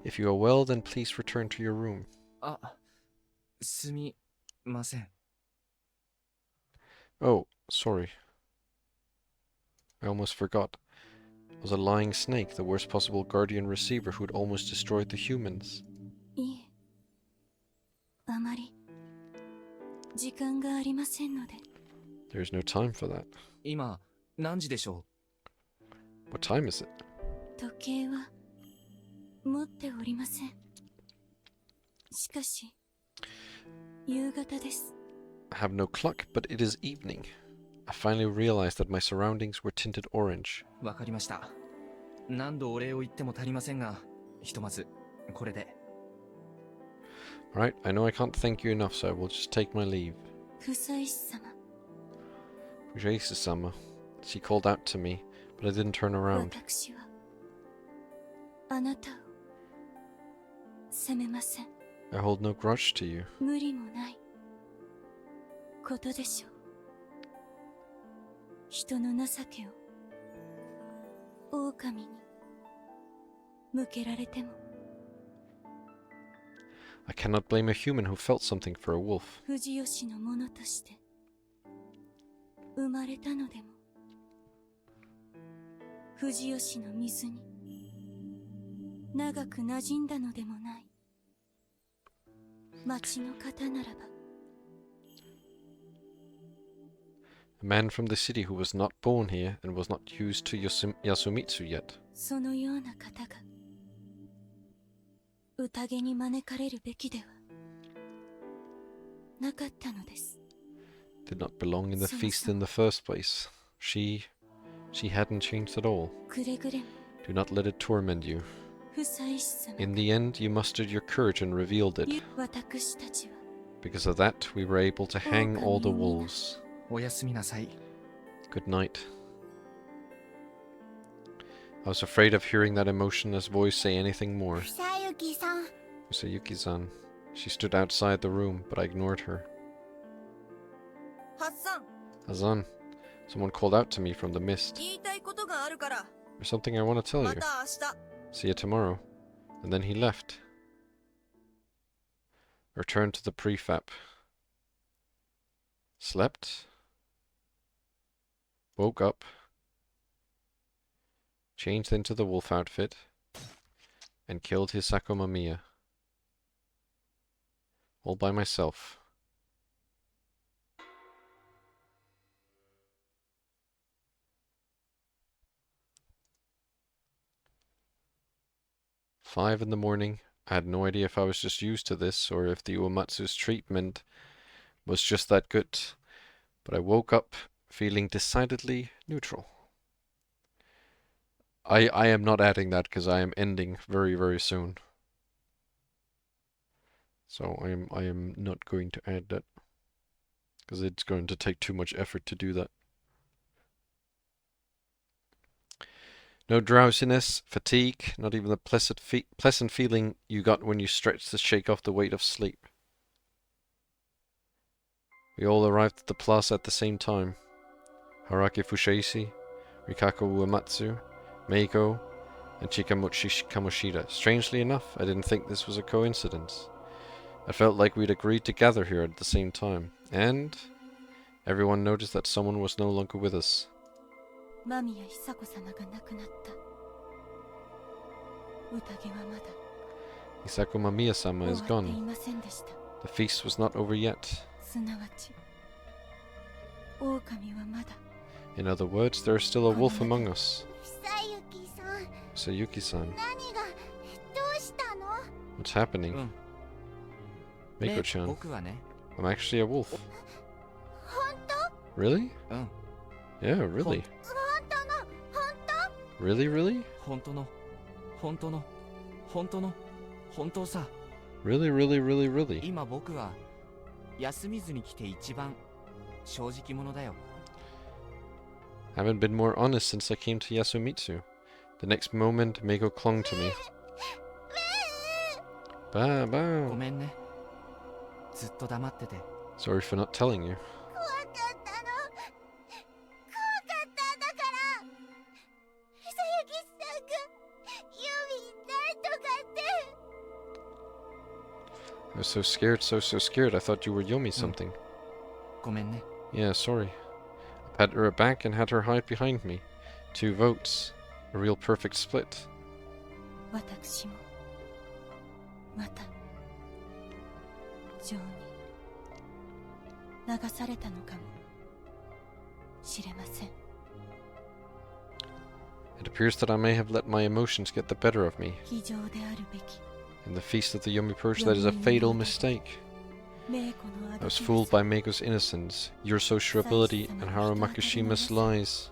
[SPEAKER 1] If you are well, then please return to your room.
[SPEAKER 4] あ、すみません。
[SPEAKER 1] Oh, sorry. I almost forgot. was a lying snake, the worst possible guardian receiver who had almost destroyed the humans.
[SPEAKER 10] いえ、あまり時間がありませんので。
[SPEAKER 1] There's no time for that.
[SPEAKER 4] 今、何時でしょ
[SPEAKER 1] What time is it?
[SPEAKER 10] 時計は持っておりません。しかし、夕方です。
[SPEAKER 1] I have no clock, but it is evening. I finally realized that my surroundings were tinted orange.
[SPEAKER 4] う？わかりました。何度お礼を言っても足りませんが、ひとまず、これで。
[SPEAKER 1] Right, I know I can't thank you enough, so I will just take my leave.
[SPEAKER 10] 不妻子様。
[SPEAKER 1] Fujaisa-sama. She called out to me, but I didn't turn around.
[SPEAKER 10] 私は、あなたを、責めません。
[SPEAKER 1] I hold no grudge to you.
[SPEAKER 10] 無理もないことでしょう。人の情けを狼に向けられても。
[SPEAKER 1] I cannot blame a human who felt something for a wolf.
[SPEAKER 10] 藤吉のものとして生まれたのでも、藤吉の水に長く馴染んだのでもない町の方ならば。
[SPEAKER 1] A man from the city who was not born here and was not used to Yasumitsu yet.
[SPEAKER 10] そのような方が宴に招かれるべきではなかったのです。
[SPEAKER 1] Did not belong in the feast in the first place. She hadn't changed at all.
[SPEAKER 10] くれぐれも
[SPEAKER 1] Do not let it torment you.
[SPEAKER 10] 不妻子様。
[SPEAKER 1] In the end, you mustered your courage and revealed it.
[SPEAKER 10] 私たちは
[SPEAKER 1] Because of that, we were able to hang all the wolves.
[SPEAKER 4] おやすみなさい。
[SPEAKER 1] Good night. I was afraid of hearing that emotionless voice say anything more.
[SPEAKER 7] さゆきさん。
[SPEAKER 1] Usayuki-san. She stood outside the room, but I ignored her.
[SPEAKER 7] ハッサン。
[SPEAKER 1] Hazan, someone called out to me from the mist.
[SPEAKER 7] 言いたいことがあるから。
[SPEAKER 1] There's something I want to tell
[SPEAKER 7] ま
[SPEAKER 1] you.
[SPEAKER 7] た明日。
[SPEAKER 1] See you tomorrow. And then he left. Returned to the prefab. Slept. Woke up. Changed into the wolf outfit. And killed Hisako Mamiya. All by myself. Five in the morning. I had no idea if I was just used to this or if the Uematsu's treatment was just that good. But I woke up feeling decidedly neutral. I am not adding that because I am ending very, very soon. So I am not going to add that because it's going to take too much effort to do that. No drowsiness, fatigue, not even the pleasant feeling you got when you stretched to shake off the weight of sleep. We all arrived at the plaza at the same time. Haraki Fushaishi, Rikako Uematsu, Meiko, and Chikamochi Kamoshida. Strangely enough, I didn't think this was a coincidence. I felt like we'd agreed to gather here at the same time, and everyone noticed that someone was no longer with us.
[SPEAKER 10] 間宮久子様が亡くなった。宴はまだ
[SPEAKER 1] Hisako Mamiya-sama is
[SPEAKER 10] 終わってい
[SPEAKER 1] gone.
[SPEAKER 10] ませんでした。
[SPEAKER 1] The feast was not over yet.
[SPEAKER 10] すなわち、狼はまだ
[SPEAKER 1] In other words, there is still a wolf among us.
[SPEAKER 7] さゆきさん。
[SPEAKER 1] Sayuki-san,
[SPEAKER 7] 何がどうしたの？
[SPEAKER 1] what's happening?
[SPEAKER 4] うん。
[SPEAKER 1] Meiko-chan,
[SPEAKER 4] 僕はね。
[SPEAKER 1] I'm actually a wolf.
[SPEAKER 7] 本当？
[SPEAKER 1] Really?
[SPEAKER 4] うん。
[SPEAKER 1] Yeah, really.
[SPEAKER 7] 本当の本当？
[SPEAKER 1] Really, really?
[SPEAKER 4] 本当の、本当の、本当の、本当さ。
[SPEAKER 1] Really, really, really, really?
[SPEAKER 4] 今僕は休みずに来て一番正直者だよ。
[SPEAKER 1] Haven't been more honest since I came to Yasumitsu. The next moment, Meiko clung to me. Ba
[SPEAKER 4] ご
[SPEAKER 1] ba.
[SPEAKER 4] めんね。ずっと黙ってて。
[SPEAKER 1] Sorry for not telling you.
[SPEAKER 7] 怖かったの。怖かったんだから。さゆきさんがユーミンないとかって。
[SPEAKER 1] I was so scared, so scared. I thought you were Yomi something.
[SPEAKER 4] ごめんね。
[SPEAKER 1] Yeah, sorry. I patted her back and had her hide behind me. 2 votes. A real perfect split.
[SPEAKER 10] 私もまた情に流されたのかもしれません。
[SPEAKER 1] It appears that I may have let my emotions get the better of me.
[SPEAKER 10] 非常であるべき
[SPEAKER 1] In the feast of the Yomi Purge, that is a fatal mistake.
[SPEAKER 10] メイコの
[SPEAKER 1] I was fooled by Meiko's innocence, your social ability, and Haru Makishima's lies.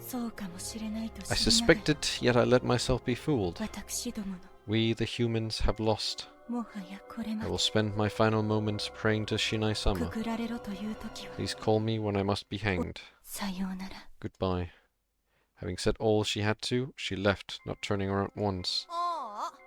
[SPEAKER 10] そうかもしれないと
[SPEAKER 1] I
[SPEAKER 10] 知りながら
[SPEAKER 1] suspected, yet I let myself be fooled.
[SPEAKER 10] 私どもの
[SPEAKER 1] We, the humans, have lost.
[SPEAKER 10] もはやこれま
[SPEAKER 1] I
[SPEAKER 10] で
[SPEAKER 1] will spend my final moments praying to
[SPEAKER 10] く
[SPEAKER 1] Shinai-sama.
[SPEAKER 10] くられろという時は
[SPEAKER 1] Please call me when I must be hanged.
[SPEAKER 10] さようなら。
[SPEAKER 1] Goodbye. Having said all she had to, she left, not turning around once.
[SPEAKER 7] ああ、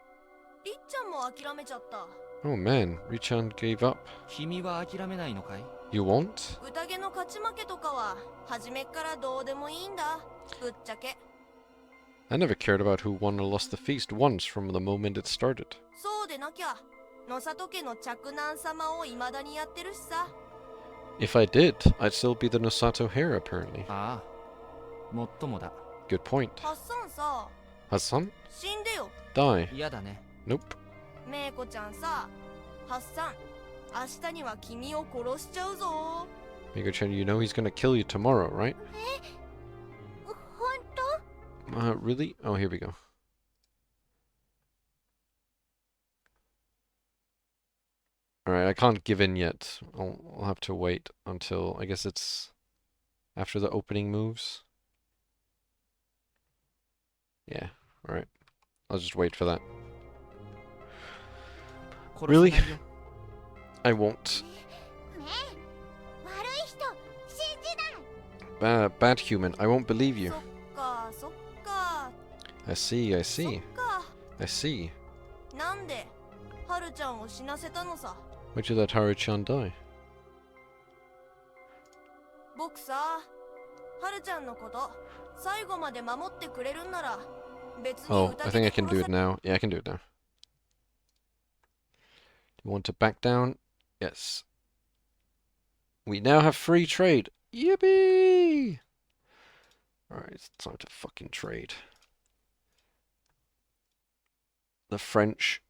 [SPEAKER 7] りっちゃんも諦めちゃった。
[SPEAKER 1] Oh man, Richan gave up.
[SPEAKER 4] 君は諦めないのかい？
[SPEAKER 1] You won't?
[SPEAKER 7] 宴の勝ち負けとかは初めっからどうでもいいんだ。ぶっちゃけ。
[SPEAKER 1] I never cared about who won or lost the feast once from the moment it started.
[SPEAKER 7] そうでなきゃ、野里家の嫡男様を未だにやってるしさ。
[SPEAKER 1] If I did, I'd still be the Nosato heir, apparently.
[SPEAKER 4] ああ、もっともだ。
[SPEAKER 1] Good point.
[SPEAKER 7] ハッサンさ、
[SPEAKER 1] Hassan?
[SPEAKER 7] 死んでよ。
[SPEAKER 1] Die.
[SPEAKER 4] 嫌だね。
[SPEAKER 1] Nope.
[SPEAKER 7] メイコちゃんさ、ハッサン、明日には君を殺しちゃうぞ。
[SPEAKER 1] Meiko-chan, you know he's gonna kill you tomorrow, right?
[SPEAKER 11] 本当？
[SPEAKER 1] Really? Oh, here we go. Alright, I can't give in yet. I'll have to wait until, I guess it's after the opening moves. Yeah, alright. I'll just wait for that. Really? I won't.
[SPEAKER 11] ねえ、悪い人信じない。
[SPEAKER 1] Bad human, I won't believe you.
[SPEAKER 7] そっか、そっか。
[SPEAKER 1] I see, I
[SPEAKER 7] そっ
[SPEAKER 1] see.
[SPEAKER 7] か。
[SPEAKER 1] I see.
[SPEAKER 7] なんで、ハルちゃんを死なせたのさ。
[SPEAKER 1] Why'd you let Haru-chan die?
[SPEAKER 7] 僕さ、ハルちゃんのこと最後まで守ってくれるんなら別に
[SPEAKER 1] Oh,
[SPEAKER 7] 歌
[SPEAKER 1] I
[SPEAKER 7] で
[SPEAKER 1] think I can do
[SPEAKER 7] 殺
[SPEAKER 1] it now. Yeah, I can do it now. You want to back down? Yes. We now have free trade. Yippee! Alright, it's time to fucking trade. The French.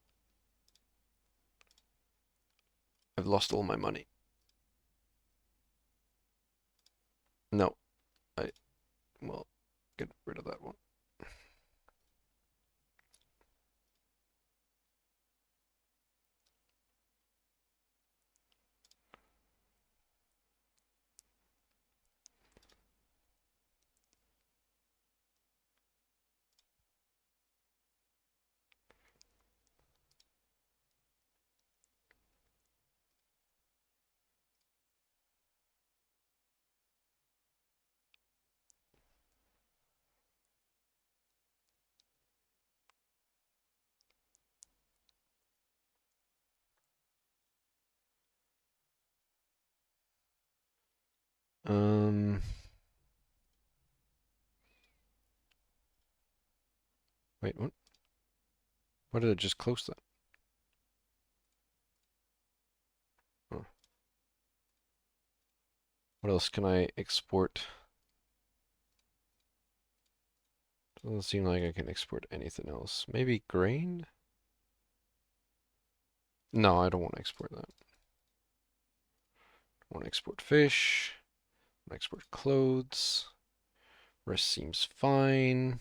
[SPEAKER 1] I've lost all my money. No. Well, get rid of that one. Wait, what? Why did I just close that? Oh. What else can I export? Doesn't seem like I can export anything else. Maybe grain? No, I don't want to export that. I want to export fish. I want to export clothes. Rest seems fine.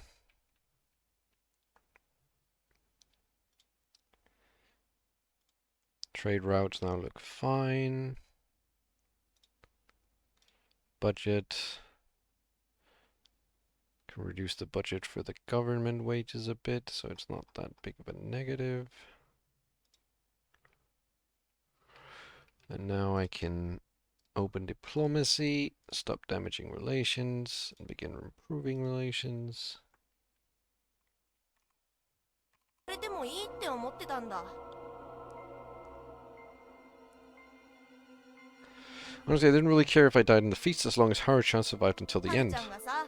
[SPEAKER 1] Trade routes now look fine. Budget. Can reduce the budget for the government wages a bit, so it's not that big of a negative. And now I can open diplomacy, stop damaging relations, and begin improving relations.
[SPEAKER 7] それでもいいって思ってたんだ。
[SPEAKER 1] Honestly, I didn't really care if I died in the feast as long as Haru-chan survived until the
[SPEAKER 7] ハル
[SPEAKER 1] end.
[SPEAKER 7] ちゃんがさ、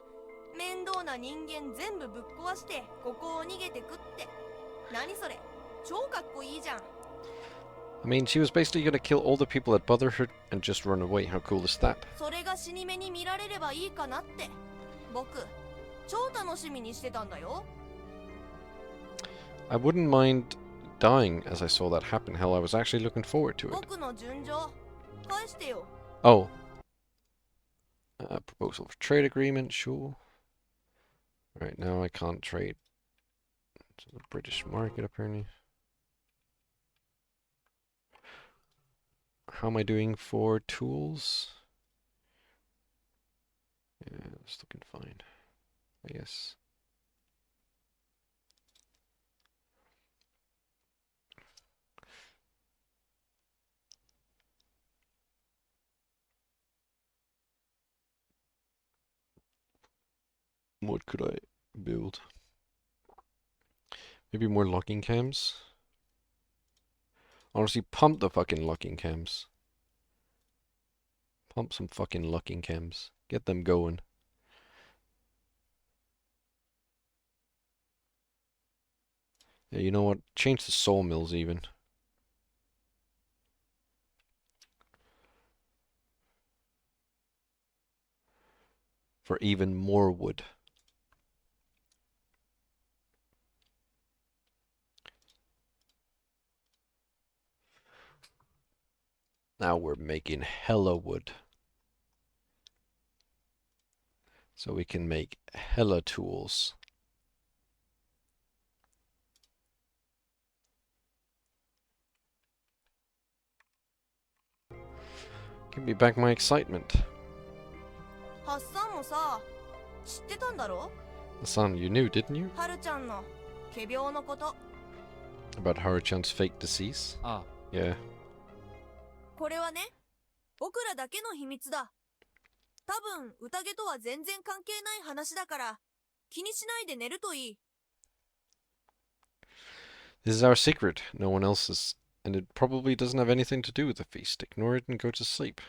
[SPEAKER 7] 面倒な人間全部ぶっ壊してここを逃げてくって。何それ？超かっこいいじゃん。
[SPEAKER 1] I mean, she was basically gonna kill all the people that bothered her and just run away. How cool is that?
[SPEAKER 7] それが死に目に見られればいいかなって。僕、超楽しみにしてたんだよ。
[SPEAKER 1] I wouldn't mind dying as I saw that happen. Hell, I was actually looking forward to it.
[SPEAKER 7] 僕の順序返してよ。
[SPEAKER 1] Oh. Proposal for trade agreement, sure. Right, now I can't trade to the British market, apparently. How am I doing for tools? Yeah, it's looking fine, I guess. What could I build? Maybe more locking cams? Honestly, pump the fucking locking cams. Pump some fucking locking cams. Get them going. Yeah, you know what? Change the sawmills even. For even more wood. Now we're making hella wood. So we can make hella tools. Give me back my excitement.
[SPEAKER 7] ハッサンもさ、知ってたんだろ？
[SPEAKER 1] Hassan, you knew, didn't you?
[SPEAKER 7] ハルちゃんの仮病のこと。
[SPEAKER 1] About Haruchan's fake decease?
[SPEAKER 4] ああ。
[SPEAKER 1] Yeah.
[SPEAKER 7] これはね、僕らだけの秘密だ。多分、宴とは全然関係ない話だから、気にしないで寝るといい。
[SPEAKER 1] This is our secret, no one else's, and it probably doesn't have anything to do with the feast. Ignore it and go to sleep.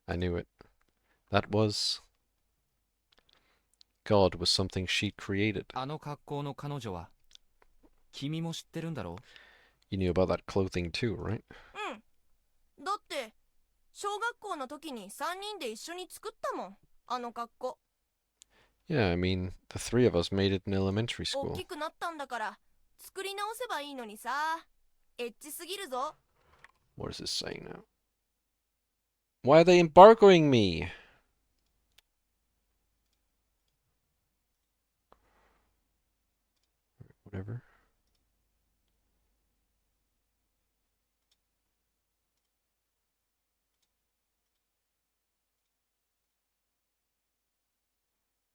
[SPEAKER 1] I knew it. That was... God was something she created.
[SPEAKER 4] あの格好の彼女は君も知ってるんだろう？
[SPEAKER 1] You knew about that clothing too, right?
[SPEAKER 7] うん。だって、小学校の時に3人で一緒に作ったもん、あの格好。
[SPEAKER 1] Yeah, I mean, the three of us made it in elementary
[SPEAKER 7] 大
[SPEAKER 1] school.
[SPEAKER 7] きくなったんだから、作り直せばいいのにさ。エッチすぎるぞ。
[SPEAKER 1] What is this saying now? Why are they embargoing me? Whatever.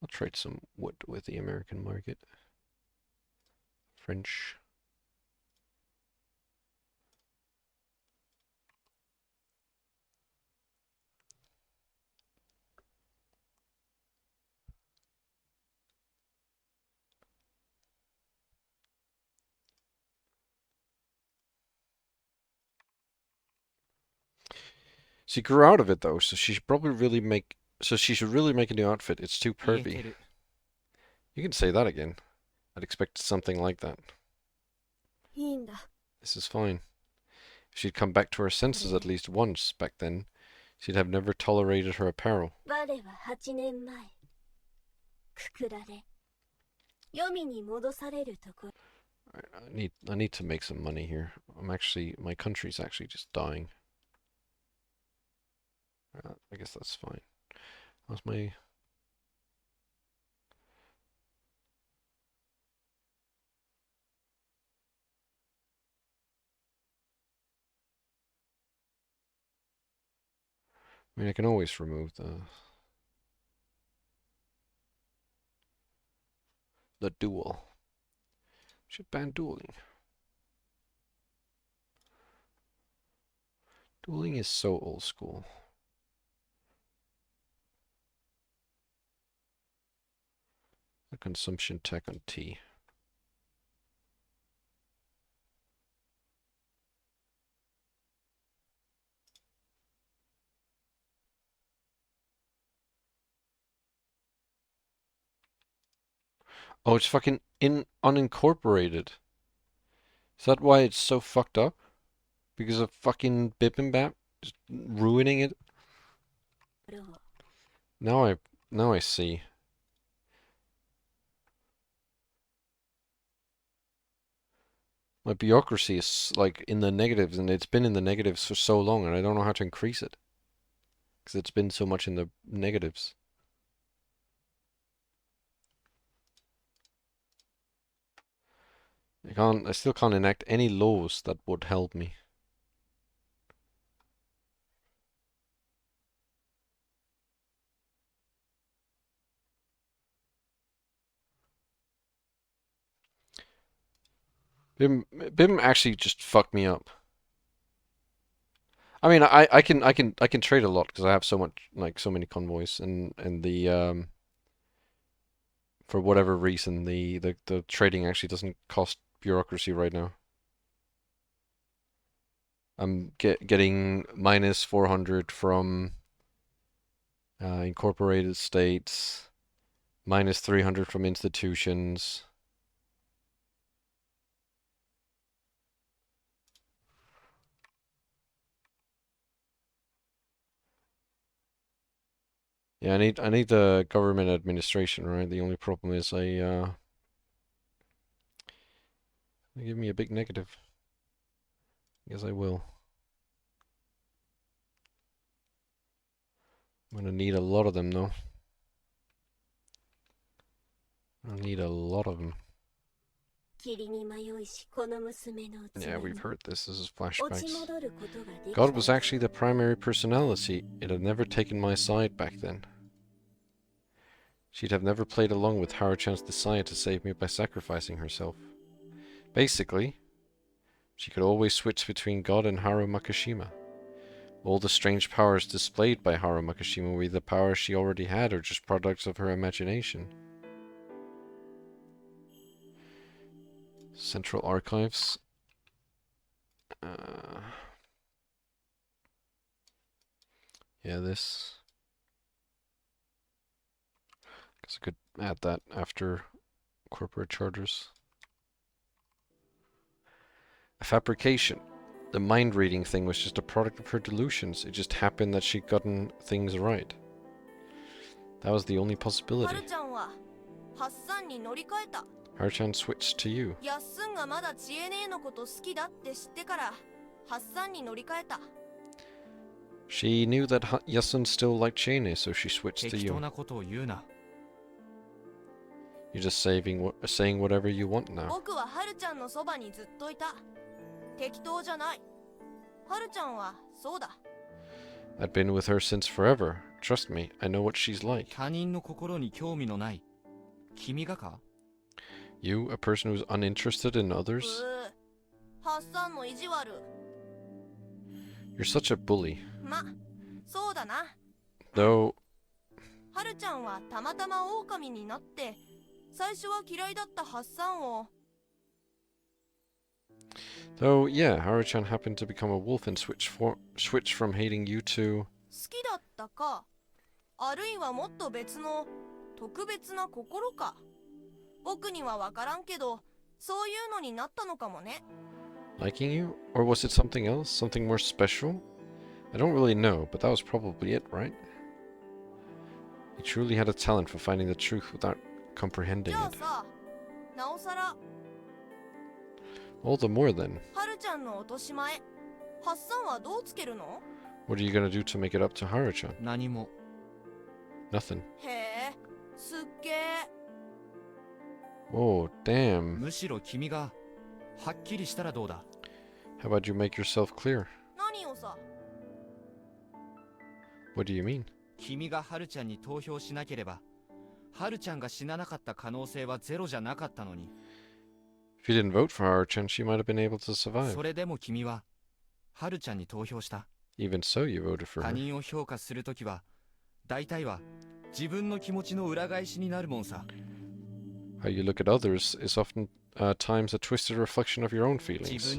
[SPEAKER 1] I'll trade some wood with the American market. French. She grew out of it though, so she should probably really make. So she should really make a new outfit. It's too
[SPEAKER 4] 言え
[SPEAKER 1] pervy.
[SPEAKER 4] てる。
[SPEAKER 1] You can say that again. I'd expect something like that.
[SPEAKER 2] いいんだ。
[SPEAKER 1] This is fine. If she'd come back to her senses at least once back then, she'd have never tolerated her apparel.
[SPEAKER 11] 我は8年前くくられ黄泉に戻されるところ。
[SPEAKER 1] Alright, I need to make some money here. My country's actually just dying. I guess that's fine. How's my... I mean, I can always remove the duel. Should ban dueling. Dueling is so old school. The consumption tech on tea. Oh, it's fucking unincorporated. Is that why it's so fucked up? Because of fucking Bibimbap just ruining it? Now I see. My bureaucracy is like in the negatives, and it's been in the negatives for so long, and I don't know how to increase it. Because it's been so much in the negatives. I still can't enact any laws that would help me. Bim actually just fucked me up. I mean, I can trade a lot because I have so much, like, so many convoys, and the for whatever reason the trading actually doesn't cost bureaucracy right now. I'm getting minus 400 from incorporated states, minus 300 from institutions. Yeah, I need the government administration, right? The only problem is they give me a big negative. Yes, I will. I'm gonna need a lot of them, though. I'll need a lot of them. Yeah, we've heard this. This is flashbacks. God was actually the primary personality. It had never taken my side back then. She'd have never played along with Haru-chan's desire to save me by sacrificing herself. Basically, she could always switch between God and Haru Makishima. All the strange powers displayed by Haru Makishima were either powers she already had or just products of her imagination. Central Archives. Yeah, this. Guess I could add that after corporate charters. A fabrication. The mind reading thing was just a product of her delusions. It just happened that she'd gotten things right. That was the only possibility. Haru-chan switched to you. She knew that Yasun still liked Chene, so she switched to you. You're just saying whatever you want now. I've been with her since forever. Trust me, I know what she's like. You, a person who's uninterested in others? You're such a bully. Though... Though, yeah, Haru-chan happened to become a wolf and switch from hating you to... Liking you? Or was it something else? Something more special? I don't really know, but that was probably it, right? You truly had a talent for finding the truth without comprehending it. All the more then. What are you gonna do to make it up to Haru-chan? Nothing. Oh, damn. How about you make yourself clear? What do you mean? If you didn't vote for Haru-chan, she might have been able to survive. Even so, you voted for her. How you look at others is often times a twisted reflection of your own feelings.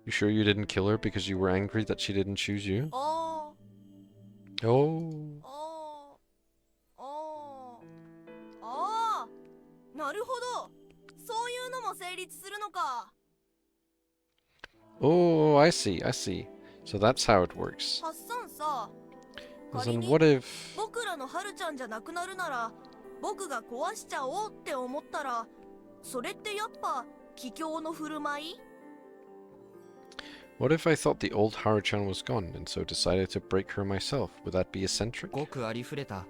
[SPEAKER 1] You sure you didn't kill her because you were angry that she didn't choose you? Oh. Oh, I see. So that's how it works. Then what if...
[SPEAKER 7] 僕が壊しちゃおうって思ったら、それってやっぱ桔梗の振る舞い？
[SPEAKER 1] What if I thought the old Haru-chan was gone and so decided to break her myself? Would that be eccentric?
[SPEAKER 4] ごくありふれた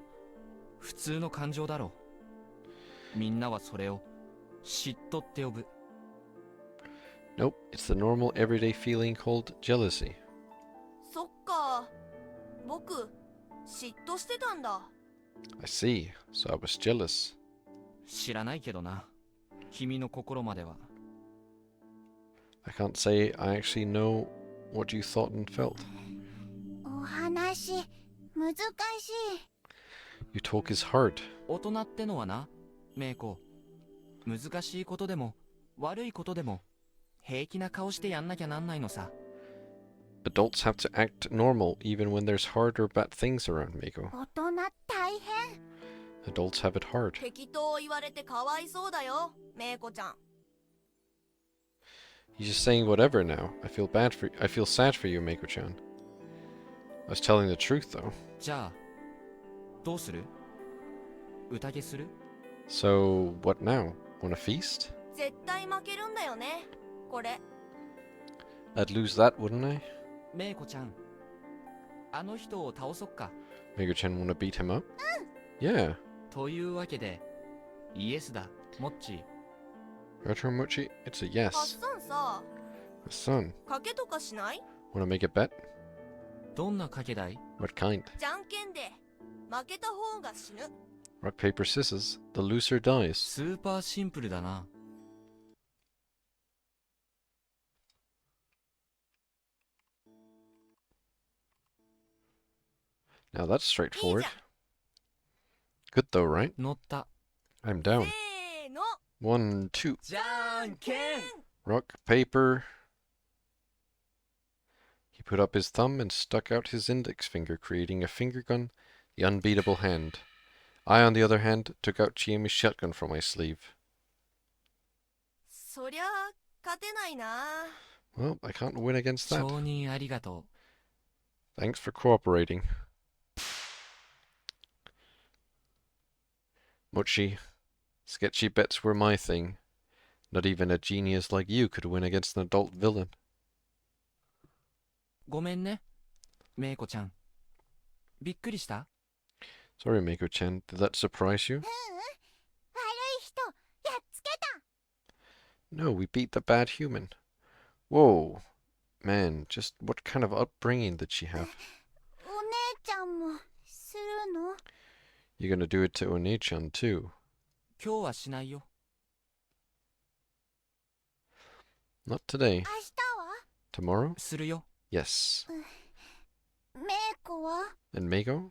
[SPEAKER 4] 普通の感情だろう。みんなはそれを嫉妬って呼ぶ。
[SPEAKER 1] Nope, it's the normal everyday feeling called jealousy.
[SPEAKER 7] そっか。僕、嫉妬してたんだ。
[SPEAKER 1] I see, so I was jealous.
[SPEAKER 4] 知らないけどな。君の心までは。
[SPEAKER 1] I can't say I actually know what you thought and felt.
[SPEAKER 10] お話難しい。
[SPEAKER 1] You talk is hard.
[SPEAKER 4] 大人ってのはな、メイコ。難しいことでも悪いことでも平気な顔してやんなきゃなんないのさ。
[SPEAKER 1] Adults have to act normal even when there's hard or bad things around, Meiko.
[SPEAKER 10] 大人大変。
[SPEAKER 1] Adults have it hard.
[SPEAKER 7] 適当言われてかわいそうだよ、メイコちゃん。
[SPEAKER 1] He's just saying whatever now. I feel sad for you, Meiko-chan. I was telling the truth though.
[SPEAKER 4] じゃあどうする？宴する？
[SPEAKER 1] So, what now? Want a feast?
[SPEAKER 7] 絶対負けるんだよね、これ。
[SPEAKER 1] I'd lose that, wouldn't I?
[SPEAKER 4] メイコちゃん、あの人を倒そっか。
[SPEAKER 1] Meiko-chan wanna beat him up? Yeah.
[SPEAKER 4] というわけでイエスだ、モッチ。
[SPEAKER 1] Rotomochi, it's a
[SPEAKER 7] ハッ
[SPEAKER 1] yes.
[SPEAKER 7] サンさ、
[SPEAKER 1] Son,
[SPEAKER 7] 賭けとかしない？
[SPEAKER 1] wanna make a bet?
[SPEAKER 4] どんな賭けだい？
[SPEAKER 1] What kind?
[SPEAKER 7] じゃんけんで負けた方が死ぬ。
[SPEAKER 1] Rock, paper, scissors. The loser dies.
[SPEAKER 4] スーパーシンプルだな。
[SPEAKER 1] Now that's straightforward. Good though, right?
[SPEAKER 4] 乗った。
[SPEAKER 1] I'm down.
[SPEAKER 7] せーの。
[SPEAKER 1] 1, 2.
[SPEAKER 4] じゃんけん。
[SPEAKER 1] Rock, paper. He put up his thumb and stuck out his index finger, creating a finger gun, the unbeatable hand. I, on the other hand, took out Chiemi's shotgun from my sleeve.
[SPEAKER 7] そりゃ勝てないな。
[SPEAKER 1] Well, I can't win against that.
[SPEAKER 4] 承認ありがと
[SPEAKER 1] Thanks for cooperating. Mochi, sketchy bets were my thing. Not even a genius like you could win against an adult villain.
[SPEAKER 4] う。ごめんね、メイコちゃん。びっくりした？
[SPEAKER 1] Sorry, Meiko-chan. Did that surprise you?
[SPEAKER 10] 悪い人やっつけた。
[SPEAKER 1] No, we beat the bad human. Whoa. Man, just what kind of upbringing did she have?
[SPEAKER 10] お姉ちゃんもするの？
[SPEAKER 1] You're gonna do it to One-chan too.
[SPEAKER 4] 今日はしないよ。
[SPEAKER 1] Not today.
[SPEAKER 10] 明日は？
[SPEAKER 1] Tomorrow?
[SPEAKER 4] するよ。
[SPEAKER 1] Yes.
[SPEAKER 10] メイコは？
[SPEAKER 1] And Meiko?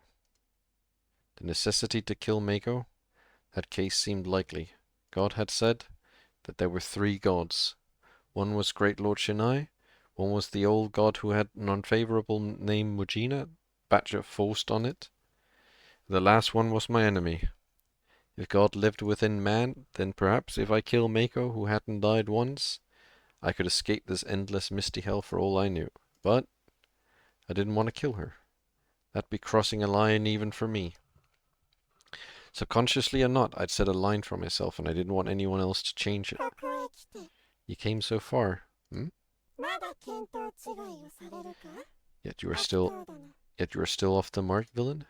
[SPEAKER 1] The necessity to kill Meiko? That case seemed likely. God had said that there were 3 gods. One was Great Lord Shinai, one was the old god who had an unfavorable name Mujina, badge forced on it. The last one was my enemy. If God lived within man, then perhaps if I kill Meiko, who hadn't died once, I could escape this endless misty hell for all I knew. But I didn't want to kill her. That'd be crossing a line even for me. Subconsciously or not, I'd set a line for myself and I didn't want anyone else to change it.
[SPEAKER 10] ここへ来て
[SPEAKER 1] You came so far, hmm?
[SPEAKER 10] まだ見当違いをされるか？
[SPEAKER 1] Yet you are
[SPEAKER 10] 悪
[SPEAKER 1] still
[SPEAKER 10] 党だな。
[SPEAKER 1] yet you are still off the mark, villain?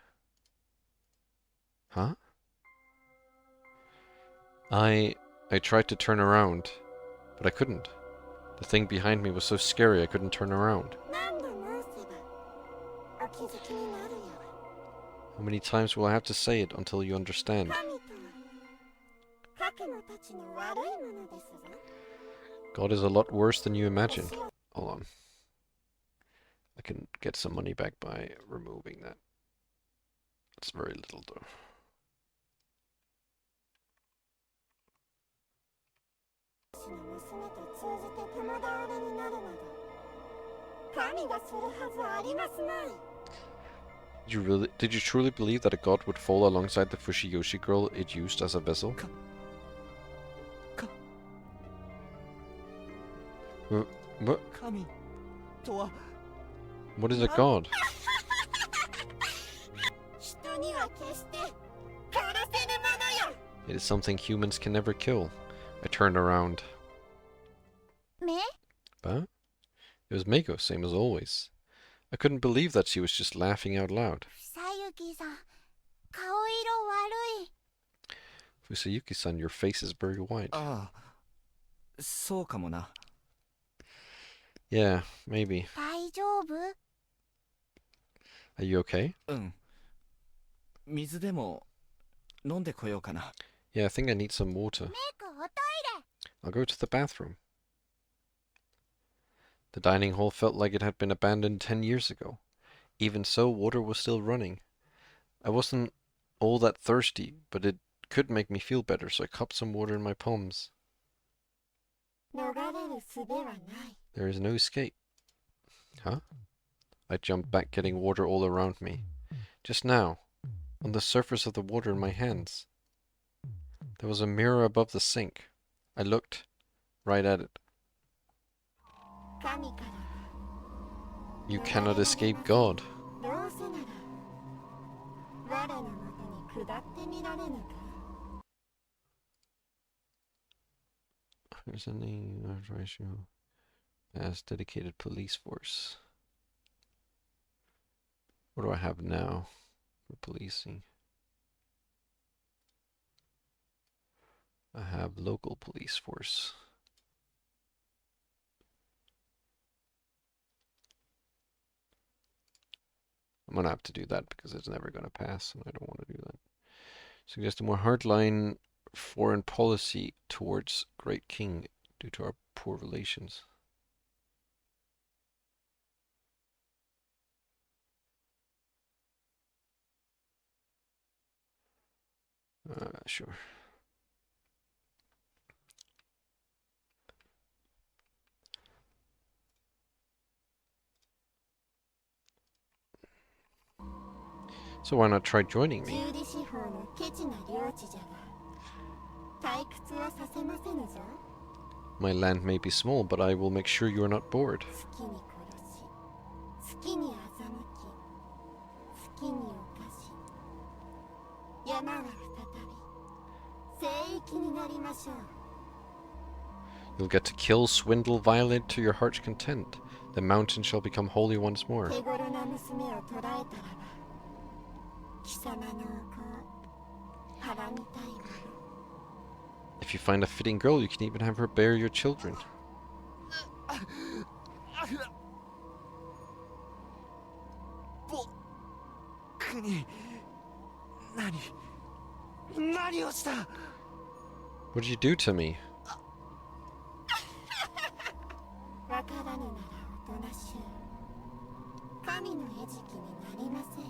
[SPEAKER 1] Huh? I tried to turn around, but I couldn't. The thing behind me was so scary I couldn't turn around.
[SPEAKER 10] 何度申せばお気づきになるよ。
[SPEAKER 1] How many times will I have to say it until you understand?
[SPEAKER 10] 神とは悪魔たちの悪いものですぞ。
[SPEAKER 1] God is a lot worse than you imagine. Hold on. I can get some money back by removing that. That's very little though.
[SPEAKER 10] 私の娘と通じて友倒れになるなど神がするはずありますまい。
[SPEAKER 1] Did you truly believe that a god would fall alongside the Fushiyoshi girl it used as a vessel? What?
[SPEAKER 4] 神とは
[SPEAKER 1] What is a god?
[SPEAKER 10] 人には決して殺せぬものよ。
[SPEAKER 1] It is something humans can never kill. I turned around.
[SPEAKER 10] 目
[SPEAKER 1] But it was Meiko, same as always. I couldn't believe that she was just laughing out loud.
[SPEAKER 10] さゆきさん、顔色悪い。
[SPEAKER 1] Fusayuki-san, your face is very white.
[SPEAKER 8] ああ、そうかもな。
[SPEAKER 1] Yeah, maybe.
[SPEAKER 10] 大丈夫？
[SPEAKER 1] Are you okay?
[SPEAKER 8] うん。水でも飲んでこようかな。
[SPEAKER 1] Yeah, I think I need some water.
[SPEAKER 10] メイクおトイレ。
[SPEAKER 1] I'll go to the bathroom. The dining hall felt like it had been abandoned 10 years ago. Even so, water was still running. I wasn't all that thirsty, but it could make me feel better, so I cupped some water in my palms.
[SPEAKER 11] 逃れる術はない。
[SPEAKER 1] There is no escape. Huh? I jumped back, getting water all around me. Just now, on the surface of the water in my hands, there was a mirror above the sink. I looked right at it.
[SPEAKER 11] 神から
[SPEAKER 1] You cannot escape God.
[SPEAKER 11] どうせなら我のもとに下ってみられぬか。
[SPEAKER 1] There's any ratio as dedicated police force. What do I have now for policing? I have local police force. I'm gonna have to do that because it's never gonna pass, and I don't want to do that. Suggest a more hardline foreign policy towards Great King due to our poor relations. Sure. So why not try joining me?
[SPEAKER 11] 十里四方のケチな領地じゃが退屈はさせませぬぞ。
[SPEAKER 1] My land may be small, but I will make sure you are not bored.
[SPEAKER 11] 好きに殺し、好きに欺き、好きに犯し、山は再び聖域になりましょう。
[SPEAKER 1] You'll get to kill, swindle, violate to your heart's content. The mountain shall become holy once more.
[SPEAKER 11] 手頃な娘を捕らえたらば、貴様のお子をはらみたいわ。
[SPEAKER 1] If you find a fitting girl, you can even have her bear your children.
[SPEAKER 8] 僕に何をした？
[SPEAKER 1] What did you do to me?
[SPEAKER 11] わからぬならおとなしゅう。神の餌食になりません。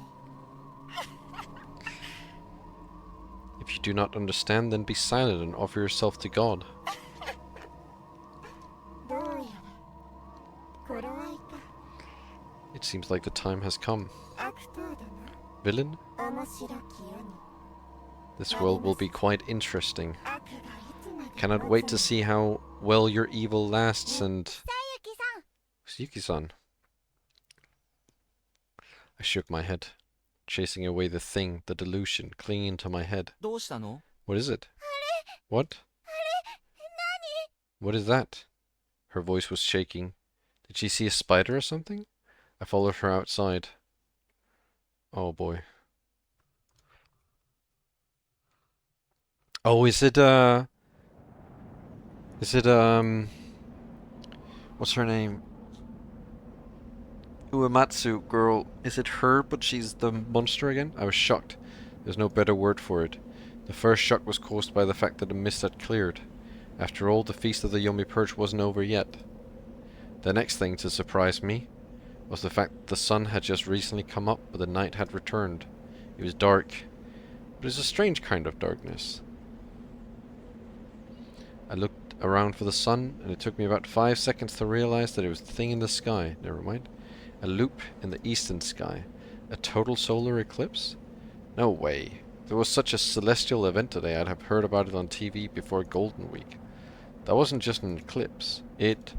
[SPEAKER 1] If you do not understand, then be silent and offer yourself to God.
[SPEAKER 11] どうやら頃合いか。
[SPEAKER 1] It seems like the time has come.
[SPEAKER 11] 悪党ども、
[SPEAKER 1] Villain?
[SPEAKER 11] 面白き世に。
[SPEAKER 1] This world will be quite interesting.
[SPEAKER 11] 悪がいつまで
[SPEAKER 1] Cannot wait to see how well your evil lasts and...
[SPEAKER 10] さゆきさん。
[SPEAKER 1] Yuki-san. I shook my head, chasing away the thing, the delusion, clinging to my head.
[SPEAKER 4] どうしたの？
[SPEAKER 1] What is it? What? What is that? Her voice was shaking. Did she see a spider or something? I followed her outside. Oh boy. Oh, is it, what's her name? Uematsu girl. Is it her, but she's the monster again? I was shocked. There's no better word for it. The first shock was caused by the fact that the mist had cleared. After all, the feast of the Yomi Purge wasn't over yet. The next thing to surprise me was the fact that the sun had just recently come up, but the night had returned. It was dark, but it was a strange kind of darkness. I looked around for the sun, and it took me about 5 seconds to realize that it was the thing in the sky. Never mind. A loop in the eastern sky. A total solar eclipse? No way. If there was such a celestial event today, I'd have heard about it on TV before Golden Week. That wasn't just an eclipse. It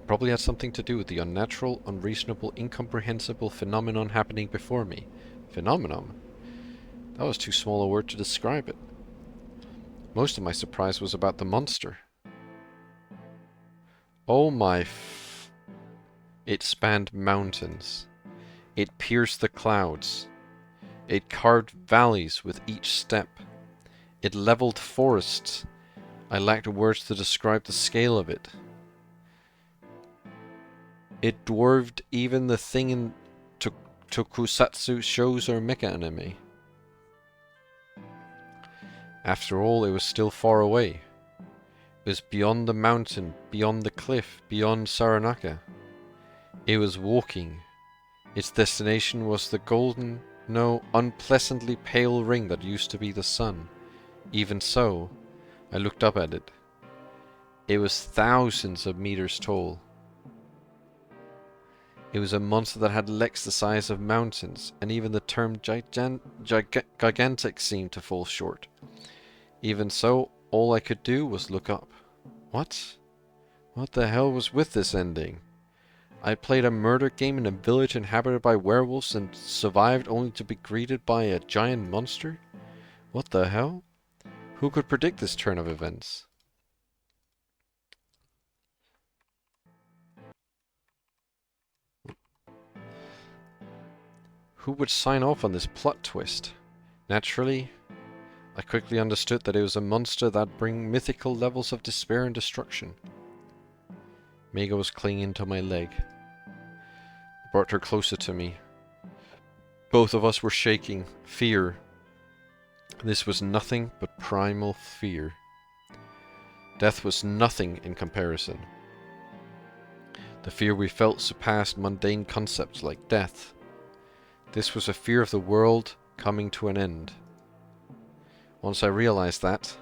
[SPEAKER 1] probably had something to do with the unnatural, unreasonable, incomprehensible phenomenon happening before me. Phenomenon? That was too small a word to describe it. Most of my surprise was about the monster. Oh my It spanned mountains. It pierced the clouds. It carved valleys with each step. It leveled forests. I lacked words to describe the scale of it. It dwarfed even the thing in tokusatsu shows or mecha anime. After all, it was still far away. It was beyond the mountain, beyond the cliff, beyond Saranaka. It was walking. Its destination was the golden, no, unpleasantly pale ring that used to be the sun. Even so, I looked up at it. It was thousands of meters tall. It was a monster that had legs the size of mountains, and even the term gigantic seemed to fall short. Even so, all I could do was look up. What? What the hell was with this ending? I played a murder game in a village inhabited by werewolves and survived only to be greeted by a giant monster? What the hell? Who could predict this turn of events? Who would sign off on this plot twist? Naturally, I quickly understood that it was a monster that bring mythical levels of despair and destruction. Mega was clinging to my leg. I brought her closer to me. Both of us were shaking. Fear. This was nothing but primal fear. Death was nothing in comparison. The fear we felt surpassed mundane concepts like death. This was a fear of the world coming to an end. Once I realized that,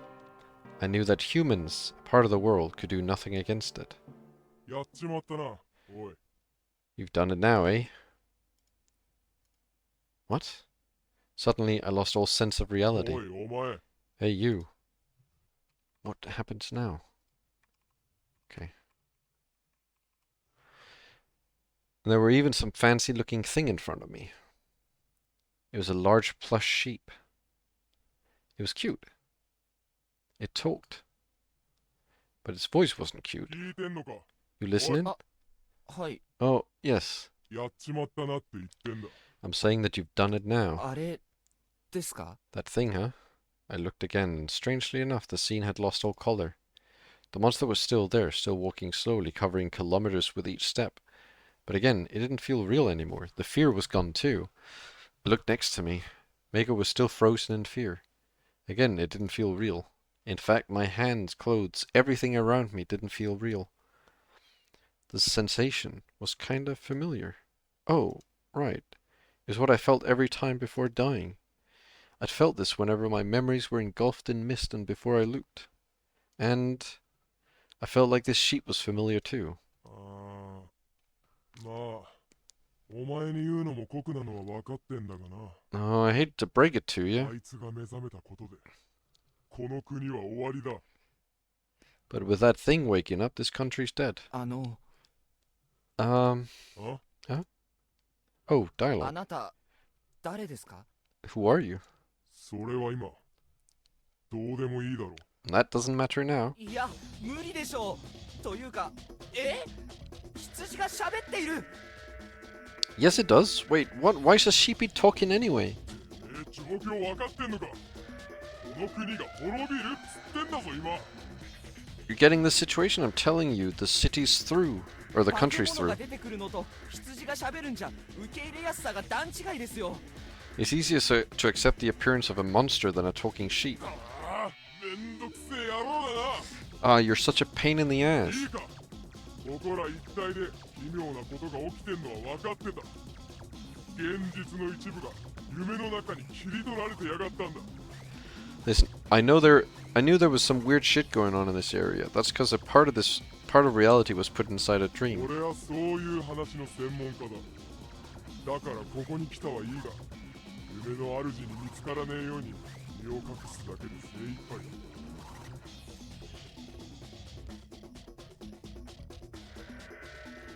[SPEAKER 1] I knew that humans, part of the world, could do nothing against it. You've done it now, eh? What? Suddenly, I lost all sense of reality. Hey, you. What happens now? Okay. And there were even some fancy-looking thing in front of me. It was a large plush sheep. It was cute. It talked. But its voice wasn't cute. You listening? Oh, yes. I'm saying that you've done it now. That thing, huh? I looked again, and strangely enough, the scene had lost all color. The monster was still there, still walking slowly, covering kilometers with each step. But again, it didn't feel real anymore. The fear was gone too. I looked next to me. Mega was still frozen in fear. Again, it didn't feel real. In fact, my hands, clothes, everything around me didn't feel real. The sensation was kind of familiar. Oh, right. It was what I felt every time before dying. I'd felt this whenever my memories were engulfed in mist and before I looked. And I felt like this sheep was familiar too. Oh, I hate to break it to you. But with that thing waking up, this country's dead. Huh? Oh, dialogue. Who are you? That doesn't matter now. Yes, it does. Wait, what? Why is a sheepy talking anyway? You're getting the situation. I'm telling you, the city's through. Or the country's through. It's easier to accept the appearance of a monster than a talking sheep. Ah, you're such a pain in the ass. Listen, I knew there was some weird shit going on in this area. That's because a part of reality was put inside a dream.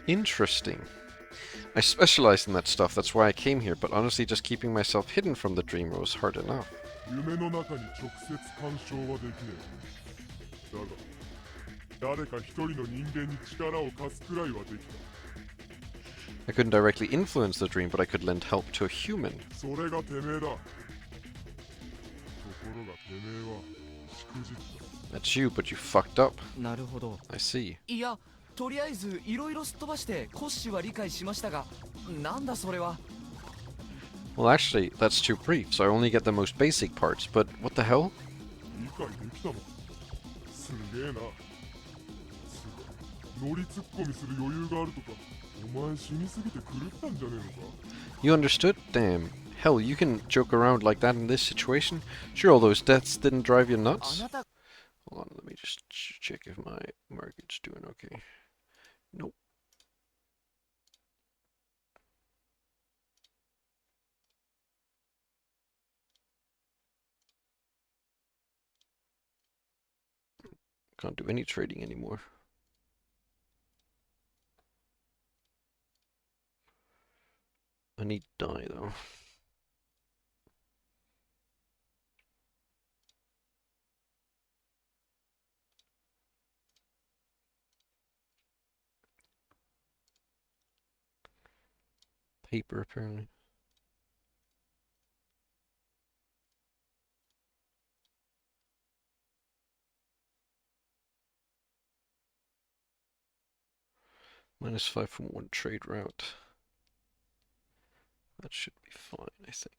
[SPEAKER 1] Interesting. I specialize in that stuff, that's why I came here, but honestly just keeping myself hidden from the dreamer was hard enough.
[SPEAKER 13] 夢の中に直接干渉はできねえ。だが誰か一人の人間に力を貸すくらいはできた。
[SPEAKER 1] I couldn't directly influence the dream, but I could lend help to a human.
[SPEAKER 13] それがてめえだ。ところがてめえはしくじった。
[SPEAKER 1] That's you, but you fucked up.
[SPEAKER 4] なるほど。
[SPEAKER 1] I see.
[SPEAKER 8] いや、とりあえずいろいろすっ飛ばしてコッシーは理解しましたが、なんだそれは。
[SPEAKER 1] Well, actually, that's too brief, so I only get the most basic parts, but what the hell?
[SPEAKER 13] 理解できたの？すげえな。つうか、乗りツッコミする余裕があるとか、お前死にすぎて狂ったんじゃねえのか？
[SPEAKER 1] You understood? Damn. Hell, you can joke around like that in this situation? Sure, all those deaths didn't drive you
[SPEAKER 8] あ
[SPEAKER 1] nuts?
[SPEAKER 8] なた、
[SPEAKER 1] Hold on, let me just check if my market's doing okay. Nope. Can't do any trading anymore. I need dye though. Paper apparently. -5 from one trade route. That should be fine, I think.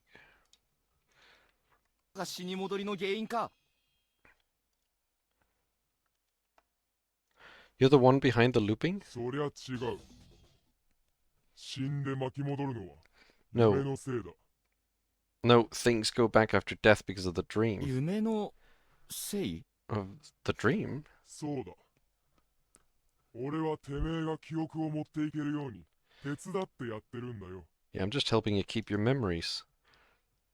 [SPEAKER 8] が死に戻りの原因か。
[SPEAKER 1] You're the one behind the looping?
[SPEAKER 13] そりゃ違う。死んで巻き戻るのは
[SPEAKER 1] No.
[SPEAKER 13] 夢のせいだ。
[SPEAKER 1] No, things go back after death because of the dream.
[SPEAKER 8] 夢のせい？
[SPEAKER 1] Of the dream?
[SPEAKER 13] そうだ。俺はてめえが記憶を持っていけるように手伝ってやってるんだよ。
[SPEAKER 1] Yeah, I'm just helping you keep your memories.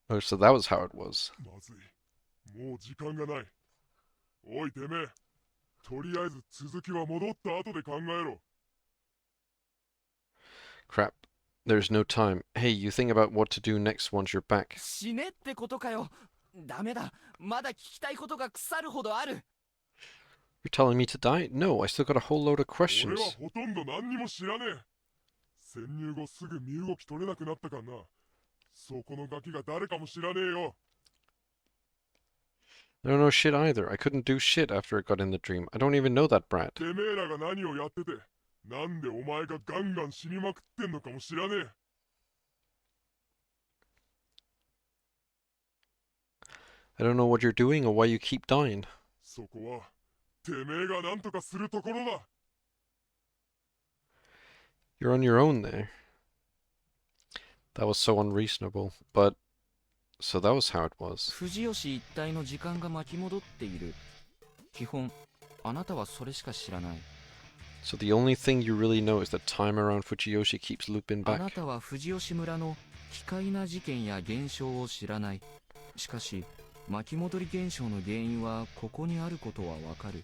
[SPEAKER 1] Oh, so that was how it was.
[SPEAKER 13] まずい。もう時間がない。おいてめえ。とりあえず続きは戻った後で考えろ。
[SPEAKER 1] Crap. There's no time. Hey, you think about what to do next once you're back.
[SPEAKER 8] 死ねってことかよ。ダメだ。まだ聞きたいことが腐るほどある。
[SPEAKER 1] You're telling me to die? No, I still got a whole load of
[SPEAKER 13] 俺
[SPEAKER 1] questions.
[SPEAKER 13] はほとんど何にも知らねえ。潜入後すぐ身動き取れなくなったからな。そこのガキが誰かも知らねえよ。
[SPEAKER 1] I don't know shit either. I couldn't do shit after I got in the dream. I don't even know that brat.
[SPEAKER 13] てめえらが何をやってて、なんでお前がガンガン死にまくってんのかも知らねえ。
[SPEAKER 1] I don't know what you're doing or why you keep dying.
[SPEAKER 13] そこはてめえが何とかするところだ。
[SPEAKER 1] You're on your own there. That was so unreasonable, but so that was how it was.
[SPEAKER 4] 富士吉一帯の時間が巻き戻っている。基本、あなたはそれしか知らない。
[SPEAKER 1] So the only thing you really know is that time around Fujiyoshi keeps looping
[SPEAKER 4] あな
[SPEAKER 1] back.
[SPEAKER 4] たは富士吉村の奇怪な事件や現象を知らない。しかし、巻き戻り現象の原因はここにあることはわかる。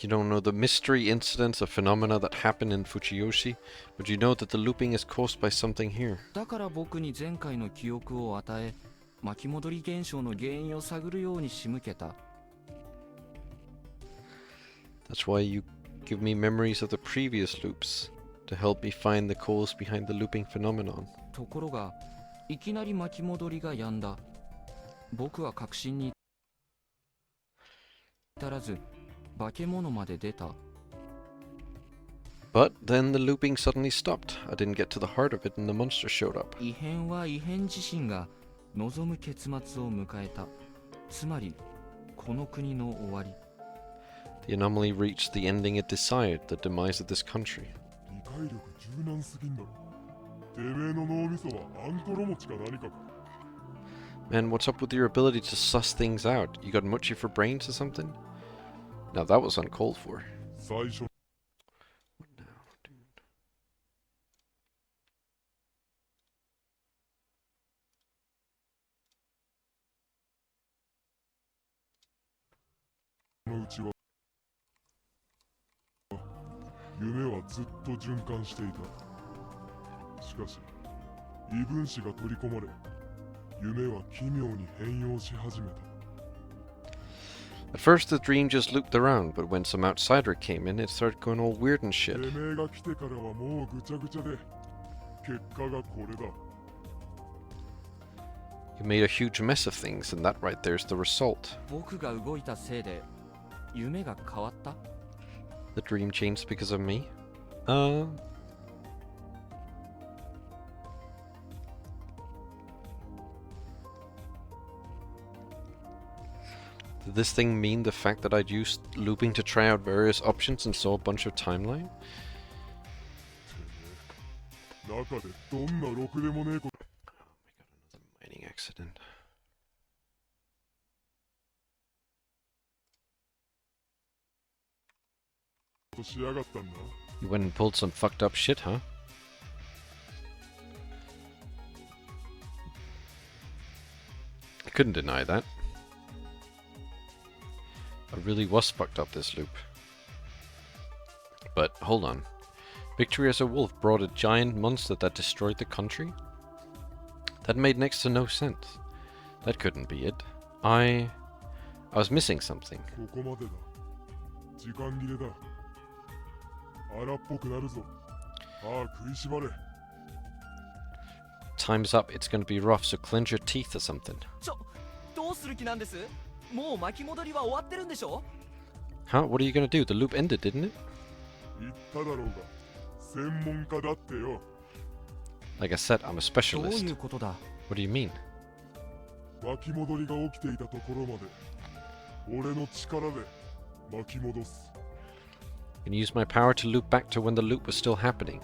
[SPEAKER 1] You don't know the mystery incidents of phenomena that happen in Fujiyoshi, but you know that the looping is caused by something here.
[SPEAKER 4] だから僕に前回の記憶を与え、巻き戻り現象の原因を探るように仕向けた。
[SPEAKER 1] That's why you give me memories of the previous loops, to help me find the cause behind the looping phenomenon.
[SPEAKER 4] ところが、いきなり巻き戻りが止んだ。僕は確信に至らず、化け物まで出た。
[SPEAKER 1] But then the looping suddenly stopped. I didn't get to the heart of it and the monster showed up.
[SPEAKER 4] 異変は異変自身が望む結末を迎えた。つまり、この国の終わり。
[SPEAKER 1] The anomaly reached the ending it desired, the demise of this country.
[SPEAKER 13] 理解力柔軟すぎんだろ。てめえの脳みそはあんころ餅か何かか。
[SPEAKER 1] Man, what's up with your ability to suss things out? You got muchy for brains or something? Now that was uncalled for.
[SPEAKER 13] 最初
[SPEAKER 1] What now, dude?
[SPEAKER 13] のうちは夢はずっと循環していた。しかし異分子が取り込まれ夢は奇妙に変容し始めた。
[SPEAKER 1] At first the dream just looped around, but when some outsider came in, it started going all weird and shit.
[SPEAKER 13] てめえが来てからはもうぐちゃぐちゃで、結果がこれだ。
[SPEAKER 1] You made a huge mess of things, and that right there's the result.
[SPEAKER 4] 僕が動いたせいで夢が変わった？
[SPEAKER 1] The dream changed because of me? Did this thing mean the fact that I'd used looping to try out various options and saw a bunch of timeline?
[SPEAKER 13] 中でどんなろくでもねえこと
[SPEAKER 1] Mining accident. You went and pulled some fucked up shit, huh? I couldn't deny that. I really was fucked up this loop. But, hold on. Victory as a wolf brought a giant monster that destroyed the country? That made next to no sense. That couldn't be it. I was missing something.
[SPEAKER 13] ここまでだ。時間切れだ。荒っぽくなるぞ。ああ、食いしばれ。
[SPEAKER 1] Time's up. It's gonna be rough, so clench your teeth or something.
[SPEAKER 4] どうする気なんです？もう巻き戻りは終わってるんでしょ？
[SPEAKER 1] Huh? What are you gonna do? The loop ended, didn't it?
[SPEAKER 13] 言っただろうが。専門家だってよ。
[SPEAKER 1] Like I said, I'm a
[SPEAKER 4] どう
[SPEAKER 1] specialist.
[SPEAKER 4] いうことだ？
[SPEAKER 1] What do you mean?
[SPEAKER 13] 巻き戻りが起きていたところまで俺の力で巻き戻す。
[SPEAKER 1] I can use my power to loop back to when the loop was still happening.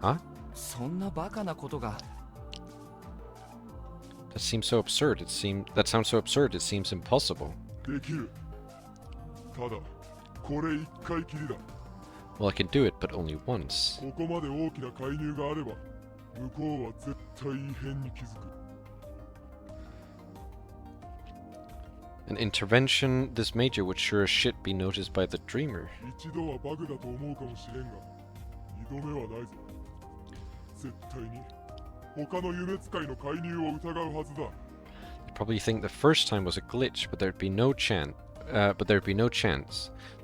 [SPEAKER 1] Huh?
[SPEAKER 4] そんなバカなことが。
[SPEAKER 1] That seems so absurd. That sounds so absurd. It seems impossible.
[SPEAKER 13] できる。ただこれ一回きりだ。
[SPEAKER 1] Well, I can do it, but only once.
[SPEAKER 13] ここまで大きな介入があれば向こうは絶対異変に気づく。
[SPEAKER 1] An intervention this major would sure as shit be noticed by the dreamer.
[SPEAKER 13] 一度はバグだと思うかもしれんが二度目はないぞ。絶対に他の夢使いの介入を疑うはずだ。
[SPEAKER 1] They'd probably think the first time was a glitch, but there'd be no chance.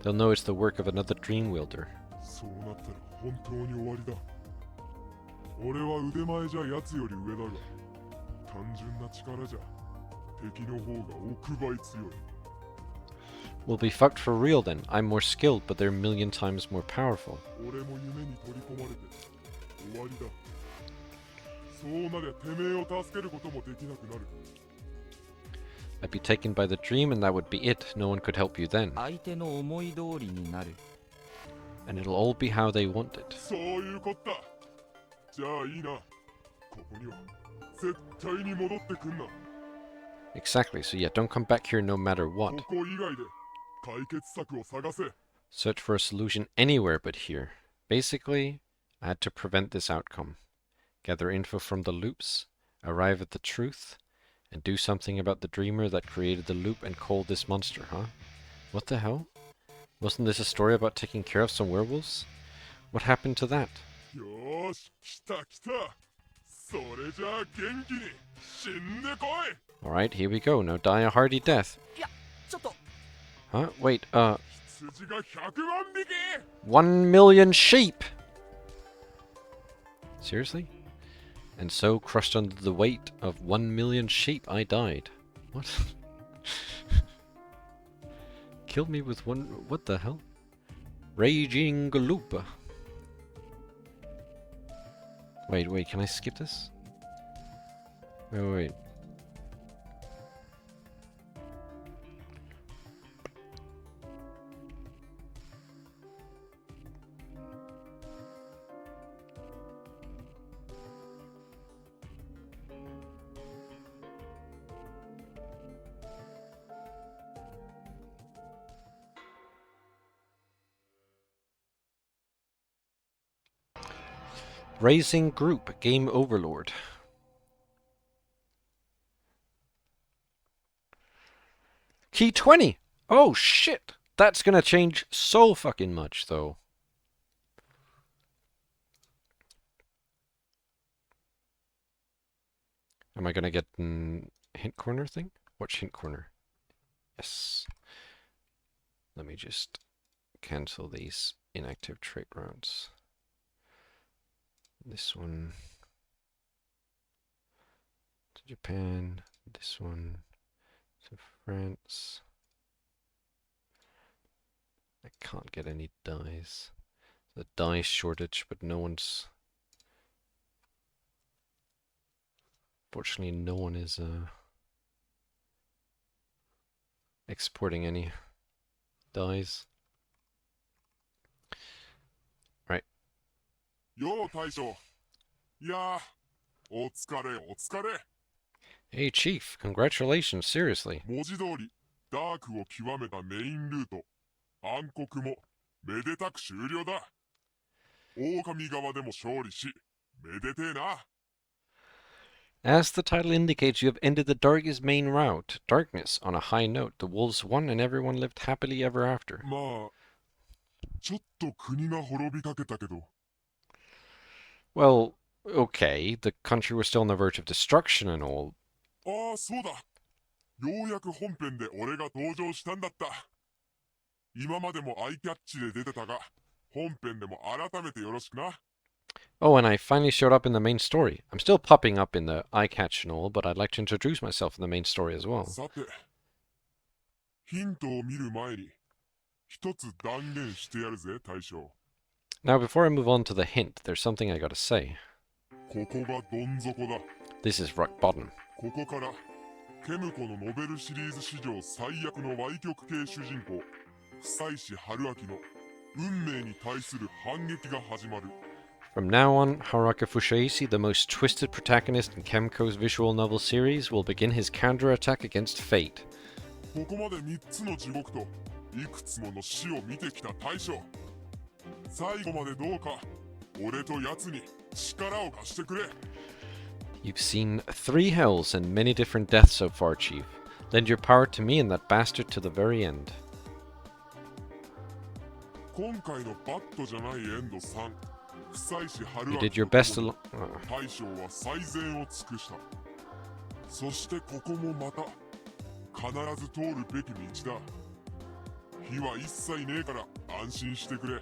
[SPEAKER 1] They'll know it's the work of another dream wielder.
[SPEAKER 13] そうなったら本当に終わりだ。俺は腕前じゃ奴より上だが単純な力じゃ敵の方が億倍強い。
[SPEAKER 1] We'll be fucked for real then. I'm more skilled, but they're a million times more powerful.
[SPEAKER 13] 俺も夢に取り込まれて終わりだ。そうなりゃてめえを助けることもできなくなる。
[SPEAKER 1] I'd be taken by the dream and that would be it. No one could help you then.
[SPEAKER 4] 相手の思い通りになる。
[SPEAKER 1] And it'll all be how they want it.
[SPEAKER 13] そういうこった。じゃあいいな。ここには絶対に戻ってくんな。
[SPEAKER 1] Exactly, so yeah, don't come back here no matter
[SPEAKER 13] こ
[SPEAKER 1] what.
[SPEAKER 13] こ以外で解決策を探せ。
[SPEAKER 1] Search for a solution anywhere but here. Basically, I had to prevent this outcome. Gather info from the loops, arrive at the truth, and do something about the dreamer that created the loop and called this monster, huh? What the hell? Wasn't this a story about taking care of some werewolves? What happened to that?
[SPEAKER 13] よーし、来た来た。それじゃあ元気に死んでこい。
[SPEAKER 1] Alright, here we go. Now die a hardy death.
[SPEAKER 4] いや、ちょっと。
[SPEAKER 1] Huh? Wait,
[SPEAKER 13] 羊が100万匹。
[SPEAKER 1] 1 million sheep! Seriously? And so, crushed under the weight of 1 million sheep, I died. What? Killed me with one... What the hell? Raging Galupa. Wait, can I skip this? Wait. Raising Group, Game Overlord. Key 20! Oh shit! That's gonna change so fucking much though. Am I gonna get hint corner thing? Watch hint corner. Yes. let me just cancel these inactive trade routes. This one to Japan, this one to France. I can't get any dyes. The dye shortage, but no one's... Fortunately, no one is exporting any dyes. Right.
[SPEAKER 13] Yo, Taisho. Yeah. お疲れ、お疲れ。
[SPEAKER 1] Hey, Chief. Congratulations, seriously.
[SPEAKER 13] 文字通り、ダークを極めたメインルート、暗黒も、めでたく終了だ。狼側でも勝利し、めでてえな。
[SPEAKER 1] As the title indicates, you have ended the Darkest main route, Darkness, on a high note. The wolves won and everyone lived happily ever after.
[SPEAKER 13] まあ、ちょっと国が滅びかけたけど。
[SPEAKER 1] Well, okay, the country was still on the verge of destruction and all.
[SPEAKER 13] ああ、そうだ。ようやく本編で俺が登場したんだった。今までもアイキャッチで出てたが、本編でも改めてよろしくな。
[SPEAKER 1] Oh, and I finally showed up in the main story. I'm still popping up in the eye catch and all, but I'd like to introduce myself in the main story as well.
[SPEAKER 13] さて、ヒントを見る前に、一つ断言してやるぜ、大将。
[SPEAKER 1] Now, before I move on to the hint, there's something I gotta say.
[SPEAKER 13] ここがどん底だ。
[SPEAKER 1] This is rock bottom.
[SPEAKER 13] ここから、ケムコのノベルシリーズ史上最悪の歪曲系主人公、久石春明の運命に対する反撃が始まる。
[SPEAKER 1] From now on, Haruka Fushaishi, the most twisted protagonist in Kemco's visual novel series, will begin his counterattack against fate.
[SPEAKER 13] ここまで3つの地獄といくつもの死を見てきた大将。最後までどうか俺と奴に力を貸してくれ。
[SPEAKER 1] You've seen 3 hells and many different deaths so far, Chief. Lend your power to me and that bastard to the very end.
[SPEAKER 13] 今回のバットじゃないエンド3。
[SPEAKER 1] You did your best to...
[SPEAKER 13] 大将は最善を尽くした。そしてここもまた必ず通るべき道だ。火は一切ねえから安心してくれ。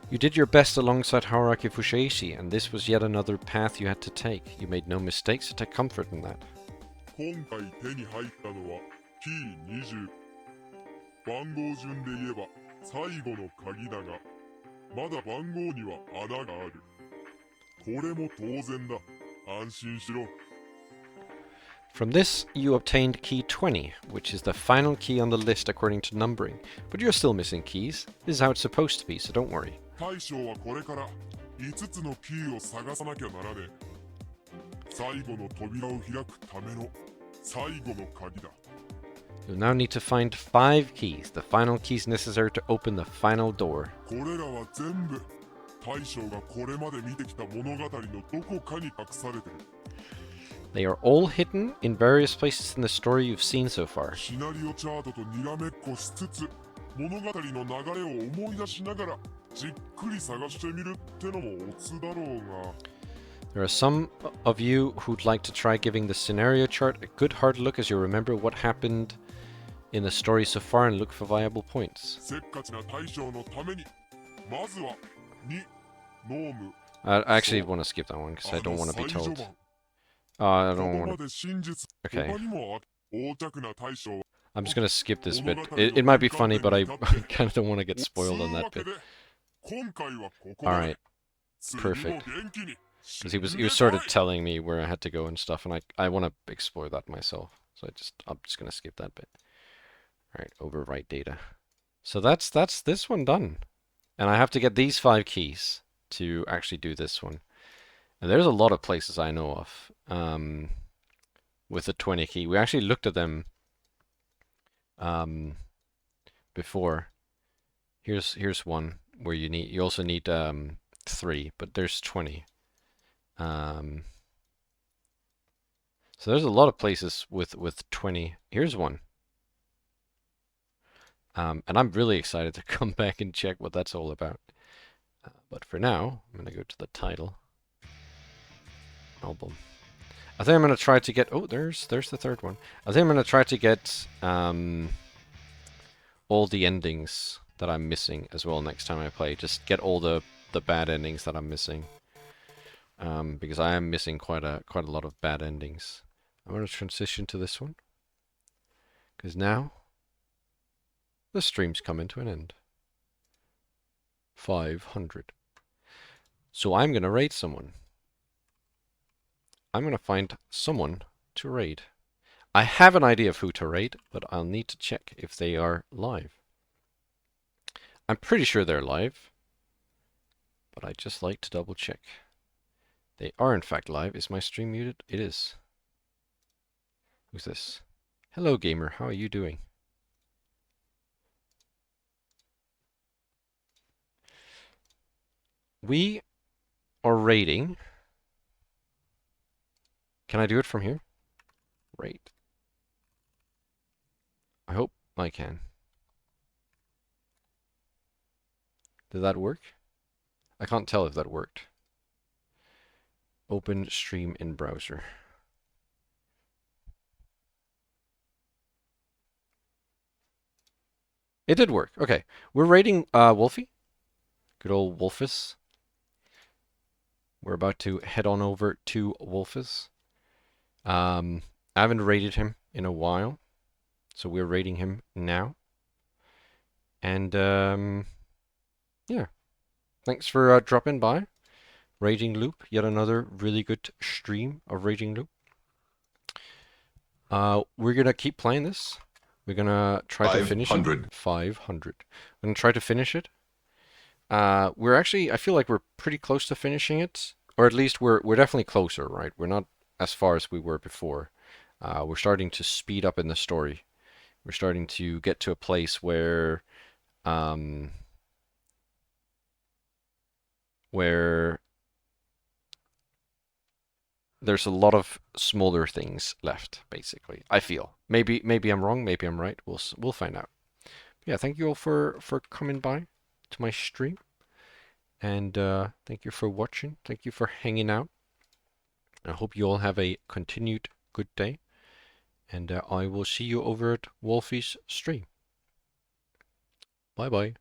[SPEAKER 1] You did your best alongside Haruki Fushaishi, and this was yet another path you had to take. You made no mistakes, so take comfort in that.
[SPEAKER 13] 今回手に入ったのは T20。番号順で言えば最後の鍵だが、まだ番号には穴がある。これも当然だ。安心しろ。
[SPEAKER 1] From this, you obtained key 20, which is the final key on the list according to numbering. But you're still missing keys. This is how it's supposed to be, so don't worry.
[SPEAKER 13] 大将はこれから5つのキーを探さなきゃならねえ。最後の扉を開くための最後の鍵だ。
[SPEAKER 1] You'll now need to find 5 keys, the final keys necessary to open the final door.
[SPEAKER 13] これらは全部大将がこれまで見てきた物語のどこかに隠されてる。
[SPEAKER 1] They are all hidden in various places in the story you've seen so far.
[SPEAKER 13] シナリオチャートとにらめっこしつつ物語の流れを思い出しながらじっくり探してみるってのもオツだろうが。
[SPEAKER 1] There are some of you who'd like to try giving the scenario chart a good hard look as you remember what happened in the story so far and look for viable points.
[SPEAKER 13] せっかちな大将のためにまずは2ノーム。
[SPEAKER 1] I actually want to skip that one because I don't want to be told. I don't want to. Okay. I'm just gonna skip this bit. It might be funny, but I kind of don't want to get spoiled on that bit. Alright. Perfect. Because he was sort of telling me where I had to go and stuff, and I want to explore that myself. So I'm just gonna skip that bit. Alright, overwrite data. So that's this one done. And I have to get these 5 keys to actually do this one. And there's a lot of places I know of with the 20 key. We actually looked at them before. Here's one where you also need 3, but there's 20. So there's a lot of places with 20. Here's one. And I'm really excited to come back and check what that's all about. But for now, I'm going to go to the title. Album. I think I'm going to try to get... Oh, there's the third one. I think I'm going to try to get all the endings that I'm missing as well next time I play. Just get all the bad endings that I'm missing. Because I am missing quite a lot of bad endings. I'm going to transition to this one. Because now, the stream's coming to an end. 500. So I'm going to raid someone. I'm going to find someone to raid. I have an idea of who to raid, but I'll need to check if they are live. I'm pretty sure they're live, but I just like to double check. They are in fact live. Is my stream muted? It is. Who's this? Hello gamer, how are you doing? We are raiding. Can I do it from here? Raid. I hope I can. Did that work? I can't tell if that worked. Open stream in browser. It did work. Okay. We're raiding Wolfie. Good old Wolfus. We're about to head on over to Wolfus. I haven't raided him in a while. So we're raiding him now. And yeah. Thanks for dropping by. Raging Loop, yet another really good stream of Raging Loop. We're gonna keep playing this. We're gonna try to finish it. 500. We're gonna try to finish it. We're actually, I feel like we're pretty close to finishing it, or at least we're definitely closer, right? We're not as far as we were before. We're starting to speed up in the story. We're starting to get to a place where there's a lot of smaller things left, basically. I feel. Maybe I'm wrong, maybe I'm right. We'll find out. Yeah, thank you all for coming by to my stream. And thank you for watching. Thank you for hanging out. I hope you all have a continued good day. And I will see you over at Wolfie's stream. Bye bye.